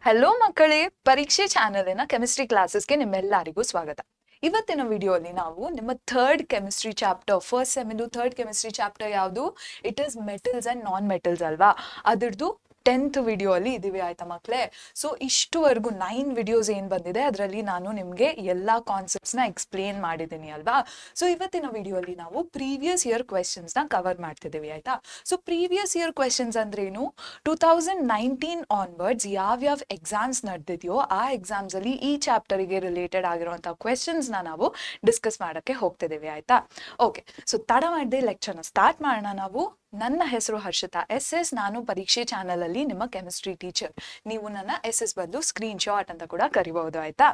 Hello ಮಕ್ಕಳೇ, ಪರೀಕ್ಷೆ ಚಾನಲಿನ chemistry ಕ್ಲಾಸಸ್ಗೆ ನಿಮ್ಮೆಲ್ಲರಿಗೂ ಸ್ವಾಗತ. ಇವತ್ತಿನ ವಿಡಿಯೋಲಿ ನಾವು ನಿಮ್ಮ ಥರ್ಡ್ ಕೆಮಿಸ್ಟ್ರಿ ಚಾಪ್ಟರ್, ಫಸ್ಟ್ ಸೆಮಿಂದು ಥರ್ಡ್ ಕೆಮಿಸ್ಟ್ರಿ ಚಾಪ್ಟರ್ ಯಾವುದು? It is metals and non metals ಅಲ್ವಾ? ಅದರದ್ದು 10th ವಿಡಿಯೋ ಅಲ್ಲಿ ಇದೀವಿ ಆಯ್ತಾ ಮಕ್ಕಳೇ. ಸೊ ಇಷ್ಟುವರೆಗೂ 9 ವಿಡಿಯೋಸ್ ಏನು ಬಂದಿದೆ ಅದರಲ್ಲಿ ನಾನು ನಿಮಗೆ ಎಲ್ಲ ಕಾನ್ಸೆಪ್ಟ್ಸ್ನ ಎಕ್ಸ್ಪ್ಲೇನ್ ಮಾಡಿದ್ದೀನಿ ಅಲ್ವಾ? ಸೊ ಇವತ್ತಿನ ವಿಡಿಯೋಲಿ ನಾವು ಪ್ರೀವಿಯಸ್ ಇಯರ್ ಕ್ವೆಶನ್ಸ್ನ ಕವರ್ ಮಾಡ್ತಿದ್ದೀವಿ ಆಯ್ತಾ. ಸೊ ಪ್ರೀವಿಯಸ್ ಇಯರ್ ಕ್ವೆಶನ್ಸ್ ಅಂದ್ರೇನು? 2019 ಆನ್ವರ್ಡ್ಸ್ ಯಾವ್ಯಾವ ಎಕ್ಸಾಮ್ಸ್ ನಡೆದಿದೆಯೋ ಆ ಎಕ್ಸಾಮ್ಸ್ ಅಲ್ಲಿ ಈ ಚಾಪ್ಟರ್ಗೆ ರಿಲೇಟೆಡ್ ಆಗಿರುವಂತಹ ಕ್ವೆಶನ್ಸ್ನ ನಾವು ಡಿಸ್ಕಸ್ ಮಾಡೋಕ್ಕೆ ಹೋಗ್ತಿದ್ದೀವಿ ಆಯ್ತಾ. ಓಕೆ, ಸೊ ತಡ ಮಾಡದೆ ಲೆಕ್ಚರ್ನ ಸ್ಟಾರ್ಟ್ ಮಾಡೋಣ ನಾವು. ನನ್ನ ಹೆಸರು ಹರ್ಷಿತಾ SS. ನಾನು ಪರೀಕ್ಷೆ ಚಾನಲ್ ಅಲ್ಲಿ ನಿಮ್ಮ ಕೆಮಿಸ್ಟ್ರಿ ಟೀಚರ್. ನೀವು ನನ್ನ SS ಬದಲು ಸ್ಕ್ರೀನ್ ಶಾಟ್ ಅಂತ ಕೂಡ ಕರಿಬಹುದು ಆಯ್ತಾ.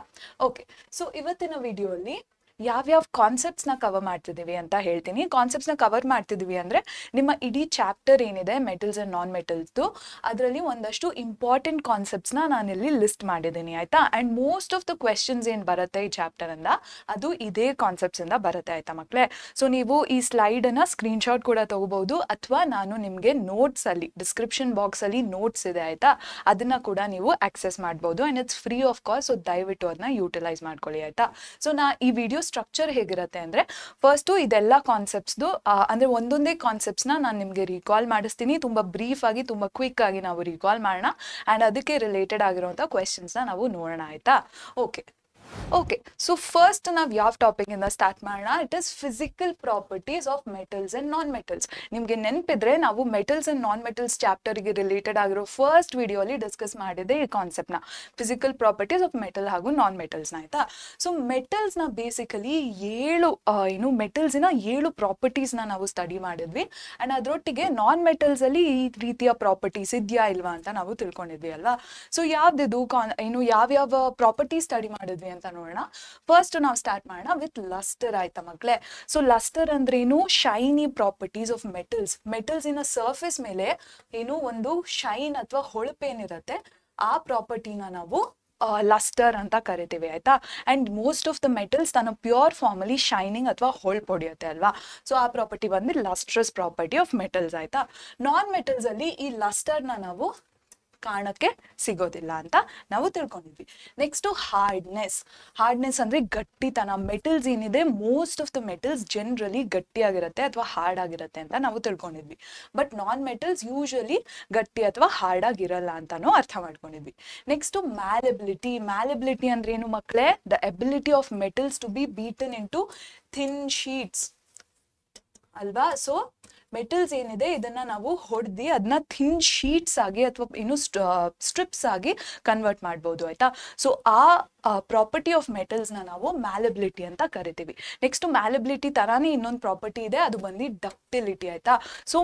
ಓಕೆ, ಸೊ ಇವತ್ತಿನ ವಿಡಿಯೋ ಅಲ್ಲಿ ಯಾವ್ಯಾವ ಕಾನ್ಸೆಪ್ಟ್ಸ್ನ ಕವರ್ ಮಾಡ್ತಿದ್ದೀವಿ ಅಂತ ಹೇಳ್ತೀನಿ. ಕಾನ್ಸೆಪ್ಟ್ಸ್ನ ಕವರ್ ಮಾಡ್ತಿದ್ದೀವಿ ಅಂದರೆ ನಿಮ್ಮ ಇಡೀ ಚಾಪ್ಟರ್ ಏನಿದೆ ಮೆಟಲ್ಸ್ ಆ್ಯಂಡ್ ನಾನ್ ಮೆಟಲ್ಸ್ದು, ಅದರಲ್ಲಿ ಒಂದಷ್ಟು ಇಂಪಾರ್ಟೆಂಟ್ ಕಾನ್ಸೆಪ್ಟ್ಸ್ನ ನಾನಿಲ್ಲಿ ಲಿಸ್ಟ್ ಮಾಡಿದ್ದೀನಿ ಆಯಿತಾ. And most of the questions ಏನು ಬರುತ್ತೆ ಈ ಚಾಪ್ಟರಿಂದ ಅದು ಇದೇ ಕಾನ್ಸೆಪ್ಟ್ಸಿಂದ ಬರುತ್ತೆ ಆಯಿತಾ ಮಕ್ಕಳೇ. ಸೊ ನೀವು ಈ ಸ್ಲೈಡನ್ನು ಸ್ಕ್ರೀನ್ಶಾಟ್ ಕೂಡ ತೊಗೋಬೋದು, ಅಥವಾ ನಾನು ನಿಮಗೆ ನೋಟ್ಸಲ್ಲಿ ಡಿಸ್ಕ್ರಿಪ್ಷನ್ ಬಾಕ್ಸಲ್ಲಿ ನೋಟ್ಸ್ ಇದೆ ಆಯಿತಾ, ಅದನ್ನು ಕೂಡ ನೀವು ಆಕ್ಸೆಸ್ ಮಾಡ್ಬೋದು. And it's free of cost. So ದಯವಿಟ್ಟು ಅದನ್ನ ಯೂಟಿಲೈಸ್ ಮಾಡ್ಕೊಳ್ಳಿ ಆಯಿತಾ. ಸೊ ನಾ ಈ ವಿಡಿಯೋ ಸ್ಟ್ರಕ್ಚರ್ ಹೇಗಿರುತ್ತೆ ಅಂದರೆ, ಫಸ್ಟು ಇದೆಲ್ಲ ಕಾನ್ಸೆಪ್ಟ್ಸ್ದು ಅಂದರೆ ಒಂದೊಂದೇ ಕಾನ್ಸೆಪ್ಟ್ಸ್ನ ನಾನು ನಿಮಗೆ ರೀಕಾಲ್ ಮಾಡಿಸ್ತೀನಿ. ತುಂಬ ಬ್ರೀಫ್ ಆಗಿ, ತುಂಬ ಕ್ವಿಕ್ ಆಗಿ ನಾವು ರೀಕಾಲ್ ಮಾಡೋಣ. ಆ್ಯಂಡ್ ಅದಕ್ಕೆ ರಿಲೇಟೆಡ್ ಆಗಿರುವಂಥ ಕ್ವೆಶನ್ಸ್ನ ನಾವು ನೋಡೋಣ ಆಯಿತಾ. ಓಕೆ, ಸೊ ಫಸ್ಟ್ ನಾವು ಯಾವ ಟಾಪಿಕಿಂದ ಸ್ಟಾರ್ಟ್ ಮಾಡೋಣ? It is physical properties of metals and non metals. ನಿಮಗೆ ನೆನಪಿದ್ರೆ ನಾವು ಮೆಟಲ್ಸ್ ಆ್ಯಂಡ್ ನಾನ್ ಮೆಟಲ್ಸ್ ಚಾಪ್ಟರ್ಗೆ ರಿಲೇಟೆಡ್ ಆಗಿರೋ ಫಸ್ಟ್ ವಿಡಿಯೋಲಿ ಡಿಸ್ಕಸ್ ಮಾಡಿದೆ ಈ ಕಾನ್ಸೆಪ್ಟ್ನ, ಫಿಸಿಕಲ್ ಪ್ರಾಪರ್ಟೀಸ್ ಆಫ್ ಮೆಟಲ್ ಹಾಗೂ ನಾನ್ ಮೆಟಲ್ಸ್ನ ಆಯಿತಾ. ಸೊ ಮೆಟಲ್ಸ್ನ ಬೇಸಿಕಲಿ ಮೆಟಲ್ಸಿನ 7 ಪ್ರಾಪರ್ಟೀಸ್ನ ನಾವು ಸ್ಟಡಿ ಮಾಡಿದ್ವಿ. ಆ್ಯಂಡ್ ಅದರೊಟ್ಟಿಗೆ ನಾನ್ ಮೆಟಲ್ಸಲ್ಲಿ ಈ ರೀತಿಯ ಪ್ರಾಪರ್ಟೀಸ್ ಇದೆಯಾ ಇಲ್ವಾ ಅಂತ ನಾವು ತಿಳ್ಕೊಂಡಿದ್ವಿ ಅಲ್ವಾ. ಸೊ ಯಾವ್ದಿದು ಯಾವ್ಯಾವ ಪ್ರಾಪರ್ಟೀಸ್ ಸ್ಟಡಿ ಮಾಡಿದ್ವಿ ಅಂತ ನೋಡೋಣ. ಫಸ್ಟ್ ನಾವು ಸ್ಟಾರ್ಟ್ ಮಾಡೋಣ ವಿತ್ ಲಸ್ಟರ್ ಆಯ್ತಾ ಮಕ್ಕಳೇ. ಸೊ ಲಸ್ಟರ್ ಅಂದ್ರೇನು? Shiny properties of metals. ಮೆಟಲ್ಸಿನ ಸರ್ಫೇಸ್ ಮೇಲೆ ಏನು ಒಂದು ಶೈನ್ ಅಥವಾ ಹೊಳಪೇನಿರುತ್ತೆ, ಆ ಪ್ರಾಪರ್ಟಿನ ನಾವು ಲಸ್ಟರ್ ಅಂತ ಕರಿತೀವಿ ಆಯ್ತಾ. And most of the metals ತನ್ನ ಪ್ಯೂರ್ ಫಾರ್ಮಲ್ಲಿ ಶೈನಿಂಗ್ ಅಥವಾ ಹೊಳಪು ಹೊಡೆಯುತ್ತೆ ಅಲ್ವಾ. ಸೊ ಆ ಪ್ರಾಪರ್ಟಿ ಬಂದು ಲಸ್ಟ್ರಸ್ ಪ್ರಾಪರ್ಟಿ ಆಫ್ ಮೆಟಲ್ಸ್ ಆಯ್ತಾ. ನಾನ್ ಮೆಟಲ್ಸಲ್ಲಿ ಈ ಲಸ್ಟರ್ನ ನಾವು ಕಾಣಕ್ಕೆ ಸಿಗೋದಿಲ್ಲ ಅಂತ ನಾವು ತಿಳ್ಕೊಂಡಿದ್ವಿ. ನೆಕ್ಸ್ಟು ಹಾರ್ಡ್ನೆಸ್ ಅಂದರೆ ಗಟ್ಟಿತನ. ಮೆಟಲ್ಸ್ ಏನಿದೆ, most of the metals generally ಗಟ್ಟಿಯಾಗಿರುತ್ತೆ ಅಥವಾ ಹಾರ್ಡ್ ಆಗಿರುತ್ತೆ ಅಂತ ನಾವು ತಿಳ್ಕೊಂಡಿದ್ವಿ. ಬಟ್ ನಾನ್ ಮೆಟಲ್ಸ್ ಯೂಶಲಿ ಗಟ್ಟಿ ಅಥವಾ ಹಾರ್ಡ್ ಆಗಿರಲ್ಲ ಅಂತಾನು ಅರ್ಥ ಮಾಡ್ಕೊಂಡಿದ್ವಿ. ನೆಕ್ಸ್ಟು ಮ್ಯಾಲೆಬಿಲಿಟಿ ಅಂದ್ರೆ ಏನು ಮಕ್ಕಳೇ? The ability of metals to be beaten into thin sheets ಅಲ್ವಾ. ಸೊ ಮೆಟಲ್ಸ್ ಏನಿದೆ ಇದನ್ನ ನಾವು ಹೊಡೆದು ಅದನ್ನ ಥಿನ್ ಶೀಟ್ಸ್ ಆಗಿ ಅಥವಾ ಸ್ಟ್ರಿಪ್ಸ್ ಆಗಿ ಕನ್ವರ್ಟ್ ಮಾಡ್ಬೋದು ಆಯ್ತಾ. ಸೊ ಆ ಪ್ರಾಪರ್ಟಿ ಆಫ್ ಮೆಟಲ್ಸ್ನ ನಾವು ಮ್ಯಾಲೆಬಿಲಿಟಿ ಅಂತ ಕರಿತೀವಿ. ನೆಕ್ಸ್ಟ್ ಮ್ಯಾಲೆಬಿಲಿಟಿ ತರಾನೇ ಇನ್ನೊಂದು ಪ್ರಾಪರ್ಟಿ ಇದೆ, ಅದು ಬಂದು ಡಕ್ಟಿಲಿಟಿ ಆಯ್ತಾ. ಸೊ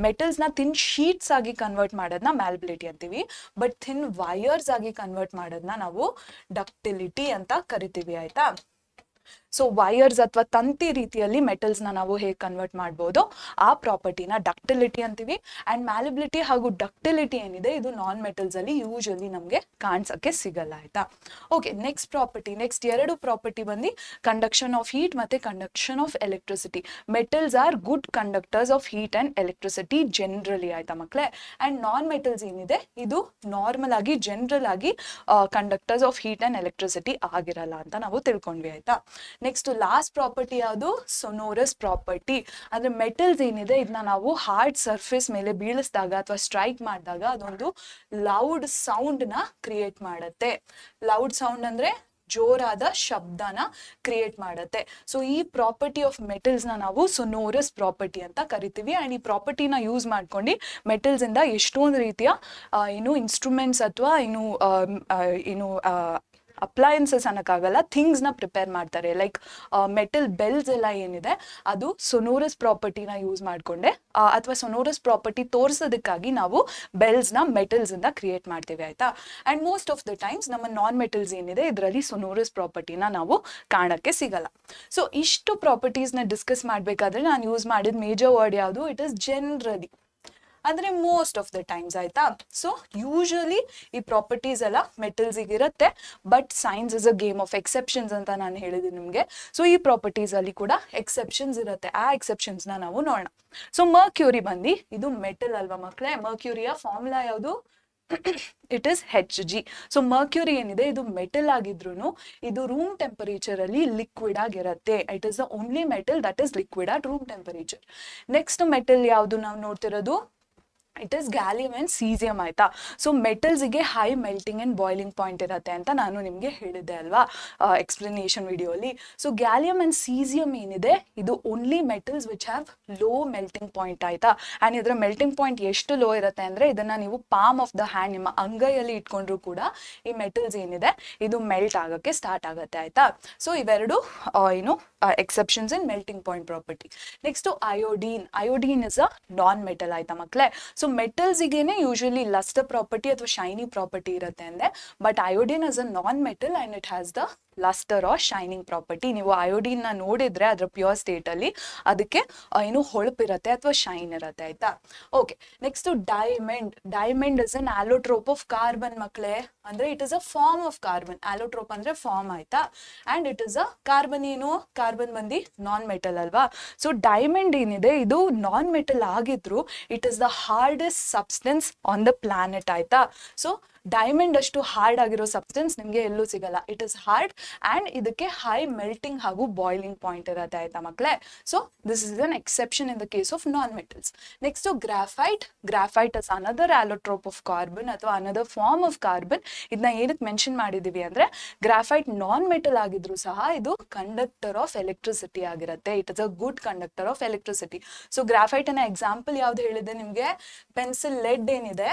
ಮೆಟಲ್ಸ್ನ ಥಿನ್ ಶೀಟ್ಸ್ ಆಗಿ ಕನ್ವರ್ಟ್ ಮಾಡೋದನ್ನ ಮ್ಯಾಲೆಬಿಲಿಟಿ ಅಂತೀವಿ, ಬಟ್ ಥಿನ್ ವೈಯರ್ಸ್ ಆಗಿ ಕನ್ವರ್ಟ್ ಮಾಡೋದನ್ನ ನಾವು ಡಕ್ಟಿಲಿಟಿ ಅಂತ ಕರಿತೀವಿ ಆಯ್ತಾ. ಸೊ ವೈಯರ್ಸ್ ಅಥವಾ ತಂತಿ ರೀತಿಯಲ್ಲಿ ಮೆಟಲ್ಸ್ನ ನಾವು ಹೇಗೆ ಕನ್ವರ್ಟ್ ಮಾಡ್ಬೋದು ಆ ಪ್ರಾಪರ್ಟಿನ ಡಕ್ಟಿಲಿಟಿ ಅಂತೀವಿ. ಆ್ಯಂಡ್ ಮ್ಯಾಲೆಬಿಲಿಟಿ ಹಾಗೂ ಡಕ್ಟಿಲಿಟಿ ಏನಿದೆ ಇದು ನಾನ್ ಮೆಟಲ್ಸಲ್ಲಿ ಯೂಶಲಿ ನಮಗೆ ಕಾಣಿಸೋಕ್ಕೆ ಸಿಗಲ್ಲ ಆಯಿತಾ. ಓಕೆ, ನೆಕ್ಸ್ಟ್ 2 ಪ್ರಾಪರ್ಟಿ ಬಂದು ಕಂಡಕ್ಷನ್ ಆಫ್ ಹೀಟ್ ಮತ್ತು conduction of electricity. Metals are good conductors of heat and electricity generally ಆಯಿತಾ ಮಕ್ಕಳೇ. ಆ್ಯಂಡ್ ನಾನ್ ಮೆಟಲ್ಸ್ ಏನಿದೆ ಇದು ನಾರ್ಮಲ್ ಆಗಿ ಜನರಲ್ ಆಗಿ conductors of heat and electricity ಆಗಿರಲ್ಲ ಅಂತ ನಾವು ತಿಳ್ಕೊಂಡ್ವಿ ಆಯಿತಾ. ನೆಕ್ಸ್ಟ್ ಲಾಸ್ಟ್ ಪ್ರಾಪರ್ಟಿ ಯಾವುದು? ಸೊನೋರಸ್ ಪ್ರಾಪರ್ಟಿ. ಅಂದ್ರೆ ಮೆಟಲ್ಸ್ ಏನಿದೆ ಇದನ್ನ ನಾವು ಹಾರ್ಡ್ ಸರ್ಫೇಸ್ ಮೇಲೆ ಬೀಳಿಸಿದಾಗ ಅಥವಾ ಸ್ಟ್ರೈಕ್ ಮಾಡಿದಾಗ ಅದೊಂದು ಲೌಡ್ ಸೌಂಡ್ನ ಕ್ರಿಯೇಟ್ ಮಾಡುತ್ತೆ. ಲೌಡ್ ಸೌಂಡ್ ಅಂದ್ರೆ ಜೋರಾದ ಶಬ್ದನ ಕ್ರಿಯೇಟ್ ಮಾಡುತ್ತೆ. ಸೊ ಈ ಪ್ರಾಪರ್ಟಿ ಆಫ್ ಮೆಟಲ್ಸ್ನ ನಾವು ಸೊನೋರಸ್ ಪ್ರಾಪರ್ಟಿ ಅಂತ ಕರಿತೀವಿ. ಆ್ಯಂಡ್ ಈ ಪ್ರಾಪರ್ಟಿನ ಯೂಸ್ ಮಾಡ್ಕೊಂಡು ಮೆಟಲ್ಸ್ ಇಂದ ಎಷ್ಟೊಂದು ರೀತಿಯ ಇನ್ಸ್ಟ್ರೂಮೆಂಟ್ಸ್ ಅಥವಾ ಅಪ್ಲಯನ್ಸಸ್ ಅನ್ನೋಕ್ಕಾಗಲ್ಲ, ಥಿಂಗ್ಸ್ನ ಪ್ರಿಪೇರ್ ಮಾಡ್ತಾರೆ. ಲೈಕ್ ಮೆಟಲ್ ಬೆಲ್ಸ್ ಎಲ್ಲ ಏನಿದೆ ಅದು ಸೊನೋರಸ್ ಪ್ರಾಪರ್ಟಿನ ಯೂಸ್ ಮಾಡಿಕೊಂಡೆ ಅಥವಾ ಸೊನೋರಸ್ ಪ್ರಾಪರ್ಟಿ ತೋರಿಸೋದಕ್ಕಾಗಿ ನಾವು ಬೆಲ್ಸ್ನ ಮೆಟಲ್ಸಿಂದ ಕ್ರಿಯೇಟ್ ಮಾಡ್ತೀವಿ ಆಯಿತಾ. And most of the times ನಮ್ಮ ನಾನ್ ಮೆಟಲ್ಸ್ ಏನಿದೆ ಇದರಲ್ಲಿ ಸೊನೋರಸ್ ಪ್ರಾಪರ್ಟಿನ ನಾವು ಕಾಣಕ್ಕೆ ಸಿಗಲ್ಲ. ಸೊ ಇಷ್ಟು ಪ್ರಾಪರ್ಟೀಸ್ನ ಡಿಸ್ಕಸ್ ಮಾಡಬೇಕಾದ್ರೆ ನಾನು ಯೂಸ್ ಮಾಡಿದ ಮೇಜರ್ ವರ್ಡ್ ಯಾವುದು? ಇಟ್ ಇಸ್ ಜನರಲಿ, ಅಂದರೆ ಮೋಸ್ಟ್ ಆಫ್ ದ ಟೈಮ್ಸ್ ಆಯಿತಾ. ಸೊ ಯೂಶಲಿ ಈ ಪ್ರಾಪರ್ಟೀಸ್ ಎಲ್ಲ ಮೆಟಲ್ಸಿಗೆ ಇರುತ್ತೆ, but science is a game of exceptions ಅಂತ ನಾನು ಹೇಳಿದ್ದೀನಿ ನಿಮಗೆ. ಸೊ ಈ ಪ್ರಾಪರ್ಟೀಸಲ್ಲಿ ಕೂಡ ಎಕ್ಸೆಪ್ಷನ್ಸ್ ಇರುತ್ತೆ, ಆ ಎಕ್ಸೆಪ್ಷನ್ಸ್ನ ನಾವು ನೋಡೋಣ. ಸೊ ಮರ್ಕ್ಯೂರಿ ಬಂದು ಇದು ಮೆಟಲ್ ಅಲ್ವಾ ಮಕ್ಕಳೇ. ಮರ್ಕ್ಯೂರಿಯ ಫಾರ್ಮುಲಾ ಯಾವುದು? It is Hg. So mercury ಏನಿದೆ ಇದು ಮೆಟಲ್ ಆಗಿದ್ರು ಇದು ರೂಮ್ ಟೆಂಪರೇಚರ್ ಅಲ್ಲಿ ಲಿಕ್ವಿಡ್ ಆಗಿರುತ್ತೆ. It is the only metal that is liquid at room temperature. Next metal ಯಾವುದು ನಾವು ನೋಡ್ತಿರೋದು, it is gallium and caesium ಆಯ್ತಾ. ಸೊ ಮೆಟಲ್ಸ್ಗೆ high melting and boiling point ಇರುತ್ತೆ ಅಂತ ನಾನು ನಿಮಗೆ ಹೇಳಿದ್ದೆ ಅಲ್ವಾ ಎಕ್ಸ್ಪ್ಲನೇಷನ್ ವಿಡಿಯೋಲಿ. ಸೊ ಗ್ಯಾಲಿಯಮ್ ಅಂಡ್ ಸೀಸಿಯಂ ಏನಿದೆ ಇದು only metals which have low melting point ಆಯ್ತಾ. ಆ್ಯಂಡ್ ಇದರ ಮೆಲ್ಟಿಂಗ್ ಪಾಯಿಂಟ್ ಎಷ್ಟು ಲೋ ಇರುತ್ತೆ ಅಂದರೆ ಇದನ್ನ ನೀವು ಪಾಮ್ ಆಫ್ ದ ಹ್ಯಾಂಡ್ ನಿಮ್ಮ ಅಂಗೈಯಲ್ಲಿ ಇಟ್ಕೊಂಡ್ರು ಕೂಡ ಈ ಮೆಟಲ್ಸ್ ಏನಿದೆ ಇದು ಮೆಲ್ಟ್ ಆಗೋಕ್ಕೆ ಸ್ಟಾರ್ಟ್ ಆಗುತ್ತೆ ಆಯ್ತಾ. ಸೊ ಇವೆರಡು ಏನು exceptions in melting point property. Next iodine. Iodine is a non metal ಆಯ್ತಾ ಮಕ್ಕಳೇ. ಸೊ ಮೆಟಲ್ಸ್ಗೇನೆ ಯೂಶಲಿ ಲಸ್ಟರ್ ಪ್ರಾಪರ್ಟಿ ಅಥವಾ ಶೈನಿ ಪ್ರಾಪರ್ಟಿ ಇರುತ್ತೆ ಅಂದ್ರೆ, but iodine is a non metal and it has the luster or shining property. ನೀವು iodine ನ ನೋಡಿದ್ರೆ ಅದರ ಪ್ಯೂರ್ ಸ್ಟೇಟ್ ಅಲ್ಲಿ ಅದಕ್ಕೆ ಏನು ಹೊಳಪಿರುತ್ತೆ ಅಥವಾ ಶೈನ್ ಇರುತ್ತೆ ಆಯ್ತಾ. Okay, next diamond. Diamond is an allotrope of carbon ಮಕ್ಕಳೇ. ಅಂದ್ರೆ it is a form of carbon. Allotrope ಅಂದ್ರೆ ಫಾರ್ಮ್ ಆಯ್ತಾ. And it is a carbon. ಏನು ಕಾರ್ಬನ್ ಬಂದು ನಾನ್ ಮೆಟಲ್ ಅಲ್ವಾ. ಸೊ ಡೈಮಂಡ್ ಏನಿದೆ ಇದು ನಾನ್ ಮೆಟಲ್ ಆಗಿದ್ರು it is the hardest substance on the planet ಆಯ್ತಾ. ಸೊ ಡೈಮಂಡ್ ಅಷ್ಟು ಹಾರ್ಡ್ ಆಗಿರೋ ಸಬ್ಸ್ಟೆನ್ಸ್ ನಿಮಗೆ ಎಲ್ಲೂ ಸಿಗಲ್ಲ. ಇಟ್ ಇಸ್ ಹಾರ್ಡ್ ಅಂಡ್ ಇದಕ್ಕೆ ಹೈ ಮೆಲ್ಟಿಂಗ್ ಹಾಗೂ ಬಾಯ್ಲಿಂಗ್ ಪಾಯಿಂಟ್ ಇರುತ್ತೆ ಆಯ್ತಾ ಮಕ್ಕಳೇ. So this is an exception in the case of non metals. Next graphite. Graphite is another allotrope of carbon ಅಥವಾ ಅನದರ್ ಫಾರ್ಮ್ ಆಫ್ ಕಾರ್ಬನ್. ಇದನ್ನ ಏನಕ್ಕೆ mention ಮಾಡಿದೀವಿ ಅಂದ್ರೆ ಗ್ರಾಫೈಟ್ ನಾನ್ ಮೆಟಲ್ ಆಗಿದ್ರು ಸಹ ಇದು ಕಂಡಕ್ಟರ್ ಆಫ್ ಎಲೆಕ್ಟ್ರಿಸಿಟಿ ಆಗಿರುತ್ತೆ. It is a good conductor of electricity. So graphite ಅನ್ನ ಎಕ್ಸಾಂಪಲ್ ಯಾವ್ದು ಹೇಳಿದೆ ನಿಮ್ಗೆ, ಪೆನ್ಸಿಲ್ ಲೆಡ್ ಏನಿದೆ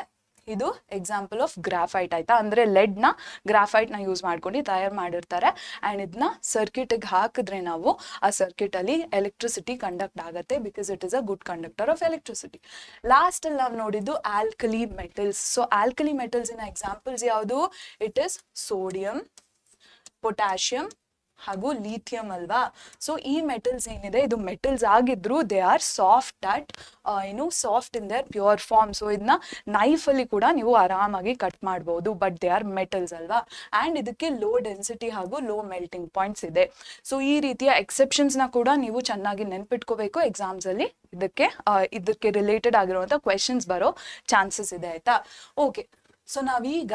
ಇದು ಎಕ್ಸಾಂಪಲ್ ಆಫ್ ಗ್ರಾಫೈಟ್ ಆಯ್ತಾ. ಅಂದ್ರೆ ಲೆಡ್ ನ ಗ್ರಾಫೈಟ್ ನ ಯೂಸ್ ಮಾಡ್ಕೊಂಡು ತಯಾರು ಮಾಡಿರ್ತಾರೆ ಅಂಡ್ ಇದನ್ನ ಸರ್ಕ್ಯೂಟ್ ಹಾಕಿದ್ರೆ ನಾವು ಆ ಸರ್ಕ್ಯೂಟ್ ಅಲ್ಲಿ ಎಲೆಕ್ಟ್ರಿಸಿಟಿ ಕಂಡಕ್ಟ್ ಆಗುತ್ತೆ because it is a good conductor of electricity. Last ಅಲ್ಲಿ ನಾವು ನೋಡಿದ್ದು alkali metals. So alkali metals ಇನ ಎಕ್ಸಾಂಪಲ್ಸ್ ಯಾವುದು, ಇಟ್ ಇಸ್ ಸೋಡಿಯಂ, ಪೊಟ್ಯಾಷಿಯಂ ಹಾಗೂ ಲಿಥಿಯಂ ಅಲ್ವಾ. ಸೊ ಈ ಮೆಟಲ್ಸ್ ಏನಿದೆ ಇದು ಮೆಟಲ್ಸ್ ಆಗಿದ್ರು ದೇ ಆರ್ ಸಾಫ್ಟ್ ಅಟ್ ಏನು soft in their pure form. So ಇದನ್ನ ನೈಫ್ ಅಲ್ಲಿ ಕೂಡ ನೀವು ಆರಾಮಾಗಿ ಕಟ್ ಮಾಡಬಹುದು, ಬಟ್ ದೇ ಆರ್ ಮೆಟಲ್ಸ್ ಅಲ್ವಾ. ಅಂಡ್ ಇದಕ್ಕೆ ಲೋ ಡೆನ್ಸಿಟಿ ಹಾಗೂ ಲೋ ಮೆಲ್ಟಿಂಗ್ ಪಾಯಿಂಟ್ಸ್ ಇದೆ. ಸೊ ಈ ರೀತಿಯ ಎಕ್ಸೆಪ್ಷನ್ಸ್ ನ ಕೂಡ ನೀವು ಚೆನ್ನಾಗಿ ನೆನ್ಪಿಟ್ಕೋಬೇಕು. ಎಕ್ಸಾಮ್ಸ್ ಅಲ್ಲಿ ಇದಕ್ಕೆ ರಿಲೇಟೆಡ್ ಆಗಿರುವಂತ ಕ್ವೆಶನ್ಸ್ ಬರೋ ಚಾನ್ಸಸ್ ಇದೆ ಆಯ್ತಾ. ಓಕೆ, ಸೊ ನಾವೀಗ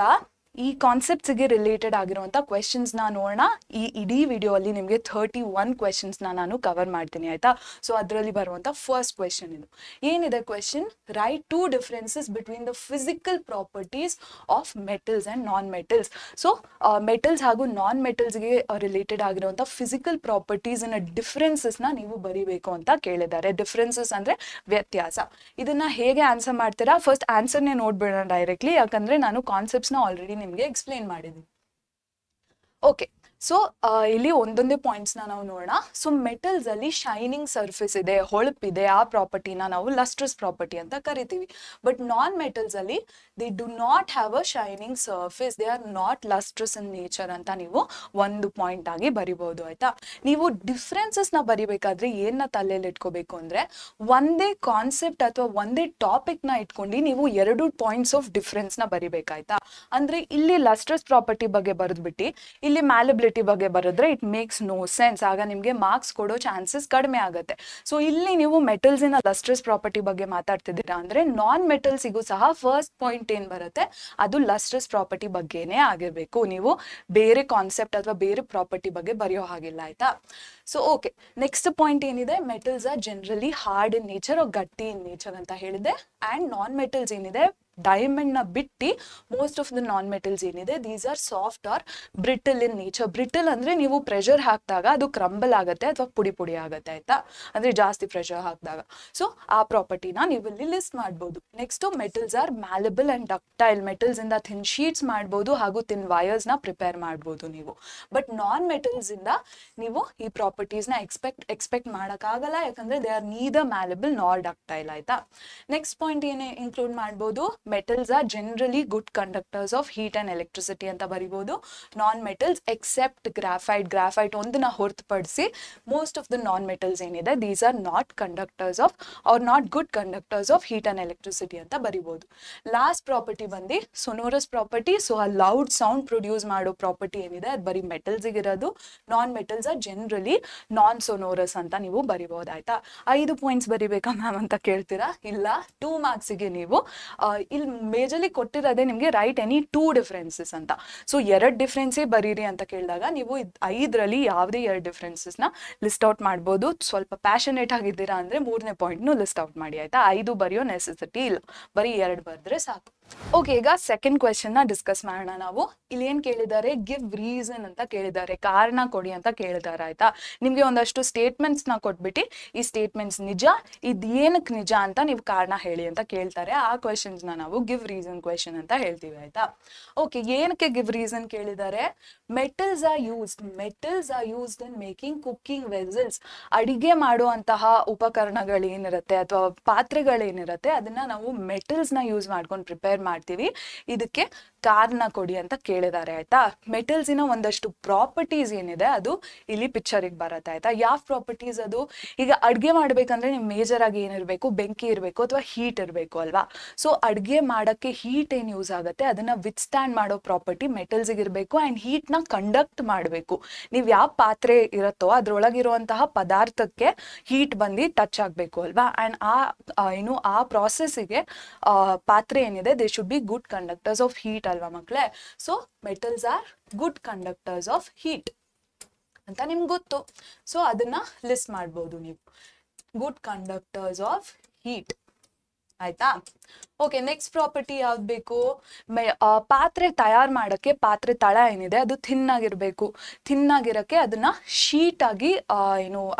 ಈ ಕಾನ್ಸೆಪ್ಟ್ಸ್ಗೆ ರಿಲೇಟೆಡ್ ಆಗಿರುವಂಥ ಕ್ವೆಶನ್ಸ್ನ ನೋಡೋಣ. ಈ ಇಡೀ ವಿಡಿಯೋ ಅಲ್ಲಿ ನಿಮಗೆ 31 ಕ್ವೆಶನ್ಸ್ನ ನಾನು ಕವರ್ ಮಾಡ್ತೀನಿ ಆಯ್ತಾ. ಸೊ ಅದರಲ್ಲಿ ಬರುವಂಥ ಫಸ್ಟ್ ಕ್ವೆಶನ್ ಇದು ಏನಿದೆ question, right 2 differences between the physical properties of metals and non metals. So metals ಹಾಗೂ ನಾನ್ ಮೆಟಲ್ಸ್ಗೆ ರಿಲೇಟೆಡ್ ಆಗಿರುವಂಥ ಫಿಸಿಕಲ್ ಪ್ರಾಪರ್ಟೀಸ್ ಇನ್ ಡಿಫ್ರೆನ್ಸಸ್ನ ನೀವು ಬರೀಬೇಕು ಅಂತ ಕೇಳಿದ್ದಾರೆ. ಡಿಫ್ರೆನ್ಸಸ್ ಅಂದರೆ ವ್ಯತ್ಯಾಸ. ಇದನ್ನ ಹೇಗೆ ಆನ್ಸರ್ ಮಾಡ್ತೀರಾ, ಫಸ್ಟ್ ಆನ್ಸರ್ನೇ ನೋಡ್ಬೇಡ ಡೈರೆಕ್ಟ್ಲಿ, ಯಾಕಂದ್ರೆ ನಾನು ಕಾನ್ಸೆಪ್ಟ್ಸ್ನ ಆಲ್ರೆಡಿ ನಿಮಗೆ ಎಕ್ಸ್ಪ್ಲೇನ್ ಮಾಡಿದ್ದೀನಿ. ಓಕೆ, ಸೊ ಇಲ್ಲಿ ಒಂದೊಂದೇ ಪಾಯಿಂಟ್ಸ್ನ ನಾವು ನೋಡೋಣ. ಸೊ ಮೆಟಲ್ಸ್ ಅಲ್ಲಿ ಶೈನಿಂಗ್ ಸರ್ಫೇಸ್ ಇದೆ, ಹೊಳಪಿದೆ, ಆ ಪ್ರಾಪರ್ಟಿನ ನಾವು ಲಸ್ಟ್ರಸ್ ಪ್ರಾಪರ್ಟಿ ಅಂತ ಕರಿತೀವಿ. ಬಟ್ ನಾನ್ ಮೆಟಲ್ಸ್ ಅಲ್ಲಿ they do not have a shining surface, they are not lustrous in nature ಅಂತ ನೀವು ಒಂದು ಪಾಯಿಂಟ್ ಆಗಿ ಬರಿಬಹುದು ಆಯ್ತಾ. ನೀವು ಡಿಫ್ರೆನ್ಸಸ್ನ ಬರಿಬೇಕಾದ್ರೆ ಏನ ತಲೆಯಲ್ಲಿ ಇಟ್ಕೋಬೇಕು ಅಂದ್ರೆ ಒಂದೇ ಕಾನ್ಸೆಪ್ಟ್ ಅಥವಾ ಒಂದೇ ಟಾಪಿಕ್ನ ಇಟ್ಕೊಂಡು ನೀವು 2 ಪಾಯಿಂಟ್ಸ್ ಆಫ್ ಡಿಫ್ರೆನ್ಸ್ನ ಬರಿಬೇಕಾಯ್ತಾ. ಅಂದ್ರೆ ಇಲ್ಲಿ ಲಸ್ಟ್ರಸ್ ಪ್ರಾಪರ್ಟಿ ಬಗ್ಗೆ ಬರೆದ್ಬಿಟ್ಟು ಇಲ್ಲಿ ಮ್ಯಾಲಿಬಿಲಿಟಿ ಬಗ್ಗೆ ಬರೆದ್ರೆ ಇಟ್ ಮೇಕ್ಸ್ ನೋ ಸೆನ್ಸ್. ಆಗ ನಿಮಗೆ ಮಾರ್ಕ್ಸ್ ಕೊಡೋ ಚಾನ್ಸಸ್ ಕಡಿಮೆ ಆಗುತ್ತೆ. ಸೊ ಇಲ್ಲಿ ನೀವು ಮೆಟಲ್ಸ್ ಇನ ಲಸ್ಟ್ರಸ್ ಪ್ರಾಪರ್ಟಿ ಬಗ್ಗೆ ಮಾತಾಡ್ತಿದ್ದೀರಾ ಅಂದ್ರೆ ನಾನ್ ಮೆಟಲ್ಸಿಗೂ ಸಹ ಫಸ್ಟ್ ಪಾಯಿಂಟ್ ಏನ್ ಬರುತ್ತೆ ಅದು ಲಸ್ಟ್ರಸ್ ಪ್ರಾಪರ್ಟಿ ಬಗ್ಗೆನೇ ಆಗಿರ್ಬೇಕು. ನೀವು ಬೇರೆ ಕಾನ್ಸೆಪ್ಟ್ ಅಥವಾ ಬೇರೆ ಪ್ರಾಪರ್ಟಿ ಬಗ್ಗೆ ಬರೆಯೋ ಹಾಗಿಲ್ಲ ಆಯ್ತಾ. ಸೊ ಓಕೆ, ನೆಕ್ಸ್ಟ್ ಪಾಯಿಂಟ್ ಏನಿದೆ, metals are generally hard in nature, ಗಟ್ಟಿ ಇನ್ ನೇಚರ್ ಅಂತ ಹೇಳಿದೆ. ಅಂಡ್ ನಾನ್ ಮೆಟಲ್ಸ್ ಏನಿದೆ ಡೈಮಂಡ್ ನ ಬಿಟ್ಟು most of the non metals ಏನಿದೆ these are soft or brittle in nature. Brittle ಅಂದ್ರೆ ನೀವು ಪ್ರೆಷರ್ ಹಾಕಿದಾಗ ಅದು ಕ್ರಂಬಲ್ ಆಗುತ್ತೆ ಅಥವಾ ಪುಡಿ ಪುಡಿ ಆಗುತ್ತೆ ಆಯ್ತಾ, ಅಂದ್ರೆ ಜಾಸ್ತಿ ಪ್ರೆಷರ್ ಹಾಕಿದಾಗ. ಸೊ ಆ ಪ್ರಾಪರ್ಟಿನ ನೀವು ಇಲ್ಲಿ ಲಿಸ್ಟ್ ಮಾಡ್ಬೋದು. Next metals are malleable and ductile. Metals ಇಂದ ಥಿನ್ ಶೀಟ್ಸ್ ಮಾಡ್ಬೋದು ಹಾಗೂ ಥಿನ್ ವೈರ್ಸ್ ನ ಪ್ರಿಪೇರ್ ಮಾಡ್ಬೋದು ನೀವು. ಬಟ್ ನಾನ್ ಮೆಟಲ್ಸ್ ಇಂದ ನೀವು ಈ ಪ್ರಾಪರ್ಟೀಸ್ ನ ಎಕ್ಸ್ಪೆಕ್ಟ್ ಮಾಡಕ್ಕಾಗಲ್ಲ, ಯಾಕಂದ್ರೆ they are neither ಮ್ಯಾಲೆಬಲ್ nor ductile ಆಯ್ತಾ. ನೆಕ್ಸ್ಟ್ ಪಾಯಿಂಟ್ ಏನೇ ಇನ್ಕ್ಲೂಡ್ ಮಾಡ್ಬೋದು, metals are generally good conductors of heat and electricity ಅಂತ ಬರಿಬಹುದು. Non metals except graphite, graphite ಒಂದನ್ನ ಹೊರತುಪಡಿಸಿ most of the non metals ಏನಿದೆ these are not conductors of or not good conductors of heat and electricity ಅಂತ ಬರಿಬಹುದು. Last property ಬಂದು sonorous property. So ಆ loud sound produce ಮಾಡೋ property ಏನಿದೆ ಅದು ಬರೀ ಮೆಟಲ್ಸ್ ಇರೋದು. ನಾನ್ ಮೆಟಲ್ಸ್ ಆರ್ ಜನರಲಿ ನಾನ್ ಸೊನೋರಸ್ ಅಂತ ನೀವು ಬರಿಬಹುದಾಯ್ತಾ. 5 ಪಾಯಿಂಟ್ಸ್ ಬರಿಬೇಕಾ ಮ್ಯಾಮ್ ಅಂತ ಕೇಳ್ತೀರಾ, ಇಲ್ಲ 2 ಮಾರ್ಕ್ಸಿಗೆ ನೀವು ಇಲ್ಲಿ ಮೇಜರ್ಲಿ ಕೊಟ್ಟಿರೋದೇ ನಿಮಗೆ ರೈಟ್ ಎನಿ 2 ಡಿಫ್ರೆನ್ಸಸ್ ಅಂತ. ಸೊ 2 ಡಿಫ್ರೆನ್ಸೇ ಬರೀರಿ ಅಂತ ಕೇಳಿದಾಗ ನೀವು 5ರಲ್ಲಿ ಯಾವುದೇ 2 ಡಿಫ್ರೆನ್ಸಸ್ನ ಲಿಸ್ಟ್ ಔಟ್ ಮಾಡ್ಬೋದು. ಸ್ವಲ್ಪ ಪ್ಯಾಷನೇಟ್ ಆಗಿದ್ದೀರಾ ಅಂದರೆ 3ನೇ ಪಾಯಿಂಟ್ನು ಲಿಸ್ಟ್ ಔಟ್ ಮಾಡಿ ಆಯ್ತಾ. 5 ಬರೆಯೋ ನೆಸೆಸಿಟಿ ಇಲ್ಲ, ಬರೀ 2 ಬರೆದ್ರೆ ಸಾಕು. ಓಕೆ, ಈಗ ಸೆಕೆಂಡ್ ಕ್ವೆಶನ್ನ ಡಿಸ್ಕಸ್ ಮಾಡೋಣ ನಾವು. ಇಲ್ಲಿ ಏನು ಕೇಳಿದ್ದಾರೆ, ಗಿವ್ ರೀಸನ್ ಅಂತ ಕೇಳಿದ್ದಾರೆ, ಕಾರಣ ಕೊಡಿ ಅಂತ ಕೇಳಿದ್ದಾರೆ ಆಯ್ತಾ. ನಿಮಗೆ ಒಂದಷ್ಟು ಸ್ಟೇಟ್ಮೆಂಟ್ಸ್ನ ಕೊಟ್ಬಿಟ್ಟು ಈ ಸ್ಟೇಟ್ಮೆಂಟ್ಸ್ ನಿಜ, ಇದು ಏನಕ್ಕೆ ನಿಜ ಅಂತ ನೀವು ಕಾರಣ ಹೇಳಿ ಅಂತ ಕೇಳ್ತಾರೆ. ಆ ಕ್ವೆಶನ್ಸ್ನ ನಾವು ಗಿವ್ ರೀಸನ್ ಕ್ವೆಶನ್ ಅಂತ ಹೇಳ್ತೀವಿ ಆಯ್ತಾ. ಓಕೆ, ಏನಕ್ಕೆ ಗಿವ್ ರೀಸನ್ ಕೇಳಿದ್ದಾರೆ? Metals are used in making cooking vessels. ಅಡಿಗೆ ಮಾಡುವಂತಹ ಉಪಕರಣಗಳೇನಿರುತ್ತೆ ಅಥವಾ ಪಾತ್ರೆಗಳೇನಿರುತ್ತೆ ಅದನ್ನ ನಾವು ಮೆಟಲ್ಸ್ನ ಯೂಸ್ ಮಾಡ್ಕೊಂಡು ಪ್ರಿಪೇರ್ ಮಾಡ್ತೀವಿ, ಇದಕ್ಕೆ ಕಾರಣ ಕೊಡಿ ಅಂತ ಕೇಳಿದ್ದಾರೆ ಆಯ್ತಾ. ಮೆಟಲ್ಸಿನ ಒಂದಷ್ಟು ಪ್ರಾಪರ್ಟೀಸ್ ಏನಿದೆ ಅದು ಇಲ್ಲಿ ಪಿಕ್ಚರಿಗೆ ಬರುತ್ತೆ ಆಯ್ತಾ. ಯಾವ ಪ್ರಾಪರ್ಟೀಸ್ ಅದು? ಈಗ ಅಡ್ಗೆ ಮಾಡ್ಬೇಕಂದ್ರೆ ನಿಮ್ ಮೇಜರ್ ಆಗಿ ಏನಿರ್ಬೇಕು, ಬೆಂಕಿ ಇರಬೇಕು ಅಥವಾ ಹೀಟ್ ಇರಬೇಕು ಅಲ್ವಾ. ಸೊ ಅಡ್ಗೆ ಮಾಡಕ್ಕೆ ಹೀಟ್ ಏನ್ ಯೂಸ್ ಆಗುತ್ತೆ ಅದನ್ನ ವಿತ್ಸ್ಟ್ಯಾಂಡ್ ಮಾಡೋ ಪ್ರಾಪರ್ಟಿ ಮೆಟಲ್ಸ್ಗೆ ಇರಬೇಕು ಅಂಡ್ ಹೀಟ್ ನ ಕಂಡಕ್ಟ್ ಮಾಡಬೇಕು. ನೀವು ಯಾವ ಪಾತ್ರೆ ಇರುತ್ತೋ ಅದ್ರೊಳಗಿರುವಂತಹ ಪದಾರ್ಥಕ್ಕೆ ಹೀಟ್ ಬಂದು ಟಚ್ ಆಗಬೇಕು ಅಲ್ವಾ. ಅಂಡ್ ಆ ಪ್ರಾಸೆಸ್ಗೆ ಪಾತ್ರೆ ಏನಿದೆ they should be good conductors of heat ಅಲ್ವಾ ಮಕ್ಕಳೇ. So metals are good conductors of heat ಅಂತ ನಿಮ್ಗೆ ಗೊತ್ತು. ಸೊ ಅದನ್ನ ಲಿಸ್ಟ್ ಮಾಡ್ಬೋದು ನೀವು, ಗುಡ್ ಕಂಡಕ್ಟರ್ಸ್ ಆಫ್ ಹೀಟ್ ಆಯ್ತಾ. ಓಕೆ, ನೆಕ್ಸ್ಟ್ ಪ್ರಾಪರ್ಟಿ ಯಾವ್ದು ಬೇಕು? ಪಾತ್ರೆ ತಯಾರು ಮಾಡೋಕ್ಕೆ ಪಾತ್ರೆ ತಳ ಏನಿದೆ ಅದು ಥಿನ್ನಾಗಿರ್ಬೇಕು. ಥಿನ್ನಾಗಿರೋಕ್ಕೆ ಅದನ್ನ ಶೀಟ್ ಆಗಿ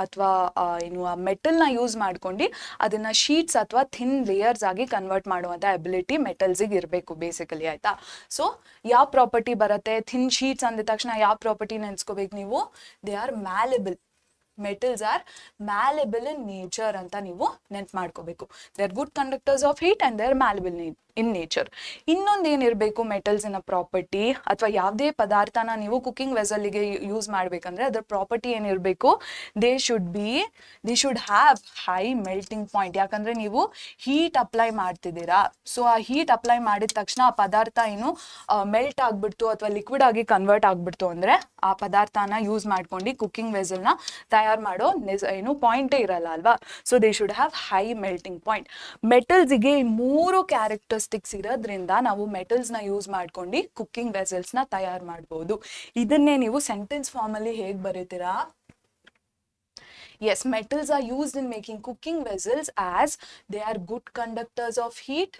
ಅಥವಾ ಆ ಮೆಟಲ್ನ ಯೂಸ್ ಮಾಡ್ಕೊಂಡು ಅದನ್ನ ಶೀಟ್ಸ್ ಅಥವಾ ಥಿನ್ ಲೇಯರ್ಸ್ ಆಗಿ ಕನ್ವರ್ಟ್ ಮಾಡುವಂಥ ಎಬಿಲಿಟಿ ಮೆಟಲ್ಸಿಗೆ ಇರಬೇಕು ಬೇಸಿಕಲಿ ಆಯ್ತಾ. ಸೊ ಯಾವ ಪ್ರಾಪರ್ಟಿ ಬರುತ್ತೆ? ಥಿನ್ ಶೀಟ್ಸ್ ಅಂದ ತಕ್ಷಣ ಯಾವ ಪ್ರಾಪರ್ಟಿ ನೆನ್ಸ್ಕೋಬೇಕು ನೀವು? They are malleable. Metals are malleable in nature ಅಂತ ನೀವು ನೆನ್ಪು ಮಾಡ್ಕೋಬೇಕು. They are good conductors of heat and they are malleable in nature. ಇನ್ನೊಂದು ಏನಿರಬೇಕು ಮೆಟಲ್ಸಿನ ಪ್ರಾಪರ್ಟಿ, ಅಥವಾ ಯಾವುದೇ ಪದಾರ್ಥನ ನೀವು ಕುಕಿಂಗ್ ವೆಸಲ್ಗೆ ಯೂಸ್ ಮಾಡ್ಬೇಕಂದ್ರೆ ಅದರ ಪ್ರಾಪರ್ಟಿ ಏನಿರಬೇಕು? They should have high melting point. ಯಾಕಂದ್ರೆ ನೀವು ಹೀಟ್ ಅಪ್ಲೈ ಮಾಡ್ತಿದ್ದೀರಾ. ಸೊ ಆ ಹೀಟ್ ಅಪ್ಲೈ ಮಾಡಿದ ತಕ್ಷಣ ಆ ಪದಾರ್ಥ ಏನು ಮೆಲ್ಟ್ ಆಗ್ಬಿಡ್ತು ಅಥವಾ ಲಿಕ್ವಿಡ್ ಆಗಿ ಕನ್ವರ್ಟ್ ಆಗ್ಬಿಡ್ತು ಅಂದ್ರೆ ಆ ಪದಾರ್ಥನ ಯೂಸ್ ಮಾಡ್ಕೊಂಡು ಕುಕಿಂಗ್ ವೆಸಲ್ನ ತಯಾರು ಮಾಡೋ ಪಾಯಿಂಟೇ ಇರಲ್ಲ ಅಲ್ವಾ. So they should have high melting point. ಮೆಟಲ್ಸ್ಗೆ 3 ಕ್ಯಾರೆಕ್ಟರ್ಸ್ಟಿಕ್ಸ್ ಇರೋದ್ರಿಂದ ನಾವು ಮೆಟಲ್ಸ್ ನ ಯೂಸ್ ಮಾಡ್ಕೊಂಡು ಕುಕಿಂಗ್ ವೆಸಲ್ಸ್ ನ ತಯಾರು ಮಾಡಬಹುದು. ಇದನ್ನೇ ನೀವು ಸೆಂಟೆನ್ಸ್ ಫಾರ್ಮ್ ಅಲ್ಲಿ ಹೇಗೆ ಬರೀತೀರಾ? Yes, metals are used in making cooking vessels as they are good conductors of heat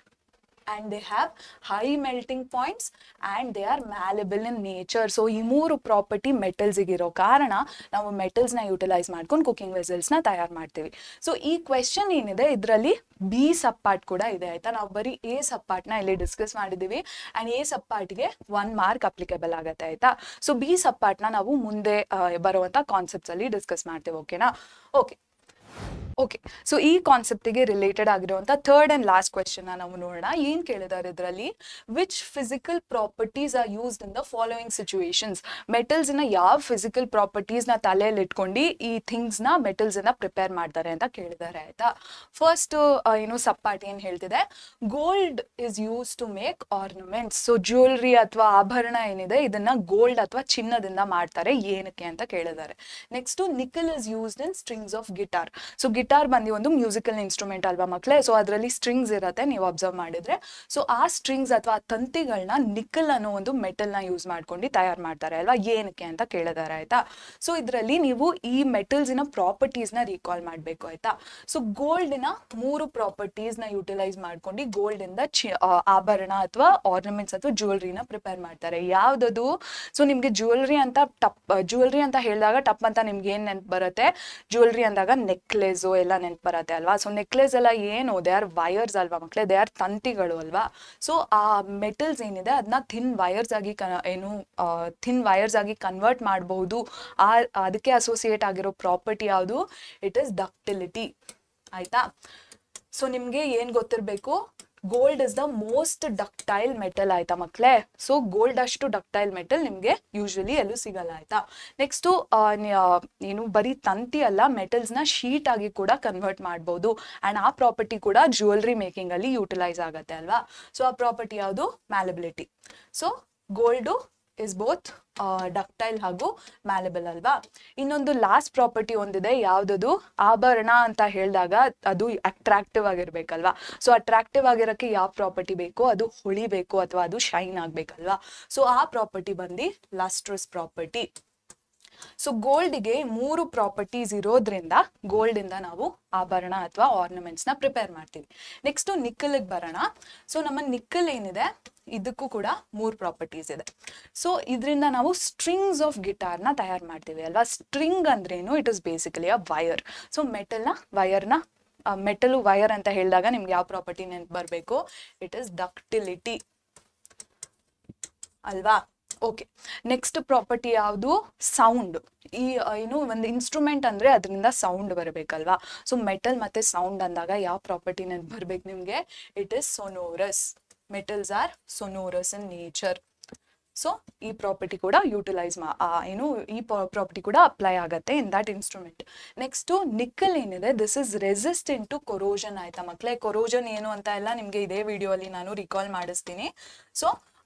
and they have high melting points and they are malleable in nature. So ಈ 3 property metals ಇರೋ ಕಾರಣ ನಾವು metals ನ utilise ಮಾಡ್ಕೊಂಡು cooking vessels ನ ತಯಾರು ಮಾಡ್ತೀವಿ. So ಈ ಕ್ವೆಶನ್ ಏನಿದೆ ಇದರಲ್ಲಿ ಬಿ ಸಬ್ ಪಾರ್ಟ್ ಕೂಡ ಇದೆ ಆಯ್ತಾ. ನಾವು ಬರೀ ಎ ಸಬ್ ಪಾರ್ಟ್ ನ ಇಲ್ಲಿ ಡಿಸ್ಕಸ್ ಮಾಡಿದೀವಿ ಅಂಡ್ ಎ ಸಬ್ ಪಾರ್ಟ್ಗೆ 1 ಮಾರ್ಕ್ ಅಪ್ಲಿಕೇಬಲ್ ಆಗುತ್ತೆ ಆಯ್ತಾ. ಸೊ ಬಿ ಸಬ್ ಪಾರ್ಟ್ ನ ನಾವು ಮುಂದೆ ಬರುವಂತ ಕಾನ್ಸೆಪ್ಟ್ಸ್ ಅಲ್ಲಿ ಡಿಸ್ಕಸ್ ಮಾಡ್ತೇವೆ. ಓಕೆನಾ? ಓಕೆ, ಸೊ ಈ ಕಾನ್ಸೆಪ್ಟಿಗೆ ರಿಲೇಟೆಡ್ ಆಗಿರುವಂತ ಥರ್ಡ್ ಅಂಡ್ ಲಾಸ್ಟ್ ಕ್ವೆಶನ್ ನಾವು ನೋಡೋಣ. ಏನ್ ಕೇಳಿದ್ದಾರೆ ಇದರಲ್ಲಿ? Which physical properties are used in the following situations. Metals ನ ಯಾವ ಫಿಸಿಕಲ್ ಪ್ರಾಪರ್ಟೀಸ್ ನ ತಲೆಯಲ್ಲಿ ಇಟ್ಕೊಂಡು ಈ ಥಿಂಗ್ಸ್ ನ ಮೆಟಲ್ಸ್ ನ ಪ್ರಿಪೇರ್ ಮಾಡ್ತಾರೆ ಅಂತ ಕೇಳಿದ್ದಾರೆ ಆಯ್ತಾ. ಫಸ್ಟ್ ಸಬ್ ಪಾರ್ಟ್ ಏನ್ ಹೇಳ್ತಿದೆ? Gold is use to make ornaments. So jewellery ಅಥವಾ ಆಭರಣ ಏನಿದೆ ಇದನ್ನ ಗೋಲ್ಡ್ ಅಥವಾ ಚಿನ್ನದಿಂದ ಮಾಡ್ತಾರೆ, ಏನಕ್ಕೆ ಅಂತ ಕೇಳಿದ್ದಾರೆ. Next, nickel is used in strings of guitar. So guitar ಬಂದು ಒಂದು ಮ್ಯೂಸಿಕಲ್ ಇನ್ಸ್ಟ್ರೂಮೆಂಟ್ ಅಲ್ವಾ ಮಕ್ಕಳೇ. ಸೊ ಅದರಲ್ಲಿ ಸ್ಟ್ರಿಂಗ್ಸ್ ಇರುತ್ತೆ, ನೀವು ಅಬ್ಸರ್ವ್ ಮಾಡಿದ್ರೆ. ಸೊ ಆ ಸ್ಟ್ರಿಂಗ್ಸ್ ಅಥವಾ ತಂತಿಗಳನ್ನ ನಿಕಲ್ ಅನ್ನೋ ಒಂದು ಮೆಟಲ್ ನ ಯೂಸ್ ಮಾಡ್ಕೊಂಡು ತಯಾರು ಮಾಡ್ತಾರೆ ಅಲ್ವಾ, ಏನಕ್ಕೆ ಅಂತ ಕೇಳಿದ್ದಾರೆ ಆಯ್ತಾ. ಸೊ ಇದರಲ್ಲಿ ನೀವು ಈ ಮೆಟಲ್ಸಿನ ಪ್ರಾಪರ್ಟೀಸ್ ನ ರೀಕಾಲ್ ಮಾಡ್ಬೇಕು ಆಯ್ತಾ. ಸೊ ಗೋಲ್ಡಿನ 3 ಪ್ರಾಪರ್ಟೀಸ್ ನ ಯೂಟಿಲೈಸ್ ಮಾಡ್ಕೊಂಡು ಗೋಲ್ಡ್ ಇಂದ ಆಭರಣ ಅಥವಾ ಆರ್ನಮೆಂಟ್ಸ್ ಅಥವಾ ಜ್ಯುವೆಲ್ರಿನ ಪ್ರಿಪೇರ್ ಮಾಡ್ತಾರೆ. ಯಾವ್ದದು? ಸೊ ನಿಮ್ಗೆ ಜ್ಯುವೆಲ್ರಿ ಅಂತ ಹೇಳಿದಾಗ ಟಪ್ ಅಂತ ನಿಮ್ಗೆ ಏನ್ ನೆನ್ಪು ಬರುತ್ತೆ? ಜ್ಯುವೆಲ್ರಿ ಅಂದಾಗ ನೆಕ್ಲೆಸ್ ಎಲ್ಲ ನೆನ್ಪು ಬರುತ್ತೆ ಅಲ್ವಾ. ಸೊ ನೆಕ್ಲೆಸ್ ಎಲ್ಲ ಏನು? ದೇ ಆರ್ ವೈರ್ಸ್ ಅಲ್ವಾ ಮಕ್ಕಳೇ, ದೇ ಆರ್ ತಂತಿಗಳು ಅಲ್ವಾ. ಸೊ ಆ ಮೆಟಲ್ಸ್ ಏನಿದೆ ಅದನ್ನ ಥಿನ್ ವೈರ್ಸ್ ಆಗಿ ಕನ್ವರ್ಟ್ ಮಾಡಬಹುದು. ಅದಕ್ಕೆ ಅಸೋಸಿಯೇಟ್ ಆಗಿರೋ ಪ್ರಾಪರ್ಟಿ ಯಾವುದು? ಇಟ್ ಇಸ್ ಡಕ್ಟಿಲಿಟಿ ಆಯ್ತಾ. ಸೊ ನಿಮ್ಗೆ ಏನ್ ಗೊತ್ತಿರ್ಬೇಕು? Gold is the most ductile metal ಆಯ್ತಾ ಮಕ್ಕಳೇ. ಸೊ ಗೋಲ್ಡ್ ಅಷ್ಟು ಡಕ್ಟೈಲ್ ಮೆಟಲ್ ನಿಮ್ಗೆ ಯೂಶಲಿ ಎಲ್ಲೂ ಸಿಗಲ್ಲ ಆಯ್ತಾ. ನೆಕ್ಸ್ಟ್ ಬರೀ ತಂತಿ ಅಲ್ಲ, ಮೆಟಲ್ಸ್ ನ ಶೀಟ್ ಆಗಿ ಕೂಡ ಕನ್ವರ್ಟ್ ಮಾಡಬಹುದು ಅಂಡ್ ಆ ಪ್ರಾಪರ್ಟಿ ಕೂಡ ಜ್ಯುವೆಲ್ರಿ ಮೇಕಿಂಗ್ ಅಲ್ಲಿ ಯೂಟಿಲೈಸ್ ಆಗುತ್ತೆ ಅಲ್ವಾ. ಸೊ ಆ ಪ್ರಾಪರ್ಟಿ ಯಾವುದು? Malleability. So gold is both ductile ಹಾಗೂ ಮ್ಯಾಲೆಬಲ್ ಅಲ್ವಾ. ಇನ್ನೊಂದು ಲಾಸ್ಟ್ ಪ್ರಾಪರ್ಟಿ ಒಂದಿದೆ, ಯಾವ್ದದು ಆಭರಣ ಅಂತ ಹೇಳಿದಾಗ ಅದು ಅಟ್ರಾಕ್ಟಿವ್ ಆಗಿರ್ಬೇಕಲ್ವಾ. ಸೊ ಅಟ್ರಾಕ್ಟಿವ್ ಆಗಿರೋಕ್ಕೆ ಯಾವ ಪ್ರಾಪರ್ಟಿ ಬೇಕು, ಅದು ಹೊಳಿಬೇಕು ಅಥವಾ ಅದು ಶೈನ್ ಆಗ್ಬೇಕಲ್ವಾ. ಸೊ ಆ ಪ್ರಾಪರ್ಟಿ ಬಂದು ಲಸ್ಟ್ರಸ್ ಪ್ರಾಪರ್ಟಿ. ಸೊ ಗೋಲ್ಡ್ಗೆ 3 ಪ್ರಾಪರ್ಟೀಸ್ ಇರೋದ್ರಿಂದ ಗೋಲ್ಡ್ ಇಂದ ನಾವು ಆಭರಣ ಅಥವಾ ಆರ್ನಮೆಂಟ್ಸ್ ನ ಪ್ರಿಪೇರ್ ಮಾಡ್ತೀವಿ. ನೆಕ್ಸ್ಟ್ ನಿಕ್ಕಲ್ಗೆ ಬರೋಣ. ಸೊ ನಮ್ಮ ನಿಕ್ಕಲ್ ಏನಿದೆ ಇದಕ್ಕೂ ಕೂಡ 3 ಪ್ರಾಪರ್ಟೀಸ್ ಇದೆ. ಸೊ ಇದರಿಂದ ನಾವು ಸ್ಟ್ರಿಂಗ್ಸ್ ಆಫ್ ಗಿಟಾರ್ನ ತಯಾರು ಮಾಡ್ತೀವಿ ಅಲ್ವಾ. ಸ್ಟ್ರಿಂಗ್ ಅಂದ್ರೇನು, it is basically a wire. So metal wire ಅಂತ ಹೇಳಿದಾಗ ನಿಮ್ಗೆ ಯಾವ ಪ್ರಾಪರ್ಟಿ ನೆನ್ಪು ಬರಬೇಕು, ಇಟ್ ಇಸ್ ಡಕ್ಟಿಲಿಟಿ ಅಲ್ವಾ. ಓಕೆ, ನೆಕ್ಸ್ಟ್ ಪ್ರಾಪರ್ಟಿ ಯಾವುದು, ಸೌಂಡ್. ಏನು ಒಂದು ಇನ್ಸ್ಟ್ರೂಮೆಂಟ್ ಅಂದ್ರೆ ಅದರಿಂದ ಸೌಂಡ್ ಬರಬೇಕಲ್ವಾ. ಸೊ ಮೆಟಲ್ ಮತ್ತೆ ಸೌಂಡ್ ಅಂದಾಗ ಯಾವ ಪ್ರಾಪರ್ಟಿ ನೆನ್ಪು ಬರ್ಬೇಕು ನಿಮ್ಗೆ, it is sonorous. Metals are sonorous in nature. So ಈ ಪ್ರಾಪರ್ಟಿ ಕೂಡ ಯೂಟಿಲೈಸ್ ಈ ಪ್ರಾಪರ್ಟಿ ಕೂಡ ಅಪ್ಲೈ ಆಗತ್ತೆ in that instrument. Next nickel ಏನಿದೆ, this is resistant to corrosion ಆಯ್ತಾ ಮಕ್ಳೇ. ಕೊರೋಷನ್ ಏನು ಅಂತ ಎಲ್ಲ ನಿಮ್ಗೆ ಇದೇ ವಿಡಿಯೋ ಅಲ್ಲಿ ನಾನು ರಿಕಾಲ್ ಮಾಡಿಸ್ತೀನಿ. ಸೊ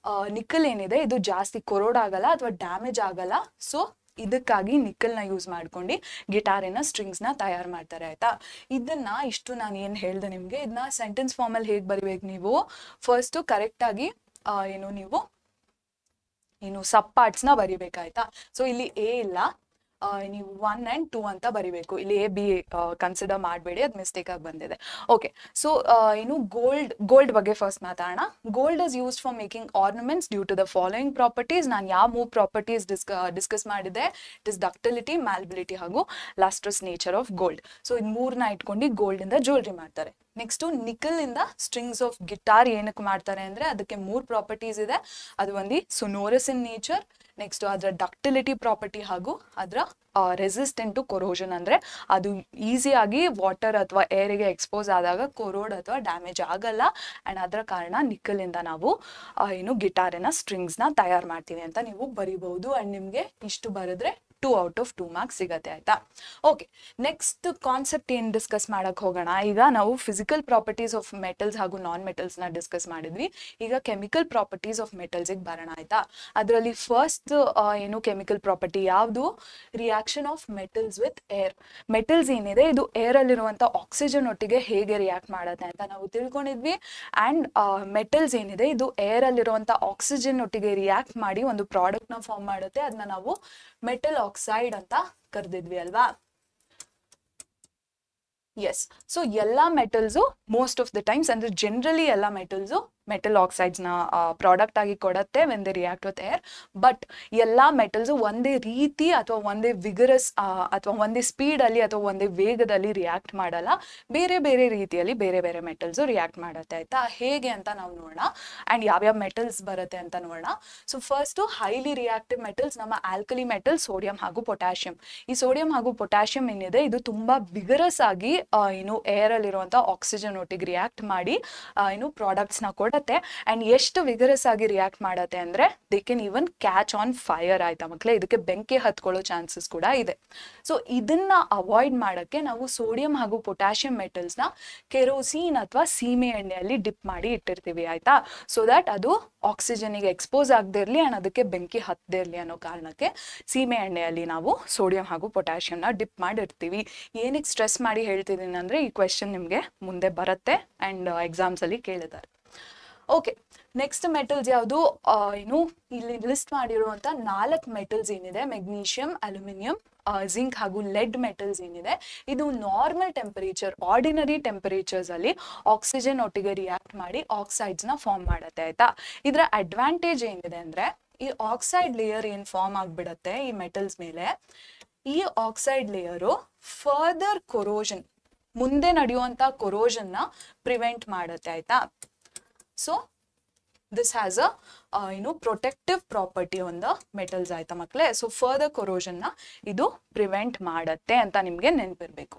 ನಿಕ್ಕಲ್ ಏನಿದೆ ಇದು ಜಾಸ್ತಿ ಕೊರೋಡ್ ಆಗಲ್ಲ ಅಥವಾ ಡ್ಯಾಮೇಜ್ ಆಗಲ್ಲ. ಸೊ ಇದಕ್ಕಾಗಿ ನಿಕ್ಕಲ್ನ ಯೂಸ್ ಮಾಡ್ಕೊಂಡು ಗಿಟಾರಿನ ಸ್ಟ್ರಿಂಗ್ಸ್ನ ತಯಾರು ಮಾಡ್ತಾರೆ ಆಯ್ತಾ. ಇದನ್ನ ಇಷ್ಟು ನಾನು ಏನು ಹೇಳ್ದೆ ನಿಮಗೆ, ಇದನ್ನ ಸೆಂಟೆನ್ಸ್ ಫಾರ್ಮಲ್ಲಿ ಹೇಗೆ ಬರಿಬೇಕು ನೀವು, ಫಸ್ಟು ಕರೆಕ್ಟಾಗಿ ನೀವು ಸಬ್ ಪಾರ್ಟ್ಸ್ನ ಬರಿಬೇಕಾಯ್ತಾ. ಸೊ ಇಲ್ಲಿ ಎ ಇಲ್ಲ, ನೀವು 1 and 2 ಅಂತ ಬರಿಬೇಕು. ಇಲ್ಲಿ ಎ ಬಿ ಕನ್ಸಿಡರ್ ಮಾಡಬೇಡಿ, ಅದು ಮಿಸ್ಟೇಕ್ ಆಗಿ ಬಂದಿದೆ. ಓಕೆ, ಸೊ ಗೋಲ್ಡ್ ಬಗ್ಗೆ ಫಸ್ಟ್ ಮಾತಾಡೋಣ. Gold is used for making ornaments due to the following properties. ನಾನು ಯಾವ 3 ಪ್ರಾಪರ್ಟೀಸ್ ಡಿಸ್ಕಸ್ ಮಾಡಿದೆ, ಇಟ್ ಇಸ್ ಡಕ್ಟಿಲಿಟಿ, ಮ್ಯಾಲ್ಬಿಲಿಟಿ ಹಾಗೂ lustrous nature of gold. So ಇದು 3ನ ಇಟ್ಕೊಂಡು ಗೋಲ್ಡ್ ಇಂದ ಜ್ಯುವೆಲ್ರಿ ಮಾಡ್ತಾರೆ. ನೆಕ್ಸ್ಟ್ ನಿಕ್ಕಲ್ ಇಂದ ಸ್ಟ್ರಿಂಗ್ಸ್ ಆಫ್ ಗಿಟಾರ್ ಏನಕ್ಕೆ ಮಾಡ್ತಾರೆ ಅಂದ್ರೆ ಅದಕ್ಕೆ 3 ಪ್ರಾಪರ್ಟೀಸ್ ಇದೆ. ಅದು ಒಂದು ಸೊನೋರಸ್ ಇನ್ ನೇಚರ್, ನೆಕ್ಸ್ಟ್ ಅದರ ಡಕ್ಟಿಲಿಟಿ ಪ್ರಾಪರ್ಟಿ ಹಾಗೂ ಅದರ ರೆಸಿಸ್ಟೆಂಟ್ ಟು ಕೊರೋಷನ್, ಅಂದ್ರೆ ಅದು ಈಸಿಯಾಗಿ ವಾಟರ್ ಅಥವಾ ಏರಿಗೆ ಎಕ್ಸ್ಪೋಸ್ ಆದಾಗ ಕೊರೋಡ್ ಅಥವಾ ಡ್ಯಾಮೇಜ್ ಆಗಲ್ಲ. ಅಂಡ್ ಅದರ ಕಾರಣ ನಿಕ್ಕಲ್ ಇಂದ ನಾವು ಗಿಟಾರಿನ ಸ್ಟ್ರಿಂಗ್ಸ್ನ ತಯಾರು ಮಾಡ್ತೀವಿ ಅಂತ ನೀವು ಬರಿಬಹುದು. ಅಂಡ್ ನಿಮ್ಗೆ ಇಷ್ಟು ಬರೆದ್ರೆ 2 out of 2 ಮಾರ್ಕ್ಸ್ ಸಿಗತ್ತೆ ಆಯ್ತಾ. ಓಕೆ, ನೆಕ್ಸ್ಟ್ ಕಾನ್ಸೆಪ್ಟ್ ಏನು ಡಿಸ್ಕಸ್ ಮಾಡಕ್ ಹೋಗೋಣ. ಈಗ ನಾವು ಫಿಸಿಕಲ್ ಪ್ರಾಪರ್ಟೀಸ್ ಆಫ್ ಮೆಟಲ್ಸ್ ಹಾಗೂ ನಾನ್ ಮೆಟಲ್ಸ್ನ ಡಿಸ್ಕಸ್ ಮಾಡಿದ್ವಿ. ಈಗ ಕೆಮಿಕಲ್ ಪ್ರಾಪರ್ಟೀಸ್ ಆಫ್ ಮೆಟಲ್ಸ್ಗೆ ಬರೋಣ ಆಯ್ತಾ. ಅದರಲ್ಲಿ ಫಸ್ಟ್ ಕೆಮಿಕಲ್ ಪ್ರಾಪರ್ಟಿ ಯಾವುದು, reaction of metals with air. Metals ಏನಿದೆ ಇದು ಏರ್ ಅಲ್ಲಿರುವಂಥ ಆಕ್ಸಿಜನ್ ಒಟ್ಟಿಗೆ ಹೇಗೆ ರಿಯಾಕ್ಟ್ ಮಾಡುತ್ತೆ ಅಂತ ನಾವು ತಿಳ್ಕೊಂಡಿದ್ವಿ. ಆ್ಯಂಡ್ ಮೆಟಲ್ಸ್ ಏನಿದೆ ಇದು ಏರ್ ಅಲ್ಲಿರುವಂಥ ಆಕ್ಸಿಜನ್ ಒಟ್ಟಿಗೆ ರಿಯಾಕ್ಟ್ ಮಾಡಿ ಒಂದು ಪ್ರಾಡಕ್ಟ್ನ ಫಾರ್ಮ್ ಮಾಡುತ್ತೆ. ಅದನ್ನ ನಾವು ಮೆಟಲ್ ಆಕ್ಸೈಡ್ ಅಂತ ಕರೆದಿದ್ವಿ ಅಲ್ವಾ. ಎಸ್, ಸೊ ಎಲ್ಲ metals most of the times ಅಂದ್ರೆ ಜನರಲಿ ಎಲ್ಲ ಮೆಟಲ್ಸು ಮೆಟಲ್ ಆಕ್ಸೈಡ್ಸ್ನ ಪ್ರಾಡಕ್ಟ್ ಆಗಿ ಕೊಡುತ್ತೆ when they react with air. But ಎಲ್ಲ ಮೆಟಲ್ಸು ಒಂದೇ ರೀತಿ ಅಥವಾ ಒಂದೇ ವಿಗರಸ್ ಅಥವಾ ಒಂದೇ ಸ್ಪೀಡಲ್ಲಿ ಅಥವಾ ಒಂದೇ ವೇಗದಲ್ಲಿ ರಿಯಾಕ್ಟ್ ಮಾಡಲ್ಲ. ಬೇರೆ ಬೇರೆ ರೀತಿಯಲ್ಲಿ ಬೇರೆ ಬೇರೆ ಮೆಟಲ್ಸು ರಿಯಾಕ್ಟ್ ಮಾಡುತ್ತೆ ಆಯ್ತಾ. ಹೇಗೆ ಅಂತ ನಾವು ನೋಡೋಣ ಆ್ಯಂಡ್ ಯಾವ್ಯಾವ ಮೆಟಲ್ಸ್ ಬರುತ್ತೆ ಅಂತ ನೋಡೋಣ. So first highly reactive metals ನಮ್ಮ ಆಲ್ಕಲಿ ಮೆಟಲ್ ಸೋಡಿಯಂ ಹಾಗೂ ಪೊಟ್ಯಾಷಿಯಂ. ಈ ಸೋಡಿಯಂ ಹಾಗೂ ಪೊಟ್ಯಾಷಿಯಂ ಏನಿದೆ ಇದು ತುಂಬಾ ವಿಗರಸ್ ಆಗಿ ಏರ್ ಅಲ್ಲಿರುವಂಥ ಆಕ್ಸಿಜನ್ ಒಟ್ಟಿಗೆ ರಿಯಾಕ್ಟ್ ಮಾಡಿ ಪ್ರಾಡಕ್ಟ್ಸ್ನ ಕೊಡುತ್ತೆ. ಅಂಡ್ ಎಷ್ಟು ವಿಗರಸ್ ಆಗಿ ರಿಯಾಕ್ಟ್ ಮಾಡತ್ತೆ ಅಂದ್ರೆ they can even catch on fire ಆಯ್ತಾ ಮಕ್ಕಳೇ. ಇದಕ್ಕೆ ಬೆಂಕಿ ಹತ್ಕೊಳ್ಳೋ ಚಾನ್ಸಸ್ ಕೂಡ ಇದೆ. ಸೊ ಇದನ್ನ ಅವಾಯ್ಡ್ ಮಾಡಕ್ಕೆ ನಾವು ಸೋಡಿಯಂ ಹಾಗೂ ಪೊಟ್ಯಾಷಿಯಂ ಮೆಟಲ್ಸ್ನ ಕೆರೋಸಿನ್ ಅಥವಾ ಸೀಮೆ ಎಣ್ಣೆಯಲ್ಲಿ ಡಿಪ್ ಮಾಡಿ ಇಟ್ಟಿರ್ತೀವಿ ಆಯ್ತಾ. ಸೊ ದಟ್ ಅದು ಆಕ್ಸಿಜನ್ಗೆ ಎಕ್ಸ್ಪೋಸ್ ಆಗದೆ ಇರಲಿ ಅಂಡ್ ಅದಕ್ಕೆ ಬೆಂಕಿ ಹತ್ತದೇ ಇರಲಿ ಅನ್ನೋ ಕಾರಣಕ್ಕೆ ಸೀಮೆ ಎಣ್ಣೆಯಲ್ಲಿ ನಾವು ಸೋಡಿಯಂ ಹಾಗೂ ಪೊಟ್ಯಾಷಿಯಂನ ಡಿಪ್ ಮಾಡಿರ್ತೀವಿ. ಏನಕ್ಕೆ ಸ್ಟ್ರೆಸ್ ಮಾಡಿ ಹೇಳ್ತಿದ್ದೀನಿ ಅಂದ್ರೆ ಈ ಕ್ವೆಶ್ಚನ್ ನಿಮಗೆ ಮುಂದೆ ಬರುತ್ತೆ ಅಂಡ್ ಎಕ್ಸಾಮ್ಸ್ ಅಲ್ಲಿ ಕೇಳಿದ್ದಾರೆ. ಓಕೆ, ನೆಕ್ಸ್ಟ್ ಮೆಟಲ್ಸ್ ಯಾವುದು, ಇಲ್ಲಿ ಲಿಸ್ಟ್ ಮಾಡಿರುವಂಥ 4 ಮೆಟಲ್ಸ್ ಏನಿದೆ, ಮೆಗ್ನೀಷಿಯಂ, ಅಲ್ಯೂಮಿನಿಯಂ, ಜಿಂಕ್ ಹಾಗೂ ಲೆಡ್ ಮೆಟಲ್ಸ್ ಏನಿದೆ ಇದು ನಾರ್ಮಲ್ ಟೆಂಪರೇಚರ್, ಆರ್ಡಿನರಿ ಟೆಂಪರೇಚರ್ಸ್ ಅಲ್ಲಿ ಆಕ್ಸಿಜನ್ ಒಟ್ಟಿಗೆ ರಿಯಾಕ್ಟ್ ಮಾಡಿ ಆಕ್ಸೈಡ್ಸ್ನ ಫಾರ್ಮ್ ಮಾಡುತ್ತೆ ಆಯ್ತಾ. ಇದರ ಅಡ್ವಾಂಟೇಜ್ ಏನಿದೆ ಅಂದ್ರೆ ಈ ಆಕ್ಸೈಡ್ ಲೇಯರ್ ಏನು ಫಾರ್ಮ್ ಆಗಿಬಿಡತ್ತೆ ಈ ಮೆಟಲ್ಸ್ ಮೇಲೆ, ಈ ಆಕ್ಸೈಡ್ ಲೇಯರು ಫರ್ದರ್ ಕೊರೋಷನ್, ಮುಂದೆ ನಡೆಯುವಂಥ ಕೊರೋಷನ್ನ ಪ್ರಿವೆಂಟ್ ಮಾಡುತ್ತೆ ಆಯ್ತಾ. So this has a protective property on the metals ಆಯ್ತಾ ಮಕ್ಕಳೇ. ಸೊ ಫರ್ದರ್ ಕೊರೋಷನ್ನ ಇದು ಪ್ರಿವೆಂಟ್ ಮಾಡುತ್ತೆ ಅಂತ ನಿಮಗೆ ನೆನಪಿರ್ಬೇಕು.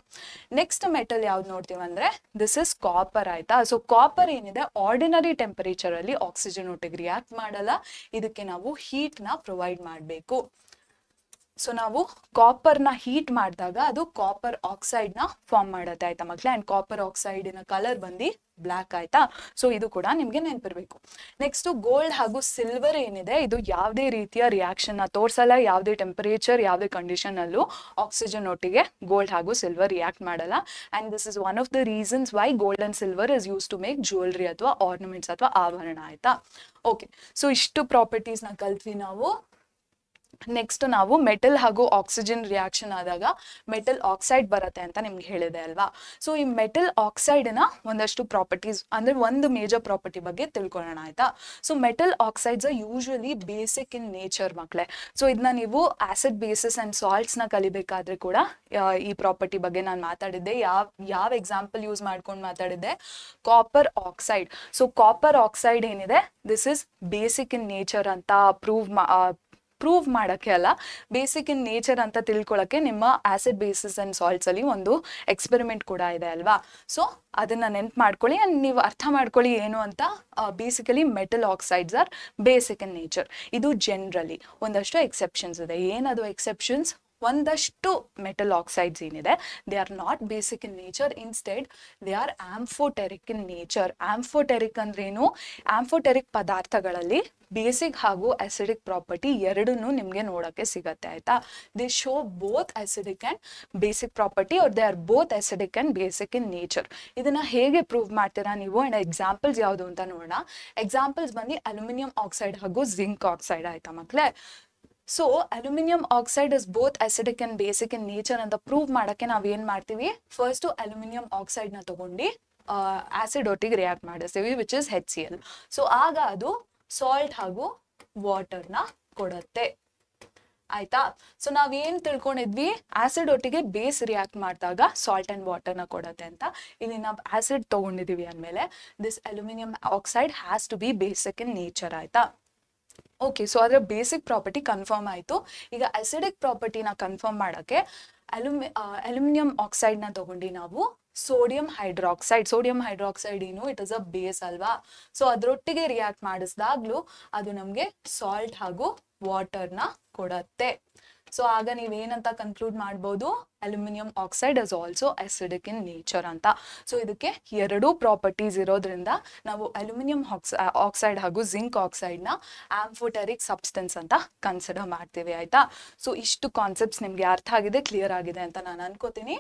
ನೆಕ್ಸ್ಟ್ ಮೆಟಲ್ ಯಾವ್ದು ನೋಡ್ತೀವಿ ಅಂದ್ರೆ ದಿಸ್ ಇಸ್ ಕಾಪರ್ ಆಯ್ತಾ. ಸೊ ಕಾಪರ್ ಏನಿದೆ ಆರ್ಡಿನರಿ ಟೆಂಪರೇಚರ್ ಅಲ್ಲಿ ಆಕ್ಸಿಜನ್ ಒಟ್ಟಿಗೆ ರಿಯಾಕ್ಟ್ ಮಾಡಲ್ಲ, ಇದಕ್ಕೆ ನಾವು ಹೀಟ್ನ ಪ್ರೊವೈಡ್ ಮಾಡಬೇಕು. ಸೊ ನಾವು ಕಾಪರ್ನ ಹೀಟ್ ಮಾಡಿದಾಗ ಅದು ಕಾಪರ್ ಆಕ್ಸೈಡ್ನ ಫಾರ್ಮ್ ಮಾಡುತ್ತೆ ಆಯ್ತಾ ಮಕ್ಕಳೇ. ಆ್ಯಂಡ್ ಕಾಪರ್ ಆಕ್ಸೈಡಿನ ಕಲರ್ ಬಂದು ಬ್ಲ್ಯಾಕ್ ಆಯ್ತಾ. ಸೊ ಇದು ಕೂಡ ನಿಮಗೆ ನೆನಪಿರ್ಬೇಕು. ನೆಕ್ಸ್ಟ್ ಗೋಲ್ಡ್ ಹಾಗೂ ಸಿಲ್ವರ್ ಏನಿದೆ ಇದು ಯಾವುದೇ ರೀತಿಯ ರಿಯಾಕ್ಷನ್ನ ತೋರಿಸಲ್ಲ, ಯಾವುದೇ ಟೆಂಪರೇಚರ್ ಯಾವುದೇ ಕಂಡೀಷನ್ ಅಲ್ಲೂ ಆಕ್ಸಿಜನ್ ಒಟ್ಟಿಗೆ ಗೋಲ್ಡ್ ಹಾಗೂ ಸಿಲ್ವರ್ ರಿಯಾಕ್ಟ್ ಮಾಡಲ್ಲ. And this is one of the reasons why gold and silver is use to make jewellery ಅಥವಾ ಆರ್ನಮೆಂಟ್ಸ್ ಅಥವಾ ಆಭರಣ ಆಯ್ತಾ. ಓಕೆ, ಸೊ ಇಷ್ಟು ಪ್ರಾಪರ್ಟೀಸ್ನ ಕಲ್ತ್ವಿ ನಾವು. ನೆಕ್ಸ್ಟ್ ನಾವು ಮೆಟಲ್ ಹಾಗೂ ಆಕ್ಸಿಜನ್ ರಿಯಾಕ್ಷನ್ ಆದಾಗ ಮೆಟಲ್ ಆಕ್ಸೈಡ್ ಬರುತ್ತೆ ಅಂತ ನಿಮ್ಗೆ ಹೇಳಿದೆ ಅಲ್ವಾ. ಸೊ ಈ ಮೆಟಲ್ ಆಕ್ಸೈಡ್ನ ಒಂದಷ್ಟು ಪ್ರಾಪರ್ಟೀಸ್ ಅಂದ್ರೆ ಒಂದು ಮೇಜರ್ ಪ್ರಾಪರ್ಟಿ ಬಗ್ಗೆ ತಿಳ್ಕೊಳ್ಳೋಣ ಆಯ್ತಾ. So metal oxides usually basic in nature ಮಕ್ಕಳೇ. ಸೊ ಇದನ್ನ ನೀವು ಆಸಿಡ್ ಬೇಸಿಸ್ ಅಂಡ್ ಸಾಲ್ಟ್ಸ್ನ ಕಲಿಬೇಕಾದ್ರೆ ಕೂಡ ಈ ಪ್ರಾಪರ್ಟಿ ಬಗ್ಗೆ ನಾನು ಮಾತಾಡಿದ್ದೆ. ಯಾವ ಎಕ್ಸಾಂಪಲ್ ಯೂಸ್ ಮಾಡ್ಕೊಂಡು ಮಾತಾಡಿದ್ದೆ? Copper oxide. So copper oxide ಏನಿದೆ this is basic in nature ಅಂತ ಪ್ರೂವ್ ಮಾಡೋಕ್ಕೆ ಅಲ್ಲ, ಬೇಸಿಕ್ ಇನ್ ನೇಚರ್ ಅಂತ ತಿಳ್ಕೊಳ್ಳೋಕ್ಕೆ ನಿಮ್ಮ ಆಸಿಡ್ ಬೇಸಿಸ್ ಅಂಡ್ ಸಾಲ್ಟ್ಸ್ ಅಲ್ಲಿ ಒಂದು ಎಕ್ಸ್ಪೆರಿಮೆಂಟ್ ಕೂಡ ಇದೆ ಅಲ್ವಾ. ಸೊ ಅದನ್ನ ನೆನ್ಪು ಮಾಡ್ಕೊಳ್ಳಿ ಅಂಡ್ ನೀವು ಅರ್ಥ ಮಾಡ್ಕೊಳ್ಳಿ ಏನು ಅಂತ. Basically metal oxides are basic in nature. ಇದು ಜನರಲಿ. ಒಂದಷ್ಟು ಎಕ್ಸೆಪ್ಷನ್ಸ್ ಇದೆ. ಏನದು ಎಕ್ಸೆಪ್ಷನ್ಸ್? ಒಂದಷ್ಟು ಮೆಟಲ್ ಆಕ್ಸೈಡ್ಸ್ ಏನಿದೆ they are not basic in nature, instead they are amphoteric in nature. Amphoteric ಅಂದ್ರೇನು? ಆಂಫೋಟೆರಿಕ್ ಪದಾರ್ಥಗಳಲ್ಲಿ ಬೇಸಿಕ್ ಹಾಗೂ ಅಸಿಡಿಕ್ ಪ್ರಾಪರ್ಟಿ ಎರಡನ್ನೂ ನಿಮಗೆ ನೋಡೋಕ್ಕೆ ಸಿಗತ್ತೆ ಆಯ್ತಾ. They show both acidic and basic property or they are both acidic and basic in nature. ಇದನ್ನ ಹೇಗೆ ಪ್ರೂವ್ ಮಾಡ್ತೀರಾ ನೀವು? ಅಂಡ್ ಎಕ್ಸಾಂಪಲ್ಸ್ ಯಾವುದು ಅಂತ ನೋಡೋಣ. ಎಕ್ಸಾಂಪಲ್ಸ್ ಬಂದು ಅಲ್ಯೂಮಿನಿಯಂ ಆಕ್ಸೈಡ್ ಹಾಗೂ ಜಿಂಕ್ ಆಕ್ಸೈಡ್ ಆಯ್ತಾ ಮಕ್ಕಳೇ. So aluminium oxide is both acidic and basic in nature ಅಂತ ಪ್ರೂವ್ ಮಾಡೋಕ್ಕೆ ನಾವು ಏನು ಮಾಡ್ತೀವಿ? ಫಸ್ಟ್ ಅಲ್ಯೂಮಿನಿಯಂ ಆಕ್ಸೈಡ್ನ ತಗೊಂಡು ಆಸಿಡ್ ಒಟ್ಟಿಗೆ ರಿಯಾಕ್ಟ್ ಮಾಡಿಸ್ತೀವಿ ವಿಚ್ ಇಸ್ HCl. ಸೊ ಆಗ ಅದು ಸಾಲ್ಟ್ ಹಾಗೂ ವಾಟರ್ನ ಕೊಡುತ್ತೆ ಆಯ್ತಾ. ಸೊ ನಾವೇನ್ ತಿಳ್ಕೊಂಡಿದ್ವಿ? ಆಸಿಡ್ ಒಟ್ಟಿಗೆ ಬೇಸ್ ರಿಯಾಕ್ಟ್ ಮಾಡಿದಾಗ ಸಾಲ್ಟ್ ಅಂಡ್ ವಾಟರ್ನ ಕೊಡುತ್ತೆ ಅಂತ. ಇಲ್ಲಿ ನಾವು ಆಸಿಡ್ ತಗೊಂಡಿದೀವಿ ಅಂದಮೇಲೆ this aluminium oxide has to be basic in nature ಆಯ್ತಾ. ಓಕೆ, ಸೊ ಅದರ ಬೇಸಿಕ್ ಪ್ರಾಪರ್ಟಿ ಕನ್ಫರ್ಮ್ ಆಯಿತು. ಈಗ ಅಸಿಡಿಕ್ ಪ್ರಾಪರ್ಟಿನ ಕನ್ಫರ್ಮ್ ಮಾಡೋಕ್ಕೆ ಅಲ್ಯೂಮಿನಿಯಂ ಆಕ್ಸೈಡ್ನ ತಗೊಂಡು ನಾವು ಸೋಡಿಯಂ ಹೈಡ್ರಾಕ್ಸೈಡ್ ಏನು? ಇಟ್ ಇಸ್ ಅ ಬೇಸ್ ಅಲ್ವಾ. ಸೊ ಅದರೊಟ್ಟಿಗೆ ರಿಯಾಕ್ಟ್ ಮಾಡಿಸಿದಾಗ್ಲೂ ಅದು ನಮಗೆ ಸಾಲ್ಟ್ ಹಾಗೂ ವಾಟರ್ನ ಕೊಡತ್ತೆ. ಸೊ ಆಗ ನೀವೇನಂತ ಕನ್ಕ್ಲೂಡ್ ಮಾಡ್ಬೋದು? Aluminium oxide is also acidic in nature ಅಂತ. ಸೊ ಇದಕ್ಕೆ ಎರಡೂ ಪ್ರಾಪರ್ಟೀಸ್ ಇರೋದ್ರಿಂದ ನಾವು ಅಲ್ಯೂಮಿನಿಯಂ ಆಕ್ಸೈಡ್ ಹಾಗೂ ಜಿಂಕ್ ಆಕ್ಸೈಡ್ನ ಆಂಫೋಟೆರಿಕ್ ಸಬ್ಸ್ಟೆನ್ಸ್ ಅಂತ ಕನ್ಸಿಡರ್ ಮಾಡ್ತೀವಿ ಆಯ್ತಾ. ಸೊ ಇಷ್ಟು ಕಾನ್ಸೆಪ್ಟ್ಸ್ ನಿಮ್ಗೆ ಅರ್ಥ ಆಗಿದೆ, ಕ್ಲಿಯರ್ ಆಗಿದೆ ಅಂತ ನಾನು ಅನ್ಕೋತೀನಿ.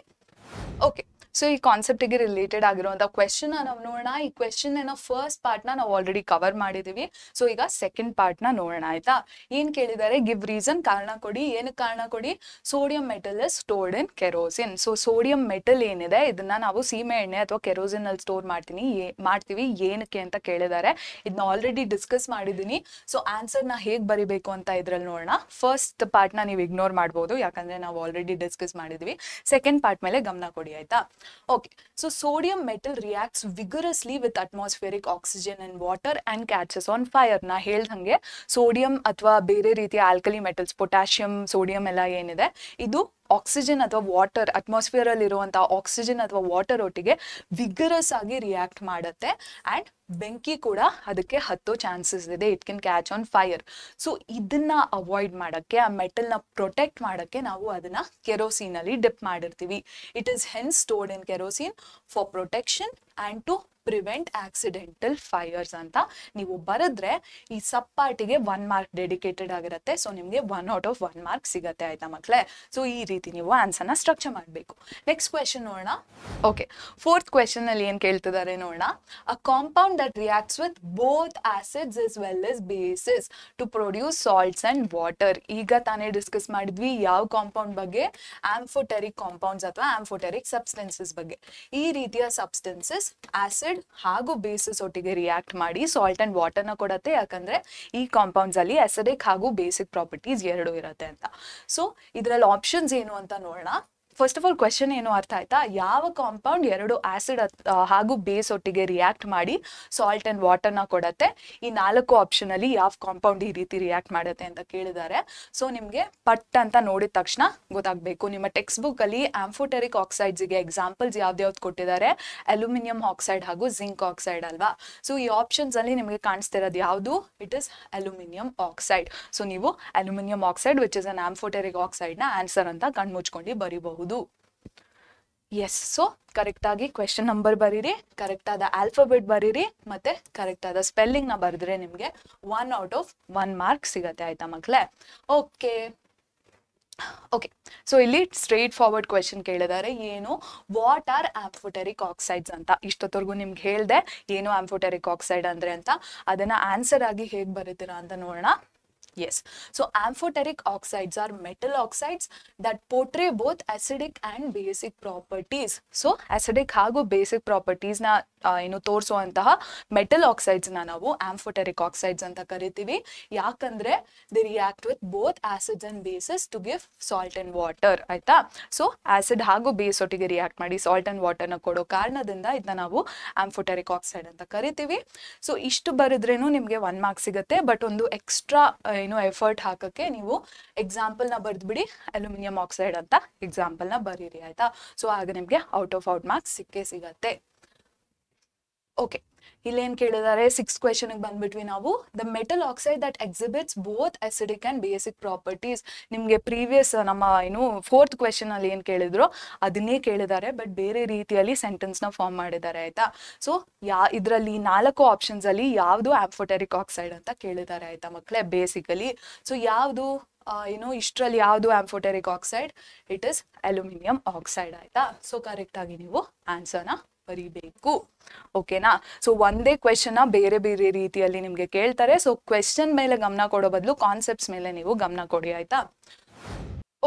ಓಕೆ, ಸೊ ಈ ಕಾನ್ಸೆಪ್ಟಿಗೆ ರಿಲೇಟೆಡ್ ಆಗಿರುವಂಥ ಕ್ವೆಶನ್ ನಾವು ನೋಡೋಣ. ಈ ಕ್ವೆಶನ್ ಏನೋ ಫಸ್ಟ್ ಪಾರ್ಟ್ನ ನಾವು ಆಲ್ರೆಡಿ ಕವರ್ ಮಾಡಿದ್ದೀವಿ. ಸೊ ಈಗ ಸೆಕೆಂಡ್ ಪಾರ್ಟ್ನ ನೋಡೋಣ ಆಯ್ತಾ. ಏನು ಕೇಳಿದ್ದಾರೆ? ಗಿವ್ ರೀಸನ್, ಕಾರಣ ಕೊಡಿ. ಏನಕ್ಕೆ ಕಾರಣ ಕೊಡಿ? Sodium metal is stored in kerosene. So sodium metal ಏನಿದೆ ಇದನ್ನ ನಾವು ಸೀಮೆ ಎಣ್ಣೆ ಅಥವಾ ಕೆರೋಸಿನ್ ಅಲ್ಲಿ ಸ್ಟೋರ್ ಮಾಡ್ತೀವಿ. ಏನಕ್ಕೆ ಅಂತ ಕೇಳಿದ್ದಾರೆ. ಇದನ್ನ ಆಲ್ರೆಡಿ ಡಿಸ್ಕಸ್ ಮಾಡಿದ್ದೀನಿ. ಸೊ ಆನ್ಸರ್ನ ಹೇಗೆ ಬರಿಬೇಕು ಅಂತ ಇದ್ರಲ್ಲಿ ನೋಡೋಣ. ಫಸ್ಟ್ ಪಾರ್ಟ್ನ ನೀವು ಇಗ್ನೋರ್ ಮಾಡ್ಬೋದು, ಯಾಕಂದ್ರೆ ನಾವು ಆಲ್ರೆಡಿ ಡಿಸ್ಕಸ್ ಮಾಡಿದ್ವಿ. ಸೆಕೆಂಡ್ ಪಾರ್ಟ್ ಮೇಲೆ ಗಮನ ಕೊಡಿ ಆಯ್ತಾ. Okay, so sodium metal reacts vigorously with atmospheric oxygen and water and catches on fire. ನಾ ಹೇಳ್ದಂಗೆ ಸೋಡಿಯಂ ಅಥವಾ ಬೇರೆ ರೀತಿಯ ಆಲ್ಕಲಿ ಮೆಟಲ್ಸ್, ಪೊಟ್ಯಾಷಿಯಂ, ಸೋಡಿಯಂ ಎಲ್ಲ ಏನಿದೆ ಇದು ಆಕ್ಸಿಜನ್ ಅಥವಾ ವಾಟರ್, ಅಟ್ಮಾಸ್ಫಿಯರ್ ಅಲ್ಲಿ ಇರುವಂತ ಆಕ್ಸಿಜನ್ ಅಥವಾ ವಾಟರ್ ಒಟ್ಟಿಗೆ ವಿಗರಸ್ ಆಗಿ ರಿಯಾಕ್ಟ್ ಮಾಡುತ್ತೆ ಅಂಡ್ ಬೆಂಕಿ ಕೂಡ ಅದಕ್ಕೆ ಹತ್ತೋ ಚಾನ್ಸಸ್ ಇದೆ. It can catch on fire. So ಇದನ್ನ ಅವಾಯ್ಡ್ ಮಾಡಕ್ಕೆ, ಆ ಮೆಟಲ್ನ ಪ್ರೊಟೆಕ್ಟ್ ಮಾಡಕ್ಕೆ ನಾವು ಅದನ್ನ ಕೆರೋಸಿನ್ ಅಲ್ಲಿ ಡಿಪ್ ಮಾಡಿರ್ತೀವಿ. It is hence stored in kerosene for protection and to prevent accidental fires ಅಂತ ನೀವು ಬರೆದ್ರೆ ಈ ಸಬ್ ಪಾರ್ಟಿಗೆ 1 ಮಾರ್ಕ್ ಡೆಡಿಕೇಟೆಡ್ ಆಗಿರುತ್ತೆ. ಸೊ ನಿಮಗೆ 1 ಔಟ್ ಆಫ್ 1 ಮಾರ್ಕ್ ಸಿಗತ್ತೆ ಆಯ್ತಾ ಮಕ್ಕಳೇ. ಸೊ ಈ ರೀತಿ ನೀವು ಆನ್ಸರ್ನ ಸ್ಟ್ರಕ್ಚರ್ ಮಾಡಬೇಕು. ನೆಕ್ಸ್ಟ್ ಕ್ವೆಶನ್ ನೋಡೋಣ. ಓಕೆ, ಫೋರ್ತ್ ಕ್ವೆಶನ್ ಅಲ್ಲಿ ಏನ್ ಕೇಳ್ತಿದ್ದಾರೆ ನೋಡೋಣ. ಅ compound that reacts with both acids as well as bases to produce salts and water. ಈಗ ತಾನೇ ಡಿಸ್ಕಸ್ ಮಾಡಿದ್ವಿ ಯಾವ ಕಾಂಪೌಂಡ್ ಬಗ್ಗೆ? ಆಂಫೋಟೆರಿಕ್ ಕಾಂಪೌಂಡ್ಸ್ ಅಥವಾ ಆಂಫೋಟೆರಿಕ್ ಸಬ್ಸ್ಟೆನ್ಸಸ್ ಬಗ್ಗೆ. ಈ ರೀತಿಯ ಸಬ್ಸ್ಟೆನ್ಸಸ್ ಆಸಿಡ್ ಹಾಗೂ ಬೇಸಿಸ್ ಒಟ್ಟಿಗೆ ರಿಯಾಕ್ಟ್ ಮಾಡಿ ಸಾಲ್ಟ್ ಅಂಡ್ ವಾಟರ್ನ ಕೊಡತ್ತೆ. ಯಾಕಂದ್ರೆ ಈ ಕಾಂಪೌಂಡ್ಸ್ ಅಲ್ಲಿ ಅಸಿಡಿಕ್ ಹಾಗೂ ಬೇಸಿಕ್ ಪ್ರಾಪರ್ಟೀಸ್ ಎರಡು ಇರುತ್ತೆ ಅಂತ. ಸೊ ಇದರಲ್ಲಿ ಆಪ್ಷನ್ಸ್ ಏನು ಅಂತ ನೋಡೋಣ. ಫಸ್ಟ್ ಆಫ್ ಆಲ್ ಕ್ವೆಶನ್ ಏನು ಅರ್ಥ ಆಯ್ತಾ? ಯಾವ ಕಾಂಪೌಂಡ್ ಎರಡು ಆಸಿಡ್ ಹಾಗೂ ಬೇಸ್ ಒಟ್ಟಿಗೆ ರಿಯಾಕ್ಟ್ ಮಾಡಿ ಸಾಲ್ಟ್ ಅಂಡ್ ವಾಟರ್ನ ಕೊಡತ್ತೆ? ಈ 4 ಆಪ್ಷನ್ ಅಲ್ಲಿ ಯಾವ ಕಾಂಪೌಂಡ್ ಈ ರೀತಿ ರಿಯಾಕ್ಟ್ ಮಾಡುತ್ತೆ ಅಂತ ಕೇಳಿದ್ದಾರೆ. ಸೊ ನಿಮ್ಗೆ ಪಟ್ ಅಂತ ನೋಡಿದ ತಕ್ಷಣ ಗೊತ್ತಾಗಬೇಕು. ನಿಮ್ಮ ಟೆಕ್ಸ್ಟ್ ಬುಕ್ ಅಲ್ಲಿ ಆಂಫೋಟೆರಿಕ್ ಆಕ್ಸೈಡ್ಸ್ ಗೆ ಎಕ್ಸಾಂಪಲ್ಸ್ ಯಾವ್ದು ಕೊಟ್ಟಿದ್ದಾರೆ? ಅಲ್ಯೂಮಿನಿಯಂ ಆಕ್ಸೈಡ್ ಹಾಗೂ ಜಿಂಕ್ ಆಕ್ಸೈಡ್ ಅಲ್ವಾ? ಸೊ ಈ ಆಪ್ಷನ್ಸ್ ಅಲ್ಲಿ ನಿಮಗೆ ಕಾಣಿಸ್ತಿರೋದು ಯಾವುದು? It is aluminium oxide. So ನೀವು aluminium oxide which is an amphoteric oxide ನ ಆನ್ಸರ್ ಅಂತ ಕಣ್ಮುಚ್ಕೊಂಡು ಬರಿಬಹುದು. ಎಸ್, ಸೊ ಕರೆಕ್ಟ್ ಆಗಿ ಕ್ವೆಶನ್ ನಂಬರ್ ಬರೀರಿ, ಕರೆಕ್ಟ್ ಆದ ಆಲ್ಫಾಬೆಟ್ ಬರೀರಿ, ಮತ್ತೆ ಕರೆಕ್ಟ್ ಆದ ಸ್ಪೆಲ್ಲಿಂಗ್ ನ ಬರೆದ್ರೆ ನಿಮ್ಗೆ 1 ಔಟ್ ಆಫ್ 1 ಮಾರ್ಕ್ ಸಿಗತ್ತೆ. ಆಯ್ತಾ ಮಕ್ಳೇ? ಓಕೆ, ಸೊ ಇಲ್ಲಿ ಸ್ಟ್ರೇಟ್ ಫಾರ್ವರ್ಡ್ ಕ್ವೆಶನ್ ಕೇಳಿದ್ದಾರೆ. ಏನು? ವಾಟ್ ಆರ್ ಆಂಫೋಟೆರಿಕ್ ಆಕ್ಸೈಡ್ಸ್ ಅಂತ. ಇಷ್ಟೊತ್ತವರೆಗೂ ನಿಮ್ಗೆ ಹೇಳ್ದೆ ಏನು ಆಂಫೋಟೆರಿಕ್ ಆಕ್ಸೈಡ್ ಅಂದ್ರೆ ಅಂತ. ಅದನ್ನ ಆನ್ಸರ್ ಆಗಿ ಹೇಗ್ ಬರೀತೀರಾ ಅಂತ ನೋಡೋಣ. Yes, so amphoteric oxides are metal oxides that portray both acidic and basic properties. So acidic ಹಾಗೂ basic properties ನ ಏನು ತೋರಿಸುವಂತಹ ಮೆಟಲ್ ಆಕ್ಸೈಡ್ಸ್ ನ ನಾವು ಆಂಫೋಟೆರಿಕ್ ಆಕ್ಸೈಡ್ಸ್ ಅಂತ ಕರಿತೀವಿ. ಯಾಕಂದ್ರೆ they react with both acids and bases to give salt and water. ಆಯ್ತಾ? So acid ಹಾಗೂ ಬೇಸ್ ಒಟ್ಟಿಗೆ ರಿಯಾಕ್ಟ್ ಮಾಡಿ ಸಾಲ್ಟ್ ಅಂಡ್ ವಾಟರ್ ನ ಕೊಡೋ ಕಾರಣದಿಂದ ಇದನ್ನ ನಾವು ಆಂಫೋಟೆರಿಕ್ ಆಕ್ಸೈಡ್ ಅಂತ ಕರಿತೀವಿ. ಸೊ ಇಷ್ಟು ಬರೆದ್ರೇನು ನಿಮ್ಗೆ 1 ಮಾರ್ಕ್ ಸಿಗುತ್ತೆ. ಬಟ್ ಒಂದು ಎಕ್ಸ್ಟ್ರಾ ಏನು ಎಫರ್ಟ್ ಹಾಕಕ್ಕೆ ನೀವು ಎಕ್ಸಾಂಪಲ್ ನ ಬರ್ದ್ಬಿಡಿ, ಅಲ್ಯೂಮಿನಿಯಂ ಆಕ್ಸೈಡ್ ಅಂತ ಎಕ್ಸಾಂಪಲ್ ನ ಬರೀರಿ. ಆಯ್ತಾ? ಸೊ ಆಗ ನಿಮ್ಗೆ ಔಟ್ ಆಫ್ ಔಟ್ ಮಾರ್ಕ್ಸ್ ಸಿಕ್ಕೇ ಸಿಗತ್ತೆ. ಓಕೆ, ಇಲ್ಲೇನ್ ಕೇಳಿದ್ದಾರೆ? 6th ಕ್ವೆಶನ್ ಬಂದ್ಬಿಟ್ವಿ ನಾವು. The metal oxide that exhibits both acidic and basic properties. ನಿಮ್ಗೆ ಪ್ರೀವಿಯಸ್ ನಮ್ಮ ಏನು 4th ಕ್ವೆಶನ್ ಅಲ್ಲಿ ಏನ್ ಕೇಳಿದ್ರು ಅದನ್ನೇ ಕೇಳಿದ್ದಾರೆ, ಬಟ್ ಬೇರೆ ರೀತಿಯಲ್ಲಿ ಸೆಂಟೆನ್ಸ್ ನ ಫಾರ್ಮ್ ಮಾಡಿದ್ದಾರೆ. ಆಯ್ತಾ? ಸೊ ಇದ್ರಲ್ಲಿ 4 ಆಪ್ಷನ್ಸ್ ಅಲ್ಲಿ ಯಾವ್ದು ಆಂಫೋಟೆರಿಕ್ ಆಕ್ಸೈಡ್ ಅಂತ ಕೇಳಿದ್ದಾರೆ. ಆಯ್ತಾ ಮಕ್ಳೇ? ಬೇಸಿಕಲಿ ಸೊ ಯಾವ್ದು ಏನು ಇಷ್ಟರಲ್ಲಿ ಯಾವ್ದು amphoteric oxide? It is aluminium oxide. ಆಯ್ತಾ? ಸೊ ಕರೆಕ್ಟ್ ಆಗಿ ನೀವು ಆನ್ಸರ್ನ ಬರೀಬೇಕು. ಓಕೆನಾ? ಸೊ ಒಂದೇ ಕ್ವೆಶನ್ ಬೇರೆ ಬೇರೆ ರೀತಿಯಲ್ಲಿ ನಿಮ್ಗೆ ಕೇಳ್ತಾರೆ. ಸೊ ಕ್ವೆಶನ್ ಮೇಲೆ ಗಮನ ಕೊಡೋ ಬದಲು ಕಾನ್ಸೆಪ್ಟ್ಸ್ ಮೇಲೆ ನೀವು ಗಮನ ಕೊಡಿ. ಆಯ್ತಾ?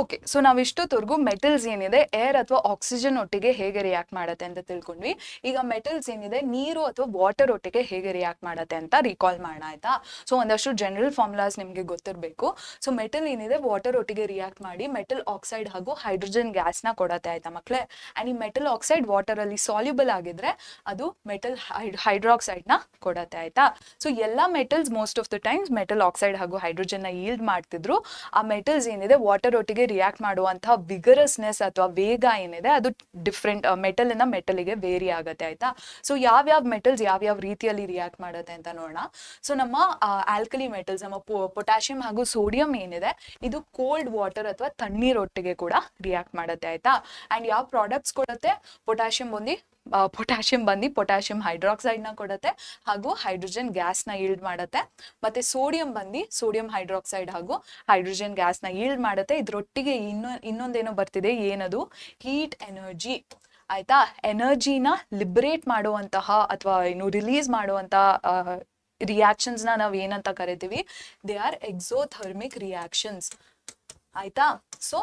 ಓಕೆ, ಸೊ ನಾವು ಇಷ್ಟೊತ್ತವರೆಗೂ ಮೆಟಲ್ಸ್ ಏನಿದೆ ಏರ್ ಅಥವಾ ಆಕ್ಸಿಜನ್ ಒಟ್ಟಿಗೆ ಹೇಗೆ ರಿಯಾಕ್ಟ್ ಮಾಡುತ್ತೆ ಅಂತ ತಿಳ್ಕೊಂಡ್ವಿ. ಈಗ ಮೆಟಲ್ಸ್ ಏನಿದೆ ನೀರು ಅಥವಾ ವಾಟರ್ ಒಟ್ಟಿಗೆ ಹೇಗೆ ರಿಯಾಕ್ಟ್ ಮಾಡುತ್ತೆ ಅಂತ ರಿಕಾಲ್ ಮಾಡೋಣ. ಆಯ್ತಾ? ಸೊ ಒಂದಷ್ಟು ಜನರಲ್ ಫಾರ್ಮುಲಾಸ್ ನಿಮ್ಗೆ ಗೊತ್ತಿರಬೇಕು. ಸೊ ಮೆಟಲ್ ಏನಿದೆ ವಾಟರ್ ಒಟ್ಟಿಗೆ ರಿಯಾಕ್ಟ್ ಮಾಡಿ ಮೆಟಲ್ ಆಕ್ಸೈಡ್ ಹಾಗೂ ಹೈಡ್ರೋಜನ್ ಗ್ಯಾಸ್ ನ ಕೊಡತ್ತೆ. ಆಯ್ತಾ ಮಕ್ಳೇ? ಅಂಡ್ ಈ ಮೆಟಲ್ ಆಕ್ಸೈಡ್ ವಾಟರ್ ಅಲ್ಲಿ ಸಾಲ್ಯುಬಲ್ ಆಗಿದ್ರೆ ಅದು ಮೆಟಲ್ ಹೈಡ್ರಾಕ್ಸೈಡ್ ನ ಕೊಡತ್ತೆ. ಆಯ್ತಾ? ಸೊ ಎಲ್ಲಾ metals most of the times metal oxide ಹಾಗೂ ಹೈಡ್ರೋಜನ್ ನ ಈಲ್ಡ್ ಮಾಡ್ತಿದ್ರು. ಆ ಮೆಟಲ್ಸ್ ಏನಿದೆ ವಾಟರ್ ಒಟ್ಟಿಗೆ ರಿಯಾಕ್ಟ್ ಮಾಡುವಂತಹ ವಿಗರಸ್ನೆಸ್ ಅಥವಾ ವೇಗ ಏನಿದೆ ಅದು ಡಿಫ್ರೆಂಟ್ ಮೆಟಲ್ ಇಂದ ಮೆಟಲ್ಗೆ ವೇರಿ ಆಗುತ್ತೆ. ಆಯ್ತಾ? ಸೊ ಯಾವ್ಯಾವ ಮೆಟಲ್ಸ್ ಯಾವ್ಯಾವ ರೀತಿಯಲ್ಲಿ ರಿಯಾಕ್ಟ್ ಮಾಡುತ್ತೆ ಅಂತ ನೋಡೋಣ. ಸೊ ನಮ್ಮ ಆಲ್ಕಲಿ ಮೆಟಲ್ಸ್ ನಮ್ಮ ಪೊಟ್ಯಾಷಿಯಂ ಹಾಗೂ ಸೋಡಿಯಂ ಏನಿದೆ ಇದು ಕೋಲ್ಡ್ ವಾಟರ್ ಅಥವಾ ತಣ್ಣೀರೊಟ್ಟಿಗೆ ಕೂಡ ರಿಯಾಕ್ಟ್ ಮಾಡುತ್ತೆ. ಆಯ್ತಾ? ಅಂಡ್ ಯಾವ ಪ್ರಾಡಕ್ಟ್ಸ್ ಕೊಡುತ್ತೆ? ಪೊಟ್ಯಾಷಿಯಂ ಬಂದು ಪೊಟ್ಯಾಷಿಯಂ ಹೈಡ್ರಾಕ್ಸೈಡ್ ನ ಕೊಡುತ್ತೆ ಹಾಗೂ ಹೈಡ್ರೋಜನ್ ಗ್ಯಾಸ್ ನ ಈಲ್ಡ್ ಮಾಡುತ್ತೆ. ಮತ್ತೆ ಸೋಡಿಯಂ ಬಂದು ಸೋಡಿಯಂ ಹೈಡ್ರಾಕ್ಸೈಡ್ ಹಾಗೂ ಹೈಡ್ರೋಜನ್ ಗ್ಯಾಸ್ ನ ಈಲ್ಡ್ ಮಾಡುತ್ತೆ. ಇದ್ರೊಟ್ಟಿಗೆ ಇನ್ನೊಂದೇನೋ ಬರ್ತಿದೆ. ಏನದು? Heat energy. ಆಯ್ತಾ? ಎನರ್ಜಿನ ಲಿಬರೇಟ್ ಮಾಡುವಂತಹ ಅಥವಾ ಏನು ರಿಲೀಸ್ ಮಾಡುವಂತಹ ರಿಯಾಕ್ಷನ್ಸ್ ನ ನಾವ್ ಏನಂತ ಕರಿತೀವಿ? They are exothermic reactions. ಆಯ್ತಾ? ಸೊ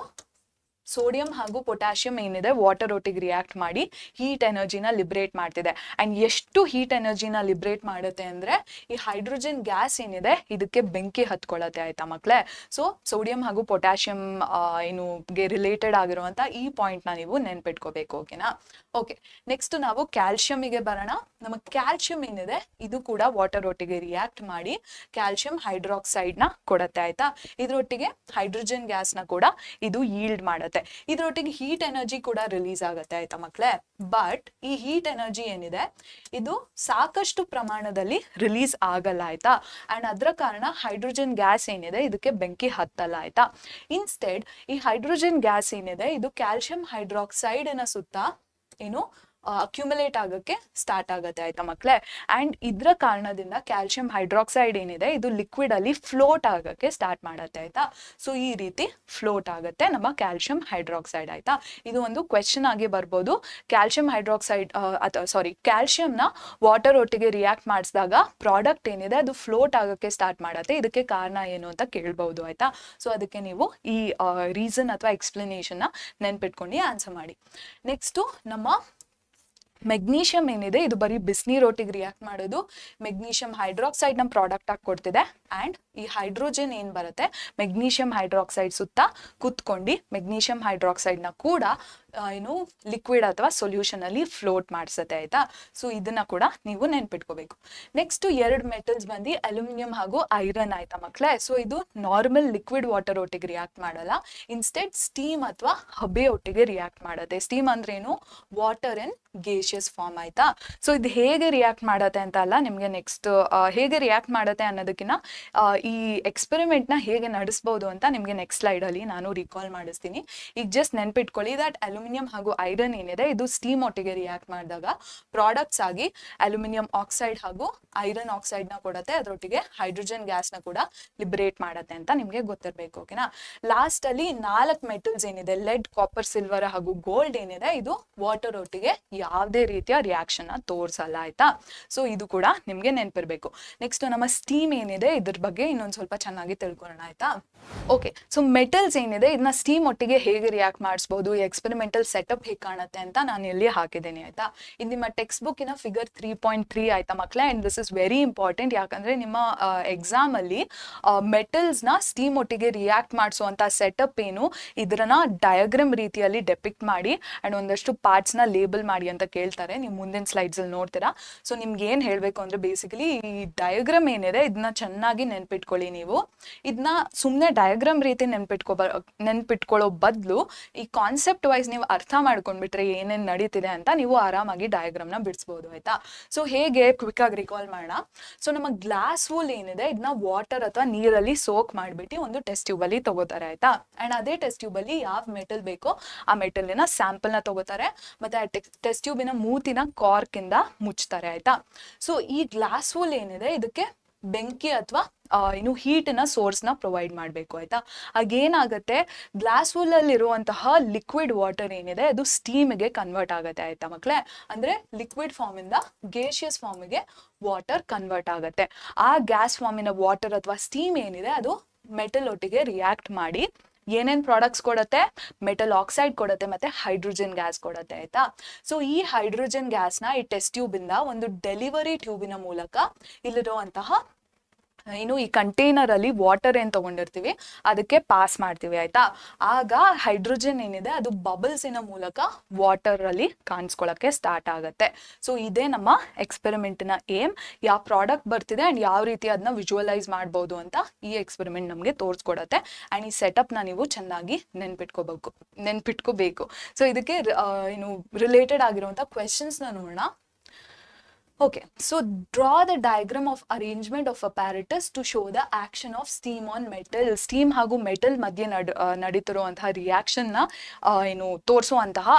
ಸೋಡಿಯಂ ಹಾಗೂ ಪೊಟ್ಯಾಷಿಯಂ ಏನಿದೆ ವಾಟರ್ ಒಟ್ಟಿಗೆ ರಿಯಾಕ್ಟ್ ಮಾಡಿ ಹೀಟ್ ಎನರ್ಜಿನ ಲಿಬ್ರೇಟ್ ಮಾಡ್ತಿದೆ. ಅಂಡ್ ಎಷ್ಟು ಹೀಟ್ ಎನರ್ಜಿನ ಲಿಬ್ರೇಟ್ ಮಾಡುತ್ತೆ ಅಂದ್ರೆ ಈ ಹೈಡ್ರೋಜನ್ ಗ್ಯಾಸ್ ಏನಿದೆ ಇದಕ್ಕೆ ಬೆಂಕಿ ಹತ್ಕೊಳ್ಳುತ್ತೆ. ಆಯ್ತಾ ಮಕ್ಳೇ? ಸೊ ಸೋಡಿಯಂ ಹಾಗೂ ಪೊಟ್ಯಾಷಿಯಂ ಏನು ರಿಲೇಟೆಡ್ ಆಗಿರುವಂತ ಈ ಪಾಯಿಂಟ್ ನ ನೀವು ನೆನ್ಪಿಟ್ಕೋಬೇಕು. ಓಕೆನಾ? ಓಕೆ, ನೆಕ್ಸ್ಟ್ ನಾವು ಕ್ಯಾಲ್ಸಿಯಂಗೆ ಬರೋಣ. ನಮ್ಮ ಕ್ಯಾಲ್ಸಿಯಂ ಏನಿದೆ ಇದು ಕೂಡ ವಾಟರ್ ಒಟ್ಟಿಗೆ ರಿಯಾಕ್ಟ್ ಮಾಡಿ ಕ್ಯಾಲ್ಸಿಯಂ ಹೈಡ್ರಾಕ್ಸೈಡ್ ನ ಕೊಡತ್ತೆ. ಆಯ್ತಾ? ಇದ್ರೊಟ್ಟಿಗೆ ಹೈಡ್ರೋಜನ್ ಗ್ಯಾಸ್ ನ ಕೂಡ ಇದು ಈಲ್ಡ್ ಮಾಡುತ್ತೆ. ಇದ್ರೊಟ್ಟಿಗೆ ಹೀಟ್ ಎನರ್ಜಿ ಕೂಡ ರಿಲೀಸ್ ಆಗುತ್ತೆ. ಆಯ್ತಾ ಮಕ್ಳೇ? ಬಟ್ ಈ ಹೀಟ್ ಎನರ್ಜಿ ಏನಿದೆ ಇದು ಸಾಕಷ್ಟು ಪ್ರಮಾಣದಲ್ಲಿ ರಿಲೀಸ್ ಆಗಲ್ಲ. ಆಯ್ತಾ? ಅಂಡ್ ಅದರ ಕಾರಣ ಹೈಡ್ರೋಜನ್ ಗ್ಯಾಸ್ ಏನಿದೆ ಇದಕ್ಕೆ ಬೆಂಕಿ ಹತ್ತಲ್ಲ. ಆಯ್ತಾ? ಇನ್ಸ್ಟೆಡ್ ಈ ಹೈಡ್ರೋಜನ್ ಗ್ಯಾಸ್ ಏನಿದೆ ಇದು ಕ್ಯಾಲ್ಸಿಯಂ ಹೈಡ್ರಾಕ್ಸೈಡ್ ನ ಸುತ್ತ ಏನು ಅಕ್ಯುಮುಲೇಟ್ ಆಗಕ್ಕೆ ಸ್ಟಾರ್ಟ್ ಆಗುತ್ತೆ. ಆಯ್ತಾ ಮಕ್ಳೇ? ಅಂಡ್ ಇದ್ರ ಕಾರಣದಿಂದ ಕ್ಯಾಲ್ಸಿಯಂ ಹೈಡ್ರಾಕ್ಸೈಡ್ ಏನಿದೆ ಇದು ಲಿಕ್ವಿಡ್ ಅಲ್ಲಿ ಫ್ಲೋಟ್ ಆಗಕ್ಕೆ ಸ್ಟಾರ್ಟ್ ಮಾಡುತ್ತೆ. ಆಯ್ತಾ? ಸೊ ಈ ರೀತಿ ಫ್ಲೋಟ್ ಆಗುತ್ತೆ ನಮ್ಮ ಕ್ಯಾಲ್ಸಿಯಂ ಹೈಡ್ರಾಕ್ಸೈಡ್. ಆಯ್ತಾ? ಇದು ಒಂದು ಕ್ವೆಶನ್ ಆಗಿ ಬರ್ಬೋದು. ಕ್ಯಾಲ್ಸಿಯಂ ಹೈಡ್ರಾಕ್ಸೈಡ್ ಅಥವಾ ಸಾರಿ ಕ್ಯಾಲ್ಸಿಯಂ ನ ವಾಟರ್ ಒಟ್ಟಿಗೆ ರಿಯಾಕ್ಟ್ ಮಾಡಿಸಿದಾಗ ಪ್ರಾಡಕ್ಟ್ ಏನಿದೆ ಅದು ಫ್ಲೋಟ್ ಆಗಕ್ಕೆ ಸ್ಟಾರ್ಟ್ ಮಾಡುತ್ತೆ. ಇದಕ್ಕೆ ಕಾರಣ ಏನು ಅಂತ ಕೇಳ್ಬಹುದು. ಆಯ್ತಾ? ಸೊ ಅದಕ್ಕೆ ನೀವು ಈ ರೀಸನ್ ಅಥವಾ ಎಕ್ಸ್ಪ್ಲನೇಷನ್ ನ ನೆನ್ಪಿಟ್ಕೊಂಡು ಆನ್ಸರ್ ಮಾಡಿ. ನೆಕ್ಸ್ಟ್ ನಮ್ಮ ಮೆಗ್ನೀಷಿಯಂ ಏನಿದೆ ಇದು ಬರೀ ಬಿಸಿನೀರೊಟ್ಟಿಗೆ ರಿಯಾಕ್ಟ್ ಮಾಡೋದು. ಮೆಗ್ನೀಷಿಯಂ ಹೈಡ್ರಾಕ್ಸೈಡ್ ನ ಪ್ರಾಡಕ್ಟ್ ಆಗಿ ಕೊಡ್ತಿದೆ. ಆ್ಯಂಡ್ ಈ ಹೈಡ್ರೋಜನ್ ಏನು ಬರುತ್ತೆ ಮೆಗ್ನೀಷಿಯಂ ಹೈಡ್ರಾಕ್ಸೈಡ್ ಸುತ್ತ ಕುತ್ಕೊಂಡು ಮೆಗ್ನೀಷಿಯಂ ಹೈಡ್ರಾಕ್ಸೈಡ್ನ ಕೂಡ ಏನು ಲಿಕ್ವಿಡ್ ಅಥವಾ ಸೊಲ್ಯೂಷನ್ ಅಲ್ಲಿ ಫ್ಲೋಟ್ ಮಾಡಿಸುತ್ತೆ ಆಯ್ತಾ. ಸೊ ಇದನ್ನ ಕೂಡ ನೀವು ನೆನ್ಪಿಟ್ಕೋಬೇಕು. ನೆಕ್ಸ್ಟ್ 2 ಮೆಟಲ್ಸ್ ಬಂದು ಅಲ್ಯೂಮಿನಿಯಂ ಹಾಗೂ ಐರನ್ ಆಯ್ತಾ ಮಕ್ಕಳೇ. ಸೊ ಇದು ನಾರ್ಮಲ್ ಲಿಕ್ವಿಡ್ ವಾಟರ್ ಒಟ್ಟಿಗೆ ರಿಯಾಕ್ಟ್ ಮಾಡಲ್ಲ, ಇನ್ಸ್ಟೆಡ್ ಸ್ಟೀಮ್ ಅಥವಾ ಹಬೆ ಒಟ್ಟಿಗೆ ರಿಯಾಕ್ಟ್ ಮಾಡುತ್ತೆ. ಸ್ಟೀಮ್ ಅಂದ್ರೆ ಏನು, ವಾಟರ್ ಇನ್ ಗೇಷಿಯಸ್ ಫಾರ್ಮ್ ಆಯ್ತಾ. ಸೊ ಇದು ಹೇಗೆ ರಿಯಾಕ್ಟ್ ಮಾಡತ್ತೆ ಅಂತ ಅಲ್ಲ, ನಿಮ್ಗೆ ನೆಕ್ಸ್ಟ್ ಹೇಗೆ ರಿಯಾಕ್ಟ್ ಮಾಡತ್ತೆ ಅನ್ನೋದಕ್ಕಿಂತ ಈ ಎಕ್ಸ್ಪೆರಿಮೆಂಟ್ ನ ಹೇಗೆ ನಡೆಸಬಹುದು ಅಂತ ನಿಮ್ಗೆ ನೆಕ್ಸ್ಟ್ ಸ್ಲೈಡ್ ಅಲ್ಲಿ ನಾನು ರಿಕಾಲ್ ಮಾಡಿಸ್ತೀನಿ. ಈಗ ಜಸ್ಟ್ ನೆನ್ಪಿಟ್ಕೊಳ್ಳಿ ದಟ್ ಅಲ್ಯೂಮಿನಿಯಂ ಹಾಗೂ ಐರನ್ ಏನಿದೆ ಇದು ಸ್ಟೀಮ್ ಒಟ್ಟಿಗೆ ರಿಯಾಕ್ಟ್ ಮಾಡಿದಾಗ ಪ್ರಾಡಕ್ಟ್ಸ್ ಆಗಿ ಅಲ್ಯೂಮಿನಿಯಂ ಆಕ್ಸೈಡ್ ಹಾಗೂ ಐರನ್ ಆಕ್ಸೈಡ್ ನ ಕೊಡುತ್ತೆ, ಅದರೊಟ್ಟಿಗೆ ಹೈಡ್ರೋಜನ್ ಗ್ಯಾಸ್ ನ ಕೂಡ ಲಿಬರೇಟ್ ಮಾಡತ್ತೆ ಅಂತ ನಿಮ್ಗೆ ಗೊತ್ತಿರಬೇಕು. ಓಕೆನಾ. ಲಾಸ್ಟ್ ಅಲ್ಲಿ 4 ಮೆಟಲ್ಸ್ ಏನಿದೆ ಲೆಡ್, ಕಾಪರ್, ಸಿಲ್ವರ್ ಹಾಗೂ ಗೋಲ್ಡ್ ಏನಿದೆ ಇದು ವಾಟರ್ ಒಟ್ಟಿಗೆ ಯಾವುದೇ ರೀತಿಯ ರಿಯಾಕ್ಷನ್ ತೋರಿಸಲ್ಲ ಆಯ್ತಾ. ಸೊ ಇದು ಕೂಡ ನಿಮ್ಗೆ ನೆನಪಿರ್ಬೇಕು. ನೆಕ್ಸ್ಟ್ ನಮ್ಮ ಸ್ಟೀಮ್ ಏನಿದೆ ಇದ್ರ ಬಗ್ಗೆ ಇನ್ನೊಂದು ಸ್ವಲ್ಪ ಚೆನ್ನಾಗಿ ತಿಳ್ಕೊಳ್ಳೋಣ ಆಯ್ತಾ. ಓಕೆ, ಸೊ ಮೆಟಲ್ಸ್ ಏನಿದೆ ಇದನ್ನ ಸ್ಟೀಮ್ ಒಟ್ಟಿಗೆ ಹೇಗೆ ರಿಯಾಕ್ಟ್ ಮಾಡಿಸಬಹುದು, ಎಕ್ಸ್ಪೆರಿಮೆಂಟಲ್ ಸೆಟಪ್ ಹೇಗೆ ಕಾಣುತ್ತೆ ಅಂತ ನಾನು ಇಲ್ಲಿ ಹಾಕಿದ್ದೇನೆ ಆಯ್ತಾ. ಇದು ನಿಮ್ಮ ಟೆಕ್ಸ್ಟ್ ಬುಕ್ಕಿನ ಫಿಗರ್ 3.3 ಆಯ್ತಾ ಮಕ್ಕಳೇ. And this is very important, ಯಾಕಂದ್ರೆ ನಿಮ್ಮ ಎಕ್ಸಾಮ್ ಅಲ್ಲಿ ಮೆಟಲ್ಸ್ ನ ಸ್ಟೀಮ್ ಒಟ್ಟಿಗೆ ರಿಯಾಕ್ಟ್ ಮಾಡಿಸುವಂತ ಸೆಟಪ್ ಏನು ಇದನ್ನ ಡಯಾಗ್ರಾಮ್ ರೀತಿಯಲ್ಲಿ ಡೆಪಿಕ್ಟ್ ಮಾಡಿ ಅಂಡ್ ಒಂದಷ್ಟು ಪಾರ್ಟ್ಸ್ ನ ಲೇಬಲ್ ಮಾಡಿ ಅಂತ ಕೇಳ್ತಾರೆ. ನೀವು ಮುಂದಿನ ಸ್ಲೈಡ್ಸ್ ಅಲ್ಲಿ ನೋಡ್ತೀರಾ. ಸೊ ನಿಮ್ಗೆ ಏನ್ ಹೇಳ್ಬೇಕು ಅಂದ್ರೆ ಬೇಸಿಕಲಿ ಈ ಡಯಾಗ್ರಾಮ್ ಏನಿದೆ ಇದನ್ನ ಚೆನ್ನಾಗಿ ನೆನ್ಪಿಟ್ಕೊಳ್ಳಿ. ನೀವು ಇದನ್ನ ಸುಮ್ಮನೆ ಡಯಾಗ್ರಾಮ್ ರೀತಿ ನೆನ್ಪಿಟ್ಕೊಳ್ಳೋ ಬದಲು ಈ ಕಾನ್ಸೆಪ್ಟ್ ವೈಸ್ ನೀವು ಅರ್ಥ ಮಾಡ್ಕೊಂಡ್ಬಿಟ್ರೆ ಏನೇನ್ ನಡೀತಿದೆ ಅಂತ ನೀವು ಆರಾಮಾಗಿ ಡಯಾಗ್ರಾಮ್ ನ ಬಿಡಿಸಬಹುದು ಆಯ್ತಾ. ಸೊ ಹೇಗೆ ಕ್ವಿಕ್ ಆಗಿ ರಿಕಾಲ್ ಮಾಡೋಣ. ಸೊ ನಮ್ಮ ಗ್ಲಾಸ್ ವೂಲ್ ಏನಿದೆ ಇದನ್ನ ವಾಟರ್ ಅಥವಾ ನೀರಲ್ಲಿ ಸೋಕ್ ಮಾಡ್ಬಿಟ್ಟು ಒಂದು ಟೆಸ್ಟ್ ಟ್ಯೂಬ್ ಅಲ್ಲಿ ತಗೋತಾರೆ ಆಯ್ತಾ. ಅಂಡ್ ಅದೇ ಟೆಸ್ಟ್ ಟ್ಯೂಬ್ ಅಲ್ಲಿ ಯಾವ ಮೆಟಲ್ ಬೇಕೋ ಆ ಮೆಟಲ್ನ ಸ್ಯಾಂಪಲ್ ನ ತಗೋತಾರೆ, ಮತ್ತೆ ಆ ಟೆಸ್ಟ್ ಟ್ಯೂಬಿನ ಮೂತಿನ ಕಾರ್ಕ್ ಇಂದ ಮುಚ್ತಾರೆ ಆಯ್ತಾ. ಸೊ ಈ ಗ್ಲಾಸ್ ವೂಲ್ ಏನಿದೆ ಇದಕ್ಕೆ ಬೆಂಕಿ ಅಥವಾ ಇನ್ನು ಹೀಟ್ನ ಸೋರ್ಸ್ನ ಪ್ರೊವೈಡ್ ಮಾಡಬೇಕು ಆಯ್ತಾ. ಆಗೇನಾಗುತ್ತೆ ಗ್ಲಾಸ್ ವೂಲ್ ಅಲ್ಲಿ ಇರುವಂತಹ ಲಿಕ್ವಿಡ್ ವಾಟರ್ ಏನಿದೆ ಅದು ಸ್ಟೀಮ್ಗೆ ಕನ್ವರ್ಟ್ ಆಗುತ್ತೆ ಆಯ್ತಾ ಮಕ್ಕಳೇ. ಅಂದ್ರೆ ಲಿಕ್ವಿಡ್ ಫಾರ್ಮ್ ಇಂದ ಗೇಷಿಯಸ್ ಫಾರ್ಮ್ಗೆ ವಾಟರ್ ಕನ್ವರ್ಟ್ ಆಗುತ್ತೆ. ಆ ಗ್ಯಾಸ್ ಫಾರ್ಮಿನ ವಾಟರ್ ಅಥವಾ ಸ್ಟೀಮ್ ಏನಿದೆ ಅದು ಮೆಟಲ್ ಒಟ್ಟಿಗೆ ರಿಯಾಕ್ಟ್ ಮಾಡಿ ಏನೇನ್ ಪ್ರಾಡಕ್ಟ್ಸ್ ಕೊಡುತ್ತೆ, ಮೆಟಲ್ ಆಕ್ಸೈಡ್ ಕೊಡುತ್ತೆ ಮತ್ತೆ ಹೈಡ್ರೋಜನ್ ಗ್ಯಾಸ್ ಕೊಡುತ್ತೆ ಆಯ್ತಾ. ಸೊ ಈ ಹೈಡ್ರೋಜನ್ ಗ್ಯಾಸ್ನ ಈ ಟೆಸ್ಟ್ ಟ್ಯೂಬ್ ಇಂದ ಒಂದು ಡೆಲಿವರಿ ಟ್ಯೂಬಿನ ಮೂಲಕ ಇಲ್ಲಿರುವಂತಹ ಇನ್ನು ಈ ಕಂಟೈನರ್ ಅಲ್ಲಿ ವಾಟರ್ ಏನ್ ತಗೊಂಡಿರ್ತೀವಿ ಅದಕ್ಕೆ ಪಾಸ್ ಮಾಡ್ತೀವಿ ಆಯ್ತಾ. ಆಗ ಹೈಡ್ರೋಜನ್ ಏನಿದೆ ಅದು ಬಬಲ್ಸ್ ಇನ ಮೂಲಕ ವಾಟರ್ ಅಲ್ಲಿ ಕಾಣಿಸ್ಕೊಳಕ್ಕೆ ಸ್ಟಾರ್ಟ್ ಆಗುತ್ತೆ. ಸೊ ಇದೇ ನಮ್ಮ ಎಕ್ಸ್ಪೆರಿಮೆಂಟ್ ನ ಏಮ್. ಯಾವ ಪ್ರಾಡಕ್ಟ್ ಬರ್ತಿದೆ ಅಂಡ್ ಯಾವ ರೀತಿ ಅದನ್ನ ವಿಜುವಲೈಸ್ ಮಾಡ್ಬೋದು ಅಂತ ಈ ಎಕ್ಸ್ಪೆರಿಮೆಂಟ್ ನಮ್ಗೆ ತೋರಿಸ್ಕೊಡತ್ತೆ. ಅಂಡ್ ಈ ಸೆಟಪ್ ನ ನೀವು ಚೆನ್ನಾಗಿ ನೆನ್ಪಿಟ್ಕೋಬೇಕು. ಸೊ ಇದಕ್ಕೆ ಏನು ರಿಲೇಟೆಡ್ ಆಗಿರುವಂತ ಕ್ವೆಶನ್ಸ್ ನ ನೋಡೋಣ. Okay, so draw the diagram of arrangement of apparatus to show the action of steam on metal. Steam ಹಾಗೂ ಮೆಟಲ್ ಮಧ್ಯೆ ನಡೀತಿರುವಂತಹ ರಿಯಾಕ್ಷನ್ ನ ಏನು ತೋರಿಸುವಂತಹ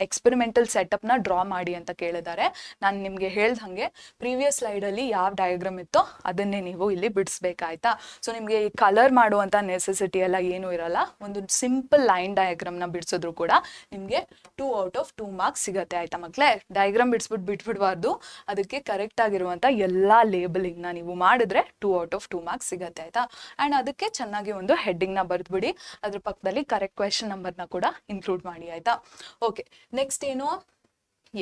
ಎಕ್ಸ್ಪೆರಿಮೆಂಟಲ್ ಸೆಟಪ್ ನ ಡ್ರಾ ಮಾಡಿ ಅಂತ ಕೇಳಿದ್ದಾರೆ. ನಾನು ನಿಮ್ಗೆ ಹೇಳ್ದಂಗೆ ಪ್ರೀವಿಯಸ್ ಸ್ಲೈಡ್ ಅಲ್ಲಿ ಯಾವ ಡಯಾಗ್ರಾಮ್ ಇತ್ತೋ ಅದನ್ನೇ ನೀವು ಇಲ್ಲಿ ಬಿಡಿಸ್ಬೇಕಾಯ್ತಾ. ಸೊ ನಿಮ್ಗೆ ಈ ಕಲರ್ ಮಾಡುವಂತ ನೆಸೆಸಿಟಿ ಎಲ್ಲ ಏನು ಇರಲ್ಲ. ಒಂದು ಸಿಂಪಲ್ ಲೈನ್ ಡಯಾಗ್ರಾಮ್ ನ ಬಿಡಿಸಿದ್ರು ಕೂಡ ನಿಮ್ಗೆ 2 ಔಟ್ ಆಫ್ 2 ಮಾರ್ಕ್ಸ್ ಸಿಗತ್ತೆ ಆಯ್ತಾ ಮಕ್ಕಳೇ. ಡಯಾಗ್ರಾಮ್ ಬಿಟ್ಬಿಡ್ಬಾರ್ದು, ಅದಕ್ಕೆ ಕರೆಕ್ಟ್ ಆಗಿರುವಂತ ಎಲ್ಲಾ ಲೇಬಲಿಂಗ್ ನ ನೀವು ಮಾಡಿದ್ರೆ 2 ಔಟ್ ಆಫ್ 2 ಮಾರ್ಕ್ಸ್ ಸಿಗತ್ತೆ ಆಯ್ತಾ. ಅಂಡ್ ಅದಕ್ಕೆ ಚೆನ್ನಾಗಿ ಒಂದು ಹೆಡ್ಡಿಂಗ್ ನ ಬರ್ದ್ಬಿಡಿ, ಅದ್ರ ಪಕ್ಕದಲ್ಲಿ ಕರೆಕ್ಟ್ ಕ್ವೆಶನ್ ನಂಬರ್ ನ ಕೂಡ ಇನ್ಕ್ಲೂಡ್ ಮಾಡಿ ಆಯ್ತಾ. ಓಕೆ, ನೆಕ್ಸ್ಟ್ ಏನು,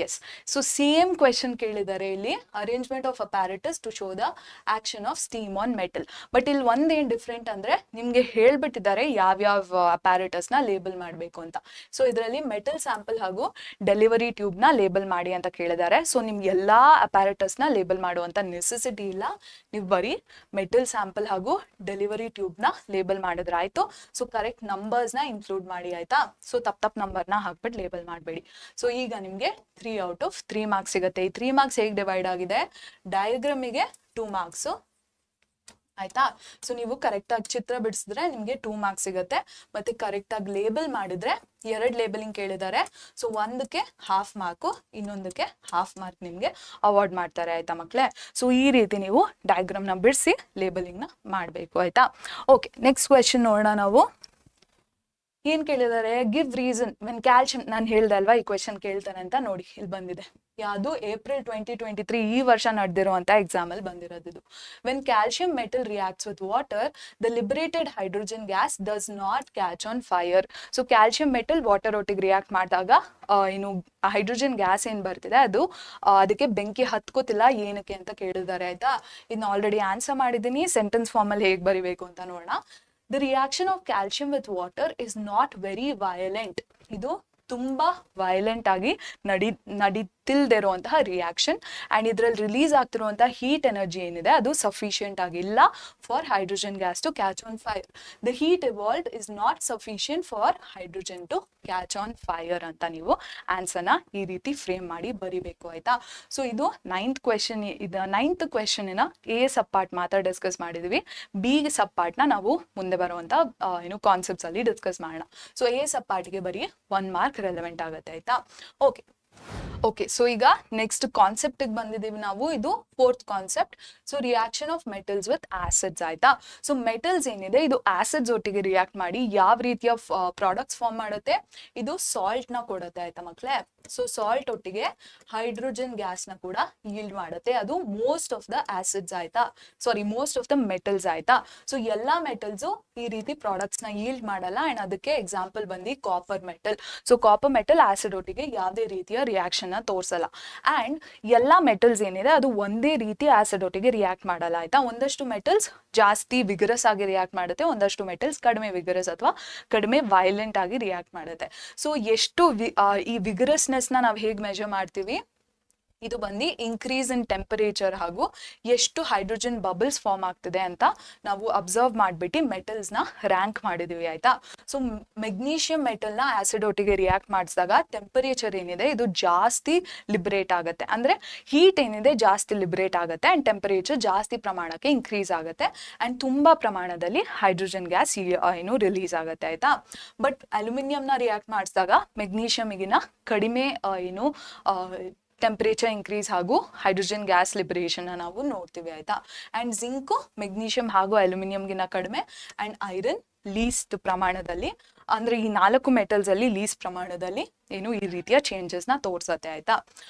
ಎಸ್, ಸೊ ಸೇಮ್ ಕ್ವೆಶನ್ ಕೇಳಿದ್ದಾರೆ ಇಲ್ಲಿ, arrangement of apparatus to show the action of steam on metal. But ಇಲ್ಲಿ ಒಂದೇನ್ ಡಿಫ್ರೆಂಟ್ ಅಂದ್ರೆ ನಿಮ್ಗೆ ಹೇಳ್ಬಿಟ್ಟಿದ್ದಾರೆ ಯಾವ್ಯಾವ ಅಪ್ಯಾರಟಸ್ ನ ಲೇಬಲ್ ಮಾಡಬೇಕು ಅಂತ. ಸೊ ಇದರಲ್ಲಿ ಮೆಟಲ್ ಸ್ಯಾಂಪಲ್ ಹಾಗೂ ಡೆಲಿವರಿ ಟ್ಯೂಬ್ ನ ಲೇಬಲ್ ಮಾಡಿ ಅಂತ ಕೇಳಿದ್ದಾರೆ. ಸೊ ನಿಮ್ಗೆ ಎಲ್ಲಾ ಅಪ್ಯಾರಟಸ್ ನ ಲೇಬಲ್ ಮಾಡುವಂತ ನೆಸೆಸಿಟಿ ಇಲ್ಲ, ನೀವು ಬರೀ ಮೆಟಲ್ ಸ್ಯಾಂಪಲ್ ಹಾಗೂ ಡೆಲಿವರಿ ಟ್ಯೂಬ್ ನ ಲೇಬಲ್ ಮಾಡಿದ್ರೆ ಆಯ್ತು. ಸೊ ಕರೆಕ್ಟ್ ನಂಬರ್ಸ್ ನ ಇನ್ಕ್ಲೂಡ್ ಮಾಡಿ ಆಯ್ತಾ. ಸೊ ತಪ್ಪ ನಂಬರ್ ನ ಹಾಕ್ಬಿಟ್ಟು ಲೇಬಲ್ ಮಾಡಬೇಡಿ. ಸೊ ಈಗ ನಿಮ್ಗೆ 3 ಔಟ್ ಆಫ್ 3 ಮಾರ್ಕ್ಸ್ ಸಿಗುತ್ತೆ. ಈ 3 ಮಾರ್ಕ್ಸ್ ಹೇಗೆ ಡಿವೈಡ್ ಆಗಿದೆ, ಡಯಾಗ್ರಾಮಿಗೆ 2 ಮಾರ್ಕ್ಸ್ ಆಯ್ತಾ. ಸೊ ನೀವು ಕರೆಕ್ಟ್ ಆಗಿ ಚಿತ್ರ ಬಿಡಿಸಿದ್ರೆ ನಿಮ್ಗೆ 2 ಮಾರ್ಕ್ಸ್ ಸಿಗುತ್ತೆ. ಮತ್ತೆ ಕರೆಕ್ಟ್ ಆಗಿ ಲೇಬಲ್ ಮಾಡಿದ್ರೆ 2 ಲೇಬಲಿಂಗ್ ಕೇಳಿದ್ದಾರೆ. ಸೊ ಒಂದಕ್ಕೆ ಹಾಫ್ ಮಾರ್ಕು, ಇನ್ನೊಂದಕ್ಕೆ ಹಾಫ್ ಮಾರ್ಕ್ ನಿಮ್ಗೆ ಅವಾರ್ಡ್ ಮಾಡ್ತಾರೆ ಆಯ್ತಾ ಮಕ್ಕಳೇ. ಸೊ ಈ ರೀತಿ ನೀವು ಡಯಾಗ್ರಾಮ್ ನ ಬಿಡಿಸಿ ಲೇಬಲಿಂಗ್ ನ ಮಾಡಬೇಕು ಆಯ್ತಾ. ಓಕೆ, ನೆಕ್ಸ್ಟ್ ಕ್ವೆಶನ್ ನೋಡೋಣ ನಾವು. ಏನ್ ಕೇಳಿದ್ದಾರೆ, ಗಿವ್ ರೀಸನ್ ವೆನ್ ಕ್ಯಾಲ್ಸಿಯಂ, ನಾನು ಹೇಳ್ದೆ ಅಲ್ವಾ ಈ ಕ್ವೆಶನ್ ಕೇಳ್ತಾನೆ ಅಂತ, ನೋಡಿ ಇಲ್ಲಿ ಬಂದಿದೆ, ಯಾವುದು ಏಪ್ರಿಲ್ 2023 ಈ ವರ್ಷ ನಡೆದಿರುವಂತ ಎಕ್ಸಾಮ್ ಅಲ್ಲಿ ಬಂದಿರೋದು ಇದು. When calcium metal reacts with water the liberated hydrogen gas does not catch on fire. So calcium metal water ಒಟ್ಟಿಗೆ ರಿಯಾಕ್ಟ್ ಮಾಡಿದಾಗ ಏನು ಹೈಡ್ರೋಜನ್ ಗ್ಯಾಸ್ ಏನ್ ಬರ್ತಿದೆ ಅದು ಅದಕ್ಕೆ ಬೆಂಕಿ ಹತ್ಕೋತಿಲ್ಲ, ಏನಕ್ಕೆ ಅಂತ ಕೇಳಿದ್ದಾರೆ ಆಯ್ತಾ. ಇದನ್ನ ಆಲ್ರೆಡಿ ಆನ್ಸರ್ ಮಾಡಿದ್ದೀನಿ, ಸೆಂಟೆನ್ಸ್ ಫಾರ್ಮ್ ಅಲ್ಲಿ ಹೇಗೆ ಬರಿಬೇಕು ಅಂತ ನೋಡೋಣ. The reaction of calcium with water is not very violent. ಇದು ತುಂಬಾ ವೈಲೆಂಟ್ ಆಗಿ ನಡೀತಿಲ್ದಿರುವಂತಹ ರಿಯಾಕ್ಷನ್. ಅಂಡ್ ಇದ್ರಲ್ಲಿ ರಿಲೀಸ್ ಆಗ್ತಿರುವಂತಹ ಹೀಟ್ ಎನರ್ಜಿ ಏನಿದೆ ಅದು ಸಫಿಷಿಯಂಟ್ ಆಗಿಲ್ಲ for hydrogen gas to catch on fire. The heat evolved is not sufficient for hydrogen to catch on fire ಅಂತ ನೀವು ಆನ್ಸರ್ನ ಈ ರೀತಿ ಫ್ರೇಮ್ ಮಾಡಿ ಬರಿಬೇಕು ಆಯ್ತಾ. ಸೊ ಇದು 9th ಕ್ವೆಶನ್. ಇದು 9th question A sub part ಮಾತ್ರ ಡಿಸ್ಕಸ್ ಮಾಡಿದ್ವಿ. ಬಿ ಸಬ್ ಪಾರ್ಟ್ ನ ನಾವು ಮುಂದೆ ಬರುವಂತ ಕಾನ್ಸೆಪ್ಟ್ಸ್ ಅಲ್ಲಿ ಡಿಸ್ಕಸ್ ಮಾಡೋಣ. ಸೊ ಎ ಸಬ್ ಪಾರ್ಟ್ಗೆ ಬರೀ 1 ಮಾರ್ಕ್ ರೆಲೆವೆಂಟ್ ಆಗುತ್ತೆ ಆಯ್ತಾ. ಓಕೆ ಸೊ ಈಗ ನೆಕ್ಸ್ಟ್ ಕಾನ್ಸೆಪ್ಟ್ ಬಂದಿದ್ದೀವಿ ನಾವು. ಇದು 4th concept. So reaction of metals with acids ಆಯ್ತಾ. ಸೊ ಮೆಟಲ್ಸ್ ಏನಿದೆ ಇದು ಆಸಿಡ್ಸ್ ಒಟ್ಟಿಗೆ ರಿಯಾಕ್ಟ್ ಮಾಡಿ ಯಾವ ರೀತಿಯ ಪ್ರಾಡಕ್ಟ್ಸ್ ಫಾರ್ಮ್ ಮಾಡುತ್ತೆ, ಇದು ಸಾಲ್ಟ್ ನ ಕೊಡುತ್ತೆ ಆಯ್ತಾ ಮಕ್ಳೇ. ಸೊ ಸಾಲ್ಟ್ ಒಟ್ಟಿಗೆ ಹೈಡ್ರೋಜನ್ ಗ್ಯಾಸ್ ನ ಕೂಡ ಯೀಲ್ಡ್ ಮಾಡುತ್ತೆ. ಅದು ಮೋಸ್ಟ್ ಆಫ್ ದ ಆಸಿಡ್ಸ್ ಆಯ್ತಾ, ಸಾರಿ ಮೋಸ್ಟ್ ಆಫ್ ದ ಮೆಟಲ್ಸ್ ಆಯ್ತಾ. ಸೊ ಎಲ್ಲಾ ಮೆಟಲ್ಸ್ ಈ ರೀತಿ ಪ್ರಾಡಕ್ಟ್ಸ್ ನ ಯೀಲ್ಡ್ ಮಾಡಲ್ಲ. ಅಂಡ್ ಅದಕ್ಕೆ ಎಕ್ಸಾಂಪಲ್ ಬಂದು copper metal. So copper metal acid ಒಟ್ಟಿಗೆ ಯಾವುದೇ ರೀತಿಯ ರಿಯಾಕ್ಷನ್ ನ ತೋರ್ಸಲ್ಲ. ಅಂಡ್ ಎಲ್ಲಾ ಮೆಟಲ್ಸ್ ಏನಿದೆ ಅದು ಒಂದೇ ರೀತಿ ಆಸಿಡ್ ಒಟ್ಟಿಗೆ ರಿಯಾಕ್ಟ್ ಮಾಡಲ್ಲ ಆಯ್ತಾ. ಒಂದಷ್ಟು ಮೆಟಲ್ಸ್ ಜಾಸ್ತಿ ವಿಗರಸ್ ಆಗಿ ರಿಯಾಕ್ಟ್ ಮಾಡುತ್ತೆ, ಒಂದಷ್ಟು ಮೆಟಲ್ಸ್ ಕಡಿಮೆ ವಿಗರಸ್ ಅಥವಾ ಕಡಿಮೆ ವೈಲೆಂಟ್ ಆಗಿ ರಿಯಾಕ್ಟ್ ಮಾಡುತ್ತೆ. ಸೊ ಎಷ್ಟು ಈ ವಿಗರಸ್ನೆಸ್ ನ ನಾವು ಹೇಗೆ ಮೆಜರ್ ಮಾಡ್ತೀವಿ, ಇದು ಬಂದು ಇನ್ಕ್ರೀಸ್ ಇನ್ ಟೆಂಪರೇಚರ್ ಹಾಗೂ ಎಷ್ಟು ಹೈಡ್ರೋಜನ್ ಬಬಲ್ಸ್ ಫಾರ್ಮ್ ಆಗ್ತಿದೆ ಅಂತ ನಾವು ಅಬ್ಸರ್ವ್ ಮಾಡ್ಬಿಟ್ಟು ಮೆಟಲ್ಸ್ ನ ರ್ಯಾಂಕ್ ಮಾಡಿದೀವಿ ಆಯ್ತಾ. ಸೊ ಮೆಗ್ನೀಷಿಯಂ ಮೆಟಲ್ ನ ಆಸಿಡ್ ಒಟ್ಟಿಗೆ ರಿಯಾಕ್ಟ್ ಮಾಡಿಸಿದಾಗ ಟೆಂಪರೇಚರ್ ಏನಿದೆ ಇದು ಜಾಸ್ತಿ ಲಿಬರೇಟ್ ಆಗುತ್ತೆ, ಅಂದ್ರೆ ಹೀಟ್ ಏನಿದೆ ಜಾಸ್ತಿ ಲಿಬರೇಟ್ ಆಗುತ್ತೆ ಅಂಡ್ ಟೆಂಪರೇಚರ್ ಜಾಸ್ತಿ ಪ್ರಮಾಣಕ್ಕೆ ಇನ್ಕ್ರೀಸ್ ಆಗುತ್ತೆ ಅಂಡ್ ತುಂಬಾ ಪ್ರಮಾಣದಲ್ಲಿ ಹೈಡ್ರೋಜನ್ ಗ್ಯಾಸ್ ಏನು ರಿಲೀಸ್ ಆಗುತ್ತೆ ಆಯ್ತಾ. ಬಟ್ ಅಲ್ಯೂಮಿನಿಯಂ ನ ರಿಯಾಕ್ಟ್ ಮಾಡಿಸಿದಾಗ ಮೆಗ್ನೀಷಿಯಂಗಿನ ಕಡಿಮೆ ಏನು ಟೆಂಪರೇಚರ್ ಇನ್ಕ್ರೀಸ್ ಹಾಗೂ ಹೈಡ್ರೋಜನ್ ಗ್ಯಾಸ್ ಲಿಬರೇಷನ್ ನಾವು ನೋಡ್ತೀವಿ ಆಯ್ತಾ. ಅಂಡ್ ಜಿಂಕು ಮೆಗ್ನೀಷಿಯಂ ಹಾಗೂ ಅಲ್ಯೂಮಿನಿಯಂಗಿನ ಕಡಿಮೆ ಅಂಡ್ ಐರನ್ ಲೀಸ್ಟ್ ಪ್ರಮಾಣದಲ್ಲಿ, ಅಂದ್ರೆ ಈ 4 ಮೆಟಲ್ಸ್ ಅಲ್ಲಿ ಲೀಸ್ಟ್ ಪ್ರಮಾಣದಲ್ಲಿ ಏನು ಈ ರೀತಿಯ ಚೇಂಜಸ್ ನ ತೋರ್ಸತ್ತೆ ಆಯ್ತಾ.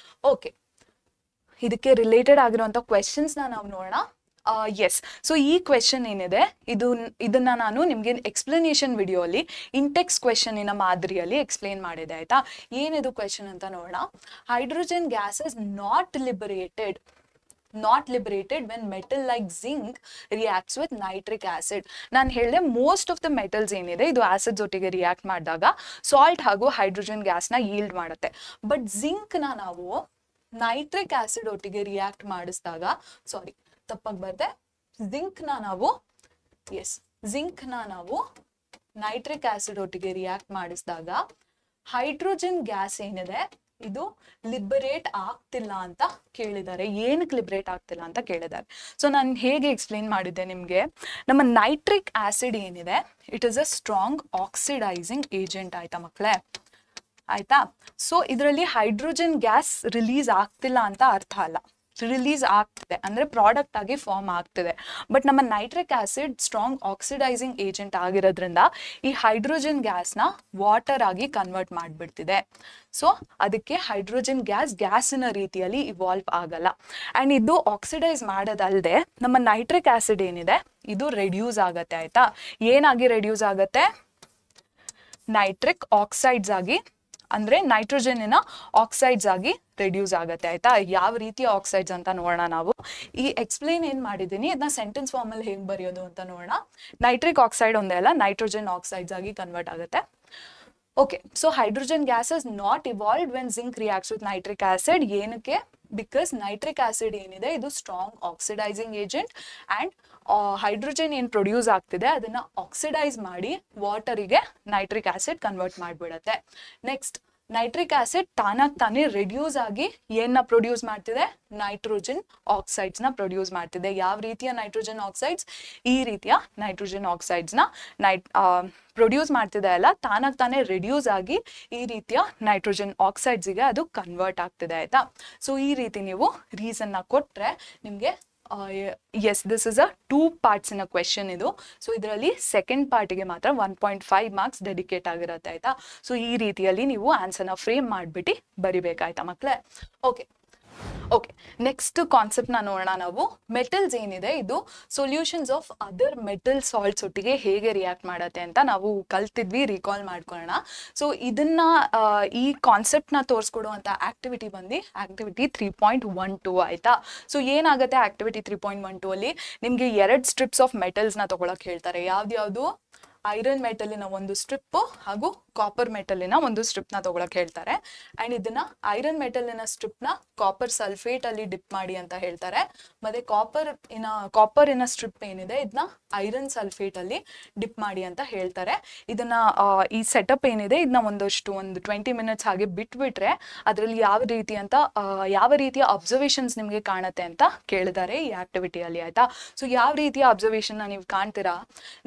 ಓಕೆ, ಇದಕ್ಕೆ ರಿಲೇಟೆಡ್ ಆಗಿರುವಂತ ಕ್ವೆಶನ್ಸ್ ನಾವು ನೋಡೋಣ. ಎಸ್, ಸೊ ಈ ಕ್ವೆಶನ್ ಏನಿದೆ ಇದನ್ನ ನಾನು ನಿಮ್ಗೆ ಎಕ್ಸ್ಪ್ಲನೇಷನ್ ವಿಡಿಯೋ ಅಲ್ಲಿ ಇಂಟೆಕ್ಸ್ ಕ್ವೆಶನ್ ಮಾದರಿಯಲ್ಲಿ ಎಕ್ಸ್ಪ್ಲೇನ್ ಮಾಡಿದೆ ಆಯ್ತಾ. ಏನಿದು ಕ್ವೆಶನ್ ಅಂತ ನೋಡೋಣ. Hydrogen gas is not liberated when metal like zinc reacts with nitric acid. ನಾನು ಹೇಳಿದೆ ಮೋಸ್ಟ್ ಆಫ್ ದ ಮೆಟಲ್ಸ್ ಏನಿದೆ ಇದು ಆಸಿಡ್ಸ್ ಒಟ್ಟಿಗೆ ರಿಯಾಕ್ಟ್ ಮಾಡಿದಾಗ ಸಾಲ್ಟ್ ಹಾಗೂ ಹೈಡ್ರೋಜನ್ ಗ್ಯಾಸ್ ನ ಯೀಲ್ಡ್ ಮಾಡುತ್ತೆ. ಬಟ್ ಜಿಂಕ್ ನ ನಾವು ನೈಟ್ರಿಕ್ ಆಸಿಡ್ ಒಟ್ಟಿಗೆ ರಿಯಾಕ್ಟ್ ಮಾಡಿಸಿದಾಗ, ಸಾರಿ ತಪ್ಪಾಗಿ ಬರ್ದೆ, ಜಿಂಕ್ ನ ನಾವು ನೈಟ್ರಿಕ್ ಆಸಿಡ್ ಒಟ್ಟಿಗೆ ರಿಯಾಕ್ಟ್ ಮಾಡಿಸಿದಾಗ ಹೈಡ್ರೋಜನ್ ಗ್ಯಾಸ್ ಏನಿದೆ ಇದು ಲಿಬರೇಟ್ ಆಗ್ತಿಲ್ಲ ಅಂತ ಕೇಳಿದ್ದಾರೆ. ಏನಕ್ಕೆ ಲಿಬರೇಟ್ ಆಗ್ತಿಲ್ಲ ಅಂತ ಕೇಳಿದ್ದಾರೆ. ಸೊ ನಾನು ಹೇಗೆ ಎಕ್ಸ್ಪ್ಲೇನ್ ಮಾಡಿದ್ದೆ ನಿಮ್ಗೆ, ನಮ್ಮ ನೈಟ್ರಿಕ್ ಆಸಿಡ್ ಏನಿದೆ it is a strong oxidising agent ಆಯ್ತಾ ಮಕ್ಕಳೇ ಆಯ್ತಾ. ಸೊ ಇದರಲ್ಲಿ ಹೈಡ್ರೋಜನ್ ಗ್ಯಾಸ್ ರಿಲೀಸ್ ಆಗ್ತಿಲ್ಲ ಅಂತ ಅರ್ಥ ಅಲ್ಲ, ರಿಲೀಸ್ ಆಗ್ತಿದೆ ಅಂದ್ರೆ ಪ್ರಾಡಕ್ಟ್ ಆಗಿ ಫಾರ್ಮ್ ಆಗ್ತಿದೆ. ಬಟ್ ನಮ್ಮ nitric acid strong oxidising agent ಆಗಿರೋದ್ರಿಂದ ಈ ಹೈಡ್ರೋಜನ್ ಗ್ಯಾಸ್ ನ ವಾಟರ್ ಆಗಿ ಕನ್ವರ್ಟ್ ಮಾಡ್ಬಿಡ್ತಿದೆ. ಸೊ ಅದಕ್ಕೆ ಹೈಡ್ರೋಜನ್ ಗ್ಯಾಸಿನ ರೀತಿಯಲ್ಲಿ ಇವಾಲ್ವ್ ಆಗಲ್ಲ. ಅಂಡ್ ಇದು ಆಕ್ಸಿಡೈಸ್ ಮಾಡೋದಲ್ಲದೆ ನಮ್ಮ ನೈಟ್ರಿಕ್ ಆಸಿಡ್ ಏನಿದೆ ಇದು ರೆಡ್ಯೂಸ್ ಆಗತ್ತೆ ಆಯ್ತಾ. ಏನಾಗಿ ರೆಡ್ಯೂಸ್ ಆಗತ್ತೆ, ನೈಟ್ರಿಕ್ ಆಕ್ಸೈಡ್ಸ್ ಆಗಿ, ಅಂದ್ರೆ ನೈಟ್ರೋಜನ್ ಆಕ್ಸೈಡ್ಸ್ ಆಗಿ ರೆಡ್ಯೂಸ್ ಆಗತ್ತೆ ಆಯ್ತಾ. ಯಾವ ರೀತಿಯ ಆಕ್ಸೈಡ್ಸ್ ಅಂತ ನೋಡೋಣ ನಾವು. ಈ ಎಕ್ಸ್ಪ್ಲೇನ್ ಏನ್ ಮಾಡಿದೀನಿ ಇದನ್ನ ಸೆಂಟೆನ್ಸ್ ಫಾರ್ಮ್ ಅಲ್ಲಿ ಹೇಗೆ ಬರೆಯೋದು ಅಂತ ನೋಡೋಣ. ನೈಟ್ರಿಕ್ ಆಕ್ಸೈಡ್ ಒಂದೇ ಅಲ್ಲ, ನೈಟ್ರೋಜನ್ ಆಕ್ಸೈಡ್ಸ್ ಆಗಿ ಕನ್ವರ್ಟ್ ಆಗುತ್ತೆ. Okay, so hydrogen gas is not evolved when zinc reacts with nitric acid. ಏನಕ್ಕೆ, ಬಿಕಾಸ್ ನೈಟ್ರಿಕ್ ಆಸಿಡ್ ಏನಿದೆ ಇದು strong oxidising agent and hydrogen ಏನ್ ಪ್ರೊಡ್ಯೂಸ್ ಆಗ್ತಿದೆ ಅದನ್ನ ಆಕ್ಸಿಡೈಸ್ ಮಾಡಿ ವಾಟರಿಗೆ ನೈಟ್ರಿಕ್ ಆಸಿಡ್ ಕನ್ವರ್ಟ್ ಮಾಡ್ಬಿಡತ್ತೆ. ನೆಕ್ಸ್ಟ್, ನೈಟ್ರಿಕ್ ಆಸಿಡ್ ತಾನೇ ರೆಡ್ಯೂಸ್ ಆಗಿ ಏನ್ನ ಪ್ರೊಡ್ಯೂಸ್ ಮಾಡ್ತಿದೆ, ನೈಟ್ರೋಜನ್ ಆಕ್ಸೈಡ್ಸ್ ನ ಪ್ರೊಡ್ಯೂಸ್ ಮಾಡ್ತಿದೆ. ಯಾವ ರೀತಿಯ ನೈಟ್ರೋಜನ್ ಆಕ್ಸೈಡ್ಸ್, ಈ ರೀತಿಯ ನೈಟ್ರೋಜನ್ ಆಕ್ಸೈಡ್ಸ್ ನ ಪ್ರೊಡ್ಯೂಸ್ ಮಾಡ್ತಿದೆ ಅಲ್ಲ, ತಾನೇ ರೆಡ್ಯೂಸ್ ಆಗಿ ಈ ರೀತಿಯ ನೈಟ್ರೋಜನ್ ಆಕ್ಸೈಡ್ಸ್ ಗೆ ಅದು ಕನ್ವರ್ಟ್ ಆಗ್ತಿದೆ ಆಯ್ತಾ. ಸೊ ಈ ರೀತಿ ನೀವು ರೀಸನ್ ನ ಕೊಟ್ರೆ ನಿಮ್ಗೆ yes this is a 2 parts in a question ಇದು. ಸೊ ಇದರಲ್ಲಿ ಸೆಕೆಂಡ್ ಪಾರ್ಟಿಗೆ ಮಾತ್ರ 1.5 ಮಾರ್ಕ್ಸ್ ಡೆಡಿಕೇಟ್ ಆಗಿರುತ್ತೆ ಆಯ್ತಾ. ಸೊ ಈ ರೀತಿಯಲ್ಲಿ ನೀವು ಆನ್ಸರ್ನ ಫ್ರೇಮ್ ಮಾಡಿಬಿಟ್ಟು ಬರಿಬೇಕಾಯ್ತಾ ಮಕ್ಕಳೇ. ಓಕೆ ನೆಕ್ಸ್ಟ್ ಕಾನ್ಸೆಪ್ಟ್ನ ನೋಡೋಣ ನಾವು. ಮೆಟಲ್ಸ್ ಏನಿದೆ ಇದು solutions of other metal salts ಒಟ್ಟಿಗೆ ಹೇಗೆ ರಿಯಾಕ್ಟ್ ಮಾಡುತ್ತೆ ಅಂತ ನಾವು ಕಲ್ತಿದ್ವಿ, ರಿಕಾಲ್ ಮಾಡ್ಕೊಳ್ಳೋಣ. ಸೊ ಇದನ್ನ ಈ ಕಾನ್ಸೆಪ್ಟ್ನ ತೋರಿಸ್ಕೊಡುವಂಥ ಆಕ್ಟಿವಿಟಿ ಬಂದು ಆಕ್ಟಿವಿಟಿ 3.12 ಆಯ್ತಾ. ಸೊ ಏನಾಗುತ್ತೆ ಆಕ್ಟಿವಿಟಿ 3.12 ಅಲ್ಲಿ ನಿಮಗೆ 2 ಸ್ಟ್ರಿಪ್ಸ್ ಆಫ್ ಮೆಟಲ್ಸ್ನ ತಗೊಳಕ್ ಹೇಳ್ತಾರೆ. ಯಾವ್ದು ಐರನ್ ಮೆಟಲಿನ ಒಂದು ಸ್ಟ್ರಿಪ್ ಹಾಗೂ ಕಾಪರ್ ಮೆಟಲಿನ ಒಂದು ಸ್ಟ್ರಿಪ್ನ ತಗೊಳಕ್ ಹೇಳ್ತಾರೆ. ಅಂಡ್ ಇದನ್ನ ಐರನ್ ಮೆಟಲಿನ ಸ್ಟ್ರಿಪ್ನ ಕಾಪರ್ ಸಲ್ಫೇಟ್ ಅಲ್ಲಿ ಡಿಪ್ ಮಾಡಿ ಅಂತ ಹೇಳ್ತಾರೆ. ಮತ್ತೆ ಕಾಪರ್ ಇನ ಸ್ಟ್ರಿಪ್ ಏನಿದೆ ಇದನ್ನ ಐರನ್ ಸಲ್ಫೇಟ್ ಅಲ್ಲಿ ಡಿಪ್ ಮಾಡಿ ಅಂತ ಹೇಳ್ತಾರೆ. ಇದನ್ನ ಈ ಸೆಟಪ್ ಏನಿದೆ ಇದನ್ನ ಒಂದು 20 ಮಿನಿಟ್ಸ್ ಹಾಗೆ ಬಿಟ್ಬಿಟ್ರೆ ಅದರಲ್ಲಿ ಯಾವ ರೀತಿಯ ಅಬ್ಸರ್ವೇಷನ್ಸ್ ನಿಮಗೆ ಕಾಣುತ್ತೆ ಅಂತ ಕೇಳಿದ್ದಾರೆ ಈ ಆಕ್ಟಿವಿಟಿಯಲ್ಲಿ ಆಯ್ತಾ. ಸೊ ಯಾವ ರೀತಿಯ ಅಬ್ಸರ್ವೇಷನ್ ನೀವು ಕಾಣ್ತೀರಾ,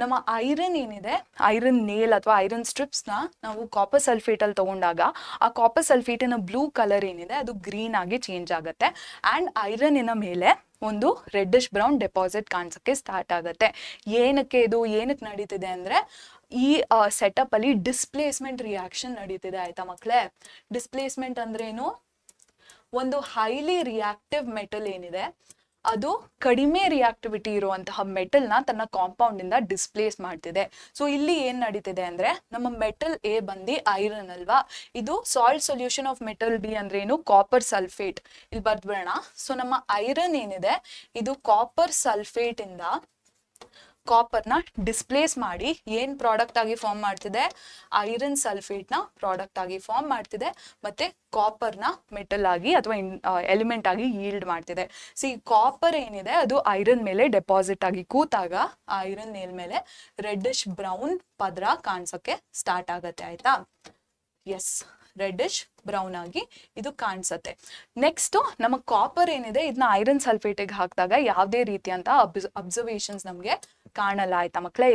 ನಮ್ಮ ಐರನ್ ಏನಿದೆ ಐರನ್ ನೇಲ್ ಅಥವಾ ಐರನ್ ಸ್ಟ್ರಿಪ್ಸ್ ನ ನಾವು ಕಾಪರ್ ಸಲ್ಫೇಟ್ ಅಲ್ಲಿ ತಗೊಂಡಾಗ ಆ ಕಾಪರ್ ಸಲ್ಫೇಟಿನ ಬ್ಲೂ ಕಲರ್ ಏನಿದೆ ಅದು ಗ್ರೀನ್ ಆಗಿ ಚೇಂಜ್ ಆಗುತ್ತೆ. ಅಂಡ್ ಐರನ್ ಮೇಲೆ ಒಂದು ರೆಡ್ಡಿಶ್ ಬ್ರೌನ್ ಡೆಪಾಸಿಟ್ ಕಾಣಿಸಕ್ಕೆ ಸ್ಟಾರ್ಟ್ ಆಗುತ್ತೆ. ಏನಕ್ಕೆ ನಡೀತಿದೆ ಅಂದ್ರೆ ಈ ಸೆಟಪ್ ಅಲ್ಲಿ ಡಿಸ್ಪ್ಲೇಸ್ಮೆಂಟ್ ರಿಯಾಕ್ಷನ್ ನಡೀತಿದೆ ಆಯ್ತಾ ಮಕ್ಕಳೇ. ಡಿಸ್ಪ್ಲೇಸ್ಮೆಂಟ್ ಅಂದ್ರೆ ಏನು, ಒಂದು ಹೈಲಿ ರಿಯಾಕ್ಟಿವ್ ಮೆಟಲ್ ಏನಿದೆ ಅದು ಕಡಿಮೆ ರಿಯಾಕ್ಟಿವಿಟಿ ಇರುವಂತಹ ಮೆಟಲ್ನ ತನ್ನ ಕಾಂಪೌಂಡ್ ಇಂದ ಡಿಸ್ಪ್ಲೇಸ್ ಮಾಡ್ತಿದೆ. ಸೊ ಇಲ್ಲಿ ಏನ್ ನಡೀತಿದೆ ಅಂದ್ರೆ ನಮ್ಮ ಮೆಟಲ್ ಎ ಬಂದು ಐರನ್ ಅಲ್ವಾ, ಇದು salt solution of metal B ಅಂದ್ರೆ ಏನು, ಕಾಪರ್ ಸಲ್ಫೇಟ್. ಇಲ್ಲಿ ಬರ್ದ್ಬಿಡೋಣ. ಸೊ ನಮ್ಮ ಐರನ್ ಏನಿದೆ ಇದು ಕಾಪರ್ ಸಲ್ಫೇಟ್ ಇಂದ ಕಾಪರ್ನ ಡಿಸ್ಪ್ಲೇಸ್ ಮಾಡಿ ಏನ್ ಪ್ರಾಡಕ್ಟ್ ಆಗಿ ಫಾರ್ಮ್ ಮಾಡ್ತಿದೆ, ಐರನ್ ಸಲ್ಫೇಟ್ನ ಪ್ರಾಡಕ್ಟ್ ಆಗಿ ಫಾರ್ಮ್ ಮಾಡ್ತಿದೆ. ಮತ್ತೆ ಕಾಪರ್ನ ಮೆಟಲ್ ಆಗಿ ಅಥವಾ ಎಲಿಮೆಂಟ್ ಆಗಿ ಯೀಲ್ಡ್ ಮಾಡ್ತಿದೆ. ಸೊ ಈ ಕಾಪರ್ ಏನಿದೆ ಅದು ಐರನ್ ಮೇಲೆ ಡೆಪಾಸಿಟ್ ಆಗಿ ಕೂತಾಗ ಐರನ್ ನೇಲ್ ಮೇಲೆ ರೆಡ್ಡಿಶ್ ಬ್ರೌನ್ ಪದರ ಕಾಣಿಸೋಕೆ ಸ್ಟಾರ್ಟ್ ಆಗತ್ತೆ ಆಯ್ತಾ. ಎಸ್, ರೆಡ್ಡಿಶ್ ಬ್ರೌನ್ ಆಗಿ ಇದು ಕಾಣಿಸುತ್ತೆ. ನೆಕ್ಸ್ಟ್ ನಮ್ಮ ಕಾಪರ್ ಏನಿದೆ ಇದನ್ನ ಐರನ್ ಸಲ್ಫೇಟಿಗೆ ಹಾಕಿದಾಗ ಯಾವುದೇ ರೀತಿಯಂತ ಅಬ್ಸರ್ವೇಷನ್ಸ್ ನಮಗೆ ಕಾಣಲ್ಲ ಆಯ್ತಾ ಮಕ್ಕಳೇ.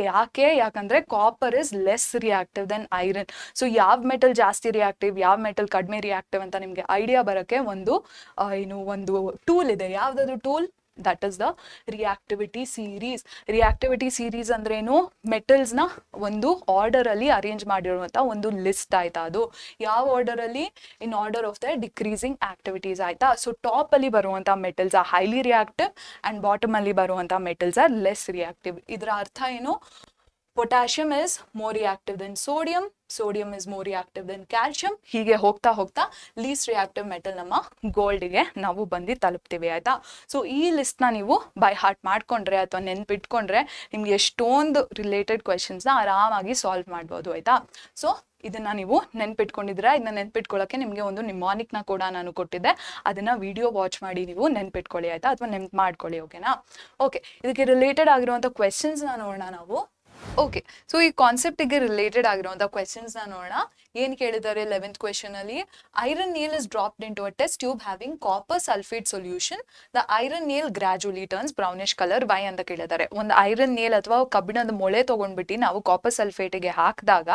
ಯಾಕಂದ್ರೆ copper is less reactive than iron. So ಯಾವ ಮೆಟಲ್ ಜಾಸ್ತಿ ರಿಯಾಕ್ಟಿವ್, ಯಾವ ಮೆಟಲ್ ಕಡಿಮೆ ರಿಯಾಕ್ಟಿವ್ ಅಂತ ನಿಮ್ಗೆ ಐಡಿಯಾ ಬರೋಕ್ಕೆ ಒಂದು ಟೂಲ್ ಇದೆ. ಯಾವ್ದಾದ್ರು tool, that is the reactivity series. Reactivity series ಅಂದ್ರೇನು, ಮೆಟಲ್ಸ್ ನ ಒಂದು ಆರ್ಡರ್ ಅಲ್ಲಿ ಅರೇಂಜ್ ಮಾಡಿರುವಂತ ಒಂದು ಲಿಸ್ಟ್ ಆಯ್ತಾ. ಅದು ಯಾವ ಆರ್ಡರ್ ಅಲ್ಲಿ, in order of the decreasing activities ಆಯ್ತಾ. ಸೊ ಟಾಪ್ ಅಲ್ಲಿ ಬರುವಂತ metals are highly reactive and bottom ಅಲ್ಲಿ ಬರುವಂತ ಮೆಟಲ್ಸ್ ಆರ್ ಲೆಸ್ ರಿಯಾಕ್ಟಿವ್. ಇದರ ಅರ್ಥ ಏನು, potassium is more reactive than sodium, sodium is more reactive than calcium. ಹೀಗೆ ಹೋಗ್ತಾ ಲೀಸ್ಟ್ ರಿಯಾಕ್ಟಿವ್ ಮೆಟಲ್ ನಮ್ಮ ಗೋಲ್ಡ್ಗೆ ನಾವು ಬಂದು ತಲುಪ್ತೀವಿ ಆಯ್ತಾ. ಸೊ ಈ ಲಿಸ್ಟ್ನ ನೀವು ಬೈ ಹಾರ್ಟ್ ಮಾಡ್ಕೊಂಡ್ರೆ ಅಥವಾ ನೆನ್ಪಿಟ್ಕೊಂಡ್ರೆ ನಿಮ್ಗೆ ಎಷ್ಟೊಂದು ರಿಲೇಟೆಡ್ ಕ್ವೆಶನ್ಸ್ನ ಆರಾಮಾಗಿ ಸಾಲ್ವ್ ಮಾಡ್ಬೋದು ಆಯ್ತಾ. ಸೊ ಇದನ್ನ ನೀವು ನೆನ್ಪಿಟ್ಕೊಂಡಿದ್ರೆ ಇದನ್ನ ನೆನ್ಪಿಟ್ಕೊಳ್ಳೋಕೆ ನಿಮಗೆ ಒಂದು ನಿಮಾನಿಕ್ನ ಕೂಡ ನಾನು ಕೊಟ್ಟಿದ್ದೆ, ಅದನ್ನ ವಿಡಿಯೋ ವಾಚ್ ಮಾಡಿ ನೀವು ನೆನ್ಪಿಟ್ಕೊಳ್ಳಿ ಆಯ್ತಾ, ಅಥವಾ ನೆನ್ಪು ಮಾಡ್ಕೊಳ್ಳಿ. ಓಕೆನಾ. ಓಕೆ, ಇದಕ್ಕೆ ರಿಲೇಟೆಡ್ ಆಗಿರುವಂಥ ಕ್ವೆಶನ್ಸ್ನ ನೋಡೋಣ ನಾವು. ಓಕೆ, ಸೊ ಈ ಕಾನ್ಸೆಪ್ಟಿಗೆ ರಿಲೇಟೆಡ್ ಆಗಿರುವಂಥ ಕ್ವೆಶನ್ಸ್ನ ನೋಡೋಣ. ಏನ್ ಕೇಳಿದ್ದಾರೆ 11th ಕ್ವೆಶನ್ ಅಲ್ಲಿ, iron nail is dropped into a test tube having copper sulphate solution, the iron nail gradually turns brownish colour why ಅಂತ ಕೇಳಿದ್ದಾರೆ. ಒಂದು ಐರನ್ ನೇಲ್ ಅಥವಾ ಕಬ್ಬಿಣದ ಮೊಳೆ ತಗೊಂಡ್ಬಿಟ್ಟು ನಾವು ಕಾಪರ್ ಸಲ್ಫೇಟಿಗೆ ಹಾಕಿದಾಗ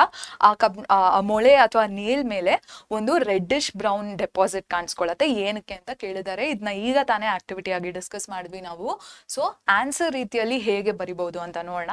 ಆ ಮೊಳೆ ಅಥವಾ ನೇಲ್ ಮೇಲೆ ಒಂದು ರೆಡ್ಡಿಶ್ ಬ್ರೌನ್ ಡೆಪಾಸಿಟ್ ಕಾಣಿಸ್ಕೊಳ್ಳುತ್ತೆ. ಏನಕ್ಕೆ ಅಂತ ಕೇಳಿದ್ದಾರೆ. ಇದನ್ನ ಈಗ ತಾನೇ ಆಕ್ಟಿವಿಟಿ ಆಗಿ ಡಿಸ್ಕಸ್ ಮಾಡಿದ್ವಿ ನಾವು. ಸೊ ಆನ್ಸರ್ ರೀತಿಯಲ್ಲಿ ಹೇಗೆ ಬರಿಬಹುದು ಅಂತ ನೋಡೋಣ.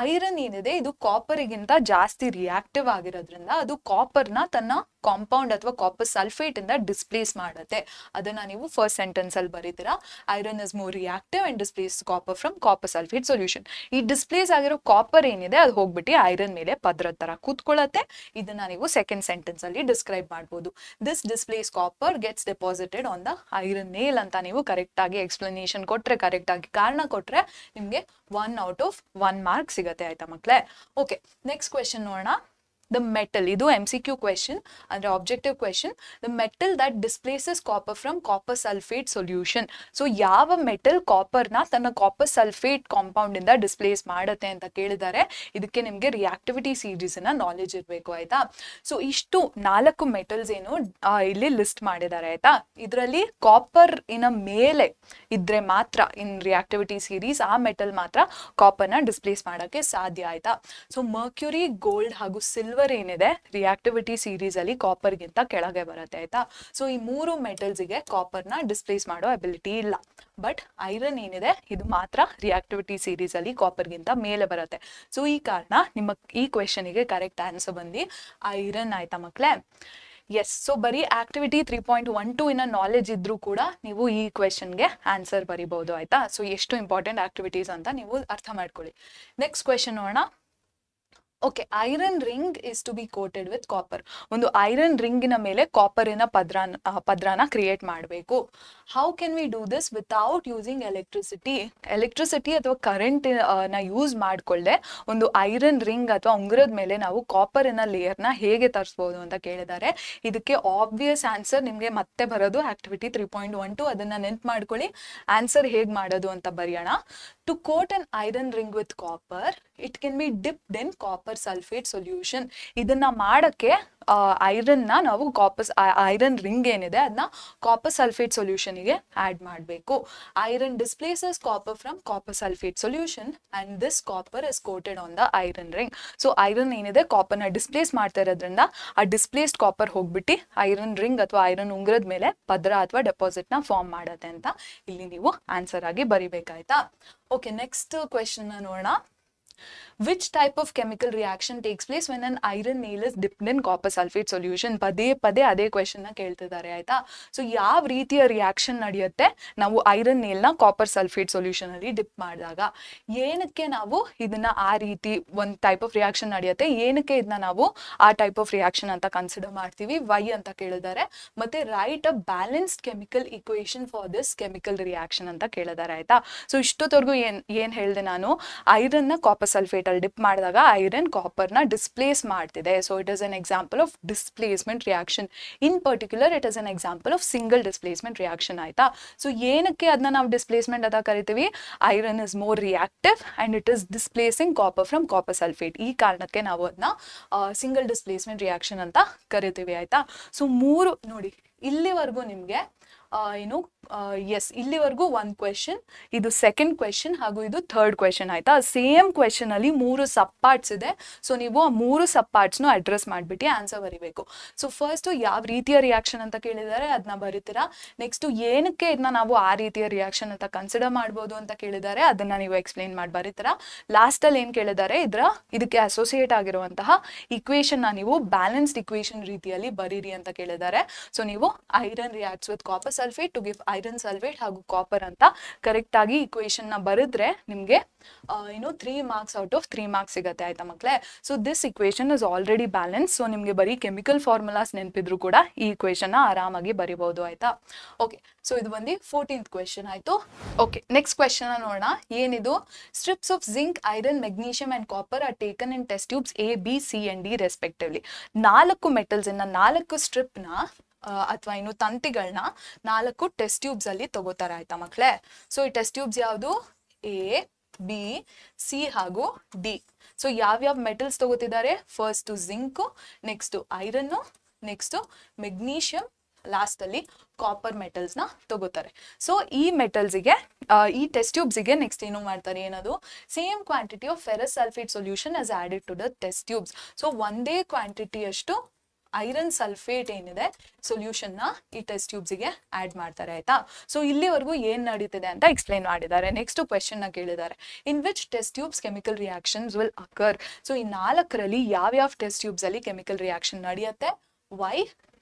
ಐರನ್ ಏನಿದೆ ಇದು ಕಾಪರಿಗಿಂತ ಜಾಸ್ತಿ ರಿಯಾಕ್ಟಿವ್ ಆಗಿರೋದ್ರಿಂದ ಅದು ಕಾಪರ್ನ ತನ್ನ ಕಾಂಪೌಂಡ್ ಅಥವಾ ಕಾಪರ್ ಸಲ್ಫೇಟ್ ಇಂದ ಡಿಸ್ಪ್ಲೇಸ್ ಮಾಡುತ್ತೆ. ಅದನ್ನ ನೀವು ಫಸ್ಟ್ ಸೆಂಟೆನ್ಸ್ ಅಲ್ಲಿ ಬರೀತೀರಾ. Iron is more reactive and displace copper from copper sulphate solution. ಈ ಡಿಸ್ಪ್ಲೇಸ್ ಆಗಿರೋ ಕಾಪರ್ ಏನಿದೆ ಅದು ಹೋಗ್ಬಿಟ್ಟು ಐರನ್ ಮೇಲೆ ಪದರದ ತರ ಕೂತ್ಕೊಳ್ಳುತ್ತೆ. ಇದನ್ನ ನೀವು ಸೆಕೆಂಡ್ ಸೆಂಟೆನ್ಸ್ ಅಲ್ಲಿ ಡಿಸ್ಕ್ರೈಬ್ ಮಾಡ್ಬೋದು. This displace copper gets deposited on the iron nail ಅಂತ ನೀವು ಕರೆಕ್ಟ್ ಆಗಿ ಎಕ್ಸ್ಪ್ಲನೇಷನ್ ಕೊಟ್ರೆ, ಕರೆಕ್ಟ್ ಆಗಿ ಕಾರಣ ಕೊಟ್ರೆ ನಿಮ್ಗೆ 1 out of 1 ಮಾರ್ಕ್ ಸಿಗತ್ತೆ ಆಯ್ತಾ ಮಕ್ಕಳೇ. ಓಕೆ, ನೆಕ್ಸ್ಟ್ ಕ್ವೆಶನ್ ನೋಡೋಣ. The metal, ಇದು MCQ question ಅಂದ್ರೆ objective question. The metal that displaces copper from copper sulfate solution. So ಯಾವ ಮೆಟಲ್ ಕಾಪರ್ನ ತನ್ನ ಕಾಪರ್ ಸಲ್ಫೇಟ್ ಕಾಂಪೌಂಡ್ ಇಂದ ಡಿಸ್ಪ್ಲೇಸ್ ಮಾಡುತ್ತೆ ಅಂತ ಕೇಳಿದ್ದಾರೆ. ಇದಕ್ಕೆ ನಿಮ್ಗೆ ರಿಯಾಕ್ಟಿವಿಟಿ ಸೀರೀಸ್ ನ ನಾಲೆಜ್ ಇರಬೇಕು ಆಯ್ತಾ. ಸೊ ಇಷ್ಟು 4 ಮೆಟಲ್ಸ್ ಏನು ಇಲ್ಲಿ ಲಿಸ್ಟ್ ಮಾಡಿದ್ದಾರೆ ಆಯ್ತಾ. ಇದರಲ್ಲಿ ಕಾಪರ್ ಇನ ಮೇಲೆ ಇದ್ರೆ ಮಾತ್ರ ಇನ್ ರಿಯಾಕ್ಟಿವಿಟಿ ಸೀರೀಸ್ ಆ ಮೆಟಲ್ ಮಾತ್ರ ಕಾಪರ್ನ ಡಿಸ್ಪ್ಲೇಸ್ ಮಾಡೋಕ್ಕೆ ಸಾಧ್ಯ ಆಯ್ತಾ. ಸೊ ಮರ್ಕ್ಯುರಿ, ಗೋಲ್ಡ್ ಹಾಗೂ ಸಿಲ್ವರ್ ಸಿಲ್ವರ್ ಏನಿದೆ ರಿಯಾಕ್ಟಿವಿಟಿ ಸೀರೀಸ್ ಅಲ್ಲಿ ಕಾಪರ್ ಗಿಂತ ಕೆಳಗೆ ಬರುತ್ತೆ ಆಯ್ತಾ. ಸೊ ಈ ಮೂರು ಮೆಟಲ್ಸ್ ಗೆ ಕಾಪರ್ ನ ಡಿಸ್ಪ್ಲೇಸ್ ಮಾಡೋ ಅಬಿಲಿಟಿ ಇಲ್ಲ. ಬಟ್ ಐರನ್ ಏನಿದೆ ಇದು ಮಾತ್ರ ರಿಯಾಕ್ಟಿವಿಟಿ ಸೀರೀಸ್ ಅಲ್ಲಿ ಕಾಪರ್ ಗಿಂತ ಮೇಲೆ ಬರುತ್ತೆ. ಸೊ ಈ ಕಾರಣ ನಿಮ್ಮ ಈ ಕ್ವೆಶನ್ ಗೆ ಕರೆಕ್ಟ್ ಆನ್ಸರ್ ಬಂದು ಐರನ್ ಆಯ್ತಾ ಮಕ್ಳೇ. ಎಸ್, ಸೊ ಬರೀ ಆಕ್ಟಿವಿಟಿ 3.12 ಇನ್ನ ನಾಲೆಜ್ ಇದ್ರೂ ಕೂಡ ನೀವು ಈ ಕ್ವೆಶನ್ಗೆ ಆನ್ಸರ್ ಬರಿಬಹುದು ಆಯ್ತಾ. ಸೊ ಎಷ್ಟು ಇಂಪಾರ್ಟೆಂಟ್ ಆಕ್ಟಿವಿಟೀಸ್ ಅಂತ ನೀವು ಅರ್ಥ ಮಾಡ್ಕೊಳ್ಳಿ. ನೆಕ್ಸ್ಟ್ ಕ್ವೆಶನ್ ನೋಡೋಣ. Okay, iron ring is to be coated with copper. ಒಂದು ಐರನ್ ರಿಂಗಿನ ಮೇಲೆ ಕಾಪರಿನ ಪದ್ರನ ಕ್ರಿಯೇಟ್ ಮಾಡಬೇಕು. How can we do this without using electricity ಅಥವಾ ಕರೆಂಟ್ ನ ಯೂಸ್ ಮಾಡ್ಕೊಳ್ಳದೆ ಒಂದು ಐರನ್ ರಿಂಗ್ ಅಥವಾ ಉಂಗುರದ ಮೇಲೆ ನಾವು ಕಾಪರಿನ ಲೇಯರ್ನ ಹೇಗೆ ತರಿಸ್ಬೋದು ಅಂತ ಕೇಳಿದ್ದಾರೆ. ಇದಕ್ಕೆ ಆಬ್ವಿಯಸ್ ಆನ್ಸರ್ ನಿಮಗೆ ಮತ್ತೆ ಬರೋದು ಆಕ್ಟಿವಿಟಿ 3.12. ಅದನ್ನ ನೆನ್ಪು ಮಾಡ್ಕೊಳ್ಳಿ. ಆನ್ಸರ್ ಹೇಗೆ ಮಾಡೋದು ಅಂತ ಬರೆಯೋಣ. To coat an iron ring with copper, it can be dipped in copper sulphate solution. ಇದನ್ನ ಮಾಡಕ್ಕೆ ಐರನ್ ನ ನಾವು ಐರನ್ ರಿಂಗ್ ಏನಿದೆ ಅದನ್ನ ಕಾಪರ್ ಸಲ್ಫೇಟ್ ಸೊಲ್ಯೂಷನ್ ಗೆ ಆಡ್ ಮಾಡಬೇಕು. Iron displaces copper from copper sulphate solution and this copper is coated on the iron ring. So iron ಏನಿದೆ copper ನ ಡಿಸ್ಪ್ಲೇಸ್ ಮಾಡ್ತಾ ಇರೋದ್ರಿಂದ ಆ ಡಿಸ್ಪ್ಲೇಸ್ಡ್ ಕಾಪರ್ ಹೋಗ್ಬಿಟ್ಟು ಐರನ್ ರಿಂಗ್ ಅಥವಾ ಐರನ್ ಉಂಗುರದ ಮೇಲೆ ಪದ್ರ ಅಥವಾ ಡೆಪಾಸಿಟ್ ನ ಫಾರ್ಮ್ ಮಾಡುತ್ತೆ ಅಂತ ಇಲ್ಲಿ ನೀವು ಆನ್ಸರ್ ಆಗಿ ಬರಿಬೇಕಾಯ್ತಾ. ಓಕೆ, ನೆಕ್ಸ್ಟ್ ಕ್ವೆಶನ್ ನೋಡೋಣ. Which type of chemical reaction takes place when an iron nail is dipped in copper sulfate solution? ಪದೇ ಪದೇ ಅದೇ ಕ್ವೆಶನ್ ನ ಕೇಳ್ತಿದ್ದಾರೆ ಆಯ್ತಾ. ಸೊ ಯಾವ ರೀತಿಯ ರಿಯಾಕ್ಷನ್ ನಡೆಯುತ್ತೆ ನಾವು ಐರನ್ ನೇಲ್ ನ ಕಾಪರ್ ಸಲ್ಫೇಟ್ ಸೊಲ್ಯೂಷನ್ ಅಲ್ಲಿ ಡಿಪ್ ಮಾಡಿದಾಗ? ಏನಕ್ಕೆ ನಾವು ಇದನ್ನ ಆ ರೀತಿ ಒಂದ್ ಟೈಪ್ ಆಫ್ ರಿಯಾಕ್ಷನ್ ನಡೆಯುತ್ತೆ, ಏನಕ್ಕೆ ಇದನ್ನ ನಾವು ಆ ಟೈಪ್ ಆಫ್ ರಿಯಾಕ್ಷನ್ ಅಂತ ಕನ್ಸಿಡರ್ ಮಾಡ್ತೀವಿ, ವೈ ಅಂತ ಕೇಳಿದ್ದಾರೆ. ಮತ್ತೆ write a balanced chemical equation for this chemical reaction ಅಂತ ಕೇಳಿದ್ದಾರೆ ಆಯ್ತಾ. ಸೊ ಇಷ್ಟೊತ್ತವರೆಗೂ ಏನ್ ಹೇಳಿದೆ ನಾನು, ಐರನ್ ನ ಕಾಪರ್ ಸಲ್ಫೇಟ್ ಅಲ್ಲಿ ಡಿಪ್ ಮಾಡಿದಾಗ ಐರನ್ ಕಾಪರ್ ನ ಡಿಸ್ಪ್ಲೇಸ್ ಮಾಡ್ತಿದೆ. So it is an example of displacement reaction. In particular it is an example of single displacement reaction ಆಯ್ತಾ. ಸೊ ಏನಕ್ಕೆ ಅದನ್ನ ನಾವು ಡಿಸ್ಪ್ಲೇಸ್ಮೆಂಟ್ ಅಂತ ಕರಿತೀವಿ? Iron is more reactive and it is displacing copper from copper sulphate. ಈ ಕಾರಣಕ್ಕೆ ನಾವು ಅದನ್ನ ಸಿಂಗಲ್ ಡಿಸ್ಪ್ಲೇಸ್ಮೆಂಟ್ ರಿಯಾಕ್ಷನ್ ಅಂತ ಕರಿತೀವಿ ಆಯ್ತಾ. ಸೊ ಮೂರು ನೋಡಿ, ಇಲ್ಲಿವರೆಗೂ ನಿಮ್ಗೆ ಏನು ಎಸ್, ಇಲ್ಲಿವರೆಗೂ ಒಂದು ಕ್ವೆಶನ್, ಇದು ಸೆಕೆಂಡ್ ಕ್ವೆಶನ್ ಹಾಗೂ ಇದು ಥರ್ಡ್ ಕ್ವೆಶನ್ ಆಯ್ತಾ. ಸೇಮ್ ಕ್ವೆಶನ್ ಅಲ್ಲಿ 3 ಸಬ್ ಪಾರ್ಟ್ಸ್ ಇದೆ. ಸೊ ನೀವು ಆ 3 ಸಬ್ ಪಾರ್ಟ್ಸ್ ನು ಅಡ್ರೆಸ್ ಮಾಡ್ಬಿಟ್ಟು ಆನ್ಸರ್ ಬರಿಬೇಕು. ಸೊ ಫಸ್ಟ್ ಯಾವ ರೀತಿಯ ರಿಯಾಕ್ಷನ್ ಅಂತ ಕೇಳಿದ್ದಾರೆ ಅದನ್ನ ಬರೀತೀರಾ. ನೆಕ್ಸ್ಟ್ ಏನಕ್ಕೆ ಇದನ್ನ ನಾವು ಆ ರೀತಿಯ ರಿಯಾಕ್ಷನ್ ಅಂತ ಕನ್ಸಿಡರ್ ಮಾಡ್ಬೋದು ಅಂತ ಕೇಳಿದ್ದಾರೆ, ಅದನ್ನ ನೀವು ಎಕ್ಸ್ಪ್ಲೇನ್ ಮಾಡಿ ಬರೀತೀರಾ. ಲಾಸ್ಟ್ ಅಲ್ಲಿ ಏನ್ ಕೇಳಿದ್ದಾರೆ, ಇದಕ್ಕೆ ಅಸೋಸಿಯೇಟ್ ಆಗಿರುವಂತಹ ಇಕ್ವೇಶನ್ ನ ನೀವು ಬ್ಯಾಲೆನ್ಸ್ಡ್ ಇಕ್ವೇಶನ್ ರೀತಿಯಲ್ಲಿ ಬರೀರಿ ಅಂತ ಕೇಳಿದ್ದಾರೆ. ಸೊ ನೀವು iron reacts with copper sulphate to give iron sulphate ಹಾಗೂ ಕಾಪರ್ ಅಂತ ಕರೆಕ್ಟ್ ಆಗಿ ಇಕ್ವೇಶನ್ ನ ಬರೆದ್ರೆ ನಿಮ್ಗೆ 3 ಮಾರ್ಕ್ಸ್ ಔಟ್ ಆಫ್ 3 ಮಾರ್ಕ್ಸ್ ಸಿಗುತ್ತೆ ಆಯ್ತಾ ಮಕ್ಳೇ. So this equation is already balance. So ನಿಮ್ಗೆ ಬರೀ ಕೆಮಿಕಲ್ ಫಾರ್ಮುಲಾಸ್ ನೆನಪಿದ್ರು ಕೂಡ ಈ ಇಕ್ವೇಶನ್ ನ ಆರಾಮಾಗಿ ಬರಿಬಹುದು ಆಯ್ತಾ. ಓಕೆ, ಸೊ ಇದು ಬಂದು 14th ಕ್ವೆಶನ್ ಆಯ್ತು. ಓಕೆ, ನೆಕ್ಸ್ಟ್ ಕ್ವೆಶನ್ ನೋಡೋಣ. ಏನಿದು? Strips of zinc, iron, magnesium and copper are taken in test tubes A, B, C and D respectively. 4 metals ಇನ್ನ 4 ಸ್ಟ್ರಿಪ್ ನ ಅಥವಾ ಇನ್ನು ತಂತಿಗಳನ್ನ 4 ಟೆಸ್ಟ್ ಟ್ಯೂಬ್ಸ್ ಅಲ್ಲಿ ತಗೋತಾರೆ ಆಯ್ತಾ ಮಕ್ಳೇ. ಸೊ ಈ ಟೆಸ್ಟ್ ಟ್ಯೂಬ್ಸ್ ಯಾವುದು? A, B, C ಹಾಗೂ D. ಸೊ ಯಾವ್ಯಾವ ಮೆಟಲ್ಸ್ ತಗೋತಿದ್ದಾರೆ? First zinc, next iron, next magnesium, last ಅಲ್ಲಿ ಕಾಪರ್ ಮೆಟಲ್ಸ್ ನ ತಗೋತಾರೆ. ಸೊ ಈ ಮೆಟಲ್ಸ್ಗೆ ಈ ಟೆಸ್ಟ್ ಟ್ಯೂಬ್ಸ್ಗೆ ನೆಕ್ಸ್ಟ್ ಏನು ಮಾಡ್ತಾರೆ, ಏನದು same quantity of ferrous sulphate solution is added to the test tubes. So ಒಂದೇ ಕ್ವಾಂಟಿಟಿ ಅಷ್ಟು ಐರನ್ ಸಲ್ಫೇಟ್ ಏನಿದೆ ಸೊಲ್ಯೂಷನ್ ನ ಈ ಟೆಸ್ಟ್ ಟ್ಯೂಬ್ಸ್ ಗೆ ಆಡ್ ಮಾಡ್ತಾರೆ ಆಯ್ತಾ. ಸೊ ಇಲ್ಲಿವರೆಗೂ ಏನ್ ನಡೀತಿದೆ ಅಂತ ಎಕ್ಸ್ಪ್ಲೈನ್ ಮಾಡಿದ್ದಾರೆ. ನೆಕ್ಸ್ಟ್ ಕ್ವೆಶನ್ ನ ಕೇಳಿದ್ದಾರೆ, in which test tubes chemical reactions will occur. So ಈ 4ರಲ್ಲಿ ಯಾವ್ಯಾವ ಟೆಸ್ಟ್ ಟ್ಯೂಬ್ಸ್ ಅಲ್ಲಿ ಕೆಮಿಕಲ್ ರಿಯಾಕ್ಷನ್ ನಡೆಯುತ್ತೆ, ವೈ,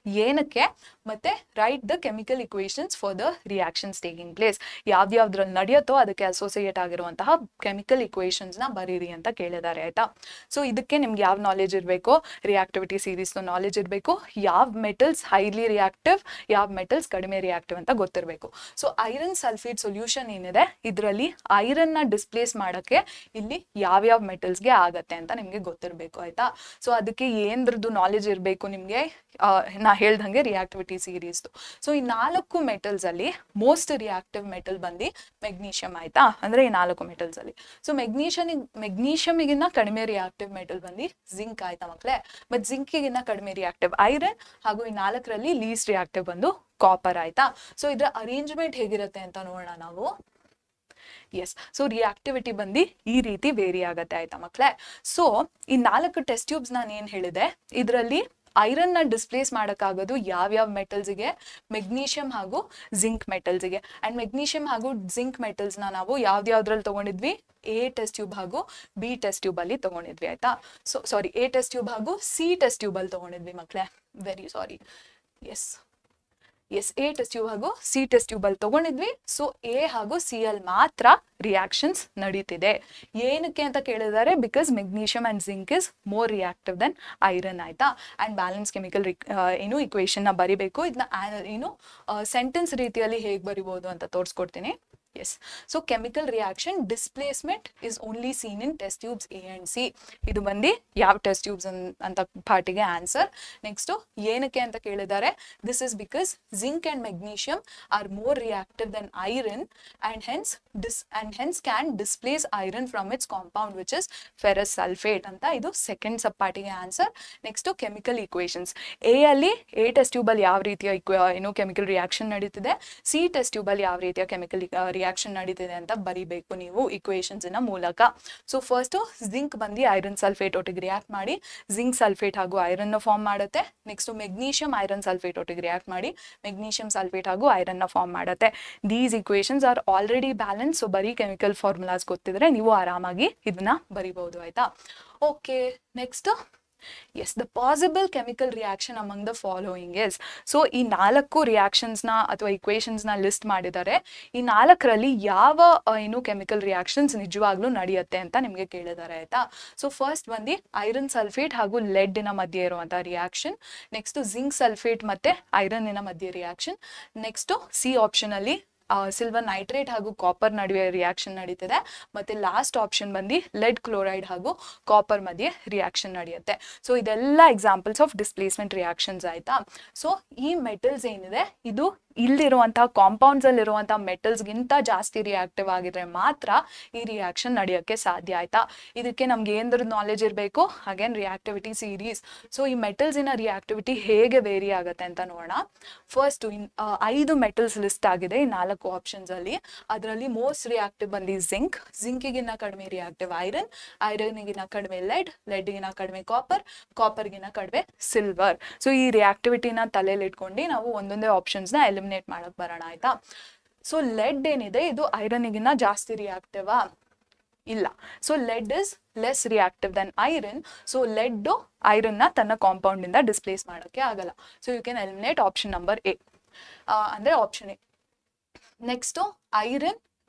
ಏನಕ್ಕೆ, ಮತ್ತೆ write the chemical equations for the reactions taking place. ಯಾವ್ದ್ರಲ್ಲಿ ನಡೆಯುತ್ತೋ ಅದಕ್ಕೆ ಅಸೋಸಿಯೇಟ್ ಆಗಿರುವಂತಹ ಕೆಮಿಕಲ್ ಇಕ್ವೇಶನ್ಸ್ ನ ಬರೀರಿ ಅಂತ ಕೇಳಿದ್ದಾರೆ ಆಯ್ತಾ. ಸೊ ಇದಕ್ಕೆ ನಿಮ್ಗೆ ಯಾವ ನಾಲೆಜ್ ಇರಬೇಕು, ರಿಯಾಕ್ಟಿವಿಟಿ ಸೀರೀಸ್ ನಾಲೆಜ್ ಇರಬೇಕು, ಯಾವ ಮೆಟಲ್ಸ್ ಹೈಲಿ ರಿಯಾಕ್ಟಿವ್, ಯಾವ ಮೆಟಲ್ಸ್ ಕಡಿಮೆ ರಿಯಾಕ್ಟಿವ್ ಅಂತ ಗೊತ್ತಿರಬೇಕು. ಸೊ ಐರನ್ ಸಲ್ಫೇಟ್ ಸೊಲ್ಯೂಷನ್ ಏನಿದೆ ಇದರಲ್ಲಿ ಐರನ್ ನ ಡಿಸ್ಪ್ಲೇಸ್ ಮಾಡಕ್ಕೆ ಇಲ್ಲಿ ಯಾವ್ಯಾವ ಮೆಟಲ್ಸ್ಗೆ ಆಗತ್ತೆ ಅಂತ ನಿಮ್ಗೆ ಗೊತ್ತಿರಬೇಕು ಆಯ್ತಾ. ಸೊ ಅದಕ್ಕೆ ಏನ್ರದ್ದು ನಾಲೆಜ್ ಇರಬೇಕು ನಿಮ್ಗೆ, ನಾ ಹೇಳ್ದಂಗೆ ರಿಯಾಕ್ಟಿವಿಟಿ ಸೀರೀಸ್. ಸೊ ಈ 4 ಮೆಟಲ್ಸ್ ಅಲ್ಲಿ ಮೋಸ್ಟ್ ರಿಯಾಕ್ಟಿವ್ ಮೆಟಲ್ ಬಂದು ಮೆಗ್ನೀಷಿಯಂ ಆಯ್ತಾ. ಅಂದ್ರೆ ಈ 4 ಮೆಟಲ್ಸ್ ಅಲ್ಲಿ ಸೊ ಮೆಗ್ನೀಷಿಯಂಗಿನ್ನ ಕಡಿಮೆ ರಿಯಾಕ್ಟಿವ್ ಮೆಟಲ್ ಬಂದು ಜಿಂಕ್ ಆಯ್ತಾ ಮಕ್ಳೇ. ಮತ್ತೆ ಜಿಂಕಿಗಿನ್ನ ಕಡಿಮೆ ರಿಯಾಕ್ಟಿವ್ ಐರನ್ ಹಾಗೂ ಈ 4ರಲ್ಲಿ ಲೀಸ್ಟ್ ರಿಯಾಕ್ಟಿವ್ ಬಂದು ಕಾಪರ್ ಆಯ್ತಾ. ಸೊ ಇದ್ರ ಅರೇಂಜ್ಮೆಂಟ್ ಹೇಗಿರುತ್ತೆ ಅಂತ ನೋಡೋಣ ನಾವು. ಎಸ್. ಸೊ ರಿಯಾಕ್ಟಿವಿಟಿ ಬಂದು ಈ ರೀತಿ ವೇರಿ ಆಗುತ್ತೆ ಆಯ್ತಾ ಮಕ್ಕಳೇ. ಸೊ ಈ 4 ಟೆಸ್ಟ್ ಟ್ಯೂಬ್ಸ್ ನಾನು ಏನು ಹೇಳಿದೆ, ಇದರಲ್ಲಿ ಐರನ್ ನ ಡಿಸ್ಪ್ಲೇಸ್ ಮಾಡೋಕ್ಕಾಗೋದು ಯಾವ್ಯಾವ ಮೆಟಲ್ಸ್ಗೆ, ಮೆಗ್ನೀಷಿಯಂ ಹಾಗೂ ಜಿಂಕ್ ಮೆಟಲ್ಸ್ಗೆ. ಅಂಡ್ ಮೆಗ್ನೀಷಿಯಂ ಹಾಗೂ ಜಿಂಕ್ ಮೆಟಲ್ಸ್ನ ನಾವು ಯಾವ್ದ್ಯಾವ್ದ್ರಲ್ಲಿ ತಗೊಂಡಿದ್ವಿ, ಎ ಟೆಸ್ಟ್ ಟ್ಯೂಬ್ ಹಾಗೂ ಬಿ ಟೆಸ್ಟ್ ಟ್ಯೂಬ್ ಅಲ್ಲಿ ತಗೊಂಡಿದ್ವಿ ಆಯ್ತಾ. So sorry, A test tube ಹಾಗೂ ಸಿ ಟೆಸ್ಟ್ ಟ್ಯೂಬ್ ಅಲ್ಲಿ ತಗೊಂಡಿದ್ವಿ ಮಕ್ಕಳೇ, very sorry. Yes, A test tube ಹಾಗೂ ಸಿ ಟೆಸ್ಟ್ ಟ್ಯೂಬ್ ಅಲ್ಲಿ ತಗೊಂಡಿದ್ವಿ. ಸೊ ಎ ಹಾಗೂ ಸಿ ಅಲ್ಲಿ ಮಾತ್ರ ರಿಯಾಕ್ಷನ್ಸ್ ನಡೀತಿದೆ. ಏನಕ್ಕೆ ಅಂತ ಕೇಳಿದ್ದಾರೆ, because magnesium and zinc is more reactive than iron ಆಯ್ತಾ. ಅಂಡ್ ಬ್ಯಾಲೆನ್ಸ್ ಕೆಮಿಕಲ್ ಇಕ್ವೇಶನ್ ನ ಬರಿಬೇಕು. ಇದನ್ನ ಸೆಂಟೆನ್ಸ್ ರೀತಿಯಲ್ಲಿ ಹೇಗೆ ಬರಿಬಹುದು ಅಂತ ತೋರಿಸ್ಕೊಡ್ತೀನಿ. Yes. So chemical reaction displacement is only seen in test tubes A and C. ಇದು ಬಂದು ಯಾವ ಟೆಸ್ಟ್ ಟ್ಯೂಬ್ಸ್ ಅಂತ ಪಾರ್ಟಿಗೆ ಆನ್ಸರ್. ನೆಕ್ಸ್ಟ್ ಏನಕ್ಕೆ ಅಂತ ಕೇಳಿದ್ದಾರೆ, this is because zinc and magnesium are more reactive than iron and hence can displace iron from its compound which is ferrous sulphate ಅಂತ. ಇದು ಸೆಕೆಂಡ್ ಸಬ್ ಪಾರ್ಟಿಗೆ answer. Next chemical equations, A ಅಲ್ಲಿ A test tube ಅಲ್ಲಿ ಯಾವ ರೀತಿಯ chemical reaction ನಡೀತಿದೆ, C test tube ಅಲ್ಲಿ ಯಾವ ರೀತಿಯ ಕೆಮಿಕಲ್ ರಿಯಾಕ್ಷನ್ ನಡೀತಿದೆ ಅಂತ ಬರಿಬೇಕು ನೀವು ಇಕ್ವೇಶನ್ಸ್ ಮೂಲಕ. ಸೊ ಫಸ್ಟ್ ಜಿಂಕ್ ಬಂದು ಐರನ್ ಸಲ್ಫೇಟ್ ಒಟ್ಟಿಗೆ ರಿಯಾಕ್ಟ್ ಮಾಡಿ ಜಿಂಕ್ ಸಲ್ಫೇಟ್ ಹಾಗೂ ಐರನ್ ನ ಫಾರ್ಮ್ ಮಾಡುತ್ತೆ. ನೆಕ್ಸ್ಟ್ ಮೆಗ್ನೀಷಿಯಂ ಐರನ್ ಸಲ್ಫೇಟ್ ಒಟ್ಟಿಗೆ ರಿಯಾಕ್ಟ್ ಮಾಡಿ ಮೆಗ್ನೀಷಿಯಂ ಸಲ್ಫೇಟ್ ಹಾಗೂ ಐರನ್ ನ ಫಾರ್ಮ್ ಮಾಡುತ್ತೆ. These equations are already balance. So ಬರೀ ಕೆಮಿಕಲ್ ಫಾರ್ಮುಲಾಸ್ ಗೊತ್ತಿದ್ರೆ ನೀವು ಆರಾಮಾಗಿ ಇದನ್ನ ಬರಿಬಹುದು ಆಯ್ತಾ. Okay, next yes, the possible chemical reaction among the following is. So ಈ 4 ರಿಯಾಕ್ಷನ್ಸ್ನ ಅಥವಾ ಇಕ್ವೇಶನ್ಸ್ನ ಲಿಸ್ಟ್ ಮಾಡಿದ್ದಾರೆ. ಈ 4ರಲ್ಲಿ ಯಾವ ಕೆಮಿಕಲ್ ರಿಯಾಕ್ಷನ್ಸ್ ನಿಜವಾಗ್ಲೂ ನಡೆಯುತ್ತೆ ಅಂತ ನಿಮಗೆ ಕೇಳಿದ್ದಾರೆ ಆಯ್ತಾ. ಸೊ ಫಸ್ಟ್ ಬಂದು ಐರನ್ ಸಲ್ಫೇಟ್ ಹಾಗೂ ಲೆಡ್ನ ಮಧ್ಯೆ ಇರುವಂತಹ ರಿಯಾಕ್ಷನ್. ನೆಕ್ಸ್ಟ್ ಜಿಂಕ್ ಸಲ್ಫೇಟ್ ಮತ್ತೆ ಐರನ್ನಿನ ಮಧ್ಯೆ ರಿಯಾಕ್ಷನ್. ನೆಕ್ಸ್ಟ್ ಸಿ ಆಪ್ಷನ್ ಅಲ್ಲಿ ಸಿಲ್ವರ್ ನೈಟ್ರೇಟ್ ಹಾಗೂ ಕಾಪರ್ ನಡುವೆ ರಿಯಾಕ್ಷನ್ ನಡೀತಿದೆ. ಮತ್ತೆ ಲಾಸ್ಟ್ ಆಪ್ಷನ್ ಬಂದು ಲೆಡ್ ಕ್ಲೋರೈಡ್ ಹಾಗೂ ಕಾಪರ್ ಮಧ್ಯೆ ರಿಯಾಕ್ಷನ್ ನಡೆಯುತ್ತೆ. ಸೊ ಇದೆಲ್ಲ ಎಕ್ಸಾಂಪಲ್ಸ್ ಆಫ್ ಡಿಸ್ಪ್ಲೇಸ್ಮೆಂಟ್ ರಿಯಾಕ್ಷನ್ಸ್ ಆಯ್ತಾ. ಸೊ ಈ ಮೆಟಲ್ಸ್ ಏನಿದೆ, ಇದು ಇಲ್ಲಿರುವಂತಹ ಕಾಂಪೌಂಡ್ಸ್ ಅಲ್ಲಿರುವಂತಹ ಮೆಟಲ್ಸ್ಗಿಂತ ಜಾಸ್ತಿ ರಿಯಾಕ್ಟಿವ್ ಆಗಿದ್ರೆ ಮಾತ್ರ ಈ ರಿಯಾಕ್ಷನ್ ನಡೆಯೋಕ್ಕೆ ಸಾಧ್ಯ ಆಯ್ತಾ. ಇದಕ್ಕೆ ನಮ್ಗೆ ಏನಾದ್ರು ನಾಲೆಜ್ ಇರಬೇಕು. Again reactivity series. ಸೊ ಈ ಮೆಟಲ್ಸಿನ ರಿಯಾಕ್ಟಿವಿಟಿ ಹೇಗೆ ವೇರಿ ಆಗುತ್ತೆ ಅಂತ ನೋಡೋಣ. ಫಸ್ಟ್ 5 ಮೆಟಲ್ಸ್ ಲಿಸ್ಟ್ ಆಗಿದೆ ಈ 4 ಆಪ್ಷನ್ಸ್ ಅಲ್ಲಿ. ಅದರಲ್ಲಿ ಮೋಸ್ಟ್ ರಿಯಾಕ್ಟಿವ್ ಬಂದು ಜಿಂಕಿಗಿನ್ನ ಕಡಿಮೆ ರಿಯಾಕ್ಟಿವ್ ಐರನ್ಗಿನ್ನ ಕಡಿಮೆ ಲೆಡ್ಗಿನ್ನ ಕಡಿಮೆ ಕಾಪರ್ಗಿನ್ನ ಕಡಿಮೆ ಸಿಲ್ವರ್. ಸೊ ಈ ರಿಯಾಕ್ಟಿವಿಟಿನ ತಲೆಯಲ್ಲಿ ಇಟ್ಕೊಂಡು ನಾವು ಒಂದೊಂದೇ ಆಪ್ಷನ್ಸ್ ನ ಎಲಿಮಿನೇಟ್ ಮಾಡಕ್ ಬರೋಣ ಆಯ್ತಾ. ಸೊ ಲೆಡ್ ಏನಿದೆ, ಇದು ಐರನ್ಗಿನ್ನ ಜಾಸ್ತಿ ರಿಯಾಕ್ಟಿವಾ? ಇಲ್ಲ. So lead is less reactive than iron. So lead iron ನ ತನ್ನ ಕಾಂಪೌಂಡ್ ಇಂದ ಡಿಸ್ಪ್ಲೇಸ್ ಮಾಡೋಕ್ಕೆ ಆಗಲ್ಲ. So you can eliminate option number A, ಅಂದ್ರೆ option A. Next iron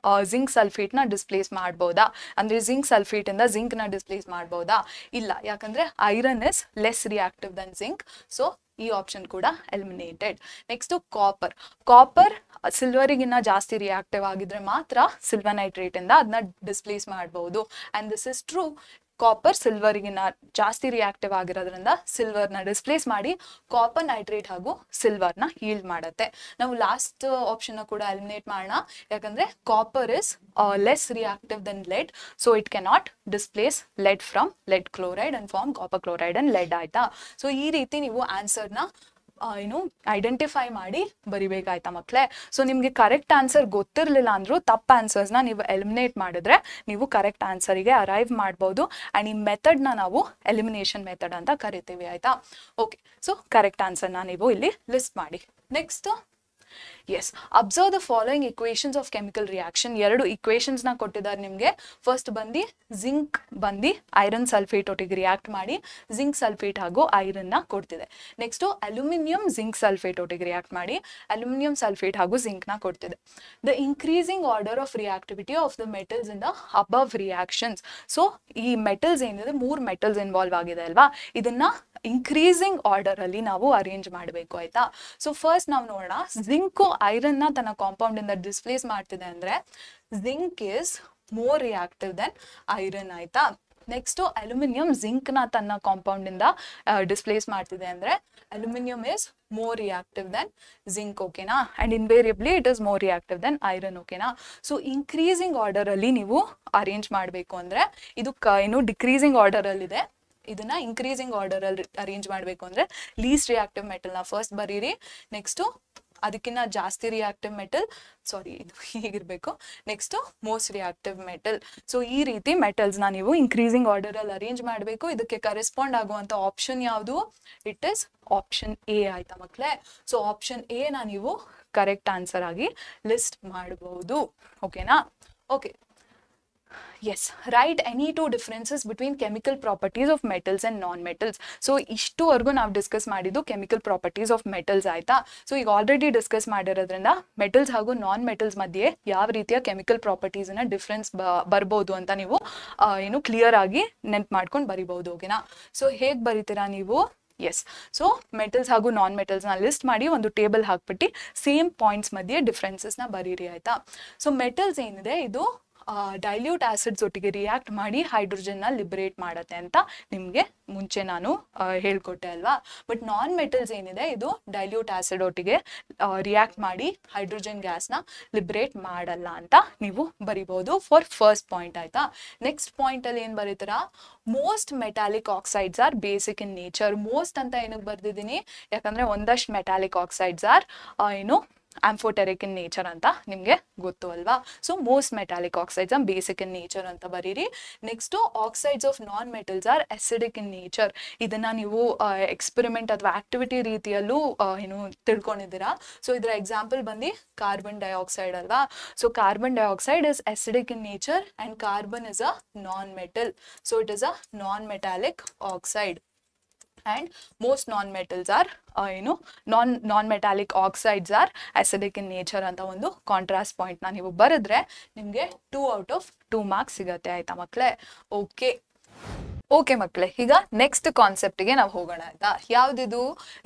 zinc sulphate ನ ಡಿಸ್ಪ್ಲೇಸ್ ಮಾಡ್ಬೋದಾ, ಅಂದ್ರೆ ಜಿಂಕ್ ಸಲ್ಫೇಟ್ ಇಂದ ಜಿಂಕ್ ನ ಡಿಸ್ಪ್ಲೇಸ್ ಮಾಡ್ಬೋದಾ? ಇಲ್ಲ, ಯಾಕಂದ್ರೆ iron is less reactive than zinc. So ಈ ಆಪ್ಷನ್ ಕೂಡ ಎಲಿಮಿನೇಟೆಡ್. ನೆಕ್ಸ್ಟ್ ಕಾಪರ್ ಸಿಲ್ವರಿಗಿನ್ನ ಜಾಸ್ತಿ ರಿಯಾಕ್ಟಿವ್ ಆಗಿದ್ರೆ ಮಾತ್ರ ಸಿಲ್ವರ್ ನೈಟ್ರೇಟ್ ಇಂದ ಅದನ್ನ ಡಿಸ್ಪ್ಲೇಸ್ ಮಾಡಬಹುದು. And this is true. Copper ಸಿಲ್ವರ್ಗಿನ್ನ ಜಾಸ್ತಿ ರಿಯಾಕ್ಟಿವ್ ಆಗಿರೋದ್ರಿಂದ ಸಿಲ್ವರ್ನ ಡಿಸ್ಪ್ಲೇಸ್ ಮಾಡಿ ಕಾಪರ್ ನೈಟ್ರೇಟ್ ಹಾಗೂ ಸಿಲ್ವರ್ನ ಹೀಲ್ಡ್ ಮಾಡುತ್ತೆ. ನಾವು ಲಾಸ್ಟ್ ಆಪ್ಷನ್ ಕೂಡ ಎಲಿಮಿನೇಟ್ ಮಾಡೋಣ, ಯಾಕಂದ್ರೆ copper is less reactive than lead. So it cannot displace lead from lead chloride and form copper chloride and lead ಆಯ್ತಾ. ಸೊ ಈ ರೀತಿ ನೀವು ಆನ್ಸರ್ನ ಐಡೆಂಟಿಫೈ ಮಾಡಿ ಬರಿಬೇಕಾಯ್ತಾ ಮಕ್ಕಳೇ. ಸೊ ನಿಮ್ಗೆ ಕರೆಕ್ಟ್ ಆನ್ಸರ್ ಗೊತ್ತಿರಲಿಲ್ಲ ಅಂದ್ರೂ ತಪ್ಪು ಆನ್ಸರ್ಸ್ನ ನೀವು ಎಲಿಮಿನೇಟ್ ಮಾಡಿದ್ರೆ ನೀವು ಕರೆಕ್ಟ್ ಆನ್ಸರಿಗೆ ಅರೈವ್ ಮಾಡ್ಬೋದು. ಅಂಡ್ ಈ ಮೆಥಡ್ನ ನಾವು ಎಲಿಮಿನೇಷನ್ ಮೆಥಡ್ ಅಂತ ಕರಿತೀವಿ ಆಯ್ತಾ. ಓಕೆ, ಸೊ ಕರೆಕ್ಟ್ ಆನ್ಸರ್ನ ನೀವು ಇಲ್ಲಿ ಲಿಸ್ಟ್ ಮಾಡಿ. Next yes, observe the following equations of chemical reaction. 2 equations ನ ಕೊಟ್ಟಿದ್ದಾರೆ ನಿಮ್ಗೆ. ಫಸ್ಟ್ ಬಂದು ಜಿಂಕ್ ಬಂದು ಐರನ್ ಸಲ್ಫೇಟ್ ಒಟ್ಟಿಗೆ ರಿಯಾಕ್ಟ್ ಮಾಡಿ ಜಿಂಕ್ ಸಲ್ಫೇಟ್ ಹಾಗೂ ಐರನ್ ನ ಕೊಡ್ತಿದೆ. ನೆಕ್ಸ್ಟ್ ಅಲ್ಯೂಮಿನಿಯಂ ಜಿಂಕ್ ಸಲ್ಫೇಟ್ ಒಟ್ಟಿಗೆ ರಿಯಾಕ್ಟ್ ಮಾಡಿ ಅಲ್ಯೂಮಿನಿಯಂ ಸಲ್ಫೇಟ್ ಹಾಗೂ ಜಿಂಕ್ ನ ಕೊಡ್ತಿದೆ. The increasing order of reactivity of the metals in the above reactions. So ಈ ಮೆಟಲ್ಸ್ ಏನಿದೆ, 3 ಮೆಟಲ್ಸ್ ಇನ್ವಾಲ್ವ್ ಆಗಿದೆ ಅಲ್ವಾ, ಇದನ್ನ ಇನ್ಕ್ರೀಸಿಂಗ್ ಆರ್ಡರ್ ಅಲ್ಲಿ ನಾವು ಅರೇಂಜ್ ಮಾಡಬೇಕು ಆಯ್ತಾ. ಸೊ ಫಸ್ಟ್ ನಾವು ನೋಡೋಣ, ಜಿಂಕ್ ಐರನ್ ನ ತನ್ನ ಕಾಂಪೌಂಡ್ ಇಂದ ಡಿಸ್ಪ್ಲೇಸ್ ಮಾಡ್ತಿದೆ ಅಂದ್ರೆ zinc is more reactive than iron ಆಯ್ತಾ. ನೆಕ್ಸ್ಟ್ ಅಲ್ಯೂಮಿನಿಯಂ ಜಿಂಕ್ ನ ತನ್ನ ಕಾಂಪೌಂಡ್ ಇಂದ ಡಿಸ್ಪ್ಲೇಸ್ ಮಾಡ್ತಿದೆ ಅಂದ್ರೆ aluminium is more reactive than zinc, ಓಕೆನಾ. And invariably it is more reactive than iron, ಓಕೆನಾ. ಸೊ ಇನ್ಕ್ರೀಸಿಂಗ್ ಆರ್ಡರ್ ಅಲ್ಲಿ ನೀವು ಅರೇಂಜ್ ಮಾಡಬೇಕು ಅಂದ್ರೆ ಇದು ಡಿಕ್ರೀಸಿಂಗ್ ಆರ್ಡರ್ ಅಲ್ಲಿ ಇದೆ. ಇದನ್ನ ಇನ್ಕ್ರೀಸಿಂಗ್ ಆರ್ಡರ್ ಅಲ್ಲಿ ಅರೇಂಜ್ ಮಾಡಬೇಕು ಅಂದ್ರೆ ಲೀಸ್ಟ್ ರಿಯಾಕ್ಟಿವ್ ಮೆಟಲ್ ನ ಫಸ್ಟ್ ಬರೀರಿ. ನೆಕ್ಸ್ಟ್ ಅದಕ್ಕಿಂತ ಜಾಸ್ತಿ ರಿಯಾಕ್ಟಿವ್ ಮೆಟಲ್, ಸಾರಿ ಇದು ಹೀಗಿರಬೇಕು. Next most reactive metal. So ಈ ರೀತಿ ಮೆಟಲ್ಸ್ನ ನೀವು ಇನ್ಕ್ರೀಸಿಂಗ್ ಆರ್ಡರಲ್ಲಿ ಅರೇಂಜ್ ಮಾಡಬೇಕು. ಇದಕ್ಕೆ ಕರೆಸ್ಪಾಂಡ್ ಆಗುವಂಥ ಆಪ್ಷನ್ ಯಾವುದು? ಇಟ್ ಇಸ್ ಆಪ್ಷನ್ ಎ ಆಯ್ತಾ ಮಕ್ಕಳೇ. ಸೊ ಆಪ್ಷನ್ ಎನ ನೀವು ಕರೆಕ್ಟ್ ಆನ್ಸರ್ ಆಗಿ ಲಿಸ್ಟ್ ಮಾಡಬಹುದು. ಓಕೆನಾ? Okay, yes, right any two differences between chemical properties of metals and non metals. So ಇಷ್ಟುವರೆಗೂ ನಾವು ಡಿಸ್ಕಸ್ ಮಾಡಿದ್ದು ಕೆಮಿಕಲ್ ಪ್ರಾಪರ್ಟೀಸ್ ಆಫ್ ಮೆಟಲ್ಸ್ ಆಯ್ತಾ. ಸೊ ಈಗ ಆಲ್ರೆಡಿ ಡಿಸ್ಕಸ್ ಮಾಡಿರೋದ್ರಿಂದ ಮೆಟಲ್ಸ್ ಹಾಗೂ ನಾನ್ ಮೆಟಲ್ಸ್ ಮಧ್ಯೆ ಯಾವ ರೀತಿಯ ಕೆಮಿಕಲ್ ಪ್ರಾಪರ್ಟೀಸ್ನ ಡಿಫ್ರೆನ್ಸ್ ಬರ್ಬೋದು ಅಂತ ನೀವು ಏನು ಕ್ಲಿಯರ್ ಆಗಿ ನೆನ್ಪು ಮಾಡ್ಕೊಂಡು ಬರಿಬಹುದು. ಓಕೆನಾ? ಸೊ ಹೇಗೆ ಬರಿತೀರಾ ನೀವು? ಎಸ್, ಸೊ ಮೆಟಲ್ಸ್ ಹಾಗೂ ನಾನ್ ಮೆಟಲ್ಸ್ನ ಲಿಸ್ಟ್ ಮಾಡಿ ಒಂದು ಟೇಬಲ್ ಹಾಕ್ಬಿಟ್ಟು ಸೇಮ್ ಪಾಯಿಂಟ್ಸ್ ಮಧ್ಯೆ ಡಿಫ್ರೆನ್ಸಸ್ನ ಬರೀರಿ ಆಯ್ತಾ. ಸೊ ಮೆಟಲ್ಸ್ ಏನಿದೆ ಇದು ಡೈಲ್ಯೂಟ್ ಆಸಿಡ್ಸ್ ಒಟ್ಟಿಗೆ ರಿಯಾಕ್ಟ್ ಮಾಡಿ ಹೈಡ್ರೋಜನ್ನ ಲಿಬರೇಟ್ ಮಾಡುತ್ತೆ ಅಂತ ನಿಮಗೆ ಮುಂಚೆ ನಾನು ಹೇಳ್ಕೊಟ್ಟೆ ಅಲ್ವಾ. ಬಟ್ ನಾನ್ ಮೆಟಲ್ಸ್ ಏನಿದೆ ಇದು ಡೈಲ್ಯೂಟ್ ಆಸಿಡ್ ಒಟ್ಟಿಗೆ ರಿಯಾಕ್ಟ್ ಮಾಡಿ ಹೈಡ್ರೋಜನ್ ಗ್ಯಾಸ್ನ ಲಿಬರೇಟ್ ಮಾಡಲ್ಲ ಅಂತ ನೀವು ಬರಿಬಹುದು ಫಾರ್ ಫಸ್ಟ್ ಪಾಯಿಂಟ್ ಆಯ್ತಾ. ನೆಕ್ಸ್ಟ್ ಪಾಯಿಂಟಲ್ಲಿ ಏನು ಬರೀತೀರಾ? Most metallic oxides are basic in nature. Most ಅಂತ ಏನಕ್ಕೆ ಬರ್ದಿದ್ದೀನಿ? ಯಾಕಂದರೆ ಒಂದಷ್ಟು ಮೆಟಾಲಿಕ್ ಆಕ್ಸೈಡ್ಸ್ ಆರ್ ಏನು ಆಂಫೋಟೆರಿಕ್ ಇನ್ ನೇಚರ್ ಅಂತ ನಿಮಗೆ ಗೊತ್ತು ಅಲ್ವಾ. So most metallic oxides are basic in nature ಅಂತ ಬರೀರಿ. Next oxides of non metals are acidic in nature. ಇದನ್ನ ನೀವು ಎಕ್ಸ್ಪೆರಿಮೆಂಟ್ ಅಥವಾ ಆಕ್ಟಿವಿಟಿ ರೀತಿಯಲ್ಲೂ ಏನು ತಿಳ್ಕೊಂಡಿದ್ದೀರಾ. ಸೊ ಇದರ ಎಕ್ಸಾಂಪಲ್ ಬಂದು ಕಾರ್ಬನ್ ಡೈಆಕ್ಸೈಡ್ ಅಲ್ವಾ. So carbon dioxide is acidic in nature and carbon is a non metal. So it is a non metallic oxide. And most non-metals are ಏನು non-metallic oxides are acidic in nature ಅಂತ ಒಂದು contrast ಪಾಯಿಂಟ್ನ ನೀವು ಬರೆದ್ರೆ ನಿಮಗೆ 2 out of 2 marks ಸಿಗತ್ತೆ ಆಯ್ತಾ ಮಕ್ಕಳೇ. ಓಕೆ ಮಕ್ಕಳೇ, ಈಗ ನೆಕ್ಸ್ಟ್ ಕಾನ್ಸೆಪ್ಟ್ಗೆ ನಾವು ಹೋಗೋಣ ಆಯ್ತಾ. ಯಾವುದಿದು?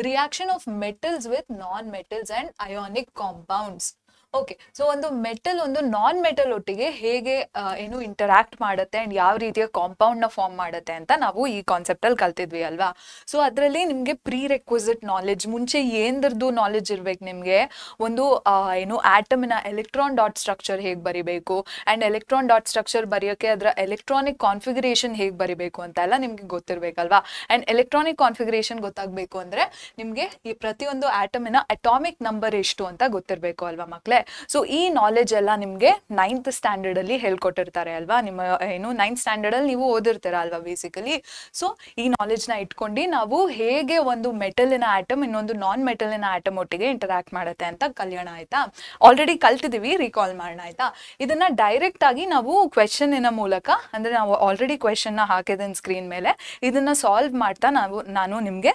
Reaction of metals with non metals and ionic compounds. Okay, so ಒಂದು ಮೆಟಲ್ ಒಂದು ನಾನ್ ಮೆಟಲ್ ಒಟ್ಟಿಗೆ ಹೇಗೆ ಏನು ಇಂಟರಾಕ್ಟ್ ಮಾಡುತ್ತೆ ಆ್ಯಂಡ್ ಯಾವ ರೀತಿಯ ಕಾಂಪೌಂಡ್ನ ಫಾರ್ಮ್ ಮಾಡುತ್ತೆ ಅಂತ ನಾವು ಈ ಕಾನ್ಸೆಪ್ಟಲ್ಲಿ ಕಲ್ತಿದ್ವಿ ಅಲ್ವಾ. ಸೊ ಅದರಲ್ಲಿ ನಿಮಗೆ ಪ್ರೀ ರೆಕ್ವಿಸಿಟ್ ನಾಲೆಡ್ಜ್, ಮುಂಚೆ ಏನರದ್ದು ನಾಲೆಡ್ಜ್ ಇರಬೇಕು ನಿಮಗೆ. ಒಂದು ಏನು ಆಟಮಿನ ಎಲೆಕ್ಟ್ರಾನ್ ಡಾಟ್ ಸ್ಟ್ರಕ್ಚರ್ ಹೇಗೆ ಬರಿಬೇಕು ಆ್ಯಂಡ್ ಎಲೆಕ್ಟ್ರಾನ್ ಡಾಟ್ ಸ್ಟ್ರಕ್ಚರ್ ಬರೆಯೋಕ್ಕೆ ಅದರ ಎಲೆಕ್ಟ್ರಾನಿಕ್ ಕಾನ್ಫಿಗರೇಷನ್ ಹೇಗೆ ಬರಿಬೇಕು ಅಂತ ಎಲ್ಲ ನಿಮಗೆ ಗೊತ್ತಿರಬೇಕಲ್ವಾ. ಆ್ಯಂಡ್ ಎಲೆಕ್ಟ್ರಾನಿಕ್ ಕಾನ್ಫಿಗರೇಷನ್ ಗೊತ್ತಾಗಬೇಕು ಅಂದರೆ ನಿಮಗೆ ಈ ಪ್ರತಿಯೊಂದು ಆಟಮಿನ ಅಟಾಮಿಕ್ ನಂಬರ್ ಎಷ್ಟು ಅಂತ ಗೊತ್ತಿರಬೇಕು ಅಲ್ವಾ ಮಕ್ಕಳೇ. ಸೊ ಈ ನಾಲೆಜ್ ಎಲ್ಲ ನಿಮಗೆ 9th ಸ್ಟ್ಯಾಂಡರ್ಡ್ ಅಲ್ಲಿ ಹೇಳ್ಕೊಟ್ಟಿರ್ತಾರೆ ಅಲ್ವಾ. ನಿಮ್ಮ ಏನು 9th ಸ್ಟ್ಯಾಂಡರ್ಡ್ ಅಲ್ಲಿ ನೀವು ಓದಿರ್ತೀರ ಅಲ್ವಾ ಬೇಸಿಕಲಿ. ಸೊ ಈ ನಾಲೆಜ್ನ ಇಟ್ಕೊಂಡು ನಾವು ಹೇಗೆ ಒಂದು ಮೆಟಲಿನ ಆಟಮ್ ಇನ್ನೊಂದು ನಾನ್ ಮೆಟಲಿನ ಆಟಮ್ ಒಟ್ಟಿಗೆ ಇಂಟರಾಕ್ಟ್ ಮಾಡುತ್ತೆ ಅಂತ ಕಲಿಯೋಣ ಆಯ್ತಾ. ಆಲ್ರೆಡಿ ಕಲ್ತಿದ್ದೀವಿ, ರೀಕಾಲ್ ಮಾಡೋಣ ಆಯ್ತಾ. ಇದನ್ನ ಡೈರೆಕ್ಟ್ ಆಗಿ ನಾವು ಕ್ವೆಶನಿನ ಮೂಲಕ, ಅಂದ್ರೆ ನಾವು ಆಲ್ರೆಡಿ ಕ್ವೆಶನ್ನ ಹಾಕಿದ್ದೀನಿ ಸ್ಕ್ರೀನ್ ಮೇಲೆ, ಇದನ್ನ ಸಾಲ್ವ್ ಮಾಡ್ತಾ ನಾನು ನಿಮಗೆ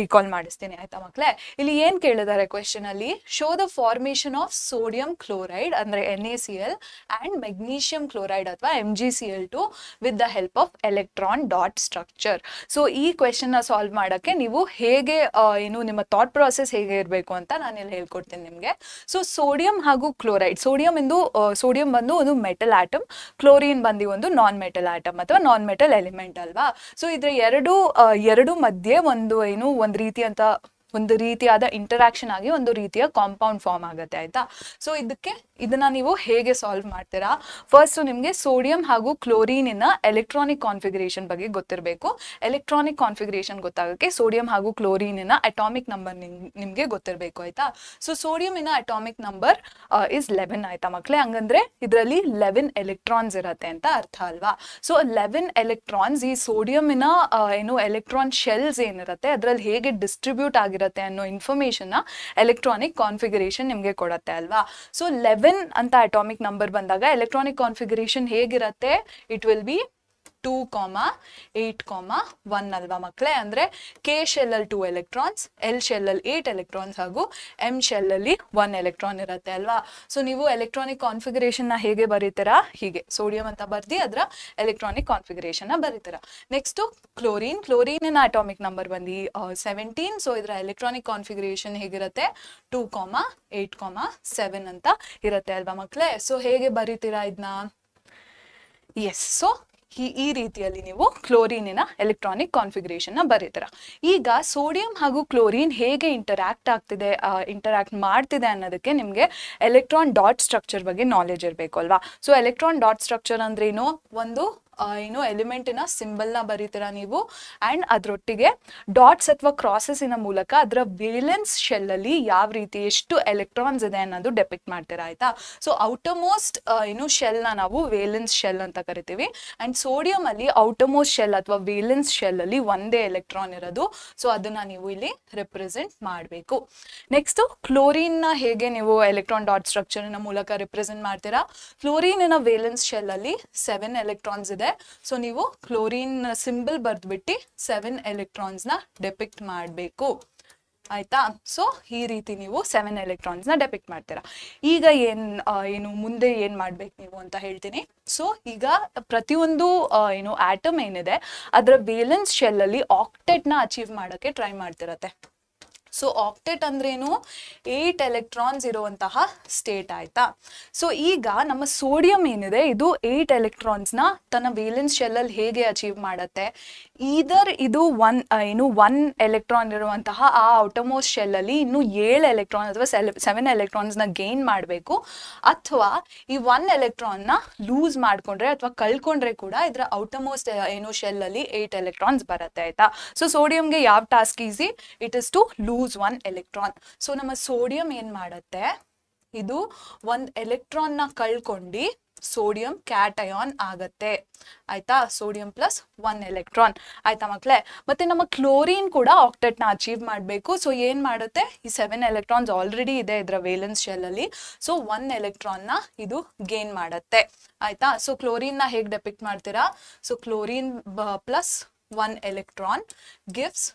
ರೀಕಾಲ್ ಮಾಡಿಸ್ತೀನಿ ಆಯ್ತಾ ಮಕ್ಕಳೇ. ಇಲ್ಲಿ ಏನ್ ಕೇಳಿದ್ದಾರೆ ಕ್ವೆಶನ್ ಅಲ್ಲಿ? Show the formation of sodium chloride ಅಂದ್ರೆ NaCl ಅಂಡ್ ಮೆಗ್ನೀಷಿಯಂ ಕ್ಲೋರೈಡ್ ಅಥವಾ MgCl2 with the help of electron dot structure. So ಈ ಕ್ವೆಶನ್ ನ ಸಾಲ್ವ್ ಮಾಡಕ್ಕೆ ನೀವು ಹೇಗೆ ಏನು ನಿಮ್ಮ ಥಾಟ್ ಪ್ರಾಸೆಸ್ ಹೇಗೆ ಇರಬೇಕು ಅಂತ ನಾನು ಇಲ್ಲಿ ಹೇಳ್ಕೊಡ್ತೀನಿ ನಿಮಗೆ. ಸೊ ಸೋಡಿಯಂ ಹಾಗೂ ಕ್ಲೋರೈಡ್, ಸೋಡಿಯಂ ಬಂದು ಒಂದು ಮೆಟಲ್ ಆಟಮ್, ಕ್ಲೋರಿನ್ ಬಂದು ಒಂದು ನಾನ್ ಮೆಟಲ್ ಆಟಮ್ ಅಥವಾ ನಾನ್ ಮೆಟಲ್ ಎಲಿಮೆಂಟ್ ಅಲ್ವಾ. ಸೊ ಇದ್ರ ಎರಡು ಮಧ್ಯೆ ಒಂದು ರೀತಿಯಾದ ಇಂಟರಾಕ್ಷನ್ ಆಗಿ ಒಂದು ರೀತಿಯ ಕಾಂಪೌಂಡ್ ಫಾರ್ಮ್ ಆಗುತ್ತೆ ಆಯ್ತಾ. ಸೊ ಇದನ್ನ ನೀವು ಹೇಗೆ ಸಾಲ್ವ್ ಮಾಡ್ತೀರಾ? ಫಸ್ಟ್ ನಿಮಗೆ ಸೋಡಿಯಂ ಹಾಗೂ ಕ್ಲೋರಿನಿನ ಎಲೆಕ್ಟ್ರಾನಿಕ್ ಕಾನ್ಫಿಗರೇಷನ್ ಬಗ್ಗೆ ಗೊತ್ತಿರಬೇಕು. ಎಲೆಕ್ಟ್ರಾನಿಕ್ ಕಾನ್ಫಿಗರೇಷನ್ ಗೊತ್ತಾಗಕ್ಕೆ ಸೋಡಿಯಂ ಹಾಗೂ ಕ್ಲೋರಿನಿನ ಅಟಾಮಿಕ್ ನಂಬರ್ ನಿಮಗೆ ಗೊತ್ತಿರಬೇಕು ಆಯ್ತಾ. ಸೊ ಸೋಡಿಯಂನ ಅಟಾಮಿಕ್ ನಂಬರ್ ಇಸ್ 11 ಆಯ್ತಾ ಮಕ್ಕಳೇ. ಹಂಗಂದ್ರೆ ಇದರಲ್ಲಿ 11 ಎಲೆಕ್ಟ್ರಾನ್ಸ್ ಇರತ್ತೆ ಅಂತ ಅರ್ಥ ಅಲ್ವಾ. ಸೊ 11 ಎಲೆಕ್ಟ್ರಾನ್ಸ್ ಈ ಸೋಡಿಯಂನ ಏನು ಎಲೆಕ್ಟ್ರಾನ್ ಶೆಲ್ಸ್ ಏನಿರುತ್ತೆ ಅದರಲ್ಲಿ ಹೇಗೆ ಡಿಸ್ಟ್ರಿಬ್ಯೂಟ್ ಆಗಿರುತ್ತೆ ಅನ್ನೋ ಇನ್ಫಾರ್ಮೇಶನ್ ಎಲೆಕ್ಟ್ರಾನಿಕ್ ಕಾನ್ಫಿಗರೇಷನ್ ನಿಮಗೆ ಕೊಡುತ್ತೆ ಅಲ್ವಾ. ಸೊ 11 ಅಂತ ಅಟಾಮಿಕ್ ನಂಬರ್ ಬಂದಾಗ ಎಲೆಕ್ಟ್ರಾನಿಕ್ ಕಾನ್ಫಿಗರೇಷನ್ ಹೇಗಿರುತ್ತೆ? ಇಟ್ ವಿಲ್ ಬಿ 2, 8, 1 ಅಲ್ವಾ ಮಕ್ಕಳೇ. ಅಂದ್ರೆ K ಶೆಲ್ ಅಲ್ಲಿ 2 ಎಲೆಕ್ಟ್ರಾನ್ಸ್, L ಶೆಲ್ ಅಲ್ಲಿ 8 ಎಲೆಕ್ಟ್ರಾನ್ಸ್ ಹಾಗೂ M ಶೆಲ್ ಅಲ್ಲಿ 1 ಎಲೆಕ್ಟ್ರಾನ್ ಇರುತ್ತೆ ಅಲ್ವಾ. ಸೊ ನೀವು ಎಲೆಕ್ಟ್ರಾನಿಕ್ ಕಾನ್ಫಿಗರೇಷನ್ ನ ಹೇಗೆ ಬರೀತೀರಾ? ಹೀಗೆ ಸೋಡಿಯಂ ಅಂತ ಬರ್ದಿ ಅದರ ಎಲೆಕ್ಟ್ರಾನಿಕ್ ಕಾನ್ಫಿಗರೇಷನ್ ನ ಬರೀತೀರಾ. ನೆಕ್ಸ್ಟ್ ಕ್ಲೋರಿನ್ ಅಟಾಮಿಕ್ ನಂಬರ್ ಬಂದು 17. ಸೊ ಇದರ ಎಲೆಕ್ಟ್ರಾನಿಕ್ ಕಾನ್ಫಿಗರೇಷನ್ ಹೇಗಿರುತ್ತೆ? 2, 8, 7 ಅಂತ ಇರುತ್ತೆ ಅಲ್ವಾ ಮಕ್ಕಳೇ. ಸೊ ಹೇಗೆ ಬರೀತೀರಾ ಇದನ್ನ? ಎಸ್, ಸೊ ಈ ರೀತಿಯಲ್ಲಿ ನೀವು ಕ್ಲೋರಿನಿನ ಎಲೆಕ್ಟ್ರಾನಿಕ್ ಕಾನ್ಫಿಗರೇಷನ್ ನ ಬರೀತೀರ. ಈಗ ಸೋಡಿಯಂ ಹಾಗೂ ಕ್ಲೋರಿನ್ ಹೇಗೆ ಇಂಟರಾಕ್ಟ್ ಮಾಡ್ತಿದೆ ಅನ್ನೋದಕ್ಕೆ ನಿಮಗೆ ಎಲೆಕ್ಟ್ರಾನ್ ಡಾಟ್ ಸ್ಟ್ರಕ್ಚರ್ ಬಗ್ಗೆ ನಾಲೆಜ್ ಇರಬೇಕು ಅಲ್ವಾ. ಸೊ ಎಲೆಕ್ಟ್ರಾನ್ ಡಾಟ್ ಸ್ಟ್ರಕ್ಚರ್ ಅಂದ್ರೇನು? ಒಂದು ಏನು ಎಲಿಮೆಂಟಿನ ಸಿಂಬಲ್ನ ಬರೀತೀರಾ ನೀವು ಆ್ಯಂಡ್ ಅದರೊಟ್ಟಿಗೆ ಡಾಟ್ಸ್ ಅಥವಾ ಕ್ರಾಸಸ್ಸಿನ ಮೂಲಕ ಅದರ ವೇಲೆನ್ಸ್ ಶೆಲ್ಲಲ್ಲಿ ಯಾವ ರೀತಿ ಎಷ್ಟು ಎಲೆಕ್ಟ್ರಾನ್ಸ್ ಇದೆ ಅನ್ನೋದು ಡೆಪಿಕ್ಟ್ ಮಾಡ್ತೀರಾ ಆಯಿತಾ. ಸೊ ಔಟರ್ಮೋಸ್ಟ್ ಏನು ಶೆಲ್ನ ನಾವು ವೇಲೆನ್ಸ್ ಶೆಲ್ ಅಂತ ಕರಿತೀವಿ ಆ್ಯಂಡ್ ಸೋಡಿಯಮಲ್ಲಿ ಔಟರ್ಮೋಸ್ಟ್ ಶೆಲ್ ಅಥವಾ ವೇಲೆನ್ಸ್ ಶೆಲ್ಲಲ್ಲಿ ಒಂದೇ ಎಲೆಕ್ಟ್ರಾನ್ ಇರೋದು. ಸೊ ಅದನ್ನು ನೀವು ಇಲ್ಲಿ ರೆಪ್ರೆಸೆಂಟ್ ಮಾಡಬೇಕು. ನೆಕ್ಸ್ಟು ಕ್ಲೋರಿನ್ನ ಹೇಗೆ ನೀವು ಎಲೆಕ್ಟ್ರಾನ್ ಡಾಟ್ ಸ್ಟ್ರಕ್ಚರಿನ ಮೂಲಕ ರಿಪ್ರೆಸೆಂಟ್ ಮಾಡ್ತೀರಾ. ಕ್ಲೋರಿನಿನ ವೇಲೆನ್ಸ್ ಶೆಲ್ಲಲ್ಲಿ 7 ಎಲೆಕ್ಟ್ರಾನ್ಸ್ ಇದೆ. ಸೊ ನೀವು ಕ್ಲೋರಿನ್ ಸಿಂಬಲ್ ಬರೆದ್ಬಿಟ್ಟು 7 ಎಲೆಕ್ಟ್ರಾನ್ಸ್ನ ಡೆಪಿಕ್ಟ್ ಮಾಡಬೇಕು ಆಯ್ತಾ. ಸೊ ಈ ರೀತಿ ನೀವು 7 ಎಲೆಕ್ಟ್ರಾನ್ಸ್ನ ಡೆಪಿಕ್ಟ್ ಮಾಡ್ತೀರಾ. ಈಗ ಏನು ಮುಂದೆ ಏನು ಮಾಡ್ಬೇಕು ನೀವು ಅಂತ ಹೇಳ್ತೀನಿ. ಸೊ ಈಗ ಪ್ರತಿಯೊಂದು ಏನು ಆಟಮ್ ಏನಿದೆ ಅದರ ವೇಲೆನ್ಸ್ ಶೆಲ್ಲಲ್ಲಿ ಆಕ್ಟೆಟ್ನ ಅಚೀವ್ ಮಾಡೋಕ್ಕೆ ಟ್ರೈ ಮಾಡ್ತಿರತ್ತೆ. ಸೊ ಆಕ್ಟೆಟ್ ಅಂದ್ರೇನು 8 ಎಲೆಕ್ಟ್ರಾನ್ಸ್ ಇರುವಂತಹ ಸ್ಟೇಟ್ ಆಯ್ತಾ. ಸೊ ಈಗ ನಮ್ಮ ಸೋಡಿಯಂ ಏನಿದೆ ಇದು 8 ಎಲೆಕ್ಟ್ರಾನ್ಸ್ನ ತನ್ನ ವೇಲೆನ್ಸ್ ಶೆಲ್ಲಲ್ಲಿ ಹೇಗೆ ಅಚೀವ್ ಮಾಡುತ್ತೆ. ಈದರ್ ಇದು 1 ಎಲೆಕ್ಟ್ರಾನ್ ಇರುವಂತಹ ಆ ಔಟರ್ಮೋಸ್ಟ್ ಶೆಲ್ಲಲ್ಲಿ ಇನ್ನು 7 ಎಲೆಕ್ಟ್ರಾನ್ ಅಥವಾ 7 ಎಲೆಕ್ಟ್ರಾನ್ಸ್ನ ಗೇನ್ ಮಾಡಬೇಕು, ಅಥವಾ ಈ 1 ಎಲೆಕ್ಟ್ರಾನ್ನ ಲೂಸ್ ಮಾಡಿಕೊಂಡ್ರೆ ಅಥವಾ ಕಳ್ಕೊಂಡ್ರೆ ಕೂಡ ಇದರ ಔಟರ್ಮೋಸ್ಟ್ ಏನು ಶೆಲ್ಲಲ್ಲಿ 8 ಎಲೆಕ್ಟ್ರಾನ್ಸ್ ಬರುತ್ತೆ ಆಯ್ತಾ. ಸೊ ಸೋಡಿಯಂಗೆ ಯಾವ task easy, it is to lose 1 electron. So ನಮ್ಮ ಸೋಡಿಯಂ ಏನ್ ಮಾಡುತ್ತೆ, ಇದು 1 ಎಲೆಕ್ಟ್ರಾನ್ನ ಕಳ್ಕೊಂಡು ಸೋಡಿಯಂ ಕ್ಯಾಟಯಾನ್ ಆಗತ್ತೆ ಆಯ್ತಾ. ಸೋಡಿಯಂ ಪ್ಲಸ್ 1 ಎಲೆಕ್ಟ್ರಾನ್ ಆಯ್ತಾ ಮಕ್ಕಳೇ. ಮತ್ತೆ ನಮ್ಮ ಕ್ಲೋರಿನ್ ಕೂಡ ಆಕ್ಟೆಟ್ನ ಅಚೀವ್ ಮಾಡಬೇಕು. ಸೊ ಏನ್ ಮಾಡುತ್ತೆ, ಈ 7 ಎಲೆಕ್ಟ್ರಾನ್ಸ್ ಆಲ್ರೆಡಿ ಇದೆ ಇದರ ವೇಲೆನ್ಸ್ ಶೆಲ್ಲಲ್ಲಿ. ಸೊ 1 ಎಲೆಕ್ಟ್ರಾನ್ನ ಇದು ಗೇನ್ ಮಾಡುತ್ತೆ ಆಯ್ತಾ. ಸೊ ಕ್ಲೋರಿನ್ನ ಹೇಗೆ ಡೆಪಿಕ್ಟ್ ಮಾಡ್ತೀರಾ. So chlorine plus 1 electron gives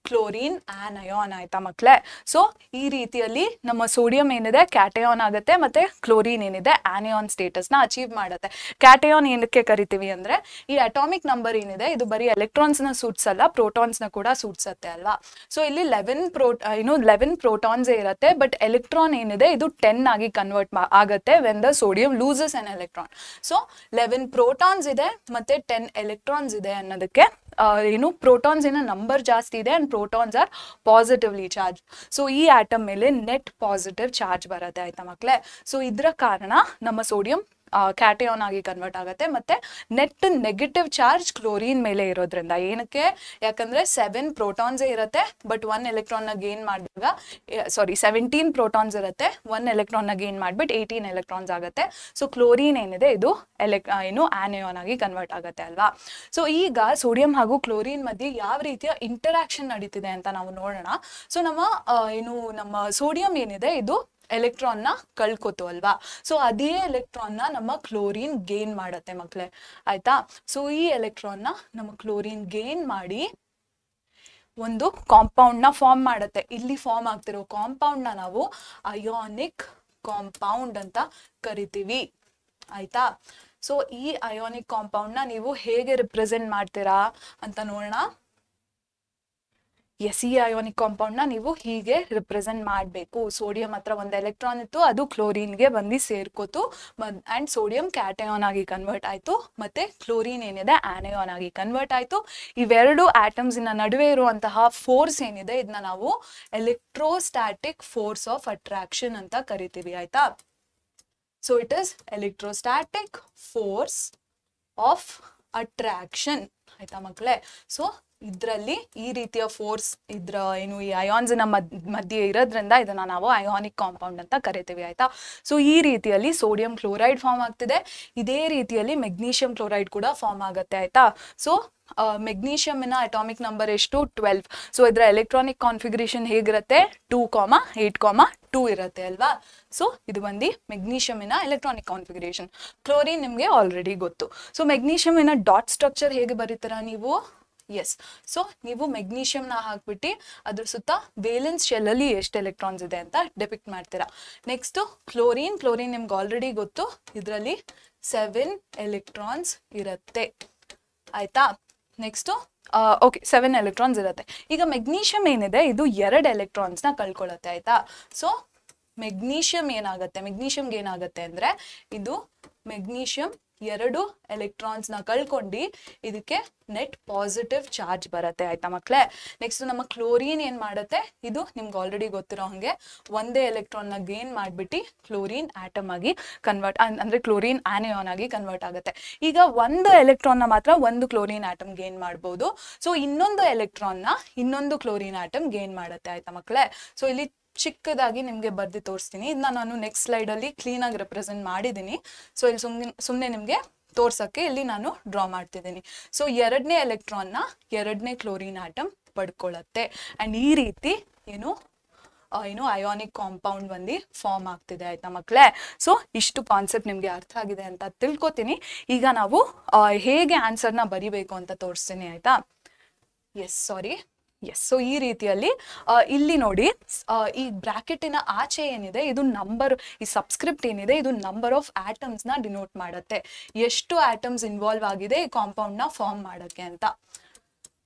chlorine anion ಆಯ್ತಾ ಮಕ್ಕಳೇ. ಸೊ ಈ ರೀತಿಯಲ್ಲಿ ನಮ್ಮ ಸೋಡಿಯಂ ಏನಿದೆ ಕ್ಯಾಟಯಾನ್ ಆಗುತ್ತೆ, ಮತ್ತೆ ಕ್ಲೋರಿನ್ ಏನಿದೆ ಆನಯಾನ್ ಸ್ಟೇಟಸ್ನ ಅಚೀವ್ ಮಾಡುತ್ತೆ. ಕ್ಯಾಟಯಾನ್ ಏನಕ್ಕೆ ಕರಿತೀವಿ ಅಂದ್ರೆ ಈ ಅಟಾಮಿಕ್ ನಂಬರ್ ಏನಿದೆ ಇದು ಬರೀ ಎಲೆಕ್ಟ್ರಾನ್ಸ್ನ ಸೂಚಿಸಲ್ಲ, ಪ್ರೋಟಾನ್ಸ್ನ ಕೂಡ ಸೂಚಿಸುತ್ತೆ ಅಲ್ವಾ. ಸೊ ಇಲ್ಲಿ 11 ಪ್ರೋಟಾನ್ಸೇ ಇರುತ್ತೆ, ಬಟ್ ಎಲೆಕ್ಟ್ರಾನ್ ಏನಿದೆ ಇದು 10 ಆಗಿ ಕನ್ವರ್ಟ್ ಆಗುತ್ತೆ when the sodium loses N electron. So 11 protons ಇದೆ ಮತ್ತೆ 10 ಎಲೆಕ್ಟ್ರಾನ್ಸ್ ಇದೆ ಅನ್ನೋದಕ್ಕೆ ಏನು ಪ್ರೋಟಾನ್ಸಿನ ನಂಬರ್ ಜಾಸ್ತಿ ಇದೆ and protons R positively charge. So ಈ ಆಟಮ್ ಮೇಲೆ ನೆಟ್ ಪಾಸಿಟಿವ್ ಚಾರ್ಜ್ ಬರುತ್ತೆ ಆಯ್ತಾ ಮಕ್ಕಳೇ. ಸೊ ಇದರ ಕಾರಣ ನಮ್ಮ ಸೋಡಿಯಂ ಕ್ಯಾಟಯಾನ್ ಆಗಿ ಕನ್ವರ್ಟ್ ಆಗುತ್ತೆ, ಮತ್ತೆ ನೆಟ್ ನೆಗೆಟಿವ್ ಚಾರ್ಜ್ ಕ್ಲೋರಿನ್ ಮೇಲೆ ಇರೋದ್ರಿಂದ. ಏನಕ್ಕೆ, ಯಾಕಂದ್ರೆ 7 ಪ್ರೋಟಾನ್ಸೇ ಇರುತ್ತೆ, ಬಟ್ 1 ಎಲೆಕ್ಟ್ರಾನ್ನ ಗೇನ್ ಮಾಡಿದಾಗ 17 ಪ್ರೋಟಾನ್ಸ್ ಇರುತ್ತೆ, 1 ಎಲೆಕ್ಟ್ರಾನ್ನ ಗೇನ್ ಮಾಡಿಬಿಟ್ಟು 18 ಎಲೆಕ್ಟ್ರಾನ್ಸ್ ಆಗುತ್ತೆ. ಸೊ ಕ್ಲೋರಿನ್ ಏನಿದೆ ಇದು ಏನು ಆನಯಾನ್ ಆಗಿ ಕನ್ವರ್ಟ್ ಆಗುತ್ತೆ ಅಲ್ವಾ. ಸೊ ಈಗ ಸೋಡಿಯಂ ಹಾಗೂ ಕ್ಲೋರಿನ್ ಮಧ್ಯೆ ಯಾವ ರೀತಿಯ ಇಂಟರಾಕ್ಷನ್ ನಡೀತಿದೆ ಅಂತ ನಾವು ನೋಡೋಣ. ಸೊ ನಮ್ಮ ಸೋಡಿಯಂ ಏನಿದೆ ಇದು ಎಲೆಕ್ಟ್ರಾನ್ನ ಕಳ್ಕೊತು ಅಲ್ವಾ. ಸೊ ಅದೇ ಎಲೆಕ್ಟ್ರಾನ್ನ ನಮ್ಮ ಕ್ಲೋರಿನ್ ಗೇನ್ ಮಾಡತ್ತೆ ಮಕ್ಕಳೇ ಆಯ್ತಾ. ಸೊ ಈ ಎಲೆಕ್ಟ್ರಾನ್ನ ನಮ್ಮ ಕ್ಲೋರಿನ್ ಗೇನ್ ಮಾಡಿ ಒಂದು ಕಾಂಪೌಂಡ್ನ ಫಾರ್ಮ್ ಮಾಡುತ್ತೆ. ಇಲ್ಲಿ ಫಾರ್ಮ್ ಆಗ್ತಿರೋ ಕಾಂಪೌಂಡ್ನ ನಾವು ಅಯಾನಿಕ್ ಕಾಂಪೌಂಡ್ ಅಂತ ಕರಿತೀವಿ ಆಯ್ತಾ. ಸೊ ಈ ಅಯಾನಿಕ್ ಕಾಂಪೌಂಡ್ನ ನೀವು ಹೇಗೆ ರಿಪ್ರೆಸೆಂಟ್ ಮಾಡ್ತೀರಾ ಅಂತ ನೋಡೋಣ. ಎಸ್, ಈ ಅಯಾನಿಕ್ ಕಾಂಪೌಂಡ್ನ ನೀವು ಹೀಗೆ ರಿಪ್ರೆಸೆಂಟ್ ಮಾಡಬೇಕು. ಸೋಡಿಯಂ ಹತ್ರ 1 ಎಲೆಕ್ಟ್ರಾನ್ ಇತ್ತು, ಅದು ಕ್ಲೋರಿನ್ಗೆ ಬಂದು ಸೇರ್ಕೋತು ಆ್ಯಂಡ್ ಸೋಡಿಯಂ ಕ್ಯಾಟಯಾನ್ ಆಗಿ ಕನ್ವರ್ಟ್ ಆಯಿತು, ಮತ್ತೆ ಕ್ಲೋರಿನ್ ಏನಿದೆ ಆನಯಾನ್ ಆಗಿ ಕನ್ವರ್ಟ್ ಆಯಿತು. ಇವೆರಡು ಆಟಮ್ಸಿನ ನಡುವೆ ಇರುವಂತಹ ಫೋರ್ಸ್ ಏನಿದೆ ಇದನ್ನ ನಾವು ಎಲೆಕ್ಟ್ರೋಸ್ಟ್ಯಾಟಿಕ್ ಫೋರ್ಸ್ ಆಫ್ ಅಟ್ರಾಕ್ಷನ್ ಅಂತ ಕರಿತೀವಿ ಆಯ್ತಾ. So it is electrostatic force of attraction ಆಯ್ತಾ ಮಕ್ಕಳೇ. ಸೊ ಇದರಲ್ಲಿ ಈ ರೀತಿಯ ಫೋರ್ಸ್ ಈ ಅಯಾನ್ಸ್ನ ಮಧ್ಯೆ ಇರೋದ್ರಿಂದ ಇದನ್ನ ನಾವು ಅಯಾನಿಕ್ ಕಾಂಪೌಂಡ್ ಅಂತ ಕರಿತೀವಿ ಆಯ್ತಾ. ಸೊ ಈ ರೀತಿಯಲ್ಲಿ ಸೋಡಿಯಂ ಕ್ಲೋರೈಡ್ ಫಾರ್ಮ್ ಆಗ್ತಿದೆ, ಇದೇ ರೀತಿಯಲ್ಲಿ ಮೆಗ್ನೀಷಿಯಂ ಕ್ಲೋರೈಡ್ ಕೂಡ ಫಾರ್ಮ್ ಆಗುತ್ತೆ ಆಯ್ತಾ. ಸೊ ಮೆಗ್ನೀಷಿಯಂನ ಅಟಾಮಿಕ್ ನಂಬರ್ ಎಷ್ಟು 12. ಸೊ ಇದರ ಎಲೆಕ್ಟ್ರಾನಿಕ್ ಕಾನ್ಫಿಗರೇಷನ್ ಹೇಗಿರುತ್ತೆ 2,8,2 ಇರುತ್ತೆ ಅಲ್ವಾ. ಸೊ ಇದು ಬಂದು ಮೆಗ್ನೀಷಿಯಂನ ಎಲೆಕ್ಟ್ರಾನಿಕ್ ಕಾನ್ಫಿಗರೇಷನ್. ಕ್ಲೋರಿನ್ ನಿಮಗೆ ಆಲ್ರೆಡಿ ಗೊತ್ತು. ಸೊ ಮೆಗ್ನೀಷಿಯಂನ ಡಾಟ್ ಸ್ಟ್ರಕ್ಚರ್ ಹೇಗೆ ಬರೀತೀರಾ ನೀವು. ಎಸ್, ಸೊ ನೀವು ಮೆಗ್ನೀಷಿಯಂನ ಹಾಕ್ಬಿಟ್ಟು ಅದ್ರ ಸುತ್ತ ವೇಲೆನ್ಸ್ ಶೆಲ್ಲಲ್ಲಿ ಎಷ್ಟು ಎಲೆಕ್ಟ್ರಾನ್ಸ್ ಇದೆ ಅಂತ ಡೆಪಿಕ್ಟ್ ಮಾಡ್ತೀರಾ. ನೆಕ್ಸ್ಟು ಕ್ಲೋರಿನ್ ನಿಮ್ಗೆ ಆಲ್ರೆಡಿ ಗೊತ್ತು, ಇದರಲ್ಲಿ 7 ಎಲೆಕ್ಟ್ರಾನ್ಸ್ ಇರುತ್ತೆ ಆಯ್ತಾ. ನೆಕ್ಸ್ಟು ಓಕೆ 7 ಎಲೆಕ್ಟ್ರಾನ್ಸ್ ಇರುತ್ತೆ. ಈಗ ಮೆಗ್ನೀಷಿಯಂ ಏನಿದೆ ಇದು 2 ಎಲೆಕ್ಟ್ರಾನ್ಸ್ನ ಕಳ್ಕೊಳ್ಳುತ್ತೆ ಆಯ್ತಾ. ಸೊ ಮೆಗ್ನೀಷಿಯಂಗೆ ಏನಾಗುತ್ತೆ ಅಂದರೆ ಇದು ಮೆಗ್ನೀಷಿಯಂ ಎರಡು ಎಲೆಕ್ಟ್ರಾನ್ಸ್ನ ಕಳ್ಕೊಂಡು ಇದಕ್ಕೆ ನೆಟ್ ಪಾಸಿಟಿವ್ ಚಾರ್ಜ್ ಬರುತ್ತೆ ಆಯ್ತಾ ಮಕ್ಕಳೇ. ನೆಕ್ಸ್ಟ್ ನಮ್ಮ ಕ್ಲೋರಿನ್ ಏನ್ ಮಾಡುತ್ತೆ, ಇದು ನಿಮ್ಗೆ ಆಲ್ರೆಡಿ ಗೊತ್ತಿರೋ ಹಂಗೆ ಒಂದೇ ಎಲೆಕ್ಟ್ರಾನ್ನ ಗೇನ್ ಮಾಡ್ಬಿಟ್ಟು ಕ್ಲೋರಿನ್ ಆಟಮ್ ಆಗಿ ಕನ್ವರ್ಟ್ ಅಂದ್ರೆ ಕ್ಲೋರಿನ್ ಆನಿಯಾನ್ ಆಗಿ ಕನ್ವರ್ಟ್ ಆಗುತ್ತೆ. ಈಗ ಒಂದು ಎಲೆಕ್ಟ್ರಾನ್ನ ಮಾತ್ರ ಒಂದು ಕ್ಲೋರಿನ್ ಆಟಮ್ ಗೇನ್ ಮಾಡ್ಬೋದು. ಸೊ ಇನ್ನೊಂದು ಎಲೆಕ್ಟ್ರಾನ್ನ ಇನ್ನೊಂದು ಕ್ಲೋರಿನ್ ಆಟಮ್ ಗೇನ್ ಮಾಡುತ್ತೆ ಆಯ್ತಾ ಮಕ್ಕಳೇ. ಸೊ ಇಲ್ಲಿ ಚಿಕ್ಕದಾಗಿ ನಿಮ್ಗೆ ಬರ್ದು ತೋರಿಸ್ತೀನಿ. ಇದನ್ನ ನಾನು ನೆಕ್ಸ್ಟ್ ಸ್ಲೈಡ್ ಅಲ್ಲಿ ಕ್ಲೀನ್ ಆಗಿ ರೆಪ್ರೆಸೆಂಟ್ ಮಾಡಿದ್ದೀನಿ. ಸೊ ಇಲ್ಲಿ ಸುಮ್ಮನೆ ನಿಮ್ಗೆ ತೋರ್ಸಕ್ಕೆ ಇಲ್ಲಿ ನಾನು ಡ್ರಾ ಮಾಡ್ತಿದ್ದೀನಿ. ಸೊ ಎರಡನೇ ಎಲೆಕ್ಟ್ರಾನ್ನ ಎರಡನೇ ಕ್ಲೋರಿನ್ ಆಟಮ್ ಪಡ್ಕೊಳ್ಳುತ್ತೆ ಅಂಡ್ ಈ ರೀತಿ ಏನು ಅಯಾನಿಕ್ ಕಾಂಪೌಂಡ್ ಬಂದು ಫಾರ್ಮ್ ಆಗ್ತಿದೆ ಆಯ್ತಾ ಮಕ್ಕಳೇ. ಸೊ ಇಷ್ಟು ಕಾನ್ಸೆಪ್ಟ್ ನಿಮ್ಗೆ ಅರ್ಥ ಆಗಿದೆ ಅಂತ ತಿಳ್ಕೊತೀನಿ. ಈಗ ನಾವು ಹೇಗೆ ಆನ್ಸರ್ನ ಬರಿಬೇಕು ಅಂತ ತೋರಿಸ್ತೀನಿ ಆಯ್ತಾ. ಸೊ ಈ ರೀತಿಯಲ್ಲಿ ಇಲ್ಲಿ ನೋಡಿ, ಈ ಬ್ರಾಕೆಟಿನ ಆಚೆ ಏನಿದೆ ಇದು ನಂಬರ್, ಈ ಸಬ್ಸ್ಕ್ರಿಪ್ಟ್ ಏನಿದೆ ಇದು ನಂಬರ್ ಆಫ್ ಆಟಮ್ಸ್ ನ ಡಿನೋಟ್ ಮಾಡುತ್ತೆ, ಎಷ್ಟು ಆಟಮ್ಸ್ ಇನ್ವಾಲ್ವ್ ಆಗಿದೆ ಈ ಕಾಂಪೌಂಡ್ ನ ಫಾರ್ಮ್ ಮಾಡಕ್ಕೆ ಅಂತ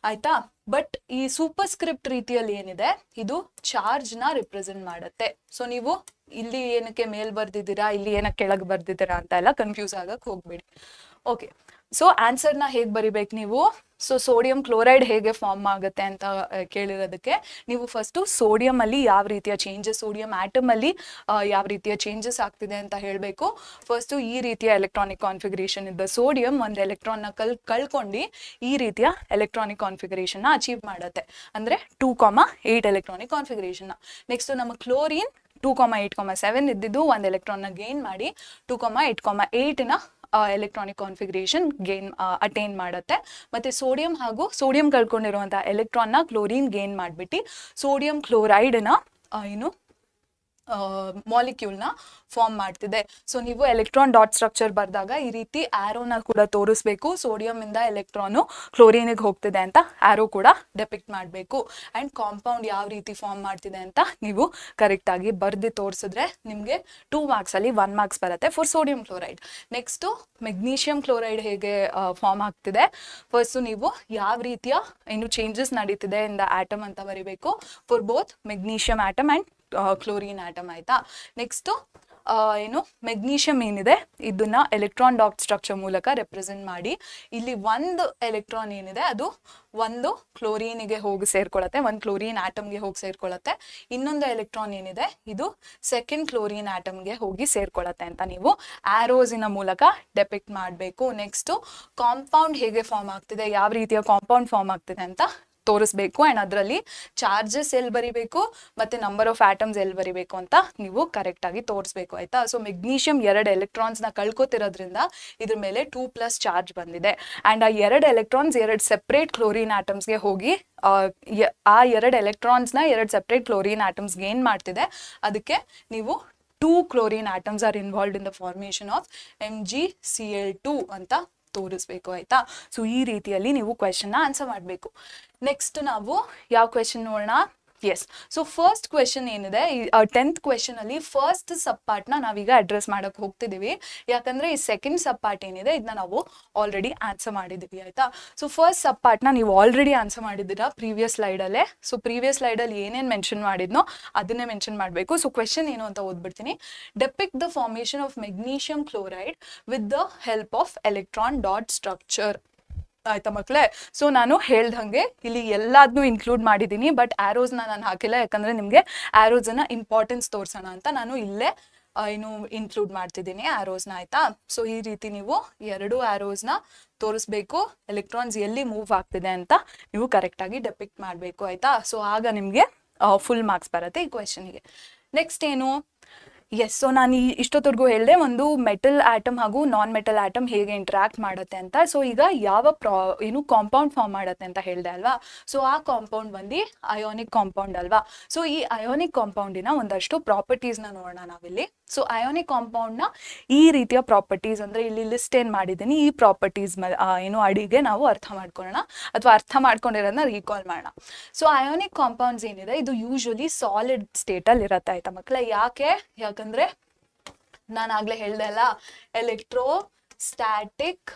ಆಯ್ತಾ. ಬಟ್ ಈ ಸೂಪರ್ ಸ್ಕ್ರಿಪ್ಟ್ ರೀತಿಯಲ್ಲಿ ಏನಿದೆ ಇದು ಚಾರ್ಜ್ ನ ರಿಪ್ರೆಸೆಂಟ್ ಮಾಡುತ್ತೆ. ಸೊ ನೀವು ಇಲ್ಲಿ ಏನಕ್ಕೆ ಮೇಲ್ ಬರ್ದಿದ್ದೀರಾ, ಇಲ್ಲಿ ಏನಕ್ಕೆ ಕೆಳಗೆ ಬರ್ದಿದ್ದೀರಾ ಅಂತ ಎಲ್ಲ ಕನ್ಫ್ಯೂಸ್ ಆಗಕ್ಕೆ ಹೋಗ್ಬೇಡಿ. ಓಕೆ, ಸೊ ಆನ್ಸರ್ನ ಹೇಗೆ ಬರಿಬೇಕು ನೀವು. ಸೊ ಸೋಡಿಯಂ ಕ್ಲೋರೈಡ್ ಹೇಗೆ ಫಾರ್ಮ್ ಆಗುತ್ತೆ ಅಂತ ಕೇಳಿರೋದಕ್ಕೆ ನೀವು ಫಸ್ಟು ಸೋಡಿಯಂ ಅಲ್ಲಿ ಯಾವ ರೀತಿಯ ಚೇಂಜಸ್, ಸೋಡಿಯಂ ಆಟಮ್ ಅಲ್ಲಿ ಯಾವ ರೀತಿಯ ಚೇಂಜಸ್ ಆಗ್ತಿದೆ ಅಂತ ಹೇಳಬೇಕು. ಫಸ್ಟು ಈ ರೀತಿಯ ಎಲೆಕ್ಟ್ರಾನಿಕ್ ಕಾನ್ಫಿಗರೇಷನ್ ಇದ್ದ ಸೋಡಿಯಂ ಒಂದು ಎಲೆಕ್ಟ್ರಾನ್ನ ಕಳ್ಕೊಂಡು ಈ ರೀತಿಯ ಎಲೆಕ್ಟ್ರಾನಿಕ್ ಕಾನ್ಫಿಗರೇಷನ್ನ ಅಚೀವ್ ಮಾಡುತ್ತೆ, ಅಂದರೆ 2,8 ಎಲೆಕ್ಟ್ರಾನಿಕ್ ಕಾನ್ಫಿಗರೇಷನ್ನ. ನೆಕ್ಸ್ಟ್ ನಮ್ಮ ಕ್ಲೋರಿನ್ 2,8,7 ಇದ್ದಿದ್ದು ಒಂದು ಎಲೆಕ್ಟ್ರಾನ್ನ ಗೇನ್ ಮಾಡಿ 2,8,8ನ ಎಲೆಕ್ಟ್ರಾನಿಕ್ ಕಾನ್ಫಿಗರೇಷನ್ ಗೇನ್ ಅಟೈನ್ ಮಾಡುತ್ತೆ. ಮತ್ತೆ ಸೋಡಿಯಂ ಕಳ್ಕೊಂಡಿರುವಂತಹ ಎಲೆಕ್ಟ್ರಾನ್ನ ಕ್ಲೋರಿನ್ ಗೇನ್ ಮಾಡಿಬಿಟ್ಟು ಸೋಡಿಯಂ ಕ್ಲೋರೈಡ್ನ ಮಾಲಿಕ್ಯೂಲ್ನ ಫಾರ್ಮ್ ಮಾಡ್ತಿದೆ. ಸೊ ನೀವು ಎಲೆಕ್ಟ್ರಾನ್ ಡಾಟ್ ಸ್ಟ್ರಕ್ಚರ್ ಬರೆದಾಗ ಈ ರೀತಿ ಆರೋನ ಕೂಡ ತೋರಿಸ್ಬೇಕು. ಸೋಡಿಯಂ ಇಂದ ಎಲೆಕ್ಟ್ರಾನು ಕ್ಲೋರಿನಿಗೆ ಹೋಗ್ತಿದೆ ಅಂತ ಆರೋ ಕೂಡ ಡೆಪಿಕ್ಟ್ ಮಾಡಬೇಕು. ಅಂಡ್ ಕಾಂಪೌಂಡ್ ಯಾವ ರೀತಿ ಫಾರ್ಮ್ ಮಾಡ್ತಿದೆ ಅಂತ ನೀವು ಕರೆಕ್ಟ್ ಆಗಿ ಬರ್ದು ತೋರಿಸಿದ್ರೆ ನಿಮಗೆ 2 ಮಾರ್ಕ್ಸ್ ಅಲ್ಲಿ 1 ಮಾರ್ಕ್ಸ್ ಬರುತ್ತೆ for sodium chloride. Next magnesium chloride ಹೇಗೆ ಫಾರ್ಮ್ ಆಗ್ತಿದೆ, ಫಸ್ಟ್ ನೀವು ಯಾವ ರೀತಿಯ ಚೇಂಜಸ್ ನಡೀತಿದೆ ಇನ್ ದ ಆಟಮ್ ಅಂತ ಬರಿಬೇಕು for both magnesium atom and chlorine atom ಆಯ್ತಾ. ನೆಕ್ಸ್ಟ್ ಮೆಗ್ನೀಷಿಯಂ ಏನಿದೆ ಇದನ್ನ ಎಲೆಕ್ಟ್ರಾನ್ ಡಾಟ್ ಸ್ಟ್ರಕ್ಚರ್ ಮೂಲಕ ರೆಪ್ರೆಸೆಂಟ್ ಮಾಡಿ ಇಲ್ಲಿ ಒಂದು ಎಲೆಕ್ಟ್ರಾನ್ ಏನಿದೆ ಅದು ಒಂದು ಕ್ಲೋರಿನಿಗೆ ಹೋಗಿ ಸೇರ್ಕೊಳ್ಳುತ್ತೆ, ಒಂದು ಕ್ಲೋರಿನ್ ಆಟಮ್ಗೆ ಹೋಗಿ ಸೇರ್ಕೊಳ್ಳುತ್ತೆ. ಇನ್ನೊಂದು ಎಲೆಕ್ಟ್ರಾನ್ ಏನಿದೆ ಇದು ಸೆಕೆಂಡ್ ಕ್ಲೋರಿನ್ ಆಟಮ್ಗೆ ಹೋಗಿ ಸೇರ್ಕೊಳ್ಳುತ್ತೆ ಅಂತ ನೀವು ಆರೋಸಿನ ಮೂಲಕ ಡೆಪಿಕ್ಟ್ ಮಾಡಬೇಕು. ನೆಕ್ಸ್ಟ್ ಕಾಂಪೌಂಡ್ ಹೇಗೆ ಫಾರ್ಮ್ ಆಗ್ತಿದೆ, ಯಾವ ರೀತಿಯ ಕಾಂಪೌಂಡ್ ಫಾರ್ಮ್ ಆಗ್ತಿದೆ ಅಂತ ತೋರಿಸ್ಬೇಕು. ಅಂಡ್ ಅದರಲ್ಲಿ ಚಾರ್ಜಸ್ ಎಲ್ಲಿ ಬರಿಬೇಕು ಮತ್ತೆ ನಂಬರ್ ಆಫ್ ಆಟಮ್ಸ್ ಎಲ್ಲಿ ಬರಿಬೇಕು ಅಂತ ನೀವು ಕರೆಕ್ಟ್ ಆಗಿ ತೋರಿಸ್ಬೇಕು ಆಯ್ತಾ. ಸೊ ಮೆಗ್ನೀಷಿಯಂ 2 ಎಲೆಕ್ಟ್ರಾನ್ಸ್ ನ ಕಳ್ಕೊತಿರೋದ್ರಿಂದ ಇದ್ರ ಮೇಲೆ 2+ ಚಾರ್ಜ್ ಬಂದಿದೆ. ಅಂಡ್ ಆ 2 ಎಲೆಕ್ಟ್ರಾನ್ಸ್ 2 ಸೆಪರೇಟ್ ಕ್ಲೋರಿನ್ ಆಟಮ್ಸ್ಗೆ ಹೋಗಿ ಆ 2 ಎಲೆಕ್ಟ್ರಾನ್ಸ್ ನ 2 ಸೆಪರೇಟ್ ಕ್ಲೋರಿನ್ ಆಟಮ್ಸ್ ಗೇನ್ ಮಾಡ್ತಿದೆ. ಅದಕ್ಕೆ ನೀವು 2 chlorine atoms are involved in the formation of MgCl2 ಅಂತ ತೋರಿಸ್ಬೇಕು ಆಯ್ತಾ. ಸೊ ಈ ರೀತಿಯಲ್ಲಿ ನೀವು ಕ್ವೆಶನ್ ಆನ್ಸರ್ ಮಾಡಬೇಕು. ನೆಕ್ಸ್ಟ್ ನಾವು ಯಾವ ಕ್ವೆಶನ್ ನೋಡೋಣ. ಸೊ ಫಸ್ಟ್ ಕ್ವೆಶನ್ ಏನಿದೆ 10th ಕ್ವೆಶನ್ ಅಲ್ಲಿ ಫಸ್ಟ್ ಸಬ್ ಪಾರ್ಟ್ ನ ನಾವೀಗ ಅಡ್ರೆಸ್ ಮಾಡಕ್ ಹೋಗ್ತಿದೀವಿ. ಯಾಕಂದ್ರೆ ಈ ಸೆಕೆಂಡ್ ಸಬ್ ಪಾರ್ಟ್ ಏನಿದೆ ಇದನ್ನ ನಾವು ಆಲ್ರೆಡಿ ಆನ್ಸರ್ ಮಾಡಿದೀವಿ ಆಯ್ತಾ. ಸೊ ಫಸ್ಟ್ ಸಬ್ ಪಾರ್ಟ್ ನ ನೀವು ಆಲ್ರೆಡಿ ಆನ್ಸರ್ ಮಾಡಿದ್ದೀರಾ ಪ್ರೀವಿಯಸ್ ಸ್ಲೈಡ್ ಅಲ್ಲೇ. ಸೊ ಪ್ರೀವಿಯಸ್ ಸ್ಲೈಡ್ ಅಲ್ಲಿ ಏನೇನ್ ಮೆನ್ಷನ್ ಮಾಡಿದ್ನೋ ಅದನ್ನೇ ಮೆನ್ಷನ್ ಮಾಡಬೇಕು. ಸೊ ಕ್ವೆಶನ್ ಏನು ಅಂತ ಓದ್ಬಿಡ್ತೀನಿ. Depict the formation of magnesium chloride with the help of electron dot structure ಆಯ್ತಾ ಮಕ್ಕಳೇ. ಸೊ ನಾನು ಹೇಳ್ದಂಗೆ ಇಲ್ಲಿ ಎಲ್ಲದನ್ನೂ ಇನ್ಕ್ಲೂಡ್ ಮಾಡಿದ್ದೀನಿ, ಬಟ್ ಆರೋಸ್ನ ನಾನು ಹಾಕಿಲ್ಲ, ಯಾಕಂದ್ರೆ ನಿಮಗೆ ಆರೋಸ್ನ ಇಂಪಾರ್ಟೆನ್ಸ್ ತೋರ್ಸೋಣ ಅಂತ ನಾನು ಇಲ್ಲೇ ಇನ್ಕ್ಲೂಡ್ ಮಾಡ್ತಿದ್ದೀನಿ ಆರೋಸ್ನ ಆಯ್ತಾ. ಸೊ ಈ ರೀತಿ ನೀವು 2 ಆರೋಸ್ನ ತೋರಿಸ್ಬೇಕು, ಎಲೆಕ್ಟ್ರಾನ್ಸ್ ಎಲ್ಲಿ ಮೂವ್ ಆಗ್ತಿದೆ ಅಂತ ನೀವು ಕರೆಕ್ಟ್ ಆಗಿ ಡೆಪಿಕ್ಟ್ ಮಾಡಬೇಕು ಆಯ್ತಾ. ಸೊ ಆಗ ನಿಮಗೆ ಫುಲ್ ಮಾರ್ಕ್ಸ್ ಬರುತ್ತೆ ಈ ಕ್ವೆಶನ್ಗೆ. ನೆಕ್ಸ್ಟ್ ಏನು, ಸೊ ನಾನು ಇಷ್ಟೊತ್ತರೆಗೂ ಹೇಳಿದೆ ಒಂದು ಮೆಟಲ್ ಆಟಮ್ ಹಾಗೂ ನಾನ್ ಮೆಟಲ್ ಆಟಮ್ ಹೇಗೆ ಇಂಟ್ರಾಕ್ಟ್ ಮಾಡುತ್ತೆ ಅಂತ. ಸೊ ಈಗ ಯಾವ ಕಾಂಪೌಂಡ್ ಫಾರ್ಮ್ ಮಾಡುತ್ತೆ ಅಂತ ಹೇಳಿದೆ ಅಲ್ವಾ. ಸೊ ಆ ಕಾಂಪೌಂಡ್ ಬಂದು ಅಯೋನಿಕ್ ಕಾಂಪೌಂಡ್ ಅಲ್ವಾ. ಸೊ ಈ ಅಯೋನಿಕ್ ಕಾಂಪೌಂಡಿನ ಒಂದಷ್ಟು ಪ್ರಾಪರ್ಟೀಸ್ನ ನೋಡೋಣ ನಾವಿಲ್ಲಿ. ಸೊ ಅಯೋನಿಕ್ ಕಾಂಪೌಂಡ್ನ ಈ ರೀತಿಯ ಪ್ರಾಪರ್ಟೀಸ್ ಅಂದರೆ ಇಲ್ಲಿ ಲಿಸ್ಟ್ ಏನು ಮಾಡಿದ್ದೀನಿ, ಈ ಪ್ರಾಪರ್ಟೀಸ್ ಅಡಿಗೆ ನಾವು ಅರ್ಥ ಮಾಡ್ಕೊಳ್ಳೋಣ ಅಥವಾ ಅರ್ಥ ಮಾಡ್ಕೊಂಡಿರೋದನ್ನ ರೀಕಾಲ್ ಮಾಡೋಣ. ಸೊ ಅಯೋನಿಕ್ ಕಾಂಪೌಂಡ್ಸ್ ಏನಿದೆ ಇದು ಯೂಶಲಿ ಸಾಲಿಡ್ ಸ್ಟೇಟಲ್ಲಿ ಇರುತ್ತೆ ಆಯ್ತಾ ಮಕ್ಕಳೇ. ಯಾಕಂದ್ರೆ ನಾನು ಆಗ್ಲೇ ಹೇಳ್ದೆ ಅಲ್ಲ, ಎಲೆಕ್ಟ್ರೋಸ್ಟ್ಯಾಟಿಕ್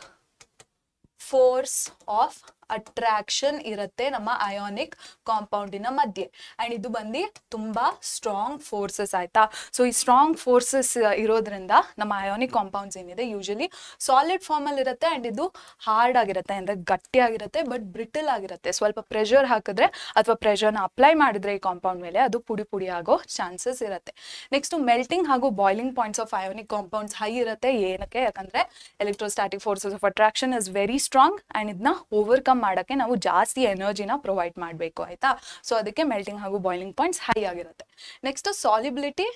ಫೋರ್ಸ್ ಆಫ್ ಅಟ್ರಾಕ್ಷನ್ ಇರುತ್ತೆ ನಮ್ಮ ಅಯೋನಿಕ್ ಕಾಂಪೌಂಡಿನ ಮಧ್ಯೆ. ಅಂಡ್ ಇದು ಬಂದು ತುಂಬಾ ಸ್ಟ್ರಾಂಗ್ ಫೋರ್ಸಸ್ ಆಯ್ತಾ. ಸೊ ಈ ಸ್ಟ್ರಾಂಗ್ ಫೋರ್ಸಸ್ ಇರೋದ್ರಿಂದ ನಮ್ಮ ಅಯೋನಿಕ್ ಕಾಂಪೌಂಡ್ಸ್ ಏನಿದೆ ಯೂಶಲಿ ಸಾಲಿಡ್ ಫಾರ್ಮ್ ಅಲ್ಲಿ ಇರುತ್ತೆ. ಅಂಡ್ ಇದು ಹಾರ್ಡ್ ಆಗಿರುತ್ತೆ, ಅಂದ್ರೆ ಗಟ್ಟಿಯಾಗಿರುತ್ತೆ, ಬಟ್ ಬ್ರಿಟಲ್ ಆಗಿರುತ್ತೆ. ಸ್ವಲ್ಪ ಪ್ರೆಷರ್ ಹಾಕಿದ್ರೆ ಅಥವಾ ಪ್ರೆಷರ್ನ ಅಪ್ಲೈ ಮಾಡಿದ್ರೆ ಈ ಕಾಂಪೌಂಡ್ ಮೇಲೆ ಅದು ಪುಡಿ ಪುಡಿ ಆಗೋ ಚಾನ್ಸಸ್ ಇರುತ್ತೆ. ನೆಕ್ಸ್ಟ್ ಮೆಲ್ಟಿಂಗ್ ಹಾಗೂ boiling points of ionic compounds high ಇರುತ್ತೆ. ಏನಕ್ಕೆ? ಯಾಕಂದ್ರೆ electrostatic forces of attraction is very strong and ಇದನ್ನ ಓವರ್ಕಮ್ ಮಾಡಕ್ಕೆ ನಾವು ಜಾಸ್ತಿ ಎನರ್ಜಿನ ಪ್ರೊವೈಡ್ ಮಾಡಬೇಕು ಆಯ್ತಾ. ಸೊ ಅದಕ್ಕೆ ಮೆಲ್ಟಿಂಗ್ ಹಾಗೂ ಬಾಯ್ಲಿಂಗ್ ಪಾಯಿಂಟ್ಸ್ ಹೈ ಆಗಿರುತ್ತೆ. ನೆಕ್ಸ್ಟ್ ಸಾಲಿಬಿಲಿಟಿ,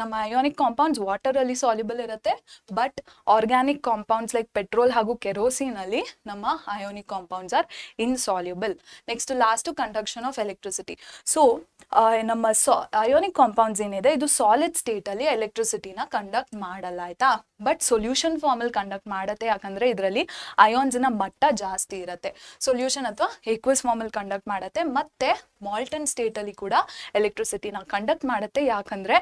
ನಮ್ಮ ಅಯೋನಿಕ್ ಕಾಂಪೌಂಡ್ಸ್ ವಾಟರ್ ಅಲ್ಲಿ ಸಾಲಿಬಲ್ ಇರುತ್ತೆ, but organic compounds like petrol ಹಾಗೂ ಕೆರೋಸಿನ್ ಅಲ್ಲಿ ನಮ್ಮ ionic compounds are insoluble. Next last conduction of electricity. So ನಮ್ಮ ಅಯೋನಿಕ್ ಕಾಂಪೌಂಡ್ಸ್ ಏನಿದೆ ಇದು ಸಾಲಿಡ್ ಸ್ಟೇಟ್ ಅಲ್ಲಿ ಎಲೆಕ್ಟ್ರಿಸಿಟಿನ ಕಂಡಕ್ಟ್ ಮಾಡಲ್ಲ ಆಯ್ತಾ, ಬಟ್ ಸೊಲ್ಯೂಷನ್ ಫಾರ್ಮ್ ಅಲ್ಲಿ ಕಂಡಕ್ಟ್ ಮಾಡುತ್ತೆ. ಯಾಕಂದ್ರೆ ಇದರಲ್ಲಿ ಅಯಾನ್ಸ್ ನ ಮಟ್ಟ ಜಾಸ್ತಿ ಇರುತ್ತೆ. ಸೊಲ್ಯೂಷನ್ ಅಥವಾ ಎಕ್ವಸ್ ಫಾರ್ಮ್ ಅಲ್ಲಿ ಕಂಡಕ್ಟ್ ಮಾಡುತ್ತೆ, ಮತ್ತೆ ಮಾಲ್ಟನ್ ಸ್ಟೇಟ್ ಅಲ್ಲಿ ಕೂಡ ಎಲೆಕ್ಟ್ರಿಸಿಟಿನ ಕಂಡಕ್ಟ್ ಮಾಡುತ್ತೆ. ಯಾಕಂದ್ರೆ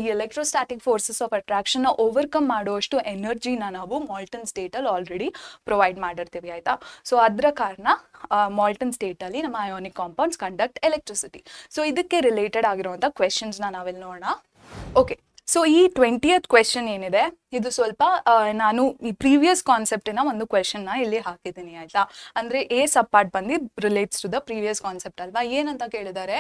ಈ electrostatic forces of attraction overcome ಮಾಡುವಷ್ಟು ಎನರ್ಜಿನ ನಾವು ಮಾಲ್ಟನ್ ಸ್ಟೇಟ್ ಅಲ್ಲಿ ಆಲ್ರೆಡಿ ಪ್ರೊವೈಡ್ ಮಾಡಿರ್ತೀವಿ ಆಯ್ತಾ. ಸೊ ಅದರ ಕಾರಣ ಮಾಲ್ಟನ್ ಸ್ಟೇಟ್ ಅಲ್ಲಿ ನಮ್ಮ ionic compounds conduct electricity. So ಇದಕ್ಕೆ ರಿಲೇಟೆಡ್ ಆಗಿರುವಂತ ಕ್ವೆಶನ್ಸ್ ನಾವಿಲ್ಲಿ ನೋಡೋಣ. ಓಕೆ, ಸೊ ಈ 20th ಕ್ವೆಶನ್ ಏನಿದೆ ಇದು ಸ್ವಲ್ಪ ನಾನು ಈ ಪ್ರೀವಿಯಸ್ ಕಾನ್ಸೆಪ್ಟಿನ ಒಂದು ಕ್ವೆಶನ್ನ ಇಲ್ಲಿ ಹಾಕಿದ್ದೀನಿ ಆಯ್ತಾ. ಅಂದ್ರೆ ಎ ಸಬ್ ಪಾರ್ಟ್ ಬಂದು relates to the previous concept ಅಲ್ವಾ. ಏನಂತ ಕೇಳಿದ್ದಾರೆ,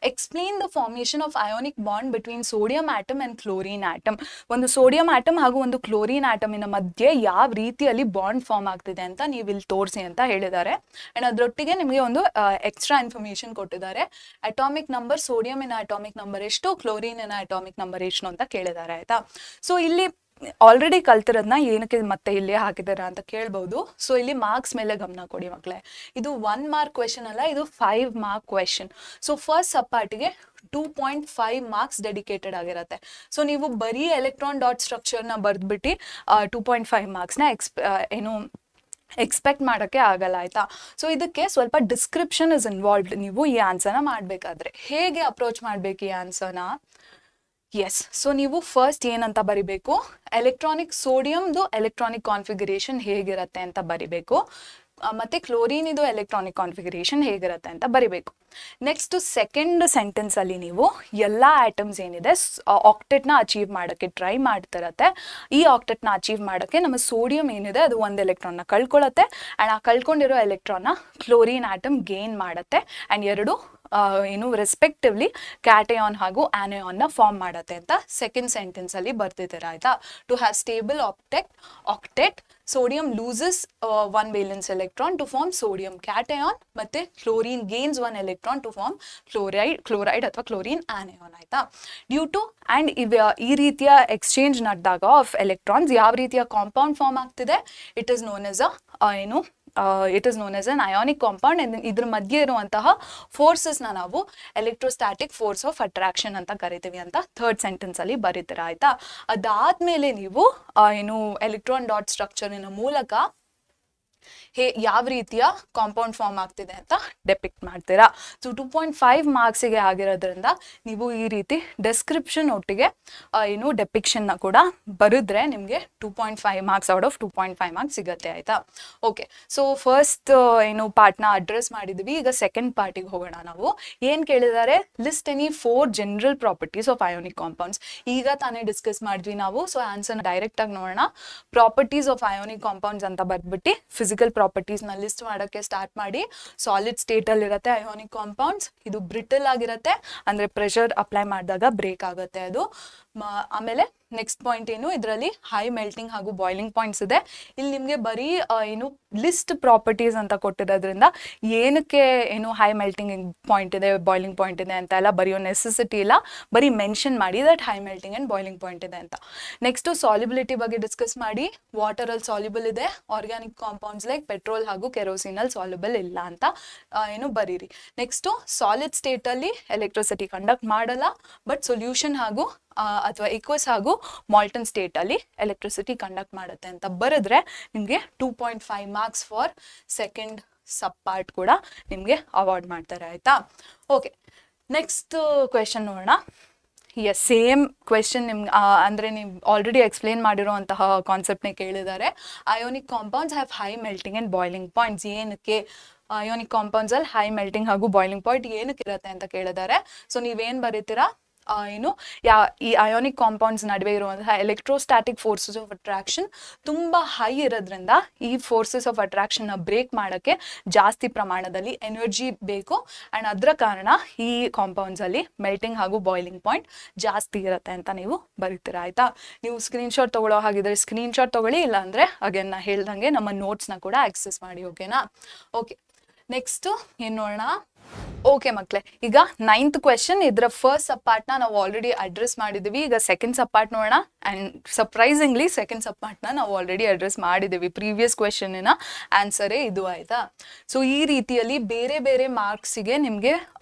explain the formation of ionic bond between sodium atom and chlorine atom. ಒಂದು ಸೋಡಿಯಂ ಆಟಮ್ ಹಾಗೂ ಒಂದು ಕ್ಲೋರಿನ್ ಆಟಮಿನ ಮಧ್ಯೆ ಯಾವ ರೀತಿಯಲ್ಲಿ ಬಾಂಡ್ ಫಾರ್ಮ್ ಆಗ್ತಿದೆ ಅಂತ ನೀವು ಇಲ್ಲಿ ತೋರಿಸಿ ಅಂತ ಹೇಳಿದ್ದಾರೆ. ಅಂಡ್ ಅದರೊಟ್ಟಿಗೆ ನಿಮಗೆ ಒಂದು ಎಕ್ಸ್ಟ್ರಾ ಇನ್ಫಾರ್ಮೇಶನ್ ಕೊಟ್ಟಿದ್ದಾರೆ. ಅಟಾಮಿಕ್ ನಂಬರ್, ಸೋಡಿಯಂನ ಅಟಾಮಿಕ್ ನಂಬರ್ ಎಷ್ಟು, ಕ್ಲೋರಿನ್ ಅಟಾಮಿಕ್ ನಂಬರ್ ಎಷ್ಟು ಅಂತ ಕೇಳಿದ್ದಾರೆ ಆಯ್ತಾ. ಸೊ ಇಲ್ಲಿ ಆಲ್ರೆಡಿ ಕಲ್ತಿರೋದನ್ನ ಏನಕ್ಕೆ ಮತ್ತೆ ಇಲ್ಲಿ ಹಾಕಿದಾರೆ ಅಂತ ಕೇಳ್ಬಹುದು. ಸೊ ಇಲ್ಲಿ ಮಾರ್ಕ್ಸ್ ಮೇಲೆ ಗಮನ ಕೊಡಿ ಮಕ್ಕಳೇ. ಇದು 1 ಮಾರ್ಕ್ ಕ್ವೆಶನ್ ಅಲ್ಲ, ಇದು 5 ಮಾರ್ಕ್ ಕ್ವೆಶನ್. ಸೊ ಫಸ್ಟ್ ಸಬ್ ಪಾರ್ಟಿಗೆ 2.5 ಮಾರ್ಕ್ಸ್ ಡೆಡಿಕೇಟೆಡ್ ಆಗಿರುತ್ತೆ. ಸೊ ನೀವು ಬರೀ ಎಲೆಕ್ಟ್ರಾನ್ ಡಾಟ್ ಸ್ಟ್ರಕ್ಚರ್ನ ಬರ್ದ್ಬಿಟ್ಟು 2.5 ಮಾರ್ಕ್ಸ್ನ ಎಕ್ಸ್ಪೆಕ್ಟ್ ಮಾಡೋಕ್ಕೆ ಆಗಲ್ಲ ಆಯ್ತಾ. ಸೊ ಇದಕ್ಕೆ ಸ್ವಲ್ಪ ಡಿಸ್ಕ್ರಿಪ್ಷನ್ ಇಸ್ ಇನ್ವಾಲ್ವ್ಡ್. ನೀವು ಈ ಆನ್ಸರ್ನ ಮಾಡಬೇಕಾದ್ರೆ ಹೇಗೆ ಅಪ್ರೋಚ್ ಮಾಡಬೇಕು ಈ ಆನ್ಸರ್ನ? ಎಸ್, ಸೊ ನೀವು ಫಸ್ಟ್ ಏನಂತ ಬರಿಬೇಕು, ಸೋಡಿಯಂದು ಎಲೆಕ್ಟ್ರಾನಿಕ್ ಕಾನ್ಫಿಗರೇಷನ್ ಹೇಗಿರುತ್ತೆ ಅಂತ ಬರಿಬೇಕು, ಮತ್ತೆ ಕ್ಲೋರಿನ್ ಇದು ಎಲೆಕ್ಟ್ರಾನಿಕ್ ಕಾನ್ಫಿಗರೇಷನ್ ಹೇಗಿರುತ್ತೆ ಅಂತ ಬರಿಬೇಕು. ನೆಕ್ಸ್ಟ್ ಸೆಕೆಂಡ್ ಸೆಂಟೆನ್ಸ್ ಅಲ್ಲಿ ನೀವು ಎಲ್ಲ ಆಟಮ್ಸ್ ಏನಿದೆ ಆಕ್ಟೆಟ್ನ ಅಚೀವ್ ಮಾಡೋಕ್ಕೆ ಟ್ರೈ ಮಾಡ್ತಿರತ್ತೆ. ಈ ಆಕ್ಟೆಟ್ನ ಅಚೀವ್ ಮಾಡೋಕ್ಕೆ ನಮ್ಮ ಸೋಡಿಯಂ ಏನಿದೆ ಅದು ಒಂದು ಎಲೆಕ್ಟ್ರಾನ್ನ ಕಳ್ಕೊಳ್ಳುತ್ತೆ, ಆ್ಯಂಡ್ ಆ ಕಳ್ಕೊಂಡಿರೋ ಎಲೆಕ್ಟ್ರಾನ್ನ ಕ್ಲೋರಿನ್ ಆಟಮ್ ಗೇನ್ ಮಾಡುತ್ತೆ, ಆ್ಯಂಡ್ ಎರಡು ರೆಸ್ಪೆಕ್ಟಿವ್ಲಿ ಕ್ಯಾಟಯಾನ್ ಹಾಗೂ ಆನಯಾನ್ನ ಫಾರ್ಮ್ ಮಾಡುತ್ತೆ ಅಂತ ಸೆಕೆಂಡ್ ಸೆಂಟೆನ್ಸ್ ಅಲ್ಲಿ ಬರ್ತಿದ್ದೀರಾ ಆಯ್ತಾ. To have stable octet sodium loses 1 valence electron to form sodium cation, ಮತ್ತೆ chlorine gains 1 electron to form chloride ಅಥವಾ chlorine anion ಆಯ್ತಾ. ಡ್ಯೂ ಟು ಅಂಡ್ ಈ ರೀತಿಯ ಎಕ್ಸ್ಚೇಂಜ್ ನಡೆದಾಗ ಆಫ್ ಎಲೆಕ್ಟ್ರಾನ್ಸ್ ಯಾವ ರೀತಿಯ ಕಾಂಪೌಂಡ್ ಫಾರ್ಮ್ ಆಗ್ತಿದೆ, it is known as an ionic compound. ಇದ್ರ ಮಧ್ಯೆ ಇರುವಂತಹ ಫೋರ್ಸಸ್ನ ನಾವು ಎಲೆಕ್ಟ್ರೋಸ್ಟಾಟಿಕ್ ಫೋರ್ಸ್ ಆಫ್ ಅಟ್ರಾಕ್ಷನ್ ಅಂತ ಕರಿತೀವಿ ಅಂತ ಥರ್ಡ್ ಸೆಂಟೆನ್ಸ್ ಅಲ್ಲಿ ಬರೀತೀರಾ ಆಯ್ತಾ. ಅದಾದ್ಮೇಲೆ ನೀವು ಎಲೆಕ್ಟ್ರಾನ್ ಡಾಟ್ ಸ್ಟ್ರಕ್ಚರಿನ ಮೂಲಕ ಯಾವ ರೀತಿಯ ಕಾಂಪೌಂಡ್ ಫಾರ್ಮ್ ಆಗ್ತಿದೆ ಅಂತ ಡೆಪಿಕ್ಟ್ ಮಾಡ್ತೀರಾ. ಸೊ 2.5 ಮಾರ್ಕ್ಸಿಗೆ ಆಗಿರೋದ್ರಿಂದ ನೀವು ಈ ರೀತಿ ಡೆಸ್ಕ್ರಿಪ್ಷನ್ ಒಟ್ಟಿಗೆ ಡೆಪಿಕ್ಷನ್ನ ಕೂಡ ಬರೆದ್ರೆ ನಿಮಗೆ 2.5 ಮಾರ್ಕ್ಸ್ ಔಟ್ ಆಫ್ 2.5 ಮಾರ್ಕ್ಸ್ ಸಿಗುತ್ತೆ ಆಯ್ತಾ. ಓಕೆ, ಸೊ ಫಸ್ಟ್ ಪಾರ್ಟ್ನ ಅಡ್ರೆಸ್ ಮಾಡಿದ್ವಿ. ಈಗ ಸೆಕೆಂಡ್ ಪಾರ್ಟಿಗೆ ಹೋಗೋಣ. ನಾವು ಏನ್ ಕೇಳಿದ್ದಾರೆ, list any 4 general properties of ionic compounds. ಈಗ ತಾನೇ ಡಿಸ್ಕಸ್ ಮಾಡಿದ್ವಿ ನಾವು. ಸೊ ಆನ್ಸರ್ ಡೈರೆಕ್ಟ್ ಆಗಿ ನೋಡೋಣ. ಪ್ರಾಪರ್ಟೀಸ್ ಆಫ್ ಅಯೋನಿಕ್ ಕಾಂಪೌಂಡ್ಸ್ ಅಂತ ಬರ್ದ್ಬಿಟ್ಟು ಫಿಸಿಕಲ್ ಪ್ರಾಪರ್ಟೀಸ್ ನ ಲಿಸ್ಟ್ ಮಾಡೋಕ್ಕೆ ಸ್ಟಾರ್ಟ್ ಮಾಡಿ. ಸಾಲಿಡ್ ಸ್ಟೇಟ್ ಅಲ್ಲಿ ಇರುತ್ತೆ ಅಯೋನಿಕ್ ಕಾಂಪೌಂಡ್ಸ್, ಇದು ಬ್ರಿಟಲ್ ಆಗಿರುತ್ತೆ, ಅಂದ್ರೆ ಪ್ರೆಷರ್ ಅಪ್ಲೈ ಮಾಡಿದಾಗ ಬ್ರೇಕ್ ಆಗುತ್ತೆ ಅದು. ಆಮೇಲೆ ನೆಕ್ಸ್ಟ್ ಪಾಯಿಂಟ್ ಇದರಲ್ಲಿ ಹೈ ಮೆಲ್ಟಿಂಗ್ ಹಾಗೂ ಬಾಯ್ಲಿಂಗ್ ಪಾಯಿಂಟ್ಸ್ ಇದೆ. ಇಲ್ಲಿ ನಿಮಗೆ ಬರೀ ಲಿಸ್ಟ್ ಪ್ರಾಪರ್ಟೀಸ್ ಅಂತ ಕೊಟ್ಟಿರೋದ್ರಿಂದ ಏನಕ್ಕೆ ಹೈ ಮೆಲ್ಟಿಂಗ್ ಪಾಯಿಂಟ್ ಇದೆ, ಬಾಯ್ಲಿಂಗ್ ಪಾಯಿಂಟ್ ಇದೆ ಅಂತ ಎಲ್ಲ ಬರೆಯೋ ನೆಸೆಸಿಟಿ ಇಲ್ಲ. ಬರೀ ಮೆನ್ಷನ್ ಮಾಡಿ that high melting and boiling point ಇದೆ ಅಂತ. ನೆಕ್ಸ್ಟ್ ಸಾಲ್ಯುಬಿಲಿಟಿ ಬಗ್ಗೆ ಡಿಸ್ಕಸ್ ಮಾಡಿ. ವಾಟರ್ ಅಲ್ಲಿ ಸಾಲ್ಯುಬಲ್ ಇದೆ, ಆರ್ಗ್ಯಾನಿಕ್ ಕಾಂಪೌಂಡ್ಸ್ ಲೈಕ್ ಪೆಟ್ರೋಲ್ ಹಾಗೂ ಕೆರೋಸಿನ್ ಅಲ್ಲಿ ಸಾಲ್ಯುಬಲ್ ಇಲ್ಲ ಅಂತ ಬರೀರಿ. ನೆಕ್ಸ್ಟ್ ಸಾಲಿಡ್ ಸ್ಟೇಟ್ ಅಲ್ಲಿ ಎಲೆಕ್ಟ್ರಿಸಿಟಿ ಕಂಡಕ್ಟ್ ಮಾಡಲ್ಲ, ಬಟ್ ಸೊಲ್ಯೂಷನ್ ಹಾಗೂ ಅಥವಾ ಇಕ್ವಸ್ ಹಾಗೂ ಮಾಲ್ಟನ್ ಸ್ಟೇಟ್ ಅಲ್ಲಿ ಎಲೆಕ್ಟ್ರಿಸಿಟಿ ಕಂಡಕ್ಟ್ ಮಾಡುತ್ತೆ ಅಂತ ಬರೆದ್ರೆ ನಿಮಗೆ 2.5 marks for second sub part ಕೂಡ ನಿಮಗೆ ಅವಾರ್ಡ್ ಮಾಡ್ತಾರೆ ಆಯ್ತಾ. ಓಕೆ, ನೆಕ್ಸ್ಟ್ ಕ್ವೆಶನ್ ನೋಡೋಣ. ಎಸ್, ಸೇಮ್ ಕ್ವೆಶನ್ ನಿಮ್ಗೆ ಅಂದರೆ ನೀವು ಆಲ್ರೆಡಿ ಎಕ್ಸ್ಪ್ಲೇನ್ ಮಾಡಿರೋಂತಹ ಕಾನ್ಸೆಪ್ಟ್ನೇ ಕೇಳಿದ್ದಾರೆ. Ionic compounds have high melting and boiling points. ಏನಕ್ಕೆ ಅಯೋನಿಕ್ ಕಾಂಪೌಂಡ್ಸಲ್ಲಿ ಹೈ ಮೆಲ್ಟಿಂಗ್ ಹಾಗೂ ಬಾಯ್ಲಿಂಗ್ ಪಾಯಿಂಟ್ ಏನಕ್ಕೆ ಇರುತ್ತೆ ಅಂತ ಕೇಳಿದ್ದಾರೆ. ಸೊ ನೀವೇನು ಬರೀತೀರಾ, ಏನು ಈ ಅಯೋನಿಕ್ ಕಾಂಪೌಂಡ್ಸ್ ನಡುವೆ ಇರುವಂತಹ ಎಲೆಕ್ಟ್ರೋಸ್ಟ್ಯಾಟಿಕ್ ಫೋರ್ಸಸ್ ಆಫ್ ಅಟ್ರಾಕ್ಷನ್ ತುಂಬ ಹೈ ಇರೋದ್ರಿಂದ ಈ ಫೋರ್ಸಸ್ ಆಫ್ ಅಟ್ರಾಕ್ಷನ್ನ ಬ್ರೇಕ್ ಮಾಡೋಕ್ಕೆ ಜಾಸ್ತಿ ಪ್ರಮಾಣದಲ್ಲಿ ಎನರ್ಜಿ ಬೇಕು. ಆ್ಯಂಡ್ ಅದರ ಕಾರಣ ಈ ಕಾಂಪೌಂಡ್ಸಲ್ಲಿ ಮೆಲ್ಟಿಂಗ್ ಹಾಗೂ ಬಾಯ್ಲಿಂಗ್ ಪಾಯಿಂಟ್ ಜಾಸ್ತಿ ಇರುತ್ತೆ ಅಂತ ನೀವು ಬರೀತೀರಾ. ಆಯಿತಾ? ನೀವು ಸ್ಕ್ರೀನ್ಶಾಟ್ ತೊಗೊಳ್ಳೋ ಹಾಗಿದ್ರೆ ಸ್ಕ್ರೀನ್ಶಾಟ್ ತೊಗೊಳ್ಳಿ, ಇಲ್ಲಾಂದರೆ ಅಗೇನ್ ನಾ ಹೇಳ್ದಂಗೆ ನಮ್ಮ ನೋಟ್ಸ್ನ ಕೂಡ ಆಕ್ಸೆಸ್ ಮಾಡಿ. ಓಕೆನಾ? ಓಕೆ, ನೆಕ್ಸ್ಟು ಏನು ನೋಡೋಣ. ಓಕೆ ಮಕ್ಕಳೇ, ಈಗ 9th ಕ್ವೆಶನ್, ಇದರ ಫಸ್ಟ್ ಸಬ್ ಪಾರ್ಟ್ನ ನಾವು ಆಲ್ರೆಡಿ ಅಡ್ರೆಸ್ ಮಾಡಿದ್ದೀವಿ. ಈಗ ಸೆಕೆಂಡ್ ಸಬ್ ಪಾರ್ಟ್ ನೋಡೋಣ. ಆ್ಯಂಡ್ ಸರ್ಪ್ರೈಸಿಂಗ್ಲಿ ಸೆಕೆಂಡ್ ಸಬ್ ಪಾರ್ಟ್ನ ನಾವು ಆಲ್ರೆಡಿ ಅಡ್ರೆಸ್ ಮಾಡಿದ್ದೀವಿ. ಪ್ರೀವಿಯಸ್ ಕ್ವೆಶನ್ನಿನ ಆನ್ಸರೇ ಇದು. ಆಯಿತಾ? ಸೊ ಈ ರೀತಿಯಲ್ಲಿ ಬೇರೆ ಬೇರೆ ಮಾರ್ಕ್ಸಿಗೆ ನಿಮಗೆ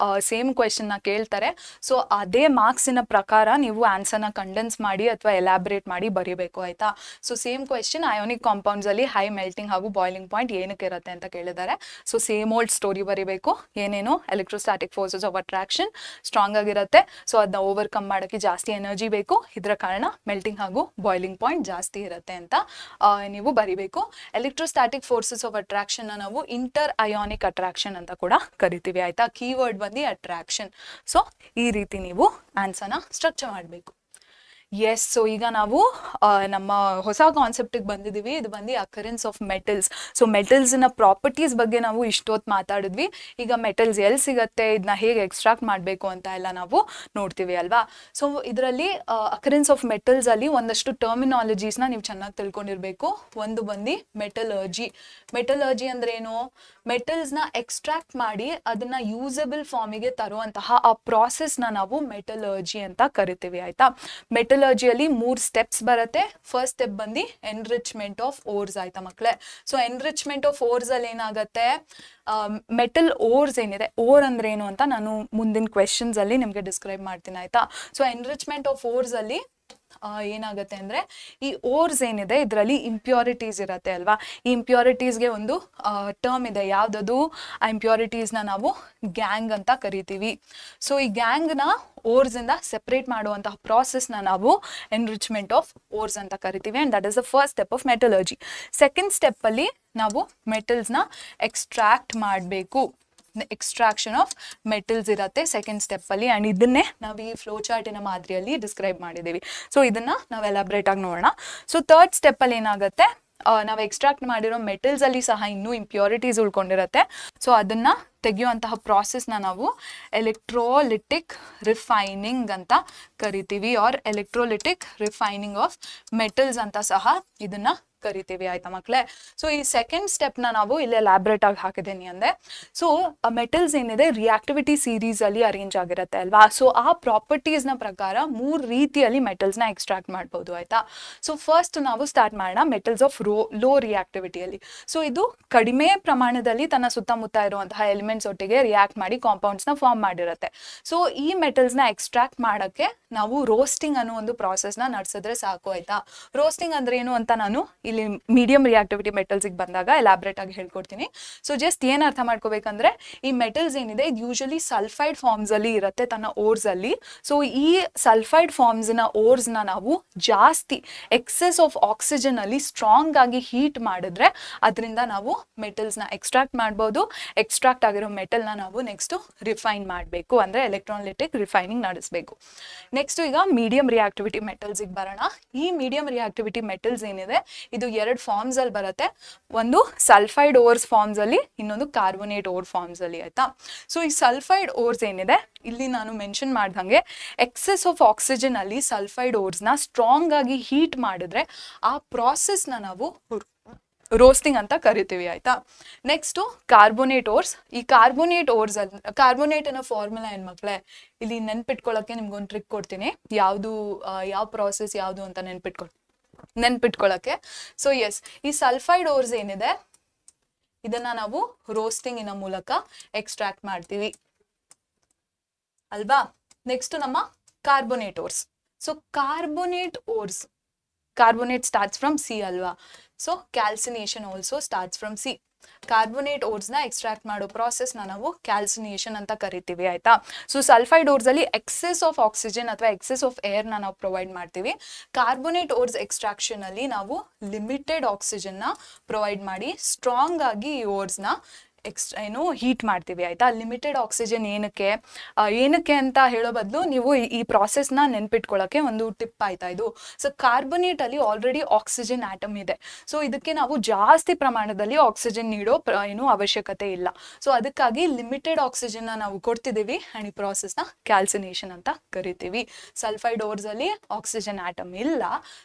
ಸೇಮ್ ಕ್ವೆಶನ್ನ ಕೇಳ್ತಾರೆ. ಸೊ ಅದೇ ಮಾರ್ಕ್ಸಿನ ಪ್ರಕಾರ ನೀವು ಆನ್ಸರ್ನ ಕಂಡೆನ್ಸ್ ಮಾಡಿ ಅಥವಾ ಎಲಾಬ್ರೇಟ್ ಮಾಡಿ ಬರೀಬೇಕು. ಆಯಿತಾ? ಸೊ ಸೇಮ್ ಕ್ವೆಶನ್, ಅಯೋನಿಕ್ ಕಾಂಪೌಂಡ್ಸಲ್ಲಿ ಹೈ ಮೆಲ್ಟಿಂಗ್ ಹಾಗೂ ಬಾಯ್ಲಿಂಗ್ ಪಾಯಿಂಟ್ ಏನಕ್ಕೆ ಇರುತ್ತೆ ಅಂತ ಕೇಳಿದ್ದಾರೆ. ಸೊ ಸೇಮ್ ಓಲ್ಡ್ ಸ್ಟೋರಿ ಬರೀಬೇಕು. ಏನೇನು electrostatic forces of attraction strong ಆಗಿರುತ್ತೆ. ಸೊ ಅದನ್ನ ಓವರ್ಕಮ್ ಮಾಡೋಕ್ಕೆ ಜಾಸ್ತಿ ಎನರ್ಜಿ ಬೇಕು. ಇದರ ಕಾರಣ ಮೆಲ್ಟಿಂಗ್ ಹಾಗೂ ಬಾಯ್ಲಿಂಗ್ ಪಾಯಿಂಟ್ ಜಾಸ್ತಿ ಇರುತ್ತೆ ಅಂತ ನೀವು ಬರಿಬೇಕು. ಎಲೆಕ್ಟ್ರೋಸ್ಟ್ಯಾಟಿಕ್ ಫೋರ್ಸಸ್ ಆಫ್ ಅಟ್ರಾಕ್ಷನ್ ನಾವು ಇಂಟರ್ ಅಯೋನಿಕ್ ಅಟ್ರಾಕ್ಷನ್ ಅಂತ ಕೂಡ ಕರಿತೀವಿ. ಆಯ್ತಾ? ಕೀವರ್ಡ್ ಬಂದು ಅಟ್ರಾಕ್ಷನ್. ಸೊ ಈ ರೀತಿ ನೀವು ಆನ್ಸರ್ನ ಸ್ಟ್ರಕ್ಚರ್ ಮಾಡಬೇಕು. ಎಸ್, ಸೊ ಈಗ ನಾವು ನಮ್ಮ ಹೊಸ ಕಾನ್ಸೆಪ್ಟಿಗೆ ಬಂದಿದ್ದೀವಿ. ಇದು ಬಂದು ಅಕರೆನ್ಸ್ ಆಫ್ ಮೆಟಲ್ಸ್. ಸೊ ಮೆಟಲ್ಸ್ನ ಪ್ರಾಪರ್ಟೀಸ್ ಬಗ್ಗೆ ನಾವು ಇಷ್ಟೊತ್ತು ಮಾತಾಡಿದ್ವಿ. ಈಗ ಮೆಟಲ್ಸ್ ಎಲ್ಲಿ ಸಿಗುತ್ತೆ, ಇದನ್ನ ಹೇಗೆ ಎಕ್ಸ್ಟ್ರಾಕ್ಟ್ ಮಾಡಬೇಕು ಅಂತ ಎಲ್ಲ ನಾವು ನೋಡ್ತೀವಿ ಅಲ್ವಾ. ಸೊ ಇದರಲ್ಲಿ ಅಕರೆನ್ಸ್ ಆಫ್ ಮೆಟಲ್ಸಲ್ಲಿ ಒಂದಷ್ಟು ಟರ್ಮಿನಾಲಜೀಸ್ನ ನೀವು ಚೆನ್ನಾಗಿ ತಿಳ್ಕೊಂಡಿರಬೇಕು. ಒಂದು ಬಂದು ಮೆಟಲರ್ಜಿ. ಮೆಟಲರ್ಜಿ ಅಂದ್ರೆ ಏನು? ಮೆಟಲ್ಸ್ನ ಎಕ್ಸ್ಟ್ರಾಕ್ಟ್ ಮಾಡಿ ಅದನ್ನ ಯೂಸಬಲ್ ಫಾರ್ಮಿಗೆ ತರುವಂತಹ ಆ ಪ್ರಾಸೆಸ್ನ ನಾವು ಮೆಟಲರ್ಜಿ ಅಂತ ಕರಿತೀವಿ. ಆಯ್ತಾ? ಮೆಟಲರ್ಜಿಯಲ್ಲಿ 3 ಸ್ಟೆಪ್ಸ್ ಬರುತ್ತೆ. ಫಸ್ಟ್ ಸ್ಟೆಪ್ ಬಂದು ಎನ್ರಿಚ್ಮೆಂಟ್ ಆಫ್ ಓರ್ಸ್. ಆಯ್ತಾ ಮಕ್ಕಳೇ? ಸೊ ಎನ್ರಿಚ್ಮೆಂಟ್ ಆಫ್ ಓರ್ಸ್ ಅಲ್ಲಿ ಏನಾಗುತ್ತೆ, ಮೆಟಲ್ ಓರ್ಸ್ ಏನಿದೆ, ಓರ್ ಅಂದ್ರೆ ಏನು ಅಂತ ನಾನು ಮುಂದಿನ ಕ್ವೆಶನ್ಸ್ ಅಲ್ಲಿ ನಿಮ್ಗೆ ಡಿಸ್ಕ್ರೈಬ್ ಮಾಡ್ತೀನಿ. ಆಯ್ತಾ? ಸೊ ಎನ್ರಿಚ್ಮೆಂಟ್ ಆಫ್ ಓರ್ಸ್ ಅಲ್ಲಿ ಏನಾಗುತ್ತೆ ಅಂದ್ರೆ, ಈ ಓರ್ಸ್ ಏನಿದೆ ಇದರಲ್ಲಿ ಇಂಪ್ಯೂರಿಟೀಸ್ ಇರುತ್ತೆ ಅಲ್ವಾ. ಈ ಇಂಪ್ಯೂರಿಟೀಸ್ಗೆ ಒಂದು ಟರ್ಮ್ ಇದೆ. ಯಾವ್ದದು? ಆ ಇಂಪ್ಯೂರಿಟೀಸ್ನ ನಾವು ಗ್ಯಾಂಗ್ ಅಂತ ಕರಿತೀವಿ. ಸೊ ಈ ಗ್ಯಾಂಗ್ನ ಓರ್ಸ್ ಇಂದ ಸೆಪರೇಟ್ ಮಾಡುವಂತಹ ಪ್ರಾಸೆಸ್ನ ನಾವು ಎನ್ರಿಚ್ಮೆಂಟ್ ಆಫ್ ಓರ್ಸ್ ಅಂತ ಕರಿತೀವಿ. And that is the first step of metallurgy. Second step ಅಲ್ಲಿ ನಾವು ಮೆಟಲ್ಸ್ನ ಎಕ್ಸ್ಟ್ರಾಕ್ಟ್ ಮಾಡಬೇಕು. ಎಕ್ಸ್ಟ್ರಾಕ್ಷನ್ ಆಫ್ ಮೆಟಲ್ಸ್ ಇರುತ್ತೆ ಸೆಕೆಂಡ್ ಸ್ಟೆಪ್ ಅಲ್ಲಿ. ಅಂಡ್ ಇದನ್ನೇ ನಾವು ಈ ಫ್ಲೋ ಚಾರ್ಟಿನ ಮಾದರಿಯಲ್ಲಿ ಡಿಸ್ಕ್ರೈಬ್ ಮಾಡಿದ್ದೀವಿ. ಸೊ ಇದನ್ನ ನಾವು ಎಲಾಬ್ರೇಟ್ ಆಗಿ ನೋಡೋಣ. ಸೊ ಥರ್ಡ್ ಸ್ಟೆಪ್ ಅಲ್ಲಿ ಏನಾಗುತ್ತೆ, ನಾವು ಎಕ್ಸ್ಟ್ರಾಕ್ಟ್ ಮಾಡಿರೋ ಮೆಟಲ್ಸ್ ಅಲ್ಲಿ ಸಹ ಇನ್ನೂ ಇಂಪ್ಯೂರಿಟೀಸ್ ಉಳ್ಕೊಂಡಿರುತ್ತೆ. ಸೊ ಅದನ್ನ ತೆಗೆಯುವಂತಹ ಪ್ರಾಸೆಸ್ನ ನಾವು ಎಲೆಕ್ಟ್ರೋಲಿಟಿಕ್ ರಿಫೈನಿಂಗ್ ಅಂತ ಕರಿತೀವಿ. Or electrolytic refining of metals ಅಂತ ಸಹ ಇದನ್ನ ಕರಿತೀವಿ. ಆಯ್ತಾ ಮಕ್ಕಳೇ? ಸೊ ಈ ಸೆಕೆಂಡ್ ಸ್ಟೆಪ್ನ ನಾವು ಇಲ್ಲಿ ಎಲಾಬ್ರೇಟ್ ಆಗಿ ಹಾಕಿದ್ದೀನಿ ಅಂದ್ರೆ, ಸೊ ಮೆಟಲ್ಸ್ ಏನಿದೆ ರಿಯಾಕ್ಟಿವಿಟಿ ಸೀರೀಸ್ ಅಲ್ಲಿ ಅರೇಂಜ್ ಆಗಿರುತ್ತೆ ಅಲ್ವಾ. ಸೊ ಆ ಪ್ರಾಪರ್ಟೀಸ್ನ ಪ್ರಕಾರ 3 ರೀತಿಯಲ್ಲಿ ಮೆಟಲ್ಸ್ನ ಎಕ್ಸ್ಟ್ರಾಕ್ಟ್ ಮಾಡ್ಬೋದು. ಆಯ್ತಾ? ಸೊ ಫಸ್ಟ್ ನಾವು ಸ್ಟಾರ್ಟ್ ಮಾಡೋಣ ಮೆಟಲ್ಸ್ ಆಫ್ ಲೋ ರಿಯಾಕ್ಟಿವಿಟಿಯಲ್ಲಿ. ಸೊ ಇದು ಕಡಿಮೆ ಪ್ರಮಾಣದಲ್ಲಿ ತನ್ನ ಸುತ್ತಮುತ್ತ ಇರುವಂತಹ ಎಲಿಮೆಂಟ್ಸ್ ಒಟ್ಟಿಗೆ ರಿಯಾಕ್ಟ್ ಮಾಡಿ ಕಾಂಪೌಂಡ್ಸ್ನ ಫಾರ್ಮ್ ಮಾಡಿರುತ್ತೆ. ಸೊ ಈ ಮೆಟಲ್ಸ್ನ ಎಕ್ಸ್ಟ್ರಾಕ್ಟ್ ಮಾಡೋಕ್ಕೆ ನಾವು ರೋಸ್ಟಿಂಗ್ ಅನ್ನೋ ಒಂದು ಪ್ರಾಸೆಸ್ನ ನಡೆಸಿದ್ರೆ ಸಾಕು. ಆಯ್ತಾ? ರೋಸ್ಟಿಂಗ್ ಅಂದ್ರೆ ಏನು ಅಂತ ನಾನು ಇಲ್ಲಿ ಮೀಡಿಯಂ ರಿಯಾಕ್ಟಿವಿಟಿ ಮೆಟಲ್ಸ್ಗೆ ಬಂದಾಗ ಎಲಾಬ್ರೇಟ್ ಆಗಿ ಹೇಳ್ಕೊಡ್ತೀನಿ. ಸೊ ಜಸ್ಟ್ ಏನು ಅರ್ಥ ಮಾಡ್ಕೋಬೇಕಂದ್ರೆ, ಈ ಮೆಟಲ್ಸ್ ಏನಿದೆ ಇದು ಯೂಶಲಿ ಸಲ್ಫೈಡ್ ಫಾರ್ಮ್ಸ್ ಅಲ್ಲಿ ಇರುತ್ತೆ ತನ್ನ ಓರ್ಸ್ ಅಲ್ಲಿ. ಸೊ ಈ ಸಲ್ಫೈಡ್ ಫಾರ್ಮ್ಸ್ನ ಓರ್ಸ್ನ ನಾವು ಜಾಸ್ತಿ ಎಕ್ಸೆಸ್ ಆಫ್ ಆಕ್ಸಿಜನ್ ಅಲ್ಲಿ ಸ್ಟ್ರಾಂಗ್ ಆಗಿ ಹೀಟ್ ಮಾಡಿದ್ರೆ ಅದರಿಂದ ನಾವು ಮೆಟಲ್ಸ್ನ ಎಕ್ಸ್ಟ್ರಾಕ್ಟ್ ಮಾಡ್ಬೋದು. ಎಕ್ಸ್ಟ್ರಾಕ್ಟ್ ಆಗಿರೋ ಮೆಟಲ್ನ ನಾವು ನೆಕ್ಸ್ಟ್ ರಿಫೈನ್ ಮಾಡಬೇಕು, ಅಂದ್ರೆ ಎಲೆಕ್ಟ್ರಾಲಿಟಿಕ್ ರಿಫೈನಿಂಗ್ ನಡೆಸಬೇಕು. ನೆಕ್ಸ್ಟ್ ಈಗ ಮೀಡಿಯಂ ರಿಯಾಕ್ಟಿವಿಟಿ ಮೆಟಲ್ಸ್ಗೆ ಬರೋಣ. ಈ ಮೀಡಿಯಂ ರಿಯಾಕ್ಟಿವಿಟಿ ಮೆಟಲ್ಸ್ ಏನಿದೆ ಇದು 2 ಫಾರ್ಮ್ಸ್ ಅಲ್ಲಿ ಬರುತ್ತೆ. ಒಂದು ಸಲ್ಫೈಡ್ ಓರ್ಸ್ ಫಾರ್ಮ್ಸ್ ಅಲ್ಲಿ, ಇನ್ನೊಂದು ಕಾರ್ಬೋನೇಟ್ ಓರ್ ಫಾರ್ಮ್ಸ್ ಅಲ್ಲಿ. ಆಯ್ತಾ? ಸೊ ಈ ಸಲ್ಫೈಡ್ ಓರ್ಸ್ ಏನಿದೆ ಇಲ್ಲಿ ನಾನು ಮೆನ್ಷನ್ ಮಾಡ್ದಂಗೆ ಎಕ್ಸೆಸ್ ಆಫ್ ಆಕ್ಸಿಜನ್ ಅಲ್ಲಿ ಸಲ್ಫೈಡ್ ಓರ್ಸ್ನ ಸ್ಟ್ರಾಂಗ್ ಆಗಿ ಹೀಟ್ ಮಾಡಿದ್ರೆ ಆ ಪ್ರಾಸೆಸ್ನ ನಾವು ರೋಸ್ಟಿಂಗ್ ಅಂತ ಕರಿತೀವಿ. ಆಯ್ತಾ? Next carbonate ores. ಈ ಕಾರ್ಬೋನೇಟ್ ಓರ್ಸ್ ಅಲ್ಲಿ, ಕಾರ್ಬೋನೇಟ್ ಅನ್ನೋ ಫಾರ್ಮುಲಾ ಏನ್ ಮಕ್ಕಳೇ, ಇಲ್ಲಿ ನೆನ್ಪಿಟ್ಕೊಳ್ಳೋಕೆ ನಿಮ್ಗೊಂದು ಟ್ರಿಕ್ ಕೊಡ್ತೀನಿ. ಯಾವ ಪ್ರಾಸೆಸ್ ಯಾವುದು ಅಂತ ನೆನ್ಪಿಟ್ಕೊಳ್ಳೋಕೆ. ಸೊ ಎಸ್, ಈ ಸಲ್ಫೈಡ್ ಓರ್ಸ್ ಏನಿದೆ ಇದನ್ನ ನಾವು ರೋಸ್ಟಿಂಗಿನ ಮೂಲಕ ಎಕ್ಸ್ಟ್ರಾಕ್ಟ್ ಮಾಡ್ತೀವಿ ಅಲ್ವಾ. ನೆಕ್ಸ್ಟ್ ನಮ್ಮ carbonate ores. So carbonate starts from C ಅಲ್ವಾ. So calcination also starts from C. Carbonate ಓರ್ಸ್ನ ಎಕ್ಸ್ಟ್ರಾಕ್ಟ್ ಮಾಡೋ ಪ್ರಾಸೆಸ್ನ ನಾವು ಕ್ಯಾಲ್ಸಿನೇಷನ್ ಅಂತ ಕರಿತೀವಿ ಆಯ್ತಾ. ಸೊ ಸಲ್ಫೈಡ್ ಓರ್ಸ್ ಅಲ್ಲಿ ಎಕ್ಸೆಸ್ ಆಫ್ ಆಕ್ಸಿಜನ್ ಅಥವಾ ಎಕ್ಸೆಸ್ ಆಫ್ ಏರ್ನ ನಾವು ಪ್ರೊವೈಡ್ ಮಾಡ್ತೀವಿ. ಕಾರ್ಬೋನೇಟ್ ಓರ್ಸ್ ಎಕ್ಸ್ಟ್ರಾಕ್ಷನ್ ಅಲ್ಲಿ ನಾವು ಲಿಮಿಟೆಡ್ ಆಕ್ಸಿಜನ್ನ ಪ್ರೊವೈಡ್ ಮಾಡಿ ಸ್ಟ್ರಾಂಗ್ ಆಗಿ ಈ ಓರ್ಸ್ನ ಹೀಟ್ ಮಾಡ್ತೀವಿ ಆಯ್ತಾ. ಲಿಮಿಟೆಡ್ ಆಕ್ಸಿಜನ್ ಏನಕ್ಕೆ ಅಂತ ಹೇಳೋ ಬದಲು ನೀವು ಈ ಪ್ರಾಸೆಸ್ನ ನೆನ್ಪಿಟ್ಕೊಳ್ಳೋಕೆ ಒಂದು ಟಿಪ್ ಆಯ್ತಾ ಇದು. ಸೊ ಕಾರ್ಬನೇಟ್ ಅಲ್ಲಿ ಆಲ್ರೆಡಿ ಆಕ್ಸಿಜನ್ ಆಟಮ್ ಇದೆ. ಸೊ ಇದಕ್ಕೆ ನಾವು ಜಾಸ್ತಿ ಪ್ರಮಾಣದಲ್ಲಿ ಆಕ್ಸಿಜನ್ ನೀಡೋ ಅವಶ್ಯಕತೆ ಇಲ್ಲ. ಸೊ ಅದಕ್ಕಾಗಿ ಲಿಮಿಟೆಡ್ ಆಕ್ಸಿಜನ್ ನಾವು ಕೊಡ್ತಿದ್ದೀವಿ ಅಂಡ್ ಈ ಪ್ರಾಸೆಸ್ನ ಕ್ಯಾಲ್ಸಿನೇಷನ್ ಅಂತ ಕರಿತೀವಿ. ಸಲ್ಫೈಡ್ ಓರ್ಸ್ ಅಲ್ಲಿ ಆಕ್ಸಿಜನ್ ಆಟಮ್ ಇಲ್ಲ.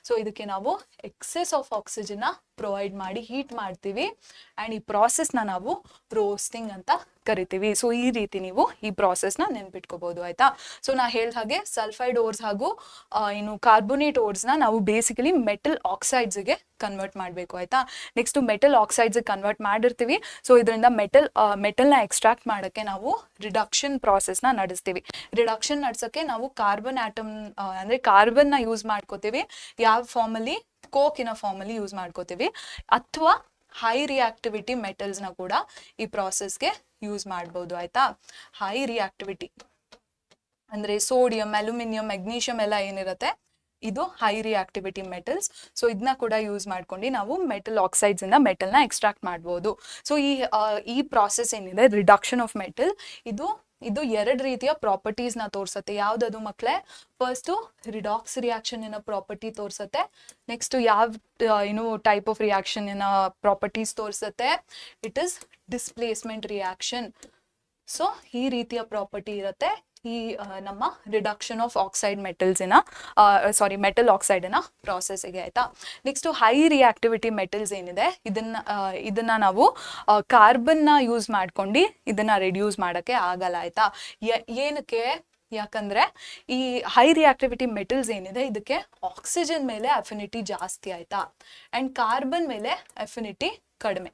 ಸೊ ಇದಕ್ಕೆ ನಾವು ಎಕ್ಸೆಸ್ ಆಫ್ ಆಕ್ಸಿಜನ್ ಪ್ರೊವೈಡ್ ಮಾಡಿ ಹೀಟ್ ಮಾಡ್ತೀವಿ ಅಂಡ್ ಈ ಪ್ರಾಸೆಸ್ನ ನಾವು ರೋಸ್ಟಿಂಗ್ ಅಂತ ಕರಿತೀವಿ. ಸೊ ಈ ರೀತಿ ನೀವು ಈ ಪ್ರಾಸೆಸ್ನ ನೆನ್ಪಿಟ್ಕೋಬಹುದು ಆಯ್ತಾ. ಸೊ ನಾ ಹೇಳಿದ ಹಾಗೆ ಸಲ್ಫೈಡ್ ಓರ್ಸ್ ಹಾಗೂ ಕಾರ್ಬೋನೇಟ್ ಓರ್ಸ್ನ ನಾವು ಬೇಸಿಕಲಿ ಮೆಟಲ್ ಆಕ್ಸೈಡ್ಸ್ಗೆ ಕನ್ವರ್ಟ್ ಮಾಡಬೇಕು ಆಯ್ತಾ. ನೆಕ್ಸ್ಟ್ ಮೆಟಲ್ ಆಕ್ಸೈಡ್ಸ್ ಕನ್ವರ್ಟ್ ಮಾಡಿರ್ತೀವಿ. ಸೊ ಇದರಿಂದ ಮೆಟಲ್ನ ಎಕ್ಸ್ಟ್ರಾಕ್ಟ್ ಮಾಡೋಕ್ಕೆ ನಾವು ರಿಡಕ್ಷನ್ ಪ್ರಾಸೆಸ್ನ ನಡೆಸ್ತೀವಿ. ರಿಡಕ್ಷನ್ ನಡೆಸೋಕ್ಕೆ ನಾವು ಕಾರ್ಬನ್ ಆಟಮ್ ಅಂದರೆ ಕಾರ್ಬನ್ನ ಯೂಸ್ ಮಾಡ್ಕೋತೀವಿ. ಯಾವ ಫಾರ್ಮಲ್ಲಿ? ಕೋಕಿನ ಫಾರ್ಮಲ್ಲಿ ಯೂಸ್ ಮಾಡ್ಕೋತೀವಿ. ಅಥವಾ ಹೈ ರಿಯಾಕ್ಟಿವಿಟಿ ಮೆಟಲ್ಸ್ನ ಕೂಡ ಈ ಪ್ರಾಸೆಸ್ಗೆ ಯೂಸ್ ಮಾಡ್ಬೋದು ಆಯ್ತಾ. ಹೈ ರಿಯಾಕ್ಟಿವಿಟಿ ಅಂದರೆ ಸೋಡಿಯಂ, ಅಲ್ಯೂಮಿನಿಯಂ, ಮೆಗ್ನೀಷಿಯಂ ಎಲ್ಲ ಏನಿರುತ್ತೆ ಇದು ಹೈ ರಿಯಾಕ್ಟಿವಿಟಿ ಮೆಟಲ್ಸ್. ಸೊ ಇದನ್ನ ಕೂಡ ಯೂಸ್ ಮಾಡ್ಕೊಂಡು ನಾವು ಮೆಟಲ್ ಆಕ್ಸೈಡ್ಸ್ ಇಂದ ಮೆಟಲ್ನ ಎಕ್ಸ್ಟ್ರಾಕ್ಟ್ ಮಾಡ್ಬೋದು. ಸೊ ಈ ಪ್ರಾಸೆಸ್ ಏನಿದೆ ರಿಡಕ್ಷನ್ ಆಫ್ ಮೆಟಲ್ ಇದು ಎರಡು ರೀತಿಯ ಪ್ರಾಪರ್ಟೀಸ್ನ ತೋರಿಸುತ್ತೆ. ಯಾವುದದು ಮಕ್ಕಳೇ? ಫಸ್ಟು ರಿಡಾಕ್ಸ್ ರಿಯಾಕ್ಷನ್ ಪ್ರಾಪರ್ಟಿ ತೋರಿಸುತ್ತೆ. ನೆಕ್ಸ್ಟ್ ಯಾವ ಟೈಪ್ ಆಫ್ ರಿಯಾಕ್ಷನ್ ಪ್ರಾಪರ್ಟೀಸ್ ತೋರಿಸುತ್ತೆ? It is displacement reaction. So ಈ ರೀತಿಯ ಪ್ರಾಪರ್ಟಿ ಇರುತ್ತೆ ಈ ನಮ್ಮ ರಿಡಕ್ಷನ್ ಆಫ್ ಆಕ್ಸೈಡ್ ಮೆಟಲ್ ಆಕ್ಸೈಡ್ನ ಪ್ರಾಸೆಸ್ಗೆ ಆಯ್ತಾ. ನೆಕ್ಸ್ಟ್ ಹೈ ರಿಯಾಕ್ಟಿವಿಟಿ ಮೆಟಲ್ಸ್ ಏನಿದೆ ಇದನ್ನ ನಾವು ಕಾರ್ಬನ್ನ ಯೂಸ್ ಮಾಡ್ಕೊಂಡು ಇದನ್ನ ರಿಡ್ಯೂಸ್ ಮಾಡೋಕ್ಕೆ ಆಗಲ್ಲ ಆಯ್ತಾ. ಏನಕ್ಕೆ? ಯಾಕಂದ್ರೆ ಈ ಹೈ ರಿಯಾಕ್ಟಿವಿಟಿ ಮೆಟಲ್ಸ್ ಏನಿದೆ ಇದಕ್ಕೆ ಆಕ್ಸಿಜನ್ ಮೇಲೆ ಅಫಿನಿಟಿ ಜಾಸ್ತಿ ಆಯ್ತಾ ಅಂಡ್ ಕಾರ್ಬನ್ ಮೇಲೆ ಅಫಿನಿಟಿ ಕಡಿಮೆ.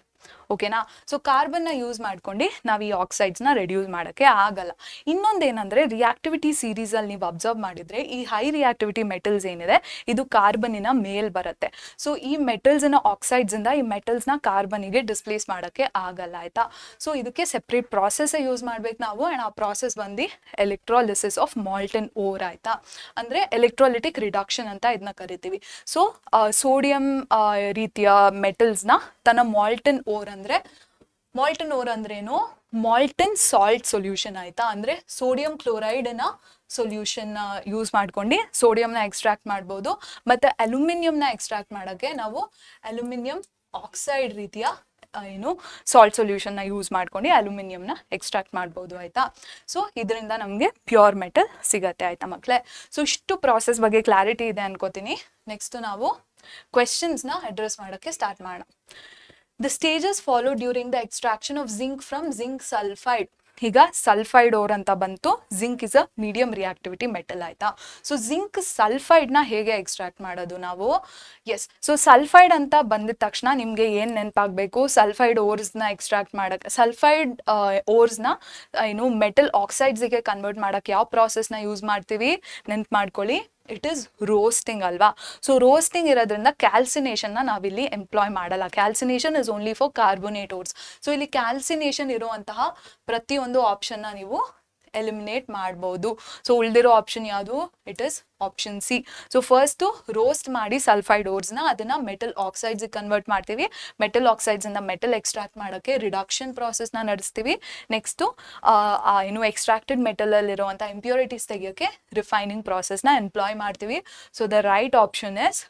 ಓಕೆನಾ. ಸೊ ಕಾರ್ಬನ್ನ ಯೂಸ್ ಮಾಡ್ಕೊಂಡು ನಾವು ಈ ಆಕ್ಸೈಡ್ಸ್ನ ರೆಡ್ಯೂಸ್ ಮಾಡೋಕ್ಕೆ ಆಗಲ್ಲ. ಇನ್ನೊಂದೇನಂದ್ರೆ ರಿಯಾಕ್ಟಿವಿಟಿ ಸೀರೀಸಲ್ಲಿ ನೀವು ಅಬ್ಸರ್ವ್ ಮಾಡಿದ್ರೆ ಈ ಹೈ ರಿಯಾಕ್ಟಿವಿಟಿ ಮೆಟಲ್ಸ್ ಏನಿದೆ ಇದು ಕಾರ್ಬನ್ನಿನ ಮೇಲ್ ಬರುತ್ತೆ. ಸೊ ಈ ಮೆಟಲ್ಸ್ನ ಆಕ್ಸೈಡ್ಸಿಂದ ಈ ಮೆಟಲ್ಸ್ನ ಕಾರ್ಬನ್ನಿಗೆ ಡಿಸ್ಪ್ಲೇಸ್ ಮಾಡೋಕ್ಕೆ ಆಗಲ್ಲ ಆಯ್ತಾ. ಸೊ ಇದಕ್ಕೆ ಸೆಪ್ರೇಟ್ ಪ್ರಾಸೆಸ್ ಯೂಸ್ ಮಾಡ್ಬೇಕು ನಾವು ಅಂಡ್ ಆ ಪ್ರಾಸೆಸ್ ಬಂದು ಎಲೆಕ್ಟ್ರಾಲಿಸಿಸ್ ಆಫ್ ಮಾಲ್ಟನ್ ಓರ್ ಆಯ್ತಾ. ಅಂದರೆ ಎಲೆಕ್ಟ್ರಾಲಿಟಿಕ್ ರಿಡಕ್ಷನ್ ಅಂತ ಇದನ್ನ ಕರಿತೀವಿ. ಸೊ ಸೋಡಿಯಂ ರೀತಿಯ ಮೆಟಲ್ಸ್ನ ತನ್ನ ಮಾಲ್ಟನ್ ಓರ್ ಅಂದ್ರೇನು? ಮಾಲ್ಟನ್ ಸಾಲ್ಟ್ ಸೊಲ್ಯೂಷನ್ ಆಯ್ತಾ. ಅಂದ್ರೆ ಸೋಡಿಯಂ ಕ್ಲೋರೈಡ್ನ ಸೊಲ್ಯೂಷನ್ ಯೂಸ್ ಮಾಡ್ಕೊಂಡು ಸೋಡಿಯಂನ ಎಕ್ಸ್ಟ್ರಾಕ್ಟ್ ಮಾಡ್ಬೋದು. ಮತ್ತೆ ಅಲ್ಯೂಮಿನಿಯಂನ ಎಕ್ಸ್ಟ್ರಾಕ್ಟ್ ಮಾಡೋಕ್ಕೆ ನಾವು ಅಲ್ಯೂಮಿನಿಯಂ ಆಕ್ಸೈಡ್ ರೀತಿಯ ಸಾಲ್ಟ್ ಸೊಲ್ಯೂಷನ್ನ ಯೂಸ್ ಮಾಡ್ಕೊಂಡು ಅಲ್ಯೂಮಿನಿಯಂನ ಎಕ್ಸ್ಟ್ರಾಕ್ಟ್ ಮಾಡ್ಬೋದು ಆಯ್ತಾ. ಸೊ ಇದರಿಂದ ನಮಗೆ ಪ್ಯೂರ್ ಮೆಟಲ್ ಸಿಗತ್ತೆ ಆಯ್ತಾ ಮಕ್ಕಳೇ. ಸೊ ಇಷ್ಟು ಪ್ರಾಸೆಸ್ ಬಗ್ಗೆ ಕ್ಲಾರಿಟಿ ಇದೆ ಅನ್ಕೋತೀನಿ. ನೆಕ್ಸ್ಟ್ ನಾವು ಕ್ವೆಶನ್ಸ್ನ ಅಡ್ರೆಸ್ ಮಾಡೋಕ್ಕೆ ಸ್ಟಾರ್ಟ್ ಮಾಡೋಣ. The stages followed during the extraction of zinc from zinc sulfide. ಈಗ ಸಲ್ಫೈಡ್ ಓರ್ ಅಂತ ಬಂತು. Zinc is a medium reactivity metal ಆಯ್ತಾ. ಸೊ ಜಿಂಕ್ ಸಲ್ಫೈಡ್ನ ಹೇಗೆ ಎಕ್ಸ್ಟ್ರಾಕ್ಟ್ ಮಾಡೋದು ನಾವು? ಎಸ್, ಸೊ ಸಲ್ಫೈಡ್ ಅಂತ ಬಂದಿದ ತಕ್ಷಣ ನಿಮಗೆ ಏನು ನೆನಪಾಗಬೇಕು? ಸಲ್ಫೈಡ್ ಓರ್ಸ್ನ ಎಕ್ಸ್ಟ್ರಾಕ್ಟ್ ಮಾಡೋಕ್ಕೆ, ಸಲ್ಫೈಡ್ ಓರ್ಸ್ನ ಮೆಟಲ್ ಆಕ್ಸೈಡ್ಸಿಗೆ ಕನ್ವರ್ಟ್ ಮಾಡೋಕ್ಕೆ ಯಾವ ಪ್ರಾಸೆಸ್ನ ಯೂಸ್ ಮಾಡ್ತೀವಿ ನೆನ್ಪು ಮಾಡ್ಕೊಳ್ಳಿ. ಇಟ್ ಈಸ್ ರೋಸ್ಟಿಂಗ್ ಅಲ್ವಾ. ಸೊ ರೋಸ್ಟಿಂಗ್ ಇರೋದ್ರಿಂದ ಕ್ಯಾಲ್ಸಿನೇಷನ್ನ ನಾವಿಲ್ಲಿ ಎಂಪ್ಲಾಯ್ ಮಾಡಲ್ಲ. Calcination is only for carbonate ores. So ಇಲ್ಲಿ ಕ್ಯಾಲ್ಸಿನೇಷನ್ ಇರುವಂತಹ ಪ್ರತಿಯೊಂದು ಆಪ್ಷನ್ನ ನೀವು ಎಲಿಮಿನೇಟ್ ಮಾಡ್ಬೋದು. ಸೊ ಉಳಿದಿರೋ ಆಪ್ಷನ್ ಯಾವುದು? It is option C. So first roast ಮಾಡಿ ಸಲ್ಫೈಡ್ ಓರ್ಸ್ನ ಅದನ್ನ ಮೆಟಲ್ ಆಕ್ಸೈಡ್ಸ್ ಕನ್ವರ್ಟ್ ಮಾಡ್ತೀವಿ. ಮೆಟಲ್ ಆಕ್ಸೈಡ್ಸ್ ಇಂದ ಮೆಟಲ್ ಎಕ್ಸ್ಟ್ರಾಕ್ಟ್ ಮಾಡೋಕ್ಕೆ ರಿಡಕ್ಷನ್ ಪ್ರಾಸೆಸ್ನ ನಡೆಸ್ತೀವಿ. ನೆಕ್ಸ್ಟು ಎಕ್ಸ್ಟ್ರಾಕ್ಟೆಡ್ ಮೆಟಲಲ್ಲಿರುವಂಥ ಇಂಪ್ಯೂರಿಟೀಸ್ ತೆಗಿಯೋಕ್ಕೆ ರಿಫೈನಿಂಗ್ ಪ್ರಾಸೆಸ್ನ ಎಂಪ್ಲಾಯ್ ಮಾಡ್ತೀವಿ. So the right option is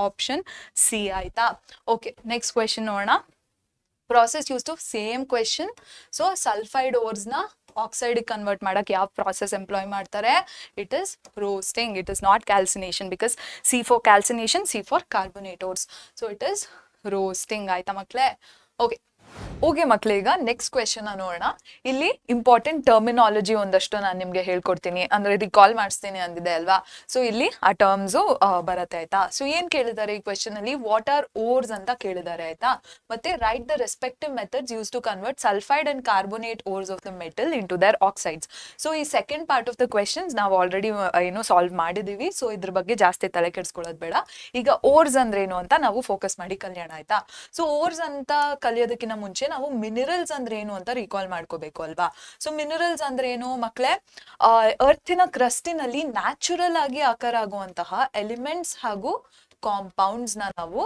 option C ಆಯ್ತಾ. ಓಕೆ, ನೆಕ್ಸ್ಟ್ ಕ್ವೆಶನ್ ನೋಡೋಣ. Process use to same question. So sulphide ಓರ್ಸ್ನ ಆಕ್ಸೈಡ್ ಕನ್ವರ್ಟ್ ಮಾಡಕ್ಕೆ ಯಾವ ಪ್ರಾಸೆಸ್ ಎಂಪ್ಲಾಯ್ ಮಾಡ್ತಾರೆ? It is roasting. It is not calcination because C for calcination, C for carbonate ores. So it is roasting ಆಯ್ತಾ ಮಕ್ಕಳೇ. Okay, okay ಮಕ್ಳೇ, ಈಗ next question ನೋಡೋಣ. ಇಲ್ಲಿ important terminology ಒಂದಷ್ಟು ನಾನು ನಿಮ್ಗೆ ಹೇಳ್ಕೊಡ್ತೀನಿ, ಅಂದ್ರೆ ರಿಕಾಲ್ ಮಾಡಿಸ್ತೀನಿ ಅಂದಿದೆ ಅಲ್ವಾ. ಸೊ ಇಲ್ಲಿ ಆ ಟರ್ಮ್ಸ್ ಬರುತ್ತೆ ಆಯ್ತಾ. ಸೊ ಏನ್ ಕೇಳಿದ್ದಾರೆ ಈ ಕ್ವೆಶನ್ ಅಲ್ಲಿ, ವಾಟ್ ಆರ್ ಓರ್ಸ್ ಅಂತ ಕೇಳಿದ್ದಾರೆ ಆಯ್ತಾ. ಮತ್ತೆ write the respective methods use to convert sulphide and carbonate ores of the metal into their oxides. So ಈ second part of the questions ನಾವು ಆಲ್ರೆಡಿ ಸಾಲ್ವ್ ಮಾಡಿದೀವಿ. ಸೊ ಇದ್ರ ಬಗ್ಗೆ ಜಾಸ್ತಿ ತಲೆ ಕೆಡಿಸ್ಕೊಳ್ಳೋದು ಬೇಡ. ಈಗ ಓರ್ಸ್ ಅಂದ್ರೆ ಏನು ಅಂತ ನಾವು ಫೋಕಸ್ ಮಾಡಿ ಕಲ್ಯೋಣ ಆಯ್ತಾ. ಸೊ ಓರ್ಸ್ ಅಂತ ಕಲಿಯೋದಕ್ಕಿಂತ ಮುಂಚೆ ನಾವು ಮಿನರಲ್ಸ್ ಅಂದ್ರೆ ಏನು ಅಂತ ರಿಕಾಲ್ ಮಾಡ್ಕೋಬೇಕು ಅಲ್ವಾ. ಸೊ ಮಿನರಲ್ಸ್ ಅಂದ್ರೆ ಏನು ಮಕ್ಳೇ, ಅರ್ಥಿನ ಕ್ರಸ್ಟಿನಲ್ಲಿ ನ್ಯಾಚುರಲ್ ಆಗಿ ಆಕಾರ ಆಗುವಂತಹ ಎಲಿಮೆಂಟ್ಸ್ ಹಾಗೂ ಕಾಂಪೌಂಡ್ಸ್ ನಾವು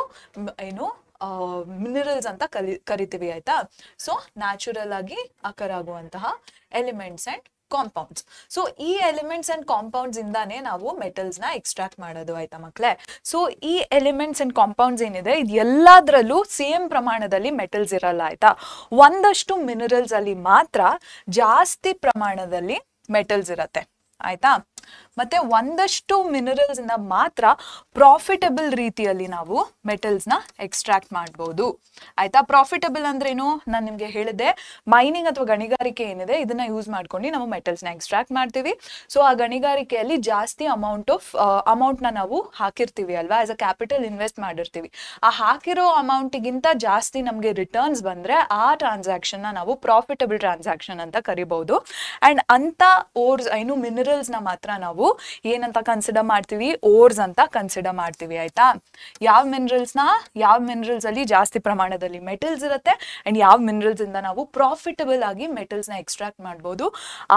ಮಿನರಲ್ಸ್ ಅಂತ ಕರಿತೀವಿ ಆಯ್ತಾ. ಸೊ ನ್ಯಾಚುರಲ್ ಆಗಿ ಆಕಾರ ಆಗುವಂತಹ ಎಲಿಮೆಂಟ್ಸ್ ಅಂಡ್ ಕಾಂಪೌಂಡ್ಸ್. ಸೊ ಈ ಎಲಿಮೆಂಟ್ಸ್ ಅಂಡ್ ಕಾಂಪೌಂಡ್ಸ್ ಇಂದಾನೆ ನಾವು ಮೆಟಲ್ಸ್ ನ ಎಕ್ಸ್ಟ್ರಾಕ್ಟ್ ಮಾಡೋದು ಆಯ್ತಾ ಮಕ್ಳೇ. ಸೊ ಈ ಎಲಿಮೆಂಟ್ಸ್ ಅಂಡ್ ಕಾಂಪೌಂಡ್ಸ್ ಏನಿದೆ ಇದು ಎಲ್ಲಾದ್ರಲ್ಲೂ ಸೇಮ್ ಪ್ರಮಾಣದಲ್ಲಿ ಮೆಟಲ್ಸ್ ಇರಲ್ಲ ಆಯ್ತಾ. ಒಂದಷ್ಟು ಮಿನರಲ್ಸ್ ಅಲ್ಲಿ ಮಾತ್ರ ಜಾಸ್ತಿ ಪ್ರಮಾಣದಲ್ಲಿ ಮೆಟಲ್ಸ್ ಇರತ್ತೆ ಆಯ್ತಾ. ಮತ್ತೆ ಒಂದಷ್ಟು ಮಿನರಲ್ಸ್ ಇಂದ ಮಾತ್ರ ಪ್ರಾಫಿಟಬಲ್ ರೀತಿಯಲ್ಲಿ ನಾವು ಮೆಟಲ್ಸ್ ನ ಎಕ್ಸ್ಟ್ರಾಕ್ಟ್ ಮಾಡಬಹುದು ಆಯ್ತಾ. ಪ್ರಾಫಿಟಬಲ್ ಅಂದ್ರೇನು ನಾನು ನಿಮ್ಗೆ ಹೇಳಿದೆ, ಮೈನಿಂಗ್ ಅಥವಾ ಗಣಿಗಾರಿಕೆ ಏನಿದೆ ಇದನ್ನ ಯೂಸ್ ಮಾಡ್ಕೊಂಡು ನಾವು ಮೆಟಲ್ಸ್ ನ ಎಕ್ಸ್ಟ್ರಾಕ್ಟ್ ಮಾಡ್ತೀವಿ. ಸೊ ಆ ಗಣಿಗಾರಿಕೆಯಲ್ಲಿ ಜಾಸ್ತಿ ಅಮೌಂಟ್ ನ ನಾವು ಹಾಕಿರ್ತೀವಿ ಅಲ್ವಾ, ಆಸ್ ಅ ಕ್ಯಾಪಿಟಲ್ ಇನ್ವೆಸ್ಟ್ ಮಾಡಿರ್ತೀವಿ. ಆ ಹಾಕಿರೋ ಅಮೌಂಟ್ಗಿಂತ ಜಾಸ್ತಿ ನಮ್ಗೆ ರಿಟರ್ನ್ಸ್ ಬಂದ್ರೆ ಆ ಟ್ರಾನ್ಸಾಕ್ಷನ್ ನ ನಾವು ಪ್ರಾಫಿಟಬಲ್ ಟ್ರಾನ್ಸಾಕ್ಷನ್ ಅಂತ ಕರಿಬಹುದು. ಅಂಡ್ ಅಂತ ಓರ್ಸ್ ಮಿನರಲ್ಸ್ ನ ಮಾತ್ರ ನಾವು ಏನಂತ ಕನ್ಸಿಡರ್ ಮಾಡ್ತೀವಿ, ಓರ್ಸ್ ಅಂತ ಕನ್ಸಿಡರ್ ಮಾಡ್ತೀವಿ ಆಯ್ತಾ. ಯಾವ ಮಿನರಲ್ಸ್ ಅಲ್ಲಿ ಜಾಸ್ತಿ ಪ್ರಮಾಣದಲ್ಲಿ ಮೆಟಲ್ಸ್ ಇರುತ್ತೆ ಅಂಡ್ ಯಾವ ಮಿನರಲ್ಸ್ ಇಂದ ನಾವು ಪ್ರಾಫಿಟಬಲ್ ಆಗಿ ಮೆಟಲ್ಸ್ ನ ಎಕ್ಸ್ಟ್ರಾಕ್ಟ್ ಮಾಡಬಹುದು,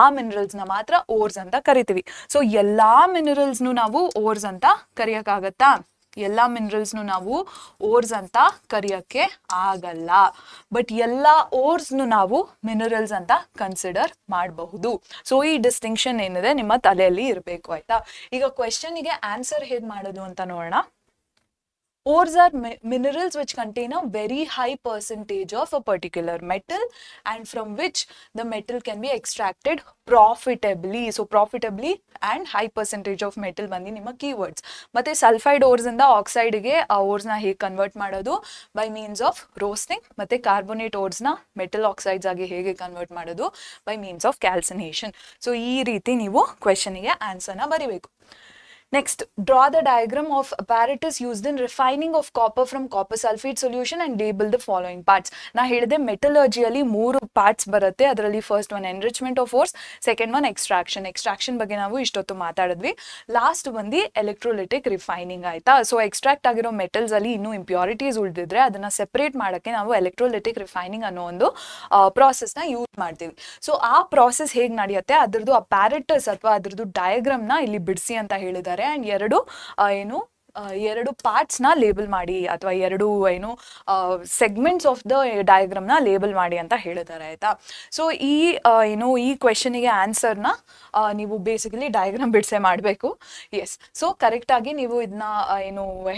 ಆ ಮಿನರಲ್ಸ್ ನ ಮಾತ್ರ ಓರ್ಸ್ ಅಂತ ಕರಿತೀವಿ. ಸೊ ಎಲ್ಲಾ ಮಿನರಲ್ಸ್ ನಾವು ಓರ್ಸ್ ಅಂತ ಕರಿಯಕ್ಕಾಗತ್ತಾ? ಎಲ್ಲಾ ಮಿನರಲ್ಸ್ ನಾವು ಓರ್ಸ್ ಅಂತ ಕರಿಯಕ್ಕೆ ಆಗಲ್ಲ. ಬಟ್ ಎಲ್ಲಾ ಓರ್ಸ್ ನಾವು ಮಿನರಲ್ಸ್ ಅಂತ ಕನ್ಸಿಡರ್ ಮಾಡಬಹುದು. ಸೊ ಈ ಡಿಸ್ಟಿಂಕ್ಷನ್ ಏನಿದೆ ನಿಮ್ಮ ತಲೆಯಲ್ಲಿ ಇರಬೇಕು ಆಯ್ತಾ. ಈಗ ಕ್ವೆಶನ್ ಗೆ ಆನ್ಸರ್ ಹೇಗ್ ಮಾಡೋದು ಅಂತ ನೋಡೋಣ. Ores are minerals which contain a very high percentage of a particular metal and from which the metal can be extracted profitably. So profitably and high percentage of metal bandi ನಿಮ್ಮ keywords. ಮತ್ತೆ sulphide ಓರ್ಸ್ ಇಂದ oxide ಗೆ ಆ ಓರ್ಸ್ ನ ಹೇಗೆ convert ಮಾಡೋದು by means of roasting. ಮತ್ತೆ carbonate ores ನ ಮೆಟಲ್ ಆಕ್ಸೈಡ್ಸ್ ಆಗಿ ಹೇಗೆ ಕನ್ವರ್ಟ್ ಮಾಡೋದು by means of calcination. So ಈ ರೀತಿ ನೀವು ಕ್ವೆಶನ್ ಗೆ ಆನ್ಸರ್ ನ ಬರಿಬೇಕು. Next, draw the diagram of apparatus used in refining of copper from copper sulfate solution and label the following parts. ನಾ ಹೇಳಿದೆ ಮೆಟಲರ್ಜಿಯಲ್ಲಿ 3 ಪಾರ್ಟ್ಸ್ ಬರುತ್ತೆ. ಅದರಲ್ಲಿ first one enrichment of ores, second one extraction ಬಗ್ಗೆ ನಾವು ಇಷ್ಟೊತ್ತು ಮಾತಾಡಿದ್ವಿ. ಲಾಸ್ಟ್ ಬಂದು ಎಲೆಕ್ಟ್ರೋಲಿಟಿಕ್ ರಿಫೈನಿಂಗ್ ಆಯ್ತಾ. ಸೊ ಎಕ್ಸ್ಟ್ರಾಕ್ಟ್ ಆಗಿರೋ ಮೆಟಲ್ಸ್ ಅಲ್ಲಿ ಇನ್ನೂ ಇಂಪ್ಯೂರಿಟೀಸ್ ಉಳಿದಿದ್ರೆ ಅದನ್ನ ಸೆಪರೇಟ್ ಮಾಡಕ್ಕೆ ನಾವು ಎಲೆಕ್ಟ್ರೋಲಿಟಿಕ್ ರಿಫೈನಿಂಗ್ ಅನ್ನೋ ಒಂದು ಪ್ರಾಸೆಸ್ ನ ಯೂಸ್ ಮಾಡ್ತೀವಿ. ಸೊ ಆ ಪ್ರಾಸೆಸ್ ಹೇಗೆ ನಡೆಯುತ್ತೆ ಅದ್ರದ್ದು ಅಪ್ಯಾರಟಸ್ ಅಥವಾ ಅದ್ರದ್ದು ಡಯಾಗ್ರಾಮ್ ನ ಇಲ್ಲಿ ಬಿಡಿಸಿ ಅಂತ ಹೇಳಿದ್ದಾರೆ. ಅಂಡ್ ಎರಡು ಪಾರ್ಟ್ಸ್ ನ ಲೇಬಲ್ ಮಾಡಿ ಅಥವಾ ಎರಡು ಸೆಗ್ಮೆಂಟ್ಸ್ ಆಫ್ ದ ಡಯಾಗ್ರಾಮ್ ನ ಲೇಬಲ್ ಮಾಡಿ ಅಂತ ಹೇಳಿದ್ದಾರೆ ಆಯ್ತಾ. ಸೊ ಈ ಕ್ವೆಶನ್ ಗೆ ಆನ್ಸರ್ ನ ನೀವು ಬೇಸಿಕಲಿ ಡಯಾಗ್ರಾಮ್ ಬಿಡಿಸೇ ಮಾಡಬೇಕು. ಎಸ್, ಸೊ ಕರೆಕ್ಟ್ ಆಗಿ ನೀವು ಇದನ್ನ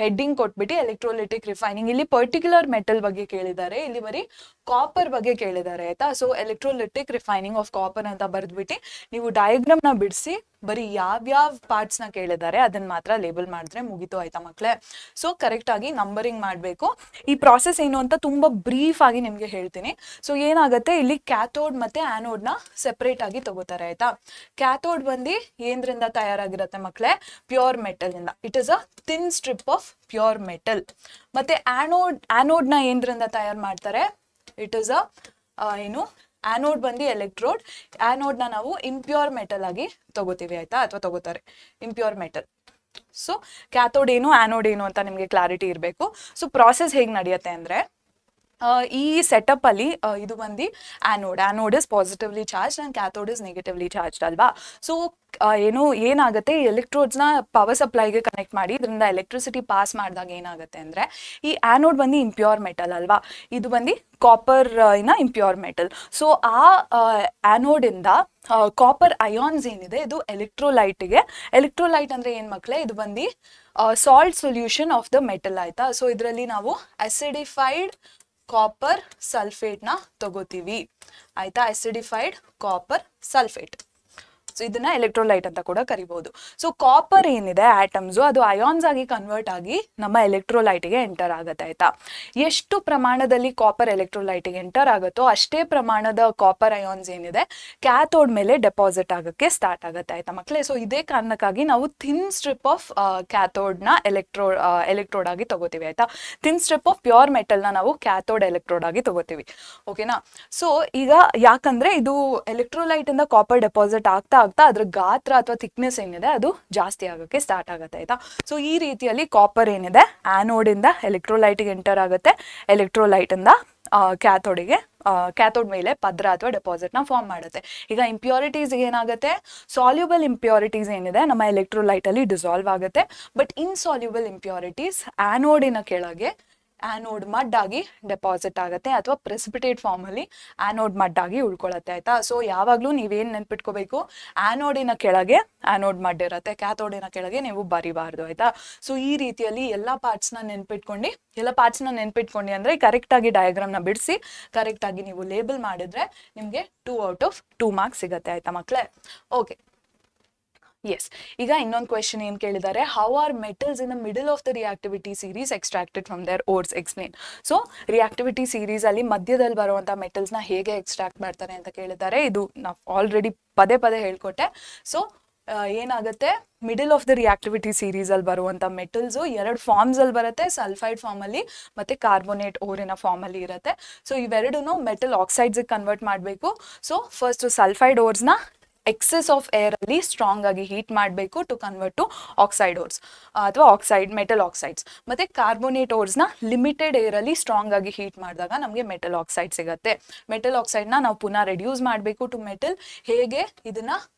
ಹೆಡ್ಡಿಂಗ್ ಕೊಟ್ಬಿಟ್ಟು ಎಲೆಕ್ಟ್ರೋಲಿಟಿಕ್ ರಿಫೈನಿಂಗ್, ಇಲ್ಲಿ ಪರ್ಟಿಕ್ಯುಲರ್ ಮೆಟಲ್ ಬಗ್ಗೆ ಕೇಳಿದ್ದಾರೆ, ಇಲ್ಲಿ ಬರೀ ಕಾಪರ್ ಬಗ್ಗೆ ಕೇಳಿದ್ದಾರೆ ಆಯ್ತಾ. So electrolytic refining of copper ಅಂತ ಬರೆದ್ಬಿಟ್ಟು ನೀವು ಡಯಾಗ್ರಾಮ್ ನ ಬಿಡಿಸಿ ಬರೀ ಯಾವ್ಯಾವ ಪಾರ್ಟ್ಸ್ ನ ಕೇಳಿದ್ದಾರೆ ಅದನ್ನ ಮಾತ್ರ ಲೇಬಲ್ ಮಾಡಿದ್ರೆ ಮುಗಿತು ಆಯ್ತಾ ಮಕ್ಳೇ. ಸೊ ಕರೆಕ್ಟ್ ಆಗಿ ನಂಬರಿಂಗ್ ಮಾಡಬೇಕು. ಈ ಪ್ರಾಸೆಸ್ ಏನು ಅಂತ ತುಂಬಾ ಬ್ರೀಫ್ ಆಗಿ ನಿಮ್ಗೆ ಹೇಳ್ತೀನಿ. ಸೊ ಏನಾಗುತ್ತೆ, ಇಲ್ಲಿ ಕ್ಯಾಥೋಡ್ ಮತ್ತೆ ಆನೋಡ್ ನ ಸೆಪರೇಟ್ ಆಗಿ ತಗೋತಾರೆ ಆಯ್ತಾ. ಕ್ಯಾಥೋಡ್ ಬಂದು ಏನ್ರಿಂದ ತಯಾರಾಗಿರುತ್ತೆ ಮಕ್ಳೇ, ಪ್ಯೂರ್ ಮೆಟಲ್ ಇಂದ. It is a thin strip of pure metal. ಮತ್ತೆ ಆನೋಡ್ ನ ಏನ್ರಿಂದ ತಯಾರು ಮಾಡ್ತಾರೆ, ಇಟ್ ಇಸ್ ಆನೋಡ್ ಬಂದು ಎಲೆಕ್ಟ್ರೋಡ್. ಆನೋಡ್ ನ ನಾವು ಇಂಪ್ಯೂರ್ ಮೆಟಲ್ ಆಗಿ ತಗೋತೀವಿ ಆಯ್ತಾ, ಅಥವಾ ತಗೋತಾರೆ ಇಂಪ್ಯೂರ್ ಮೆಟಲ್. ಸೊ ಕ್ಯಾಥೋಡ್ ಏನು ಆನೋಡ್ ಏನು ಅಂತ ನಿಮ್ಗೆ ಕ್ಲಾರಿಟಿ ಇರಬೇಕು. ಸೊ ಪ್ರಾಸೆಸ್ ಹೇಗೆ ನಡೆಯುತ್ತೆ ಅಂದ್ರೆ, ಈ ಸೆಟಪ್ ಅಲ್ಲಿ ಇದು ಬಂದು anode is positively charge and cathode is negatively charge ಅಲ್ವಾ. ಸೊ ಏನಾಗುತ್ತೆ, ಎಲೆಕ್ಟ್ರೋಡ್ಸ್ ನ ಪವರ್ ಸಪ್ಲೈಗೆ ಕನೆಕ್ಟ್ ಮಾಡಿ ಇದರಿಂದ ಎಲೆಕ್ಟ್ರಿಸಿಟಿ ಪಾಸ್ ಮಾಡಿದಾಗ ಏನಾಗುತ್ತೆ ಅಂದ್ರೆ, ಈ ಆನೋಡ್ ಬಂದು ಇಂಪ್ಯೂರ್ ಮೆಟಲ್ ಅಲ್ವಾ, ಇದು ಬಂದು ಕಾಪರ್ ಇಂಪ್ಯೂರ್ ಮೆಟಲ್. ಸೊ ಆ ಆನೋಡ್ ಇಂದ ಕಾಪರ್ ಅಯಾನ್ಸ್ ಏನಿದೆ ಇದು ಎಲೆಕ್ಟ್ರೋಲೈಟ್ ಅಂದ್ರೆ ಏನ್ ಮಕ್ಳೇ, ಇದು ಬಂದು salt solution of the metal ಆಯ್ತಾ. ಸೊ ಇದರಲ್ಲಿ ನಾವು ಅಸಿಡಿಫೈಡ್ ಕಾಪರ್ ಸಲ್ಫೇಟ್ ನ ತಗೋತೀವಿ ಆಯ್ತಾ, ಅಸಿಡಿಫೈಡ್ ಕಾಪರ್ ಸಲ್ಫೇಟ್. ಸೊ ಇದನ್ನ ಎಲೆಕ್ಟ್ರೋಲೈಟ್ ಅಂತ ಕೂಡ ಕರಿಬಹುದು. ಸೊ ಕಾಪರ್ ಏನಿದೆ ಆಟಮ್ಸ್ ಅದು ಅಯಾನ್ಸ್ ಆಗಿ ಕನ್ವರ್ಟ್ ಆಗಿ ನಮ್ಮ ಎಲೆಕ್ಟ್ರೋಲೈಟ್ಗೆ ಎಂಟರ್ ಆಗುತ್ತೆ ಆಯ್ತಾ. ಎಷ್ಟು ಪ್ರಮಾಣದಲ್ಲಿ ಕಾಪರ್ ಎಲೆಕ್ಟ್ರೋಲೈಟ್ಗೆ ಎಂಟರ್ ಆಗುತ್ತೋ ಅಷ್ಟೇ ಪ್ರಮಾಣದ ಕಾಪರ್ ಅಯಾನ್ಸ್ ಏನಿದೆ ಕ್ಯಾಥೋಡ್ ಮೇಲೆ ಡೆಪಾಸಿಟ್ ಆಗಕ್ಕೆ ಸ್ಟಾರ್ಟ್ ಆಗುತ್ತೆ ಆಯ್ತಾ ಮಕ್ಕಳೇ. ಸೊ ಇದೇ ಕಾರಣಕ್ಕಾಗಿ ನಾವು ಥಿನ್ ಸ್ಟ್ರಿಪ್ ಆಫ್ ಕ್ಯಾಥೋಡ್ ನ ಎಲೆಕ್ಟ್ರೋಡ್ ಆಗಿ ತಗೋತೀವಿ ಆಯ್ತಾ. Thin strip of pure metal ನ ನಾವು ಕ್ಯಾಥೋಡ್ ಎಲೆಕ್ಟ್ರೋಡ್ ಆಗಿ ತಗೋತೀವಿ. ಓಕೆನಾ. ಸೊ ಈಗ ಯಾಕಂದ್ರೆ ಇದು ಎಲೆಕ್ಟ್ರೋಲೈಟ್ ಇಂದ ಕಾಪರ್ ಡೆಪಾಸಿಟ್ ಆಗ್ತಾ ಆಗ್ತಾ ಅದ್ರ ಗಾತ್ರ ಅಥವಾ ಥಿಕ್ನೆಸ್ ಏನಿದೆ ಅದು ಜಾಸ್ತಿ ಆಗಕ್ಕೆ ಸ್ಟಾರ್ಟ್ ಆಗುತ್ತೆ ಆಯ್ತಾ. ಸೊ ಈ ರೀತಿಯಲ್ಲಿ ಕಾಪರ್ ಏನಿದೆ ಆನೋಡ್ ಇಂದ ಎಲೆಕ್ಟ್ರೋಲೈಟ್ಗೆ ಎಂಟರ್ ಆಗುತ್ತೆ, ಎಲೆಕ್ಟ್ರೋಲೈಟ್ ಇಂದ ಕ್ಯಾಥೋಡ್ ಮೇಲೆ ಪದ್ರ ಅಥವಾ ಡೆಪಾಸಿಟ್ ನ ಫಾರ್ಮ್ ಮಾಡುತ್ತೆ. ಈಗ ಇಂಪ್ಯೂರಿಟೀಸ್ ಏನಾಗುತ್ತೆ, ಸಾಲ್ಯೂಬಲ್ ಇಂಪ್ಯೂರಿಟೀಸ್ ಏನಿದೆ ನಮ್ಮ ಎಲೆಕ್ಟ್ರೋಲೈಟ್ ಅಲ್ಲಿ ಡಿಸಾಲ್ವ್ ಆಗುತ್ತೆ. ಬಟ್ ಇನ್ಸಾಲ್ಯೂಬಲ್ ಇಂಪ್ಯೂರಿಟೀಸ್ ಆನೋಡಿನ ಕೆಳಗೆ ಆನೋಡ್ ಮಡ್ ಆಗಿ ಡೆಪಾಸಿಟ್ ಆಗುತ್ತೆ ಅಥವಾ ಪ್ರೆಸಿಪಿಟೇಟ್ ಫಾರ್ಮ್ ಅಲ್ಲಿ ಆನೋಡ್ ಮಡ್ ಆಗಿ ಉಳ್ಕೊಳ್ಳುತ್ತೆ ಆಯ್ತಾ. ಸೊ ಯಾವಾಗ್ಲೂ ನೀವೇನ್ ನೆನ್ಪಿಟ್ಕೋಬೇಕು, ಆನೋಡಿನ ಕೆಳಗೆ ಆನೋಡ್ ಮಡ್ ಇರುತ್ತೆ, ಕ್ಯಾಥೋಡಿನ ಕೆಳಗೆ ನೀವು ಬರಿಬಾರ್ದು ಆಯ್ತಾ. ಸೊ ಈ ರೀತಿಯಲ್ಲಿ ಎಲ್ಲಾ ಪಾರ್ಟ್ಸ್ ನ ನೆನ್ಪಿಟ್ಕೊಂಡು ಅಂದ್ರೆ ಕರೆಕ್ಟ್ ಆಗಿ ಡಯಾಗ್ರಾಮ್ ನ ಬಿಡಿಸಿ ಕರೆಕ್ಟ್ ಆಗಿ ನೀವು ಲೇಬಲ್ ಮಾಡಿದ್ರೆ ನಿಮ್ಗೆ 2 out of 2 ಮಾರ್ಕ್ಸ್ ಸಿಗತ್ತೆ ಆಯ್ತಾ ಮಕ್ಳೇ. ಓಕೆ ಎಸ್, ಈಗ ಇನ್ನೊಂದು ಕ್ವೆಶನ್ ಏನ್ ಕೇಳಿದ್ದಾರೆ, how are metals in the middle of the reactivity series extracted from their ores, explain. So reactivity series ಅಲ್ಲಿ ಮಧ್ಯದಲ್ಲಿ ಬರುವಂತ ಮೆಟಲ್ಸ್ ನ ಹೇಗೆ ಎಕ್ಸ್ಟ್ರಾಕ್ಟ್ ಮಾಡ್ತಾರೆ ಅಂತ ಕೇಳಿದ್ದಾರೆ. ಇದು ನಾವು ಆಲ್ರೆಡಿ ಪದೇ ಹೇಳ್ಕೊಟ್ಟೆ. ಸೊ ಏನಾಗುತ್ತೆ, middle of the reactivity series ಅಲ್ಲಿ ಬರುವಂತ ಮೆಟಲ್ಸ್ 2 ಫಾರ್ಮ್ಸ್ ಅಲ್ಲಿ ಬರುತ್ತೆ, ಸಲ್ಫೈಡ್ ಫಾರ್ಮ್ ಅಲ್ಲಿ ಮತ್ತೆ ಕಾರ್ಬೋನೇಟ್ ಓರಿನ ಫಾರ್ಮ್ ಅಲ್ಲಿ ಇರುತ್ತೆ. ಸೊ ಇವೆರಡೂ ಮೆಟಲ್ ಆಕ್ಸೈಡ್ಸ್ ಕನ್ವರ್ಟ್ ಮಾಡಬೇಕು. ಸೊ ಫಸ್ಟ್ ಸಲ್ಫೈಡ್ ಓರ್ಸ್ ನ ಎಕ್ಸೆಸ್ ಆಫ್ ಏರ್ ಅಲ್ಲಿ ಸ್ಟ್ರಾಂಗ್ ಆಗಿ ಹೀಟ್ ಮಾಡಬೇಕು ಟು ಕನ್ವರ್ಟ್ ಟು ಆಕ್ಸೈಡ್ ಓರ್ಸ್ ಅಥವಾ ಮೆಟಲ್ ಆಕ್ಸೈಡ್ಸ್. ಮತ್ತೆ ಕಾರ್ಬೋನೇಟ್ ಓರ್ಸ್ ನ ಲಿಮಿಟೆಡ್ ಏರ್ ಅಲ್ಲಿ ಸ್ಟ್ರಾಂಗ್ ಆಗಿ ಹೀಟ್ ಮಾಡಿದಾಗ ನಮಗೆ ಮೆಟಲ್ ಆಕ್ಸೈಡ್ ಸಿಗುತ್ತೆ. ಮೆಟಲ್ ಆಕ್ಸೈಡ್ ನ ನಾವು ಪುನಃ ರೆಡ್ಯೂಸ್ ಮಾಡಬೇಕು ಟು ಮೆಟಲ್. ಹೇಗೆ, ಇದನ್ನ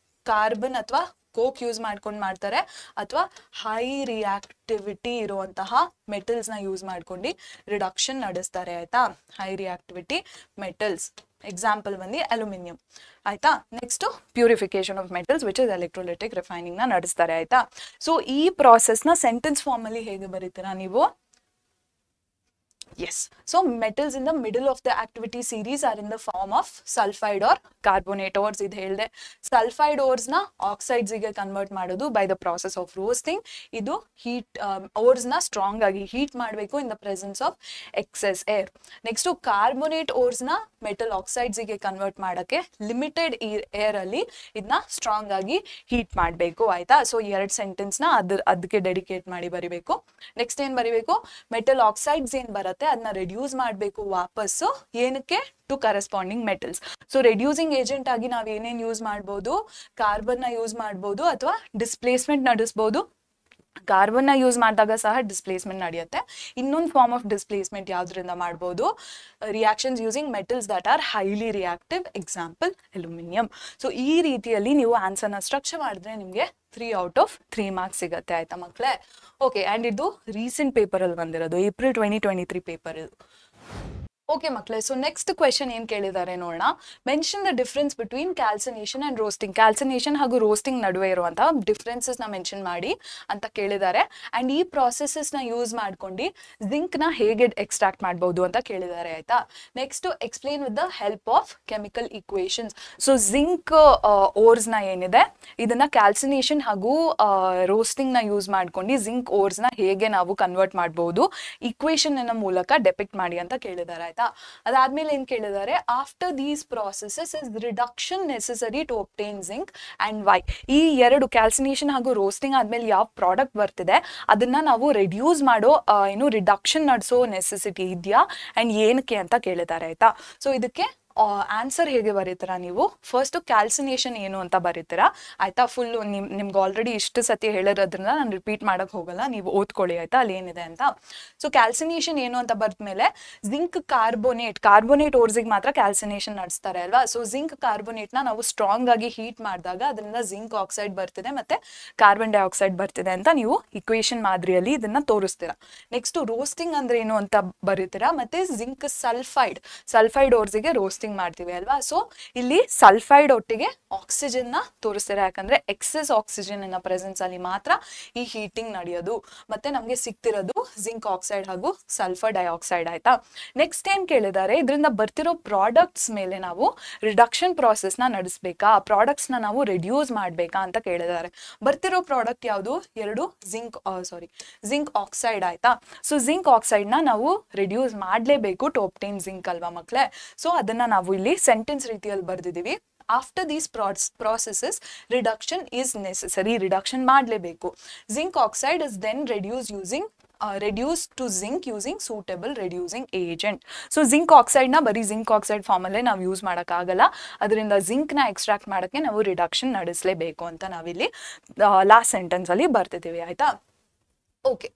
ಕಾರ್ಬನ್ ಅಥವಾ ಕೋಕ್ ಯೂಸ್ ಮಾಡ್ಕೊಂಡು ಮಾಡ್ತಾರೆ ಅಥವಾ ಹೈ ರಿಯಾಕ್ಟಿವಿಟಿ ಇರುವಂತಹ ಮೆಟಲ್ಸ್ ನ ಯೂಸ್ ಮಾಡ್ಕೊಂಡು ರಿಡಕ್ಷನ್ ನಡೆಸ್ತಾರೆ ಆಯ್ತಾ. ಹೈ ರಿಯಾಕ್ಟಿವಿಟಿ ಮೆಟಲ್ಸ್ ಎಕ್ಸಾಂಪಲ್ ಬಂದು ಅಲ್ಯೂಮಿನಿಯಂ ಆಯ್ತಾ. Next purification of metals which is electrolytic refining ನ ನಡೆಸ್ತಾರೆ ಆಯ್ತಾ. ಸೊ ಈ ಪ್ರಾಸೆಸ್ ನ ಸೆಂಟೆನ್ಸ್ ಫಾರ್ಮ್ ಅಲ್ಲಿ ಹೇಗೆ ಬರೀತೀರಾ ನೀವು, yes, so metals in the middle of the activity series are in the form of sulfide or carbonate ores. ಇದು ಹೇಳಿದೆ, ಸಲ್ಫೈಡ್ ಓರ್ಸ್ ನ ಆಕ್ಸೈಡ್ಸ್ ಗೆ ಕನ್ವರ್ಟ್ ಮಾಡೋದು by the process of roasting. ಇದು ಹೀಟ್ ಓರ್ಸ್ ನ ಸ್ಟ್ರಾಂಗ್ ಆಗಿ ಹೀಟ್ ಮಾಡಬೇಕು in the presence of excess air. Next carbonate ores ನ ಮೆಟಲ್ ಆಕ್ಸೈಡ್ಸ್ ಗೆ ಕನ್ವರ್ಟ್ ಮಾಡಕ್ಕೆ ಲಿಮಿಟೆಡ್ ಏರ್ ಅಲ್ಲಿ ಇದನ್ನ ಸ್ಟ್ರಾಂಗ್ ಆಗಿ ಹೀಟ್ ಮಾಡಬೇಕು ಆಯ್ತಾ. ಸೊ 2 ಸೆಂಟೆನ್ಸ್ ನ ಅದಕ್ಕೆ ಡೆಡಿಕೇಟ್ ಮಾಡಿ ಬರಿಬೇಕು. ನೆಕ್ಸ್ಟ್ ಏನ್ ಬರಿಬೇಕು, ಮೆಟಲ್ ಆಕ್ಸೈಡ್ಸ್ ಏನ್ ಬರುತ್ತೆ ಅದನ್ನ ರೆಡ್ಯೂಸ್ ಮಾಡಬೇಕು ವಾಪಸ್ಸು ಏನಕ್ಕೆ, to corresponding metals. So reducing agent ಆಗಿ ನಾವ್ ಏನೇನ್ ಯೂಸ್ ಮಾಡ್ಬೋದು, ಕಾರ್ಬನ್ ನ ಯೂಸ್ ಮಾಡ್ಬೋದು ಅಥವಾ ಡಿಸ್ಪ್ಲೇಸ್ಮೆಂಟ್ ನಡೆಸಬಹುದು. ಕಾರ್ಬನ್ ನ ಯೂಸ್ ಮಾಡಿದಾಗ ಸಹ ಡಿಸ್ಪ್ಲೇಸ್ಮೆಂಟ್ ನಡೆಯುತ್ತೆ. ಇನ್ನೊಂದು ಫಾರ್ಮ್ ಆಫ್ ಡಿಸ್ಪ್ಲೇಸ್ಮೆಂಟ್ ಯಾವ್ದ್ರಿಂದ ಮಾಡ್ಬೋದು, reactions using metals that are highly reactive, example aluminium. So ಈ ರೀತಿಯಲ್ಲಿ ನೀವು ಆನ್ಸರ್ನ ಸ್ಟ್ರಕ್ಚರ್ ಮಾಡಿದ್ರೆ ನಿಮ್ಗೆ 3 out of 3 ಮಾರ್ಕ್ಸ್ ಸಿಗತ್ತೆ ಆಯ್ತಾ ಮಕ್ಳೇ. ಓಕೆ, ಅಂಡ್ ಇದು ರೀಸೆಂಟ್ ಪೇಪರ್ ಅಲ್ಲಿ ಬಂದಿರೋದು, ಏಪ್ರಿಲ್ 2023 ಪೇಪರ್ ಇದು. ಓಕೆ ಮಕ್ಳೇ, ಸೊ ನೆಕ್ಸ್ಟ್ ಕ್ವೆಶನ್ ಏನ್ ಕೇಳಿದ್ದಾರೆ ನೋಡೋಣ. Mention the difference between calcination and roasting. Calcination ಹಾಗೂ ರೋಸ್ಟಿಂಗ್ ನಡುವೆ ಇರುವಂತಹ ಡಿಫ್ರೆನ್ಸಸ್ ನ ಮೆನ್ಷನ್ ಮಾಡಿ ಅಂತ ಕೇಳಿದ್ದಾರೆ. ಅಂಡ್ ಈ ಪ್ರಾಸೆಸಸ್ ನ ಯೂಸ್ ಮಾಡ್ಕೊಂಡು ಜಿಂಕ್ ನ ಹೇಗೆ ಎಕ್ಸ್ಟ್ರಾಕ್ಟ್ ಮಾಡಬಹುದು ಅಂತ ಕೇಳಿದ್ದಾರೆ ಆಯ್ತಾ. Next explain with the help of chemical equations. So zinc ores ನ ಏನಿದೆ ಇದನ್ನ ಕ್ಯಾಲ್ಸಿನೇಷನ್ ಹಾಗೂ ರೋಸ್ಟಿಂಗ್ ನ ಯೂಸ್ ಮಾಡ್ಕೊಂಡು ಜಿಂಕ್ ಓರ್ಸ್ ನ ಹೇಗೆ ನಾವು ಕನ್ವರ್ಟ್ ಮಾಡಬಹುದು ಈಕ್ವೇಶನ್ ಮೂಲಕ ಡೆಪಿಕ್ಟ್ ಮಾಡಿ ಅಂತ ಕೇಳಿದ್ದಾರೆ. ಅದಾದ್ಮೇಲೆ ಏನ್ ಕೇಳಿದ್ದಾರೆ, after these processes is reduction necessary to obtain zinc and why. ಈ 2 ಕ್ಯಾಲ್ಸಿನೇಷನ್ ಹಾಗೂ ರೋಸ್ಟಿಂಗ್ ಆದ್ಮೇಲೆ ಯಾವ ಪ್ರಾಡಕ್ಟ್ ಬರ್ತಿದೆ ಅದನ್ನ ನಾವು ರೆಡ್ಯೂಸ್ ಮಾಡೋ ರಿಡಕ್ಷನ್ ನಡೆಸೋ ನೆಸೆಸಿಟಿ ಇದೆಯಾ ಅಂಡ್ ಏನಕ್ಕೆ ಅಂತ ಕೇಳಿದ್ದಾರೆ ಆಯ್ತಾ. ಸೊ ಇದಕ್ಕೆ ಆನ್ಸರ್ ಹೇಗೆ ಬರೀತೀರಾ ನೀವು, ಫಸ್ಟ್ ಕ್ಯಾಲ್ಸಿನೇಷನ್ ಏನು ಅಂತ ಬರೀತೀರಾ ಆಯ್ತಾ. ಫುಲ್ ನಿಮ್ಗೆ ಆಲ್ರೆಡಿ ಇಷ್ಟು ಸತಿ ಹೇಳಿರೋದ್ರಿಂದ ನಾನು ರಿಪೀಟ್ ಮಾಡಕ್ ಹೋಗಲ್ಲ, ನೀವು ಓದ್ಕೊಳ್ಳಿ ಆಯ್ತಾ ಅಲ್ಲಿ ಏನಿದೆ ಅಂತ. ಸೊ ಕ್ಯಾಲ್ಸಿನೇಷನ್ ಏನು ಅಂತ ಬರ್ದ್ಮೇಲೆ ಜಿಂಕ್ ಕಾರ್ಬೋನೇಟ್ ಓರ್ಸಿಗೆ ಮಾತ್ರ ಕ್ಯಾಲ್ಸಿನೇಷನ್ ನಡೆಸ್ತಾರೆ ಅಲ್ವಾ. ಸೊ ಜಿಂಕ್ ಕಾರ್ಬೋನೇಟ್ ನ ನಾವು ಸ್ಟ್ರಾಂಗ್ ಆಗಿ ಹೀಟ್ ಮಾಡಿದಾಗ ಅದರಿಂದ ಜಿಂಕ್ ಆಕ್ಸೈಡ್ ಬರ್ತಿದೆ ಮತ್ತೆ ಕಾರ್ಬನ್ ಡೈಆಕ್ಸೈಡ್ ಬರ್ತಿದೆ ಅಂತ ನೀವು ಇಕ್ವೇಶನ್ ಮಾದರಿಯಲ್ಲಿ ಇದನ್ನ ತೋರಿಸ್ತೀರಾ. ನೆಕ್ಸ್ಟ್ ರೋಸ್ಟಿಂಗ್ ಅಂದ್ರೆ ಏನು ಅಂತ ಬರೀತೀರಾ, ಮತ್ತೆ ಜಿಂಕ್ ಸಲ್ಫೈಡ್ ಓರ್ಸಿಗೆ ರೋಸ್ಟಿಂಗ್ ರಸ್ಟಿಂಗ್ ಮಾಡ್ತೀವಿ ಅಲ್ವಾ. ಸೊ ಇಲ್ಲಿ ಸಲ್ಫೈಡ್ ಒಟ್ಟಿಗೆ ಆಕ್ಸಿಜನ್ ನ ತೋರಿಸ್ತಾರೆ, ಯಾಕಂದ್ರೆ ಎಕ್ಸೆಸ್ ಆಕ್ಸಿಜನ್ ನ ಪ್ರೆಸೆನ್ಸ್ ಅಲ್ಲಿ ಮಾತ್ರ ಈ ಹೀಟಿಂಗ್ ನಡೆಯೋದು. ಮತ್ತೆ ನಮ್ಗೆ ಸಿಗ್ತಿರೋದು ಜಿಂಕ್ ಆಕ್ಸೈಡ್ ಹಾಗೂ ಸಲ್ಫರ್ ಡೈಆಕ್ಸೈಡ್ ಆಯ್ತಾ. ನೆಕ್ಸ್ಟ್ ಏನ್ ಕೇಳಿದ್ದಾರೆ, ಇದರಿಂದ ಬರ್ತಿರೋ ಪ್ರಾಡಕ್ಟ್ಸ್ ಮೇಲೆ ನಾವು ರಿಡಕ್ಷನ್ ಪ್ರಾಸೆಸ್ ನ ನಡೆಸಬೇಕಾ, ಪ್ರಾಡಕ್ಟ್ಸ್ ನ ನಾವು ರಿಡ್ಯೂಸ್ ಮಾಡ್ಬೇಕಾ ಅಂತ ಕೇಳಿದ್ದಾರೆ. ಬರ್ತಿರೋ ಪ್ರಾಡಕ್ಟ್ ಯಾವುದು, ಎರಡು ಜಿಂಕ್ ಆಕ್ಸೈಡ್ ಆಯ್ತಾ. ಸೊ ಜಿಂಕ್ ಆಕ್ಸೈಡ್ ನ ನಾವು ರಿಡ್ಯೂಸ್ ಮಾಡ್ಲೇಬೇಕು ಟು ಒಬ್ಟೈನ್ ಜಿಂಕ್ ಅಲ್ವಾ ಮಕ್ಳೇ. ಸೊ ಅದನ್ನ ನಾವು ಇಲ್ಲಿ ಸೆಂಟೆನ್ಸ್ ರೀತಿಯಲ್ಲಿ ಬರ್ದಿದೀವಿ. After these processes, reduction is necessary. Reduction ಮಾಡಲೇಬೇಕು. Zinc oxide is then reduced to zinc using suitable reducing agent. So zinc oxide ನ ಬರೀ zinc oxide ಫಾರ್ಮ್ ಅಲ್ಲೇ ನಾವು ಯೂಸ್ ಮಾಡೋಕ್ಕಾಗಲ್ಲ, ಅದರಿಂದ ಜಿಂಕ್ ನ ಎಕ್ಸ್ಟ್ರಾಕ್ಟ್ ಮಾಡೋಕ್ಕೆ ನಾವು ರಿಡಕ್ಷನ್ ನಡೆಸಲೇಬೇಕು ಅಂತ ನಾವಿಲ್ಲಿ ಲಾಸ್ಟ್ ಸೆಂಟೆನ್ಸ್ ಅಲ್ಲಿ ಬರ್ತಿದ್ದೀವಿ ಆಯ್ತಾ. Okay,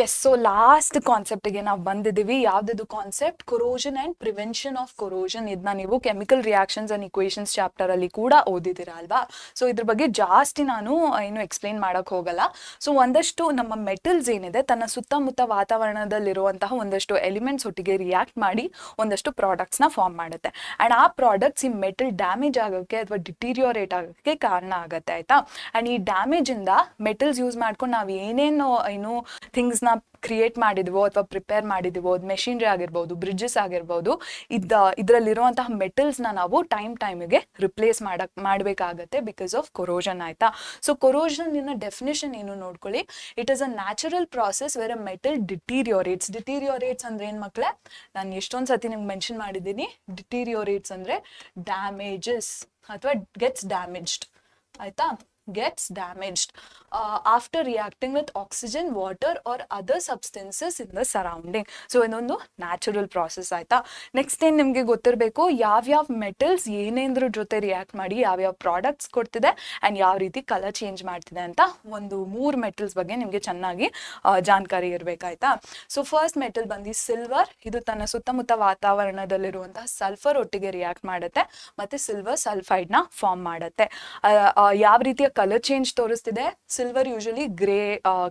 yes. ಸೊ ಲಾಸ್ಟ್ ಕಾನ್ಸೆಪ್ಟ್ಗೆ ನಾವು ಬಂದಿದ್ದೀವಿ. ಯಾವ್ದು concept, corrosion and prevention of corrosion. ಇದನ್ನ ನೀವು chemical reactions and equations chapter ಅಲ್ಲಿ ಕೂಡ ಓದಿದ್ದೀರಾ ಅಲ್ವಾ. ಸೊ ಇದ್ರ ಬಗ್ಗೆ ಜಾಸ್ತಿ ನಾನು ಏನು ಎಕ್ಸ್ಪ್ಲೈನ್ ಮಾಡಕ್ ಹೋಗಲ್ಲ. ಸೊ ಒಂದಷ್ಟು ನಮ್ಮ ಮೆಟಲ್ಸ್ ಏನಿದೆ ತನ್ನ ಸುತ್ತಮುತ್ತ ವಾತಾವರಣದಲ್ಲಿರುವಂತಹ ಒಂದಷ್ಟು ಎಲಿಮೆಂಟ್ಸ್ ಒಟ್ಟಿಗೆ ರಿಯಾಕ್ಟ್ ಮಾಡಿ ಒಂದಷ್ಟು ಪ್ರಾಡಕ್ಟ್ಸ್ ನ ಫಾರ್ಮ್ ಮಾಡುತ್ತೆ. ಅಂಡ್ ಆ ಪ್ರಾಡಕ್ಟ್ಸ್ ಈ ಮೆಟಲ್ ಡ್ಯಾಮೇಜ್ ಆಗೋಕ್ಕೆ ಅಥವಾ ಡಿಟೀರಿಯೋರೇಟ್ ಆಗೋಕ್ಕೆ ಕಾರಣ ಆಗುತ್ತೆ ಆಯ್ತಾ. ಅಂಡ್ ಈ ಡ್ಯಾಮೇಜ್ ಇಂದ ಮೆಟಲ್ಸ್ ಯೂಸ್ ಮಾಡ್ಕೊಂಡು ನಾವು ಏನೇನು ಥಿಂಗ್ಸ್ ನ ಕ್ರಿಯೇಟ್ ಮಾಡಿದ್ವೋ ಅಥವಾ ಪ್ರಿಪೇರ್ ಮಾಡಿದೀವೋ, ಅದು ಮೆಷಿನರಿ ಆಗಿರ್ಬೋದು, ಬ್ರಿಡ್ಜಸ್ ಆಗಿರ್ಬೋದು, ಇದರಲ್ಲಿರುವಂತಹ ಮೆಟಲ್ಸ್ ನ ನಾವು ಟೈಮಿಗೆ ರಿಪ್ಲೇಸ್ ಮಾಡಬೇಕಾಗತ್ತೆ ಬಿಕಾಸ್ ಆಫ್ ಕೊರೋಷನ್ ಆಯ್ತಾ. ಸೊ ಕೊರೋಷನ್ ಇನ್ನ ಡೆಫಿನೇಷನ್ ಏನು ನೋಡ್ಕೊಳ್ಳಿ. It is a natural process where a metal deteriorates ಅಂದ್ರೆ ಏನ್ ಮಕ್ಳೇ, ನಾನು ಎಷ್ಟೊಂದ್ ಸತಿ ನಿಮ್ಗೆ ಮೆನ್ಷನ್ ಮಾಡಿದ್ದೀನಿ. ಡಿಟೀರಿಯೋರೇಟ್ಸ್ ಅಂದ್ರೆ ಡ್ಯಾಮೇಜಸ್ ಅಥವಾ ಗೆಟ್ಸ್ ಡ್ಯಾಮೇಜ್ಡ್ ಆಯ್ತಾ, gets damaged after reacting with oxygen, water or other substances in the surrounding. So ಇದೊಂದು ನ್ಯಾಚುರಲ್ ಪ್ರಾಸೆಸ್ ಆಯ್ತಾ. ನೆಕ್ಸ್ಟ್ ಏನ್ ನಿಮ್ಗೆ ಗೊತ್ತಿರಬೇಕು, ಯಾವ್ಯಾವ ಮೆಟಲ್ಸ್ ಏನೇಂದ್ರ ಜೊತೆ ರಿಯಾಕ್ಟ್ ಮಾಡಿ ಯಾವ್ಯಾವ ಪ್ರಾಡಕ್ಟ್ಸ್ ಕೊಡ್ತಿದೆ ಅಂಡ್ ಯಾವ ರೀತಿ ಕಲರ್ ಚೇಂಜ್ ಮಾಡ್ತಿದೆ ಅಂತ ಒಂದು 3 ಮೆಟಲ್ಸ್ ಬಗ್ಗೆ ನಿಮ್ಗೆ ಚೆನ್ನಾಗಿ ಜಾಣಕಾರಿ ಇರ್ಬೇಕಾಯ್ತಾ. ಸೊ ಫಸ್ಟ್ ಮೆಟಲ್ ಬಂದು ಸಿಲ್ವರ್. ಇದು ತನ್ನ ಸುತ್ತಮುತ್ತ ವಾತಾವರಣದಲ್ಲಿರುವಂತಹ ಸಲ್ಫರ್ ಒಟ್ಟಿಗೆ ರಿಯಾಕ್ಟ್ ಮಾಡುತ್ತೆ ಮತ್ತೆ ಸಿಲ್ವರ್ ಸಲ್ಫೈಡ್ ನ ಫಾರ್ಮ್ ಮಾಡುತ್ತೆ. ಯಾವ ರೀತಿಯ ಕಲರ್ ಚೇಂಜ್ ತೋರಿಸ್ತಿದೆ, ಸಿಲ್ವರ್ ಯೂಶಲಿ ಗ್ರೇ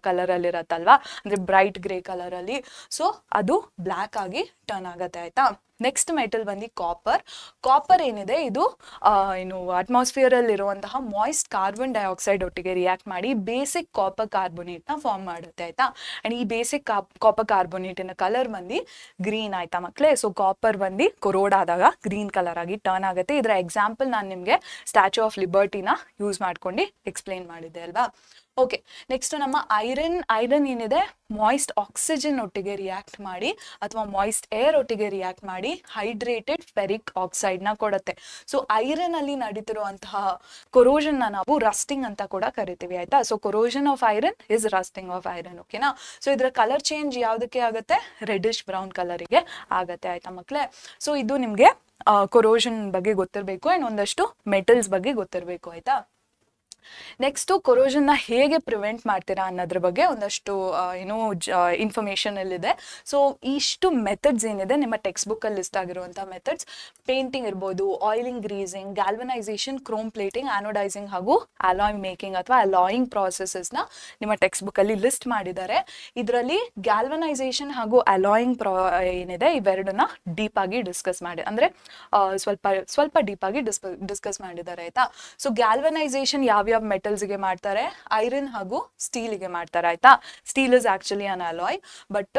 ಕಲರ್ ಅಲ್ಲಿ ಇರತ್ತಲ್ವಾ, ಅಂದ್ರೆ ಬ್ರೈಟ್ ಗ್ರೇ ಕಲರ್ ಅಲ್ಲಿ. ಸೊ ಅದು ಬ್ಲ್ಯಾಕ್ ಆಗಿ ಟರ್ನ್ ಆಗತ್ತೆ ಆಯ್ತಾ. ನೆಕ್ಸ್ಟ್ ಮೆಟಲ್ ಬಂದು ಕಾಪರ್ ಏನಿದೆ ಇದು ಅಟ್ಮಾಸ್ಫಿಯರ್ ಅಲ್ಲಿ ಇರುವಂತಹ ಮಾಯಿಸ್ಟ್ ಕಾರ್ಬನ್ ಡೈಆಕ್ಸೈಡ್ ಒಟ್ಟಿಗೆ ರಿಯಾಕ್ಟ್ ಮಾಡಿ ಬೇಸಿಕ್ ಕಾಪರ್ ಕಾರ್ಬೋನೇಟ್ ನ ಫಾರ್ಮ್ ಮಾಡುತ್ತೆ ಆಯ್ತಾ. ಅಂಡ್ ಈ ಬೇಸಿಕ್ ಕಾಪರ್ ಕಾರ್ಬೋನೇಟ್ ನ ಕಲರ್ ಬಂದು ಗ್ರೀನ್ ಆಯ್ತಾ ಮಕ್ಳೇ. ಸೊ ಕಾಪರ್ ಬಂದು ಕೊರೋಡ್ ಆದಾಗ ಗ್ರೀನ್ ಕಲರ್ ಆಗಿ ಟರ್ನ್ ಆಗುತ್ತೆ. ಇದರ ಎಕ್ಸಾಂಪಲ್ ನಾನು ನಿಮ್ಗೆ ಸ್ಟ್ಯಾಚ್ಯೂ ಆಫ್ ಲಿಬರ್ಟಿನ ಯೂಸ್ ಮಾಡ್ಕೊಂಡು ಎಕ್ಸ್ಪ್ಲೈನ್ ಮಾಡಿದ್ದೆ ಅಲ್ವಾ. ಓಕೆ, ನೆಕ್ಸ್ಟ್ ನಮ್ಮ ಐರನ್ ಏನಿದೆ ಮಾಯಿಸ್ಟ್ ಆಕ್ಸಿಜನ್ ಒಟ್ಟಿಗೆ ರಿಯಾಕ್ಟ್ ಮಾಡಿ ಅಥವಾ ಮಾಯಿಸ್ಟ್ ಏರ್ ಒಟ್ಟಿಗೆ ರಿಯಾಕ್ಟ್ ಮಾಡಿ ಹೈಡ್ರೇಟೆಡ್ ಫೆರಿಕ್ ಆಕ್ಸೈಡ್ ನ ಕೊಡುತ್ತೆ. ಸೊ ಐರನ್ ಅಲ್ಲಿ ನಡೀತಿರುವಂತಹ ಕೊರೋಷನ್ ನ ನಾವು ರಸ್ಟಿಂಗ್ ಅಂತ ಕೂಡ ಕರಿತೀವಿ ಆಯ್ತಾ. So corrosion of iron is rusting of iron. ಓಕೆನಾ. ಸೊ ಇದರ ಕಲರ್ ಚೇಂಜ್ ಯಾವ್ದಕ್ಕೆ ಆಗುತ್ತೆ, ರೆಡಿಶ್ ಬ್ರೌನ್ ಕಲರಿಗೆ ಆಗತ್ತೆ ಆಯ್ತಾ ಮಕ್ಳೇ. ಸೊ ಇದು ನಿಮ್ಗೆ ಕೊರೋಷನ್ ಬಗ್ಗೆ ಗೊತ್ತಿರಬೇಕು ಅಂಡ್ ಒಂದಷ್ಟು ಮೆಟಲ್ಸ್ ಬಗ್ಗೆ ಗೊತ್ತಿರಬೇಕು ಆಯ್ತಾ. ನೆಕ್ಸ್ಟ್ ಕೊರೋಷನ್ ನ ಹೇಗೆ ಪ್ರಿವೆಂಟ್ ಮಾಡ್ತೀರಾ ಅನ್ನೋದ್ರ ಬಗ್ಗೆ ಒಂದಷ್ಟು ಇನ್ಫಾರ್ಮೇಶನ್ ಅಲ್ಲಿದೆ. ಸೊ ಇಷ್ಟು ಮೆಥಡ್ಸ್ ಏನಿದೆ ನಿಮ್ಮ ಟೆಕ್ಸ್ಟ್ ಬುಕ್ ಅಲ್ಲಿ ಲಿಸ್ಟ್ ಆಗಿರುವಂತಹ ಮೆಥಡ್ಸ್, ಪೇಂಟಿಂಗ್ ಇರ್ಬೋದು, oiling, greasing, galvanisation, chrome plating, anodising ಹಾಗೂ ಅಲಾಯ್ ಮೇಕಿಂಗ್ ಅಥವಾ ಅಲಾಯಿಂಗ್ ಪ್ರಾಸೆಸಸ್ ನ ನಿಮ್ಮ ಟೆಕ್ಸ್ಟ್ ಬುಕ್ ಅಲ್ಲಿ ಲಿಸ್ಟ್ ಮಾಡಿದ್ದಾರೆ. ಇದರಲ್ಲಿ ಗ್ಯಾಲ್ವನೈಸೇಷನ್ ಹಾಗೂ ಅಲಾಯಿಂಗ್ ಏನಿದೆ ಇವೆರಡನ್ನ ಡೀಪ್ ಆಗಿ ಡಿಸ್ಕಸ್ ಮಾಡಿ, ಅಂದ್ರೆ ಸ್ವಲ್ಪ ಡೀಪ್ ಆಗಿ ಡಿಸ್ಕಸ್ ಮಾಡಿದ್ದಾರೆ ಆಯ್ತಾ. ಸೊ ಗ್ಯಾಲ್ವನೈಸೇಷನ್ ಯಾವ್ಯಾವ ಮೆಟಲ್ಸ್ ಗೆ ಮಾಡ್ತಾರೆ, ಐರನ್ ಹಾಗೂ ಸ್ಟೀಲ್ ಗೆ ಮಾಡ್ತಾರೆ ಆಯ್ತಾ. Steel is actually an alloy, but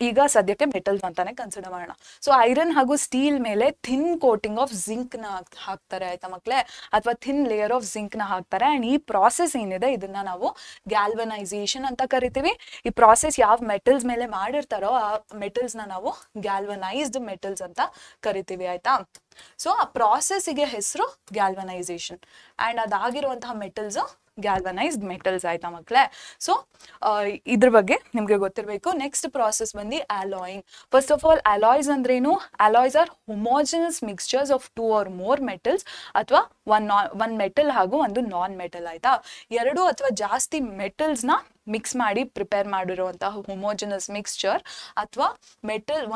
ಈಗ ಸದ್ಯಕ್ಕೆ ಮೆಟಲ್ಸ್ ಅಂತಾನೆ ಕನ್ಸಿಡರ್ ಮಾಡೋಣ. ಸೊ ಐರನ್ ಹಾಗೂ ಸ್ಟೀಲ್ ಮೇಲೆ ಥಿನ್ ಕೋಟಿಂಗ್ ಆಫ್ ಜಿಂಕ್ ನ ಹಾಕ್ತಾರೆ ಆಯ್ತಾ ಮಕ್ಳೇ, ಅಥವಾ ಥಿನ್ ಲೇಯರ್ ಆಫ್ ಜಿಂಕ್ ನ ಹಾಕ್ತಾರೆ. ಅಂಡ್ ಈ ಪ್ರಾಸೆಸ್ ಏನಿದೆ ಇದನ್ನ ನಾವು ಗ್ಯಾಲ್ವನೈಸೇಷನ್ ಅಂತ ಕರಿತೀವಿ. ಈ ಪ್ರಾಸೆಸ್ ಯಾವ ಮೆಟಲ್ಸ್ ಮೇಲೆ ಮಾಡಿರ್ತಾರೋ ಆ ಮೆಟಲ್ಸ್ ನ ನಾವು ಗ್ಯಾಲ್ವನೈಸ್ಡ್ ಮೆಟಲ್ಸ್ ಅಂತ ಕರಿತೀವಿ ಆಯ್ತಾ. ಸೊ ಆ ಪ್ರಾಸೆಸ್ಗೆ ಹೆಸರು ಗ್ಯಾಲ್ವನೈಸೇಷನ್ ಅಂಡ್ ಅದಾಗಿರುವಂತಹ ಮೆಟಲ್ಸ್ ಗ್ಯಾಲ್ವನೈಸ್ಡ್ ಮೆಟಲ್ಸ್ ಆಯ್ತಾ ಮಕ್ಳೇ. ಸೊ ಇದ್ರ ಬಗ್ಗೆ ನಿಮ್ಗೆ ಗೊತ್ತಿರಬೇಕು. ನೆಕ್ಸ್ಟ್ ಪ್ರಾಸೆಸ್ ಬಂದು alloying. First of all alloys ಅಂದ್ರೇನು, alloys are homogeneous mixtures of 2 or more metals ಅಥವಾ ಒನ್ ಮೆಟಲ್ ಹಾಗೂ ಒಂದು ನಾನ್ ಮೆಟಲ್ ಆಯ್ತಾ. ಎರಡು ಅಥವಾ ಜಾಸ್ತಿ ಮೆಟಲ್ಸ್ನ ಮಿಕ್ಸ್ ಮಾಡಿ ಪ್ರಿಪೇರ್ ಮಾಡಿರುವಂತಹ ಹೋಮೋಜಿನಸ್ ಮಿಕ್ಸ್ಚರ್, ಅಥವಾ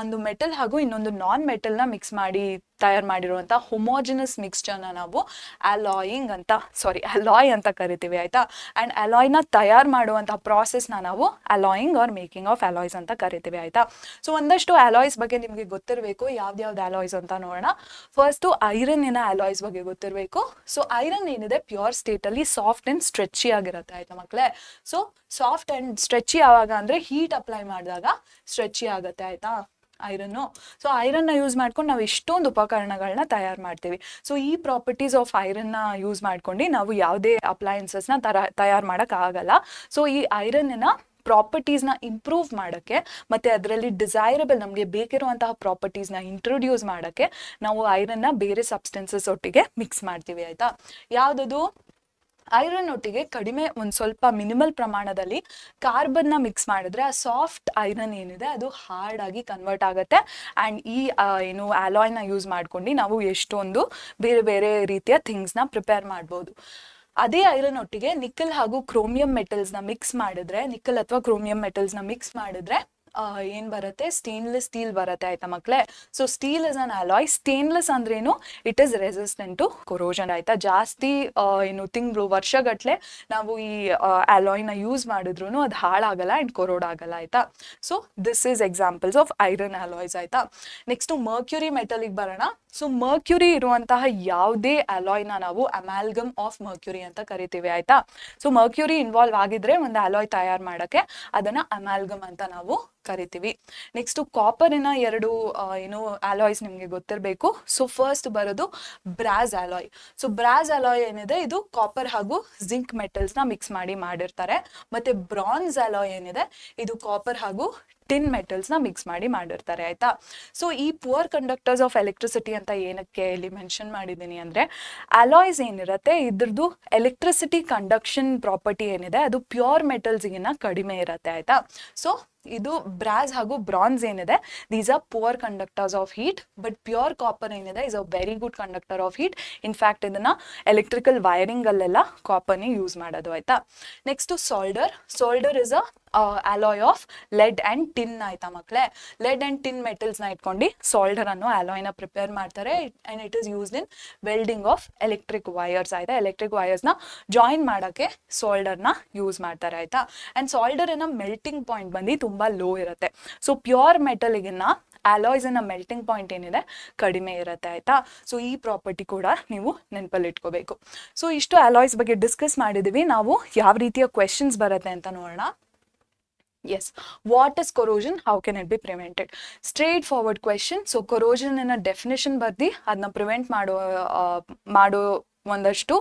ಒಂದು ಮೆಟಲ್ ಹಾಗೂ ಇನ್ನೊಂದು ನಾನ್ ಮೆಟಲ್ನ ಮಿಕ್ಸ್ ಮಾಡಿ ತಯಾರು ಮಾಡಿರುವಂತಹ ಹೋಮೋಜಿನಸ್ ಮಿಕ್ಸ್ಚರ್ನ ನಾವು ಅಲಾಯ್ ಅಂತ ಕರಿತೀವಿ ಆಯ್ತಾ. ಅಂಡ್ ಅಲಾಯ್ನ ತಯಾರು ಮಾಡುವಂತಹ ಪ್ರಾಸೆಸ್ನ ನಾವು allowing are making of alloys ಅಂತ ಕರಿತೀವಿ ಆಯ್ತಾ. ಸೊ ಒಂದಷ್ಟು ಅಲಾಯ್ಸ್ ಬಗ್ಗೆ ನಿಮಗೆ ಗೊತ್ತಿರಬೇಕು. ಯಾವ್ದು ಅಲಾಯ್ಸ್ ಅಂತ ನೋಡೋಣ. ಫಸ್ಟು ಐರನ್ನಿನ ಅಲಾಯ್ಸ್ ಬಗ್ಗೆ ಗೊತ್ತಿರಬೇಕು. ಸೊ ಐರನ್ ಏನಿದೆ ಪ್ಯೂರ್ ಸ್ಟೇಟ್ ಅಲ್ಲಿ ಸಾಫ್ಟ್ ಅಂಡ್ ಸ್ಟ್ರೆಚಿ ಆಗಿರುತ್ತೆ ಆಯ್ತಾ ಮಕ್ಕಳೇ. ಸೊ ಸಾಫ್ಟ್ ಅಂಡ್ ಸ್ಟ್ರೆಚಿ ಯಾವಾಗ ಅಂದ್ರೆ ಹೀಟ್ ಅಪ್ಲೈ ಮಾಡಿದಾಗ ಸ್ಟ್ರೆಚಿ ಆಗುತ್ತೆ ಆಯ್ತಾ ಐರನ್ನು. ಸೊ ಐರನ್ನ ಯೂಸ್ ಮಾಡ್ಕೊಂಡು ನಾವು ಎಷ್ಟೊಂದು ಉಪಕರಣಗಳನ್ನ ತಯಾರು ಮಾಡ್ತೀವಿ. ಸೊ ಈ ಪ್ರಾಪರ್ಟೀಸ್ ಆಫ್ ಐರನ್ನ ಯೂಸ್ ಮಾಡ್ಕೊಂಡು ನಾವು ಯಾವುದೇ ಅಪ್ಲಯನ್ಸಸ್ನ ತಯಾರು ಮಾಡೋಕ್ಕಾಗಲ್ಲ. ಸೊ ಈ ಐರನ್ನ ಪ್ರಾಪರ್ಟೀಸ್ನ ಇಂಪ್ರೂವ್ ಮಾಡೋಕ್ಕೆ ಮತ್ತು ಅದರಲ್ಲಿ ಡಿಸೈರಬಲ್ ನಮಗೆ ಬೇಕಿರುವಂತಹ ಪ್ರಾಪರ್ಟೀಸ್ನ ಇಂಟ್ರೊಡ್ಯೂಸ್ ಮಾಡೋಕ್ಕೆ ನಾವು ಐರನ್ನ ಬೇರೆ ಸಬ್ಸ್ಟೆನ್ಸಸ್ ಒಟ್ಟಿಗೆ ಮಿಕ್ಸ್ ಮಾಡ್ತೀವಿ ಆಯಿತಾ. ಯಾವುದದು ಐರನ್ ಒಟ್ಟಿಗೆ ಕಡಿಮೆ ಒಂದು ಸ್ವಲ್ಪ ಮಿನಿಮಲ್ ಪ್ರಮಾಣದಲ್ಲಿ ಕಾರ್ಬನ್ನ ಮಿಕ್ಸ್ ಮಾಡಿದ್ರೆ ಆ ಸಾಫ್ಟ್ ಐರನ್ ಏನಿದೆ ಅದು ಹಾರ್ಡ್ ಆಗಿ ಕನ್ವರ್ಟ್ ಆಗುತ್ತೆ. ಆ್ಯಂಡ್ ಈ ಅಲಾಯ್ನ ಯೂಸ್ ಮಾಡ್ಕೊಂಡು ನಾವು ಎಷ್ಟೊಂದು ಬೇರೆ ಬೇರೆ ರೀತಿಯ ಥಿಂಗ್ಸ್ನ ಪ್ರಿಪೇರ್ ಮಾಡ್ಬೋದು. ಅದೇ ಐರನ್ ಒಟ್ಟಿಗೆ ನಿಕ್ಕಲ್ ಹಾಗೂ ಕ್ರೋಮಿಯಂ ಮೆಟಲ್ಸ್ನ ಮಿಕ್ಸ್ ಮಾಡಿದ್ರೆ, ನಿಕ್ಕಲ್ ಅಥವಾ ಕ್ರೋಮಿಯಂ ಮೆಟಲ್ಸ್ನ ಮಿಕ್ಸ್ ಮಾಡಿದ್ರೆ ಏನ್ ಬರುತ್ತೆ, ಸ್ಟೇನ್ಲೆಸ್ ಸ್ಟೀಲ್ ಬರುತ್ತೆ ಆಯ್ತಾ ಮಕ್ಕಳೇ. So steel is an alloy. Stainless ಅಂದ್ರೇನು, it is resistant to corrosion ಆಯ್ತಾ. ಜಾಸ್ತಿ ವರ್ಷಗಟ್ಲೆ ನಾವು ಈ ಅಲಾಯ್ನ ಯೂಸ್ ಮಾಡಿದ್ರು ಅದು ಹಾಳಾಗಲ್ಲ ಅಂಡ್ ಕೊರೋಡ್ ಆಗಲ್ಲ ಆಯ್ತಾ. So this is examples of iron alloys ಆಯ್ತಾ. ನೆಕ್ಸ್ಟ್ ಮರ್ಕ್ಯೂರಿ ಮೆಟಲಿಗೆ ಬರೋಣ. ಸೊ ಮರ್ಕ್ಯೂರಿ ಇರುವಂತಹ ಯಾವುದೇ ಅಲಾಯ್ನ ನಾವು ಅಮ್ಯಾಲ್ಗಮ್ ಆಫ್ ಮರ್ಕ್ಯೂರಿ ಅಂತ ಕರಿತೀವಿ ಆಯ್ತಾ. ಸೊ ಮರ್ಕ್ಯೂರಿ ಇನ್ವಾಲ್ವ್ ಆಗಿದ್ರೆ ಒಂದು ಅಲಾಯ್ ತಯಾರು ಮಾಡೋಕ್ಕೆ ಅದನ್ನ ಅಮ್ಯಾಲ್ಗಮ್ ಅಂತ ನಾವು ಕರಿತೀವಿ. ನೆಕ್ಸ್ಟ್ ಕಾಪರಿನ ಎರಡು ಅಲಾಯ್ಸ್ ನಿಮಗೆ ಗೊತ್ತಿರಬೇಕು. ಸೊ ಫಸ್ಟ್ ಬರೋದು brass alloy. So brass alloy ಏನಿದೆ ಇದು ಕಾಪರ್ ಹಾಗೂ ಜಿಂಕ್ ಮೆಟಲ್ಸ್ನ ಮಿಕ್ಸ್ ಮಾಡಿರ್ತಾರೆ. ಮತ್ತೆ ಬ್ರಾನ್ಸ್ ಅಲಾಯ್ ಏನಿದೆ ಇದು ಕಾಪರ್ ಹಾಗೂ ಟಿನ್ ಮೆಟಲ್ಸ್ನ ಮಿಕ್ಸ್ ಮಾಡಿರ್ತಾರೆ ಆಯ್ತಾ. ಸೊ ಈ ಪುವರ್ ಕಂಡಕ್ಟರ್ಸ್ ಆಫ್ ಎಲೆಕ್ಟ್ರಿಸಿಟಿ ಅಂತ ಏನಕ್ಕೆ ಇಲ್ಲಿ ಮೆನ್ಷನ್ ಮಾಡಿದ್ದೀನಿ ಅಂದರೆ, ಅಲಾಯ್ಸ್ ಏನಿರುತ್ತೆ ಇದ್ರದ್ದು ಎಲೆಕ್ಟ್ರಿಸಿಟಿ ಕಂಡಕ್ಷನ್ ಪ್ರಾಪರ್ಟಿ ಏನಿದೆ ಅದು ಪ್ಯೂರ್ ಮೆಟಲ್ಸ್ಗಿನ್ನ ಕಡಿಮೆ ಇರುತ್ತೆ ಆಯ್ತಾ. ಸೊ ಇದು ಬ್ರಾಸ್ ಹಾಗೂ ಬ್ರಾನ್ಸ್ ಏನಿದೆ these are poor conductors of heat, but pure copper ಏನಿದೆ is a very good conductor of heat. In fact ಇದನ್ನ ಎಲೆಕ್ಟ್ರಿಕಲ್ ವೈರಿಂಗ್ ಅಲ್ಲೆಲ್ಲ ಕಾಪರ್ನ ಯೂಸ್ ಮಾಡೋದು ಆಯ್ತಾ. Next solder is a alloy of lead and tin ಆಯ್ತಾ ಮಕ್ಕಳೇ. ಲೆಡ್ ಅಂಡ್ ಟಿನ್ ಮೆಟಲ್ಸ್ನ ಇಟ್ಕೊಂಡು ಸಾಲ್ಡರ್ ಅನ್ನೋ ಅಲಾಯ್ನ ಪ್ರಿಪೇರ್ ಮಾಡ್ತಾರೆ. And it is used in welding of electric wires ಆಯ್ತಾ. ಎಲೆಕ್ಟ್ರಿಕ್ ವೈರ್ಸ್ನ ಜಾಯಿನ್ ಮಾಡೋಕ್ಕೆ ಸಾಲ್ಡರ್ನ ಯೂಸ್ ಮಾಡ್ತಾರೆ ಆಯ್ತಾ. ಅಂಡ್ ಸಾಲ್ಡರಿನ ಮೆಲ್ಟಿಂಗ್ ಪಾಯಿಂಟ್ ಬಂದು ತುಂಬಾ ಲೋ ಇರುತ್ತೆ. ಸೊ ಪ್ಯೂರ್ ಮೆಟಲ್ಗಿನ್ನ ಅಲಾಯ್ಸ್ ಅನ್ನ ಮೆಲ್ಟಿಂಗ್ ಪಾಯಿಂಟ್ ಏನಿದೆ ಕಡಿಮೆ ಇರುತ್ತೆ ಆಯ್ತಾ. ಸೊ ಈ ಪ್ರಾಪರ್ಟಿ ಕೂಡ ನೀವು ನೆನಪಲ್ಲಿ ಇಟ್ಕೋಬೇಕು. ಸೊ ಇಷ್ಟು ಅಲಾಯ್ಸ್ ಬಗ್ಗೆ ಡಿಸ್ಕಸ್ ಮಾಡಿದೀವಿ. ನಾವು ಯಾವ ರೀತಿಯ ಕ್ವೆಶನ್ಸ್ ಬರುತ್ತೆ ಅಂತ ನೋಡೋಣ. Yes, what is corrosion? How can it be prevented? Straightforward question. So corrosion in a definition ಬರ್ದಿ ಅದನ್ನ ಪ್ರಿವೆಂಟ್ ಮಾಡೋ ಒಂದಷ್ಟು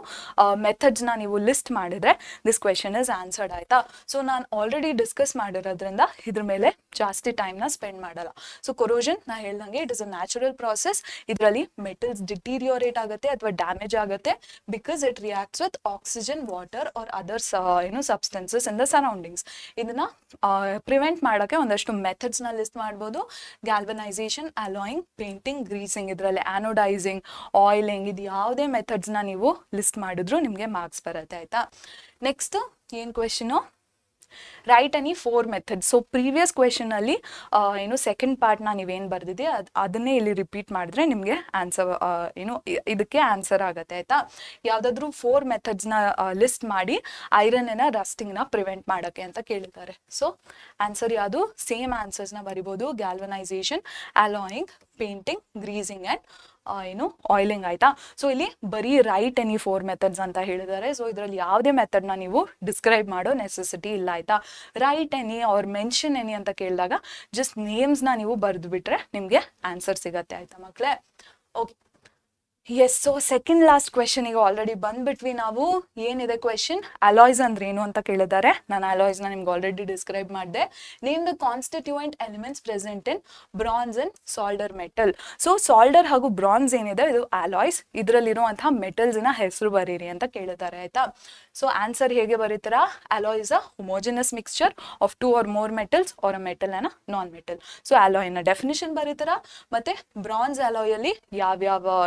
ಮೆಥಡ್ಸ್ನ ನೀವು ಲಿಸ್ಟ್ ಮಾಡಿದ್ರೆ ದಿಸ್ ಕ್ವೆಶನ್ ಇಸ್ ಆನ್ಸರ್ಡ್ ಆಯ್ತಾ. ಸೊ ನಾನು ಆಲ್ರೆಡಿ ಡಿಸ್ಕಸ್ ಮಾಡಿರೋದ್ರಿಂದ ಇದ್ರ ಮೇಲೆ ಜಾಸ್ತಿ ಟೈಮ್ನ ಸ್ಪೆಂಡ್ ಮಾಡಲ್ಲ. ಸೊ ಕೊರೋಷನ್ ನಾ ಹೇಳ್ದಂಗೆ it is a natural process. ಇದರಲ್ಲಿ ಮೆಟಲ್ಸ್ ಡಿಟೀರಿಯೋರೇಟ್ ಆಗುತ್ತೆ ಅಥವಾ ಡ್ಯಾಮೇಜ್ ಆಗುತ್ತೆ because it reacts with oxygen, water or others substances in the surroundings. ಇದನ್ನ ಪ್ರಿವೆಂಟ್ ಮಾಡೋಕ್ಕೆ ಒಂದಷ್ಟು ಮೆಥಡ್ಸ್ನ ಲಿಸ್ಟ್ ಮಾಡ್ಬೋದು. ಗ್ಯಾಲ್ವನೈಸೇಷನ್, ಅಲಾಯಿಂಗ್, ಪೇಂಟಿಂಗ್, ಗ್ರೀಸಿಂಗ್, ಇದರಲ್ಲಿ ಆನೋಡೈಸಿಂಗ್, ಆಯಿಲಿಂಗ್, ಇದು ಯಾವುದೇ ಮೆಥಡ್ಸ್ನ ನೀವು ಲಿಸ್ಟ್ ಮಾಡಿದ್ರು ನಿಮಗೆ ಮಾರ್ಕ್ಸ್ ಬರುತ್ತೆ ಆಯ್ತಾ. ನೆಕ್ಸ್ಟ್ ಏನ್ question, right any 4 methods. So previous question ಅಲ್ಲಿ ಸೆಕೆಂಡ್ ಪಾರ್ಟ್ನ ನೀವೇನು ಬರ್ದಿದೆ ಅದನ್ನೇ ಇಲ್ಲಿ ರಿಪೀಟ್ ಮಾಡಿದ್ರೆ ನಿಮಗೆ ಆನ್ಸರ್ ಇದಕ್ಕೆ ಆನ್ಸರ್ ಆಗುತ್ತೆ ಆಯ್ತಾ. ಯಾವುದಾದ್ರೂ 4 ಮೆಥಡ್ಸ್ನ ಲಿಸ್ಟ್ ಮಾಡಿ ಐರನ್ನ ರಸ್ಟಿಂಗ್ನ ಪ್ರಿವೆಂಟ್ ಮಾಡೋಕ್ಕೆ ಅಂತ ಕೇಳಿದ್ದಾರೆ. ಸೊ ಆನ್ಸರ್ ಯಾವುದು, ಸೇಮ್ ಆನ್ಸರ್ಸ್ನ ಬರಿಬೋದು. Galvanisation, alloying, painting, greasing and oiling ಆಯ್ತಾ. ಸೊ ಇಲ್ಲಿ ಬರೀ ರೈಟ್ ಎನಿ 4 ಮೆಥಡ್ಸ್ ಅಂತ ಹೇಳಿದ್ದಾರೆ. ಸೊ ಇದರಲ್ಲಿ ಯಾವುದೇ ಮೆಥಡ್ನ ನೀವು ಡಿಸ್ಕ್ರೈಬ್ ಮಾಡೋ ನೆಸೆಸಿಟಿ ಇಲ್ಲ ಆಯ್ತಾ. Right any or mention any ಅಂತ ಕೇಳಿದಾಗ ಜಸ್ಟ್ ನೇಮ್ಸ್ನ ನೀವು ಬರೆದು ಬಿಟ್ರೆ ನಿಮಗೆ ಆನ್ಸರ್ ಸಿಗತ್ತೆ ಆಯ್ತಾ ಮಕ್ಕಳೇ. Okay, yes. So second last ಕ್ವೆಶನಿಗೆ ಆಲ್ರೆಡಿ ಬಂದ್ಬಿಟ್ವಿ ನಾವು. ಏನಿದೆ ಕ್ವೆಶನ್, ಅಲಾಯ್ಸ್ ಅಂದ್ರೆ ಏನು ಅಂತ ಕೇಳಿದ್ದಾರೆ. ನಾನು ಅಲಾಯ್ಸ್ನ ನಿಮ್ಗೆ ಆಲ್ರೆಡಿ ಡಿಸ್ಕ್ರೈಬ್ ಮಾಡಿದೆ. Name the constituent elements present in bronze and solder metal. So solder ಹಾಗೂ ಬ್ರಾನ್ಸ್ ಏನಿದೆ ಇದು ಅಲಾಯ್ಸ್. ಇದರಲ್ಲಿರುವಂತಹ ಮೆಟಲ್ಸ್ನ ಹೆಸರು ಬರೀರಿ ಅಂತ ಕೇಳಿದ್ದಾರೆ ಆಯ್ತಾ. ಸೊ ಆನ್ಸರ್ ಹೇಗೆ ಬರೀತೀರಾ, alloy is a homogeneous mixture of 2 or more metals or a metal and a non metal. So ಅಲಾಯ್ನ ಡೆಫಿನಿಷನ್ ಬರೀತೀರಾ. ಮತ್ತೆ ಬ್ರಾನ್ಸ್ ಅಲಾಯ್ ಅಲ್ಲಿ ಯಾವ್ಯಾವ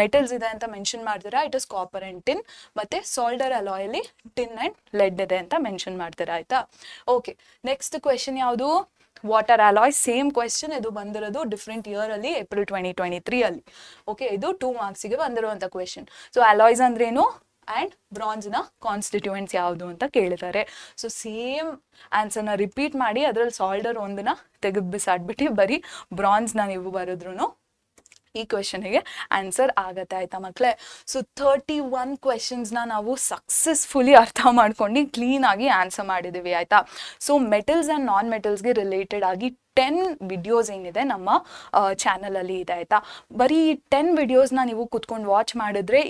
ಮೆಟಲ್ಸ್ ಇದೆ ಅಂತ ಮೆನ್ಷನ್ ಮಾಡ್ತೀರಾ, it is copper and tin. ಮತ್ತು ಸಾಲ್ಡರ್ ಅಲಾಯಲ್ಲಿ ಟಿನ್ ಆ್ಯಂಡ್ ಲೆಡ್ ಇದೆ ಅಂತ ಮೆನ್ಷನ್ ಮಾಡ್ತೀರಾ ಆಯಿತಾ. ಓಕೆ, ನೆಕ್ಸ್ಟ್ ಕ್ವೆಶನ್ ಯಾವುದು? Water alloy. ಸೇಮ್ ಕ್ವೆಶನ್, ಇದು ಬಂದಿರೋದು ಡಿಫ್ರೆಂಟ್ ಇಯರಲ್ಲಿ, ಏಪ್ರಿಲ್ 2023 ಅಲ್ಲಿ. ಓಕೆ, ಇದು 2 ಮಾರ್ಕ್ಸಿಗೆ ಬಂದಿರುವಂಥ ಕ್ವೆಶನ್. ಸೊ ಅಲಾಯ್ಸ್ ಅಂದ್ರೇನು ಆ್ಯಂಡ್ ಬ್ರಾನ್ಸ್ನ ಕಾನ್ಸ್ಟಿಟ್ಯೂಯೆಂಟ್ಸ್ ಯಾವುದು ಅಂತ ಕೇಳಿದ್ದಾರೆ. ಸೊ ಸೇಮ್ ಆನ್ಸರ್ನ ರಿಪೀಟ್ ಮಾಡಿ ಅದರಲ್ಲಿ ಸಾಲ್ಡರ್ ಒಂದನ್ನ ತೆಗೆದು ಬಿಸಾಡ್ಬಿಟ್ಟು ಬರೀ ಬ್ರಾನ್ಸ್ನ ನೀವು ಬರೆದ್ರೂ ಈ ಕ್ವೆಶನಿಗೆ ಆನ್ಸರ್ ಆಗತ್ತೆ ಆಯ್ತಾ ಮಕ್ಕಳೇ. ಸೊ 31 ಕ್ವೆಶನ್ಸ್ನ ನಾವು ಸಕ್ಸಸ್ಫುಲಿ ಅರ್ಥ ಮಾಡ್ಕೊಂಡು ಕ್ಲೀನಾಗಿ ಆನ್ಸರ್ ಮಾಡಿದ್ದೀವಿ ಆಯಿತಾ. ಸೊ ಮೆಟಲ್ಸ್ ಆ್ಯಂಡ್ ನಾನ್ ಮೆಟಲ್ಸ್ಗೆ ರಿಲೇಟೆಡ್ ಆಗಿ 10 ವಿಡಿಯೋಸ್ ಏನಿದೆ ನಮ್ಮ ಚಾನಲಲ್ಲಿ ಇದೆ ಆಯಿತಾ. ಬರೀ 10 ವಿಡಿಯೋಸ್ನ ನೀವು ಕುತ್ಕೊಂಡು ವಾಚ್ ಮಾಡಿದ್ರೆ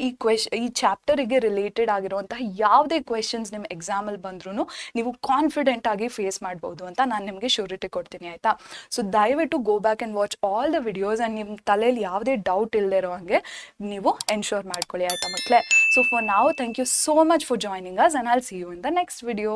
ಈ ಚಾಪ್ಟರಿಗೆ ರಿಲೇಟೆಡ್ ಆಗಿರುವಂತಹ ಯಾವುದೇ ಕ್ವೆಶನ್ಸ್ ನಿಮ್ಮ ಎಕ್ಸಾಮಲ್ಲಿ ಬಂದ್ರೂ ನೀವು ಕಾನ್ಫಿಡೆಂಟ್ ಆಗಿ ಫೇಸ್ ಮಾಡ್ಬೋದು ಅಂತ ನಾನು ನಿಮಗೆ ಶ್ಯೂರಿಟಿ ಕೊಡ್ತೀನಿ ಆಯಿತಾ. ಸೊ ದಯವಿಟ್ಟು go back and watch all the videos and ನಿಮ್ಮ ತಲೆಯಲ್ಲಿ ಯಾವುದೇ ಡೌಟ್ ಇಲ್ಲದೆ ಇರೋ ಹಾಗೆ ನೀವು ಎನ್ಶೋರ್ ಮಾಡ್ಕೊಳ್ಳಿ ಆಯಿತಾ ಮಕ್ಕಳೇ. ಸೊ ಫಾರ್ ನಾವು thank you so much for joining us and I'll see you in the next video.